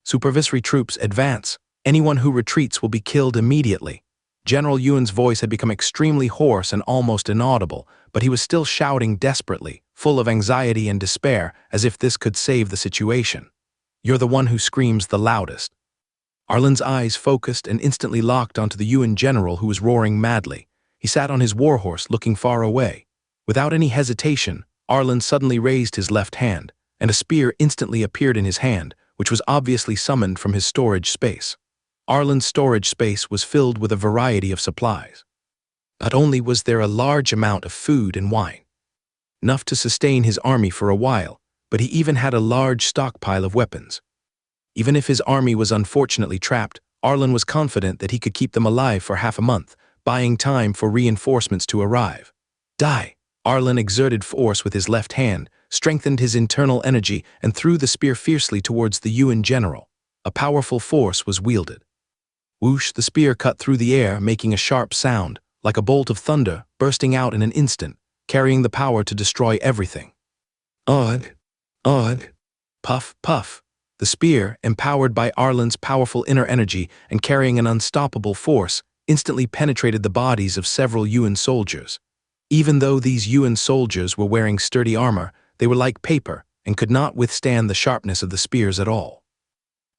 Supervisory troops advance. Anyone who retreats will be killed immediately. General Yuan's voice had become extremely hoarse and almost inaudible, but he was still shouting desperately, full of anxiety and despair, as if this could save the situation. You're the one who screams the loudest. Arlen's eyes focused and instantly locked onto the UN general who was roaring madly. He sat on his warhorse looking far away. Without any hesitation, Arlen suddenly raised his left hand, and a spear instantly appeared in his hand, which was obviously summoned from his storage space. Arlen's storage space was filled with a variety of supplies. Not only was there a large amount of food and wine, enough to sustain his army for a while, but he even had a large stockpile of weapons. Even if his army was unfortunately trapped, Arlen was confident that he could keep them alive for half a month, buying time for reinforcements to arrive. Die! Arlen exerted force with his left hand, strengthened his internal energy, and threw the spear fiercely towards the UN general. A powerful force was wielded. Whoosh! The spear cut through the air, making a sharp sound, like a bolt of thunder, bursting out in an instant, carrying the power to destroy everything. Ugh! Puff, puff. The spear, empowered by Arlen's powerful inner energy and carrying an unstoppable force, instantly penetrated the bodies of several UN soldiers. Even though these UN soldiers were wearing sturdy armor, they were like paper and could not withstand the sharpness of the spears at all.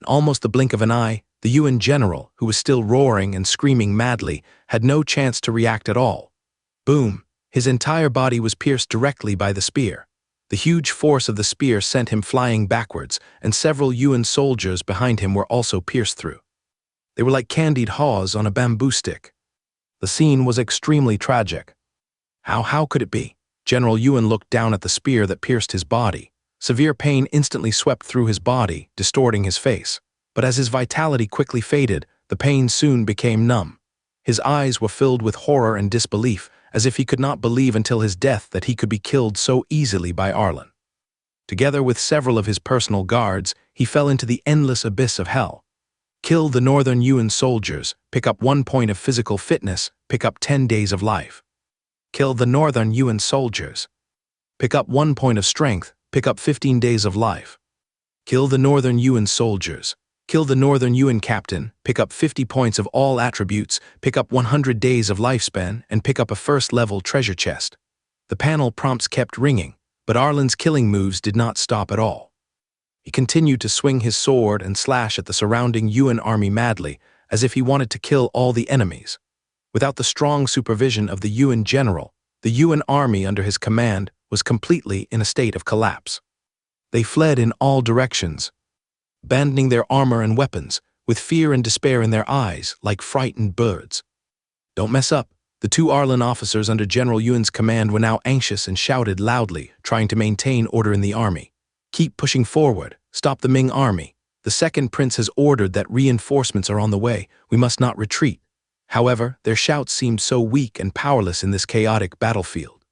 In almost the blink of an eye, the UN general, who was still roaring and screaming madly, had no chance to react at all. Boom! His entire body was pierced directly by the spear. The huge force of the spear sent him flying backwards, and several UN soldiers behind him were also pierced through. They were like candied haws on a bamboo stick. The scene was extremely tragic. How could it be? General Yuan looked down at the spear that pierced his body. Severe pain instantly swept through his body, distorting his face. But as his vitality quickly faded, the pain soon became numb. His eyes were filled with horror and disbelief, as if he could not believe until his death that he could be killed so easily by Arlen. Together with several of his personal guards, he fell into the endless abyss of hell. Kill the Northern UN soldiers, pick up 1 point of physical fitness, pick up 10 days of life. Kill the Northern UN soldiers. Pick up 1 point of strength, pick up 15 days of life. Kill the Northern UN soldiers. Kill the Northern UN captain, pick up 50 points of all attributes, pick up 100 days of lifespan, and pick up a first-level treasure chest. The panel prompts kept ringing, but Arlen's killing moves did not stop at all. He continued to swing his sword and slash at the surrounding UN army madly, as if he wanted to kill all the enemies. Without the strong supervision of the UN general, the UN army under his command was completely in a state of collapse. They fled in all directions, abandoning their armor and weapons, with fear and despair in their eyes, like frightened birds. Don't mess up. The 2 Arlen officers under General Yuan's command were now anxious and shouted loudly, trying to maintain order in the army. Keep pushing forward. Stop the Ming army. The second prince has ordered that reinforcements are on the way. We must not retreat. However, their shouts seemed so weak and powerless in this chaotic battlefield.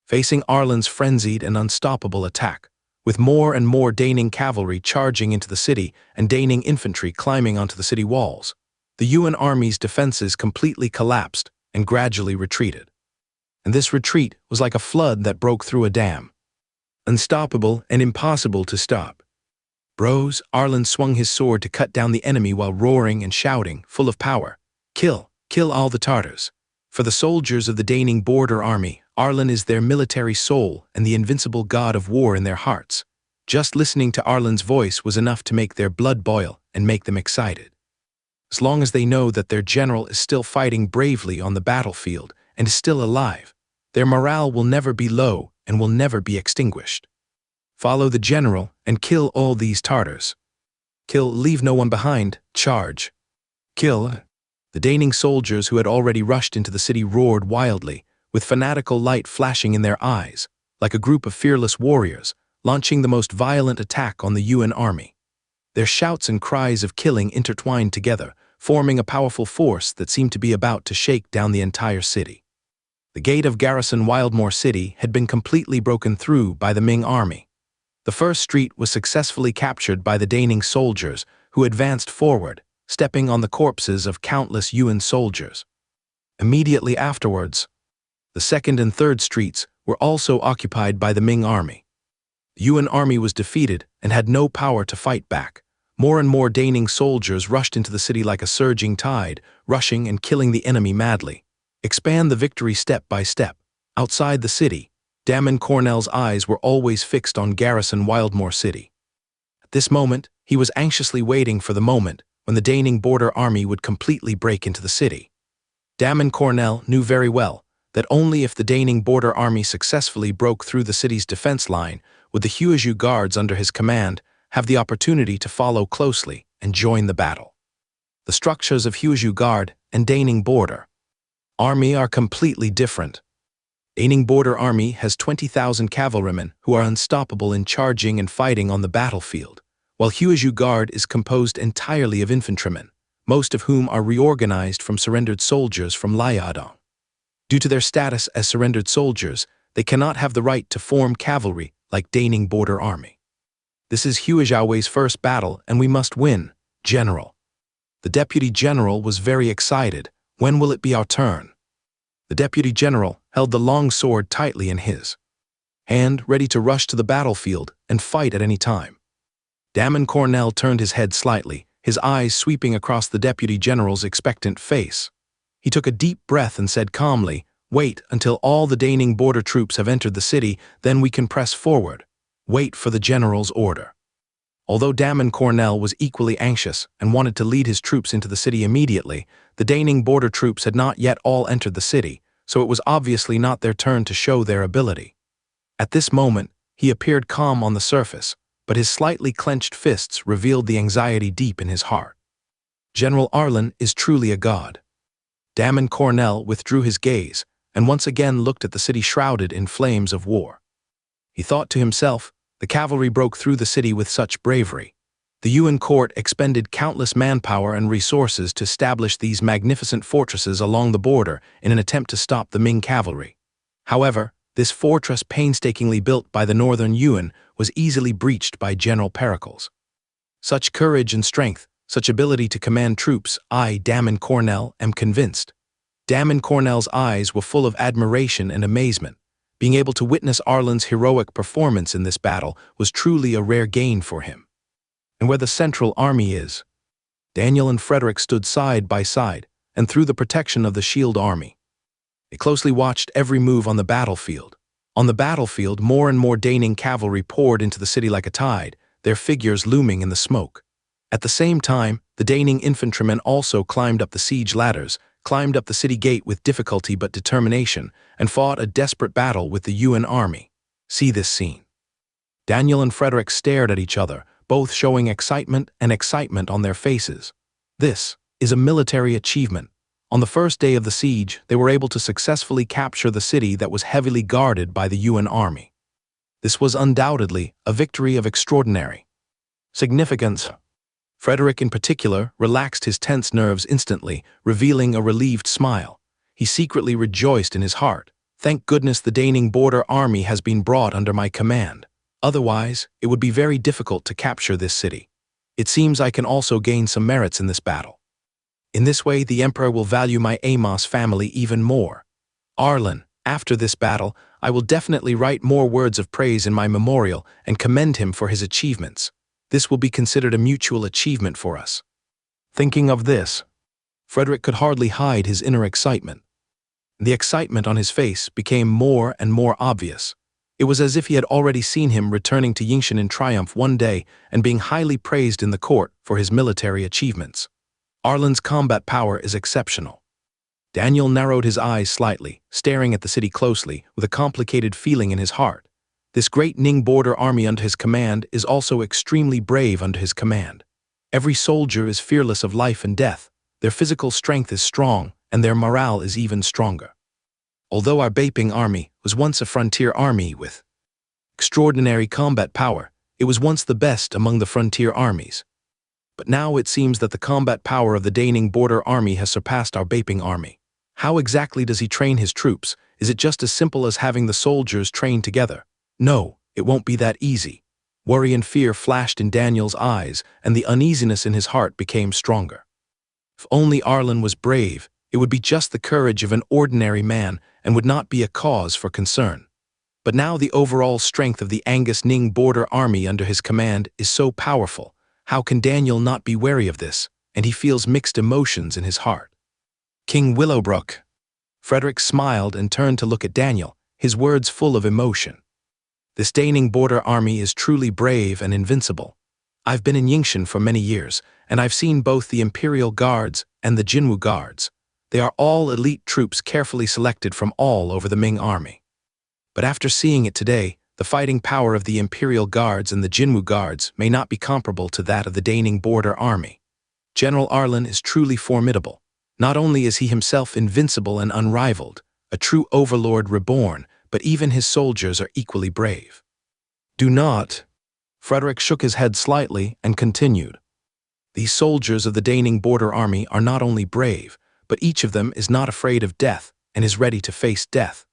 Facing Arlen's frenzied and unstoppable attack, with more and more Daning cavalry charging into the city and Daning infantry climbing onto the city walls, the UN army's defenses completely collapsed and gradually retreated. And this retreat was like a flood that broke through a dam. Unstoppable and impossible to stop. Bros, Arlen swung his sword to cut down the enemy while roaring and shouting, full of power. Kill all the Tartars. For the soldiers of the Daning border army, Arlen is their military soul and the invincible god of war in their hearts. Just listening to Arlen's voice was enough to make their blood boil and make them excited. As long as they know that their general is still fighting bravely on the battlefield and is still alive, their morale will never be low and will never be extinguished. Follow the general and kill all these Tartars. Kill, leave no one behind, charge. Kill. The Daning soldiers who had already rushed into the city roared wildly, with fanatical light flashing in their eyes, like a group of fearless warriors, launching the most violent attack on the UN army. Their shouts and cries of killing intertwined together, forming a powerful force that seemed to be about to shake down the entire city. The gate of garrison Wildmoor City had been completely broken through by the Ming army. The first street was successfully captured by the Daning soldiers, who advanced forward, stepping on the corpses of countless Yuan soldiers. Immediately afterwards, the second and third streets were also occupied by the Ming army. The Yuan army was defeated and had no power to fight back. More and more Daning soldiers rushed into the city like a surging tide, rushing and killing the enemy madly. Expand the victory step by step. Outside the city, Damon Cornell's eyes were always fixed on garrison Wildmoor City. At this moment, he was anxiously waiting for the moment when the Daning border army would completely break into the city. Damon Cornell knew very well that only if the Daning border army successfully broke through the city's defense line would the Huizhou guards under his command have the opportunity to follow closely and join the battle. The structures of Huizhou Guard and Daning Border Army are completely different. Daning Border Army has 20,000 cavalrymen who are unstoppable in charging and fighting on the battlefield, while Huizhou Guard is composed entirely of infantrymen, most of whom are reorganized from surrendered soldiers from Liaodong. Due to their status as surrendered soldiers, they cannot have the right to form cavalry like Daning Border Army. This is Huizhou's first battle, and we must win, General. The Deputy General was very excited. When will it be our turn? The Deputy General held the long sword tightly in his hand, ready to rush to the battlefield and fight at any time. Damon Cornell turned his head slightly, his eyes sweeping across the Deputy General's expectant face. He took a deep breath and said calmly, "Wait until all the Daning border troops have entered the city, then we can press forward. Wait for the General's order." Although Damon Cornell was equally anxious and wanted to lead his troops into the city immediately, the Daning border troops had not yet all entered the city, so it was obviously not their turn to show their ability. At this moment, he appeared calm on the surface, but his slightly clenched fists revealed the anxiety deep in his heart. General Arlen is truly a god. Damon Cornell withdrew his gaze and once again looked at the city shrouded in flames of war. He thought to himself, the cavalry broke through the city with such bravery. The Yuan court expended countless manpower and resources to establish these magnificent fortresses along the border in an attempt to stop the Ming cavalry. However, this fortress painstakingly built by the northern Yuan was easily breached by General Pericles. Such courage and strength, such ability to command troops, I, Damon Cornell, am convinced. Damon Cornell's eyes were full of admiration and amazement. Being able to witness Arlen's heroic performance in this battle was truly a rare gain for him. And where the Central Army is, Daniel and Frederick stood side by side and through the protection of the Shield Army. They closely watched every move on the battlefield. On the battlefield, more and more Daning cavalry poured into the city like a tide, their figures looming in the smoke. At the same time, the Daning infantrymen also climbed up the siege ladders, climbed up the city gate with difficulty but determination, and fought a desperate battle with the Yuan army. See this scene. Daniel and Frederick stared at each other, both showing excitement on their faces. This is a military achievement. On the first day of the siege, they were able to successfully capture the city that was heavily guarded by the Yuan army. This was undoubtedly a victory of extraordinary significance. Frederick in particular relaxed his tense nerves instantly, revealing a relieved smile. He secretly rejoiced in his heart. Thank goodness the Daning border army has been brought under my command. Otherwise, it would be very difficult to capture this city. It seems I can also gain some merits in this battle. In this way, the Emperor will value my Amos family even more. Arlen, after this battle, I will definitely write more words of praise in my memorial and commend him for his achievements. This will be considered a mutual achievement for us. Thinking of this, Frederick could hardly hide his inner excitement. The excitement on his face became more and more obvious. It was as if he had already seen him returning to Yingshan in triumph one day and being highly praised in the court for his military achievements. Arlen's combat power is exceptional. Daniel narrowed his eyes slightly, staring at the city closely, with a complicated feeling in his heart. This great Ning border army under his command is also extremely brave under his command. Every soldier is fearless of life and death, their physical strength is strong, and their morale is even stronger. Although our Beiping army was once a frontier army with extraordinary combat power, it was once the best among the frontier armies. But now it seems that the combat power of the Daning border army has surpassed our Baping army. How exactly does he train his troops? Is it just as simple as having the soldiers train together? No, it won't be that easy. Worry and fear flashed in Daniel's eyes, and the uneasiness in his heart became stronger. If only Arlen was brave, it would be just the courage of an ordinary man and would not be a cause for concern. But now the overall strength of the Angus Ning border army under his command is so powerful. How can Daniel not be wary of this? And he feels mixed emotions in his heart. King Willowbrook. Frederick smiled and turned to look at Daniel, his words full of emotion. This Daning border army is truly brave and invincible. I've been in Yingshan for many years, and I've seen both the Imperial Guards and the Jinwu Guards. They are all elite troops carefully selected from all over the Ming army. But after seeing it today, the fighting power of the Imperial Guards and the Jinwu Guards may not be comparable to that of the Daning border army. General Arlen is truly formidable. Not only is he himself invincible and unrivaled, a true overlord reborn, but even his soldiers are equally brave. Do not. Frederick shook his head slightly and continued. These soldiers of the Daning border army are not only brave, but each of them is not afraid of death and is ready to face death.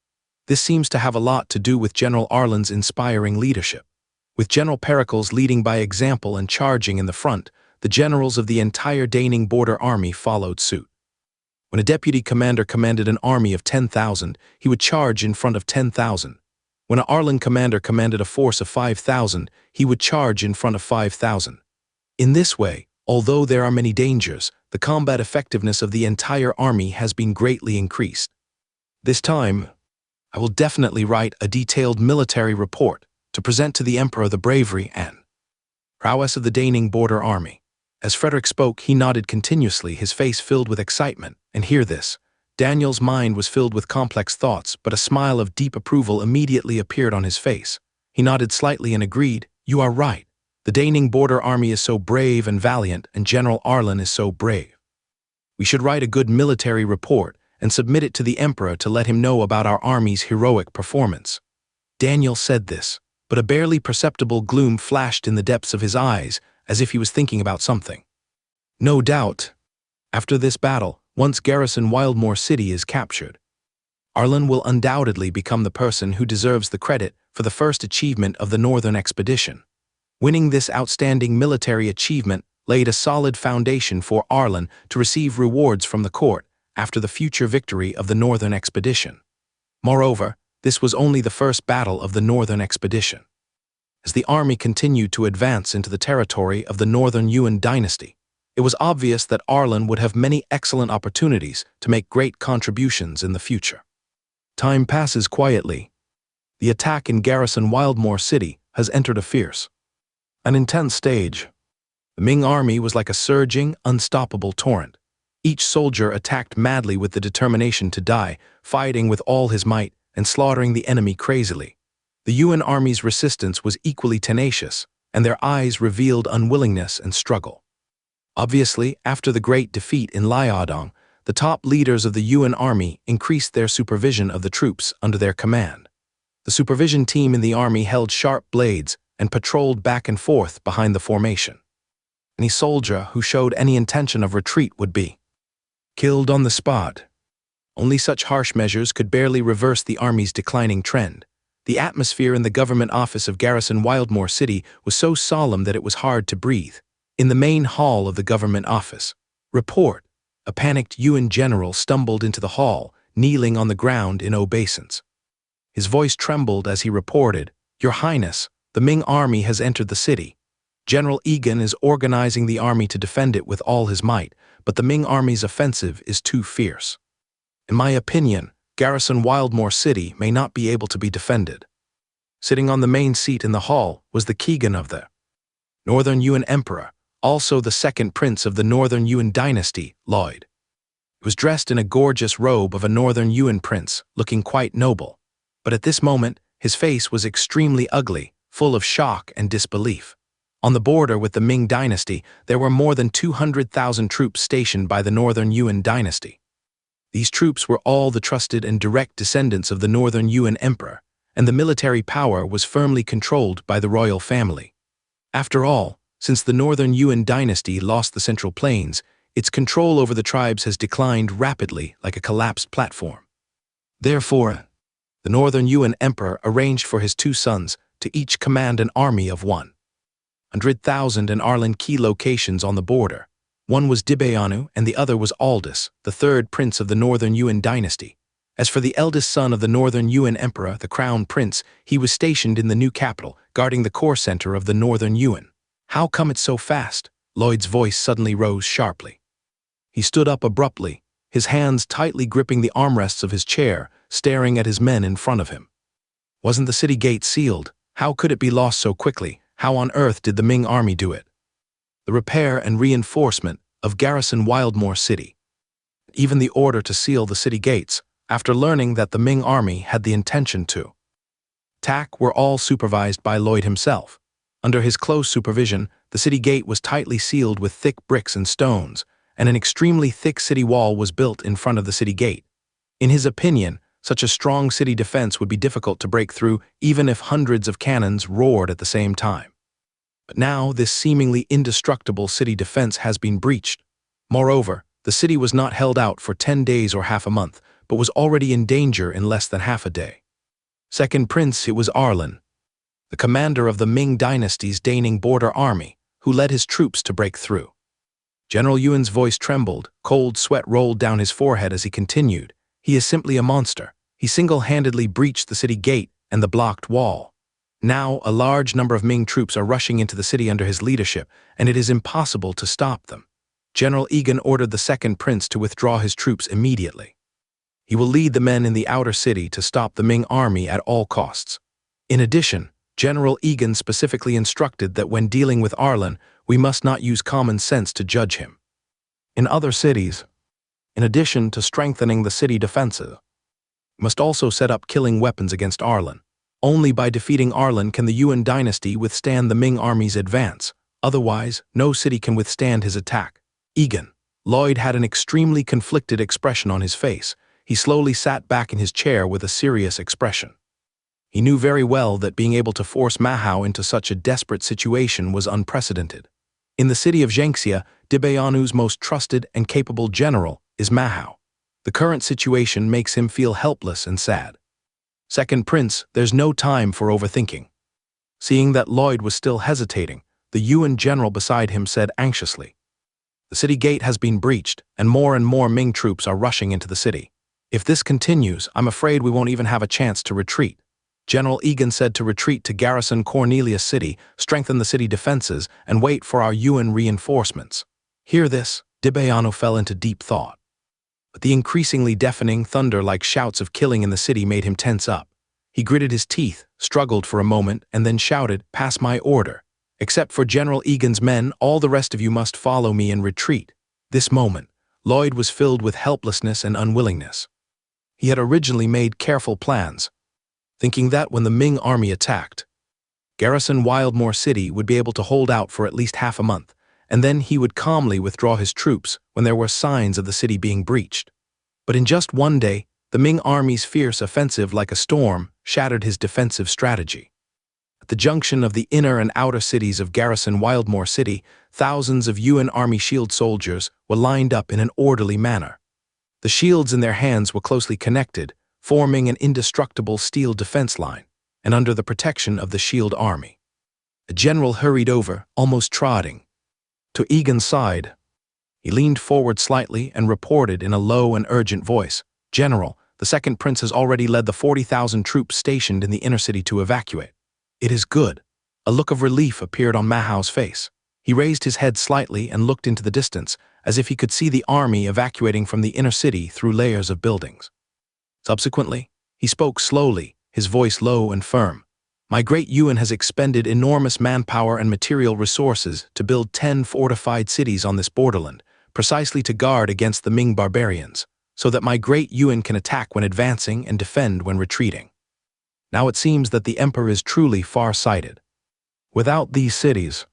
This seems to have a lot to do with General Arlen's inspiring leadership. With General Pericles leading by example and charging in the front, the generals of the entire Daning border army followed suit. When a deputy commander commanded an army of 10,000, he would charge in front of 10,000. When an Arlen commander commanded a force of 5,000, he would charge in front of 5,000. In this way, although there are many dangers, the combat effectiveness of the entire army has been greatly increased. This time, I will definitely write a detailed military report to present to the Emperor the bravery and prowess of the Daning border army. As Frederick spoke, he nodded continuously, his face filled with excitement. And hear this. Daniel's mind was filled with complex thoughts, but a smile of deep approval immediately appeared on his face. He nodded slightly and agreed, "You are right. The Daning border army is so brave and valiant, and General Arlen is so brave. We should write a good military report and submit it to the Emperor to let him know about our army's heroic performance." Daniel said this, but a barely perceptible gloom flashed in the depths of his eyes, as if he was thinking about something. No doubt, after this battle, once garrison Wildmoor City is captured, Arlen will undoubtedly become the person who deserves the credit for the first achievement of the Northern Expedition. Winning this outstanding military achievement laid a solid foundation for Arlen to receive rewards from the court after the future victory of the Northern Expedition. Moreover, this was only the first battle of the Northern Expedition. As the army continued to advance into the territory of the Northern Yuan dynasty, it was obvious that Arlen would have many excellent opportunities to make great contributions in the future. Time passes quietly. The attack in garrison Wildmoor City has entered a fierce, an intense stage. The Ming army was like a surging, unstoppable torrent. Each soldier attacked madly with the determination to die, fighting with all his might and slaughtering the enemy crazily. The Yuan army's resistance was equally tenacious, and their eyes revealed unwillingness and struggle. Obviously, after the great defeat in Liaodong, the top leaders of the Yuan army increased their supervision of the troops under their command. The supervision team in the army held sharp blades and patrolled back and forth behind the formation. Any soldier who showed any intention of retreat would be killed on the spot. Only such harsh measures could barely reverse the army's declining trend. The atmosphere in the government office of garrison Wildmoor City was so solemn that it was hard to breathe. In the main hall of the government office, report, a panicked Yuan general stumbled into the hall, kneeling on the ground in obeisance. His voice trembled as he reported, "Your Highness, the Ming army has entered the city. General Egan is organizing the army to defend it with all his might, but the Ming army's offensive is too fierce. In my opinion, garrison Wildmoor City may not be able to be defended." Sitting on the main seat in the hall was the Keegan of the Northern Yuan Emperor, also the second prince of the Northern Yuan dynasty, Lloyd. He was dressed in a gorgeous robe of a Northern Yuan prince, looking quite noble. But at this moment, his face was extremely ugly, full of shock and disbelief. On the border with the Ming dynasty, there were more than 200,000 troops stationed by the Northern Yuan dynasty. These troops were all the trusted and direct descendants of the Northern Yuan Emperor, and the military power was firmly controlled by the royal family. After all, Since the Northern Yuan dynasty lost the Central Plains, its control over the tribes has declined rapidly like a collapsed platform. Therefore, the Northern Yuan emperor arranged for his two sons to each command an army of 100,000 in Arlan key locations on the border. One was Dibayanu and the other was Aldous, the third prince of the Northern Yuan dynasty. As for the eldest son of the Northern Yuan emperor, the crown prince, he was stationed in the new capital, guarding the core center of the Northern Yuan. How come it's so fast? Lloyd's voice suddenly rose sharply. He stood up abruptly, his hands tightly gripping the armrests of his chair, staring at his men in front of him. Wasn't the city gate sealed? How could it be lost so quickly? How on earth did the Ming army do it? The repair and reinforcement of garrison Wildmoor City. Even the order to seal the city gates, after learning that the Ming army had the intention to attack, were all supervised by Lloyd himself. Under his close supervision, the city gate was tightly sealed with thick bricks and stones, and an extremely thick city wall was built in front of the city gate. In his opinion, such a strong city defense would be difficult to break through even if hundreds of cannons roared at the same time. But now this seemingly indestructible city defense has been breached. Moreover, the city was not held out for 10 days or half a month, but was already in danger in less than half a day. Second prince, it was Arlan, the commander of the Ming dynasty's Daning border army, who led his troops to break through. General Yuan's voice trembled, cold sweat rolled down his forehead as he continued. He is simply a monster. He single-handedly breached the city gate and the blocked wall. Now, a large number of Ming troops are rushing into the city under his leadership, and it is impossible to stop them. General Egan ordered the second prince to withdraw his troops immediately. He will lead the men in the outer city to stop the Ming army at all costs. In addition, General Egan specifically instructed that when dealing with Arlan, we must not use common sense to judge him. In other cities, in addition to strengthening the city defenses, we must also set up killing weapons against Arlan. Only by defeating Arlan can the Yuan dynasty withstand the Ming army's advance. Otherwise, no city can withstand his attack. Egan. Lloyd had an extremely conflicted expression on his face. He slowly sat back in his chair with a serious expression. He knew very well that being able to force Mahao into such a desperate situation was unprecedented. In the city of Zhengxia, Dibayanu's most trusted and capable general is Mahao. The current situation makes him feel helpless and sad. Second prince, there's no time for overthinking. Seeing that Lloyd was still hesitating, the Yuan general beside him said anxiously, "The city gate has been breached, and more Ming troops are rushing into the city. If this continues, I'm afraid we won't even have a chance to retreat." General Egan said to retreat to garrison Cornelius City, strengthen the city defenses, and wait for our Yuan reinforcements. Hear this, Dibayanu fell into deep thought. But the increasingly deafening thunder-like shouts of killing in the city made him tense up. He gritted his teeth, struggled for a moment, and then shouted, "Pass my order. Except for General Egan's men, all the rest of you must follow me and retreat." This moment, Lloyd was filled with helplessness and unwillingness. He had originally made careful plans, thinking that when the Ming army attacked, garrison Wildmoor City would be able to hold out for at least half a month, and then he would calmly withdraw his troops when there were signs of the city being breached. But in just one day, the Ming army's fierce offensive like a storm shattered his defensive strategy. At the junction of the inner and outer cities of garrison Wildmoor City, thousands of Yuan army shield soldiers were lined up in an orderly manner. The shields in their hands were closely connected, forming an indestructible steel defense line, and under the protection of the shield army. A general hurried over, almost trotting to Egan's side. He leaned forward slightly and reported in a low and urgent voice, "General, the second prince has already led the 40,000 troops stationed in the inner city to evacuate." "It is good." A look of relief appeared on Mahao's face. He raised his head slightly and looked into the distance, as if he could see the army evacuating from the inner city through layers of buildings. Subsequently, he spoke slowly, his voice low and firm. "My great Yuan has expended enormous manpower and material resources to build 10 fortified cities on this borderland, precisely to guard against the Ming barbarians, so that my great Yuan can attack when advancing and defend when retreating. Now it seems that the emperor is truly far-sighted. Without these cities,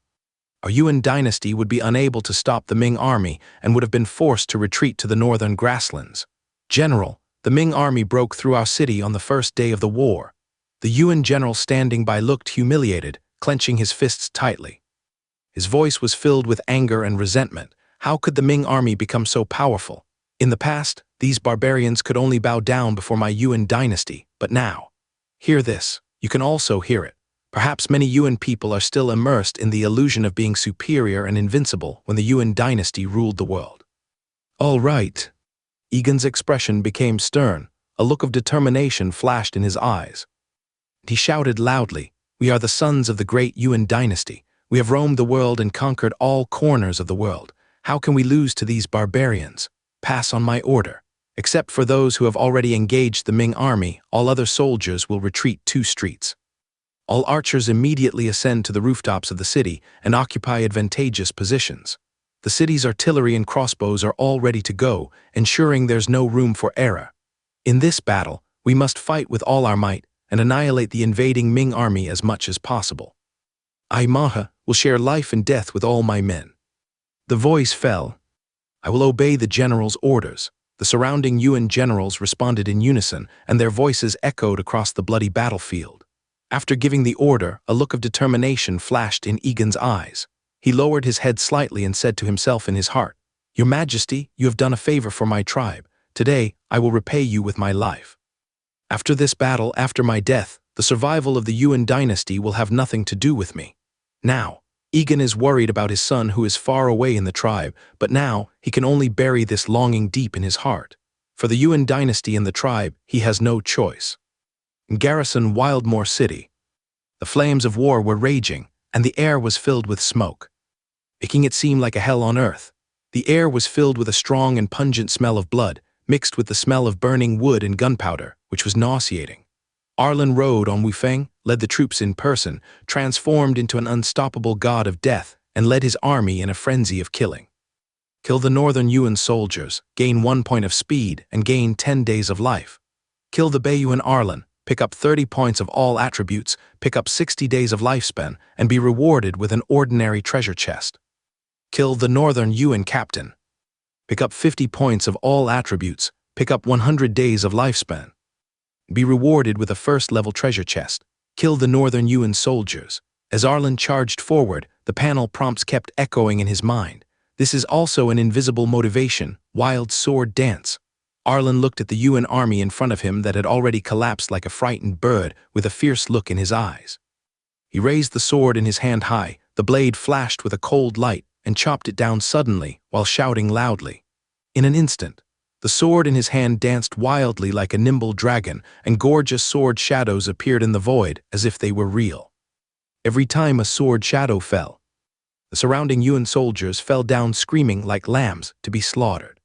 our Yuan dynasty would be unable to stop the Ming army and would have been forced to retreat to the northern grasslands. General, the Ming army broke through our city on the first day of the war." The Yuan general standing by looked humiliated, clenching his fists tightly. His voice was filled with anger and resentment. How could the Ming army become so powerful? In the past, these barbarians could only bow down before my Yuan dynasty, but now, hear this. You can also hear it. Perhaps many Yuan people are still immersed in the illusion of being superior and invincible when the Yuan dynasty ruled the world. All right. Egan's expression became stern. A look of determination flashed in his eyes. He shouted loudly, "We are the sons of the great Yuan dynasty. We have roamed the world and conquered all corners of the world. How can we lose to these barbarians? Pass on my order. Except for those who have already engaged the Ming army, all other soldiers will retreat 2 streets. All archers immediately ascend to the rooftops of the city and occupy advantageous positions. The city's artillery and crossbows are all ready to go, ensuring there's no room for error. In this battle, we must fight with all our might and annihilate the invading Ming army as much as possible. I, Maha, will share life and death with all my men." The voice fell. "I will obey the general's orders." The surrounding Yuan generals responded in unison, and their voices echoed across the bloody battlefield. After giving the order, a look of determination flashed in Egan's eyes. He lowered his head slightly and said to himself in his heart, "Your Majesty, you have done a favor for my tribe. Today, I will repay you with my life. After this battle, after my death, the survival of the Yuan dynasty will have nothing to do with me." Now, Egan is worried about his son who is far away in the tribe, but now he can only bury this longing deep in his heart. For the Yuan dynasty and the tribe, he has no choice. In garrison Wildmoor City, the flames of war were raging, and the air was filled with smoke, making it seem like a hell on earth. The air was filled with a strong and pungent smell of blood, mixed with the smell of burning wood and gunpowder, which was nauseating. Arlen rode on Wufeng, led the troops in person, transformed into an unstoppable god of death, and led his army in a frenzy of killing. Kill the northern Yuan soldiers, gain 1 point of speed, and gain 10 days of life. Kill the Baiyuan Arlen, pick up 30 points of all attributes, pick up 60 days of lifespan, and be rewarded with an ordinary treasure chest. Kill the northern Yuan captain. Pick up 50 points of all attributes, pick up 100 days of lifespan. Be rewarded with a first-level treasure chest. Kill the northern Yuan soldiers. As Arlen charged forward, the panel prompts kept echoing in his mind. This is also an invisible motivation, wild sword dance. Arlen looked at the Yuan army in front of him that had already collapsed like a frightened bird with a fierce look in his eyes. He raised the sword in his hand high, the blade flashed with a cold light, and chopped it down suddenly while shouting loudly. In an instant, the sword in his hand danced wildly like a nimble dragon, and gorgeous sword shadows appeared in the void as if they were real. Every time a sword shadow fell, the surrounding Yuan soldiers fell down screaming like lambs to be slaughtered.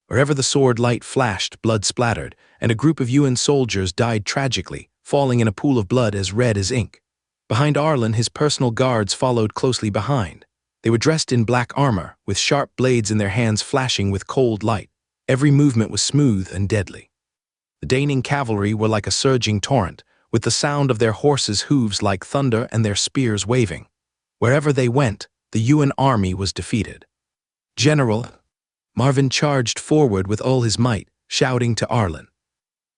Wherever the sword light flashed, blood splattered, and a group of Yuan soldiers died tragically, falling in a pool of blood as red as ink. Behind Arlen, his personal guards followed closely behind. They were dressed in black armor, with sharp blades in their hands flashing with cold light. Every movement was smooth and deadly. The Daning cavalry were like a surging torrent, with the sound of their horses' hooves like thunder and their spears waving. Wherever they went, the Yuan army was defeated. "General!" Marvin charged forward with all his might, shouting to Arlen.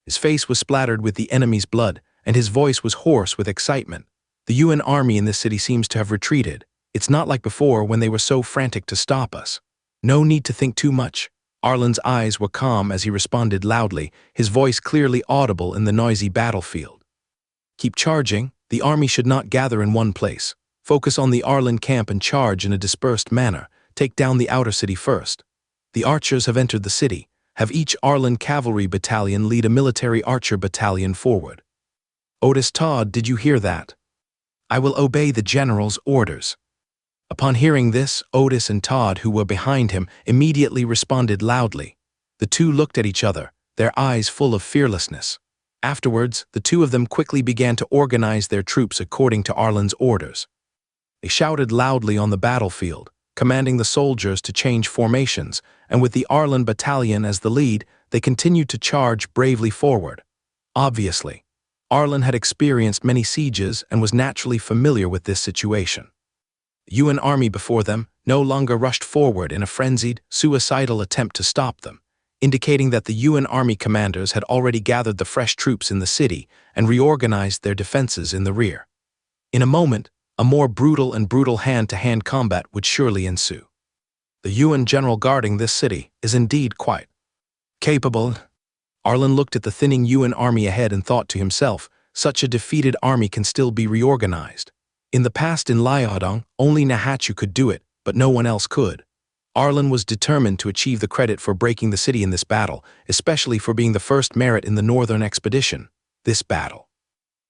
His face was splattered with the enemy's blood, and his voice was hoarse with excitement. "The Yuan army in this city seems to have retreated. It's not like before when they were so frantic to stop us. No need to think too much." Arlen's eyes were calm as he responded loudly, his voice clearly audible in the noisy battlefield. "Keep charging. The army should not gather in one place. Focus on the Arlen camp and charge in a dispersed manner. Take down the outer city first. The archers have entered the city. Have each Arlen cavalry battalion lead a military archer battalion forward." "Otis Todd, did you hear that?" "I will obey the general's orders." Upon hearing this, Otis and Todd, who were behind him, immediately responded loudly. The two looked at each other, their eyes full of fearlessness. Afterwards, the two of them quickly began to organize their troops according to Arlen's orders. They shouted loudly on the battlefield, commanding the soldiers to change formations, and with the Arlen battalion as the lead, they continued to charge bravely forward. Obviously, Arlen had experienced many sieges and was naturally familiar with this situation. The Yuan army before them no longer rushed forward in a frenzied, suicidal attempt to stop them, indicating that the Yuan army commanders had already gathered the fresh troops in the city and reorganized their defenses in the rear. In a moment, A more brutal and brutal hand-to-hand combat would surely ensue. The UN general guarding this city is indeed quite capable. Arlen looked at the thinning UN army ahead and thought to himself, such a defeated army can still be reorganized. In the past in Liaodong, only Nahachu could do it, but no one else could. Arlen was determined to achieve the credit for breaking the city in this battle, especially for being the first merit in the northern expedition. This battle.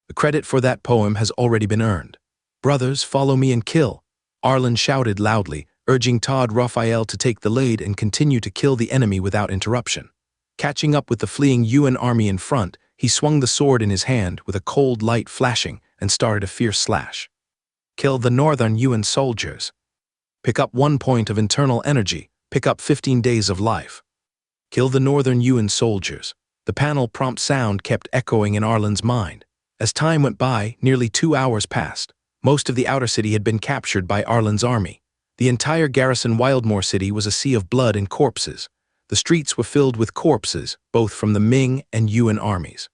The credit for that poem has already been earned. Brothers, follow me and kill. Arlen shouted loudly, urging Todd Raphael to take the lead and continue to kill the enemy without interruption. Catching up with the fleeing UN army in front, he swung the sword in his hand with a cold light flashing and started a fierce slash. Kill the northern UN soldiers. Pick up 1 point of internal energy. Pick up 15 days of life. Kill the northern UN soldiers. The panel prompt sound kept echoing in Arlen's mind. As time went by, nearly 2 hours passed. Most of the outer city had been captured by Arlen's army. The entire garrison Wildmoor City was a sea of blood and corpses. The streets were filled with corpses, both from the Ming and Yuan armies.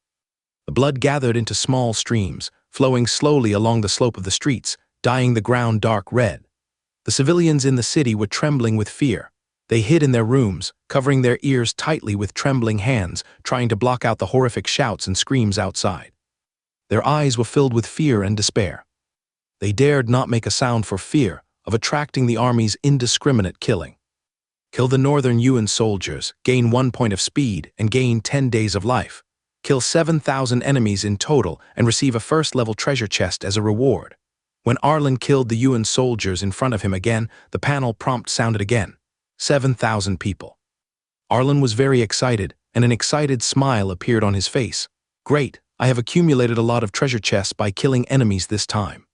The blood gathered into small streams, flowing slowly along the slope of the streets, dyeing the ground dark red. The civilians in the city were trembling with fear. They hid in their rooms, covering their ears tightly with trembling hands, trying to block out the horrific shouts and screams outside. Their eyes were filled with fear and despair. They dared not make a sound for fear of attracting the army's indiscriminate killing. Kill the northern Yuan soldiers, gain 1 point of speed, and gain 10 days of life. Kill 7,000 enemies in total and receive a first-level treasure chest as a reward. When Arlen killed the Yuan soldiers in front of him again, the panel prompt sounded again. 7,000 people. Arlen was very excited, and an excited smile appeared on his face. Great, I have accumulated a lot of treasure chests by killing enemies this time.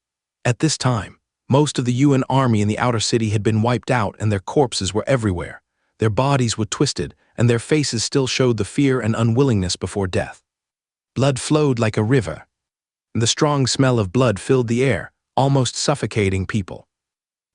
At this time, most of the Yuan army in the outer city had been wiped out and their corpses were everywhere. Their bodies were twisted, and their faces still showed the fear and unwillingness before death. Blood flowed like a river. The strong smell of blood filled the air, almost suffocating people.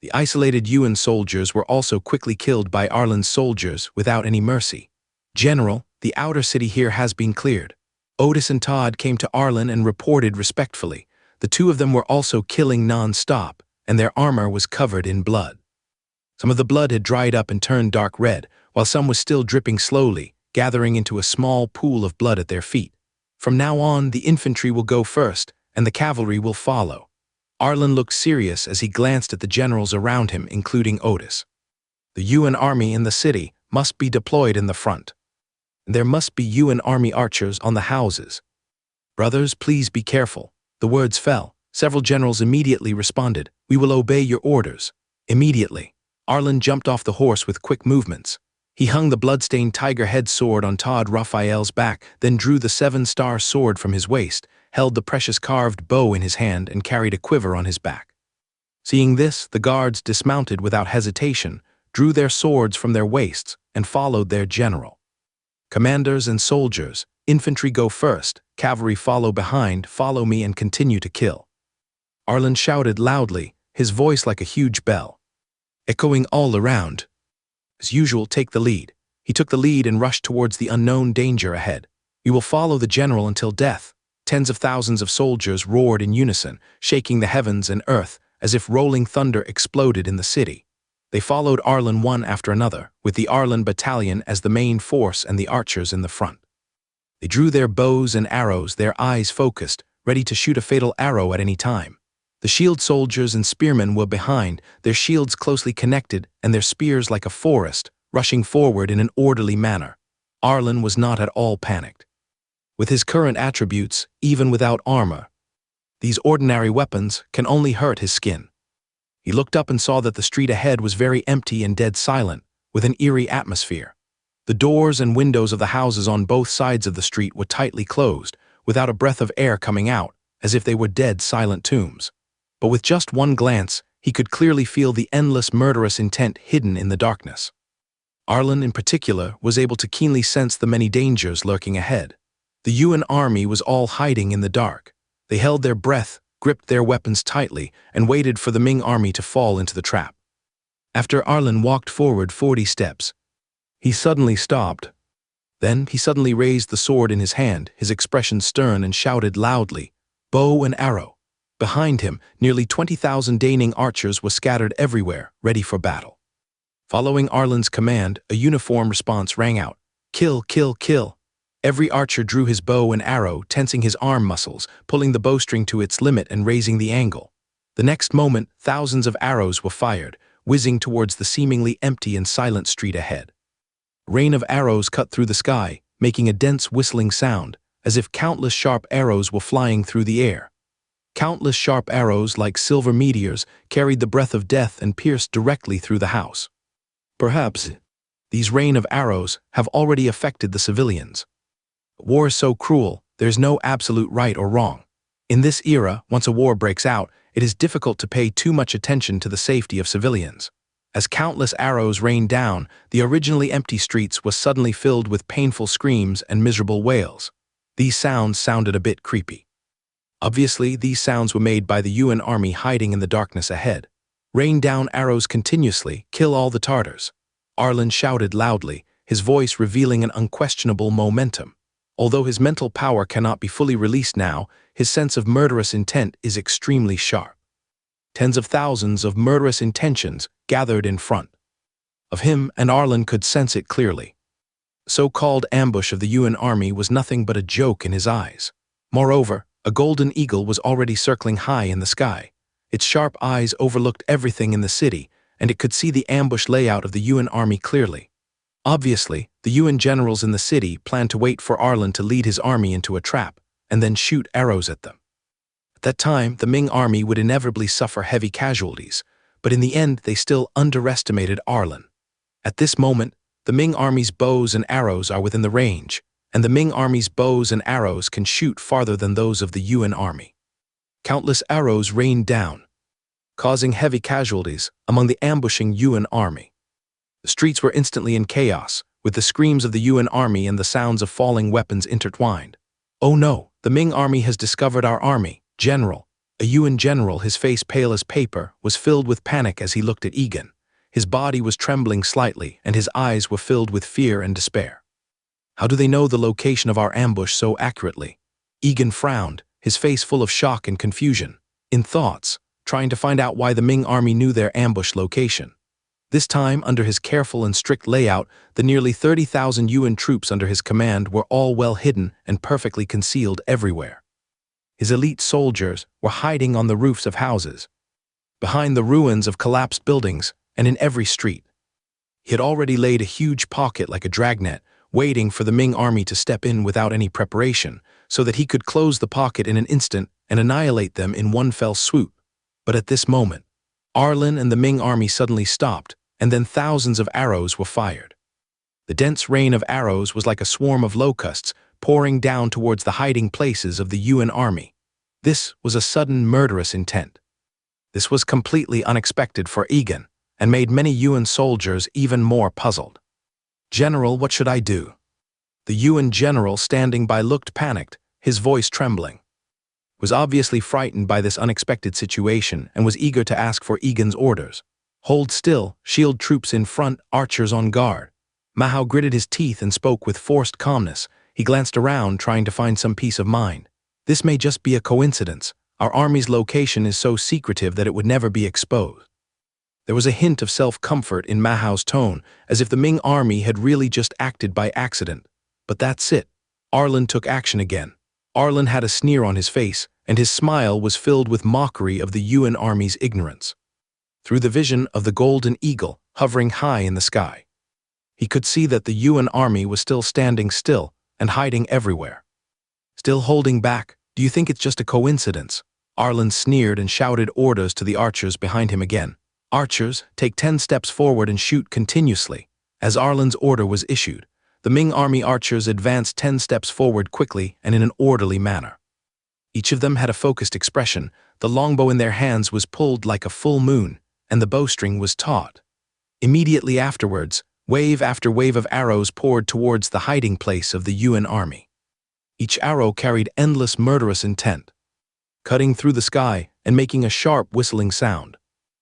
The isolated Yuan soldiers were also quickly killed by Arlen's soldiers without any mercy. General, the outer city here has been cleared. Otis and Todd came to Arlen and reported respectfully. The two of them were also killing non-stop, and their armor was covered in blood. Some of the blood had dried up and turned dark red, while some was still dripping slowly, gathering into a small pool of blood at their feet. From now on, the infantry will go first, and the cavalry will follow. Arlen looked serious as he glanced at the generals around him, including Otis. The Yuan army in the city must be deployed in the front. There must be Yuan army archers on the houses. Brothers, please be careful. The words fell. Several generals immediately responded, "We will obey your orders." Immediately, Arlen jumped off the horse with quick movements. He hung the bloodstained tiger head sword on Todd Raphael's back, then drew the 7-star sword from his waist, held the precious carved bow in his hand, and carried a quiver on his back. Seeing this, the guards dismounted without hesitation, drew their swords from their waists, and followed their general. Commanders and soldiers, infantry go first, cavalry follow behind, follow me and continue to kill. Arlen shouted loudly, his voice like a huge bell, echoing all around. As usual, take the lead. He took the lead and rushed towards the unknown danger ahead. We will follow the general until death. Tens of thousands of soldiers roared in unison, shaking the heavens and earth as if rolling thunder exploded in the city. They followed Arlen one after another, with the Arlen battalion as the main force and the archers in the front. They drew their bows and arrows, their eyes focused, ready to shoot a fatal arrow at any time. The shield soldiers and spearmen were behind, their shields closely connected and their spears like a forest, rushing forward in an orderly manner. Arlen was not at all panicked. With his current attributes, even without armor, these ordinary weapons can only hurt his skin. He looked up and saw that the street ahead was very empty and dead silent, with an eerie atmosphere. The doors and windows of the houses on both sides of the street were tightly closed, without a breath of air coming out, as if they were dead, silent tombs. But with just one glance, he could clearly feel the endless murderous intent hidden in the darkness. Arlen, in particular, was able to keenly sense the many dangers lurking ahead. The Yuan army was all hiding in the dark. They held their breath, gripped their weapons tightly, and waited for the Ming army to fall into the trap. After Arlen walked forward 40 steps, he suddenly stopped. Then he suddenly raised the sword in his hand, his expression stern, and shouted loudly, "Bow and arrow! Behind him, nearly 20,000 Daning archers were scattered everywhere, ready for battle. Following Arlen's command, a uniform response rang out. Kill, kill, kill. Every archer drew his bow and arrow, tensing his arm muscles, pulling the bowstring to its limit and raising the angle. The next moment, thousands of arrows were fired, whizzing towards the seemingly empty and silent street ahead. A rain of arrows cut through the sky, making a dense whistling sound, as if countless sharp arrows were flying through the air. Countless sharp arrows, like silver meteors, carried the breath of death and pierced directly through the house. Perhaps these rain of arrows have already affected the civilians. War is so cruel, there's no absolute right or wrong. In this era, once a war breaks out, it is difficult to pay too much attention to the safety of civilians. As countless arrows rained down, the originally empty streets was suddenly filled with painful screams and miserable wails. These sounds sounded a bit creepy. Obviously, these sounds were made by the UN army hiding in the darkness ahead. Rain down arrows continuously, kill all the Tartars. Arlen shouted loudly, his voice revealing an unquestionable momentum. Although his mental power cannot be fully released now, his sense of murderous intent is extremely sharp. Tens of thousands of murderous intentions gathered in front of him, and Arlen could sense it clearly. The so-called ambush of the UN army was nothing but a joke in his eyes. Moreover, a golden eagle was already circling high in the sky. Its sharp eyes overlooked everything in the city, and it could see the ambush layout of the UN army clearly. Obviously, the UN generals in the city planned to wait for Arlen to lead his army into a trap, and then shoot arrows at them. At that time, the Ming army would inevitably suffer heavy casualties, but in the end they still underestimated Arlen. At this moment, the Ming army's bows and arrows are within the range, and the Ming army's bows and arrows can shoot farther than those of the UN army. Countless arrows rained down, causing heavy casualties among the ambushing UN army. The streets were instantly in chaos, with the screams of the UN army and the sounds of falling weapons intertwined. Oh no, the Ming army has discovered our army, General. A UN general, his face pale as paper, was filled with panic as he looked at Egan. His body was trembling slightly, and his eyes were filled with fear and despair. How do they know the location of our ambush so accurately? Egan frowned, his face full of shock and confusion, in thoughts, trying to find out why the Ming army knew their ambush location. This time, under his careful and strict layout, the nearly 30,000 UN troops under his command were all well hidden and perfectly concealed everywhere. His elite soldiers were hiding on the roofs of houses, behind the ruins of collapsed buildings, and in every street. He had already laid a huge pocket like a dragnet, waiting for the Ming army to step in without any preparation, so that he could close the pocket in an instant and annihilate them in one fell swoop. But at this moment, Arlen and the Ming army suddenly stopped, and then thousands of arrows were fired. The dense rain of arrows was like a swarm of locusts pouring down towards the hiding places of the UN army. This was a sudden murderous intent. This was completely unexpected for Egan, and made many UN soldiers even more puzzled. General, what should I do? The UN general standing by looked panicked, his voice trembling. Was obviously frightened by this unexpected situation and was eager to ask for Egan's orders. Hold still, shield troops in front, archers on guard. Mahao gritted his teeth and spoke with forced calmness. He glanced around, trying to find some peace of mind. This may just be a coincidence. Our army's location is so secretive that it would never be exposed. There was a hint of self-comfort in Mahao's tone, as if the Ming army had really just acted by accident. But that's it. Arlen took action again. Arlen had a sneer on his face, and his smile was filled with mockery of the UN army's ignorance. Through the vision of the golden eagle hovering high in the sky, he could see that the UN army was still standing still and hiding everywhere. Still holding back? Do you think it's just a coincidence? Arlen sneered and shouted orders to the archers behind him again. Archers, take 10 steps forward and shoot continuously. As Arlen's order was issued, the Ming army archers advanced 10 steps forward quickly and in an orderly manner. Each of them had a focused expression. The longbow in their hands was pulled like a full moon, and the bowstring was taut. Immediately afterwards, wave after wave of arrows poured towards the hiding place of the UN army. Each arrow carried endless murderous intent, cutting through the sky and making a sharp whistling sound.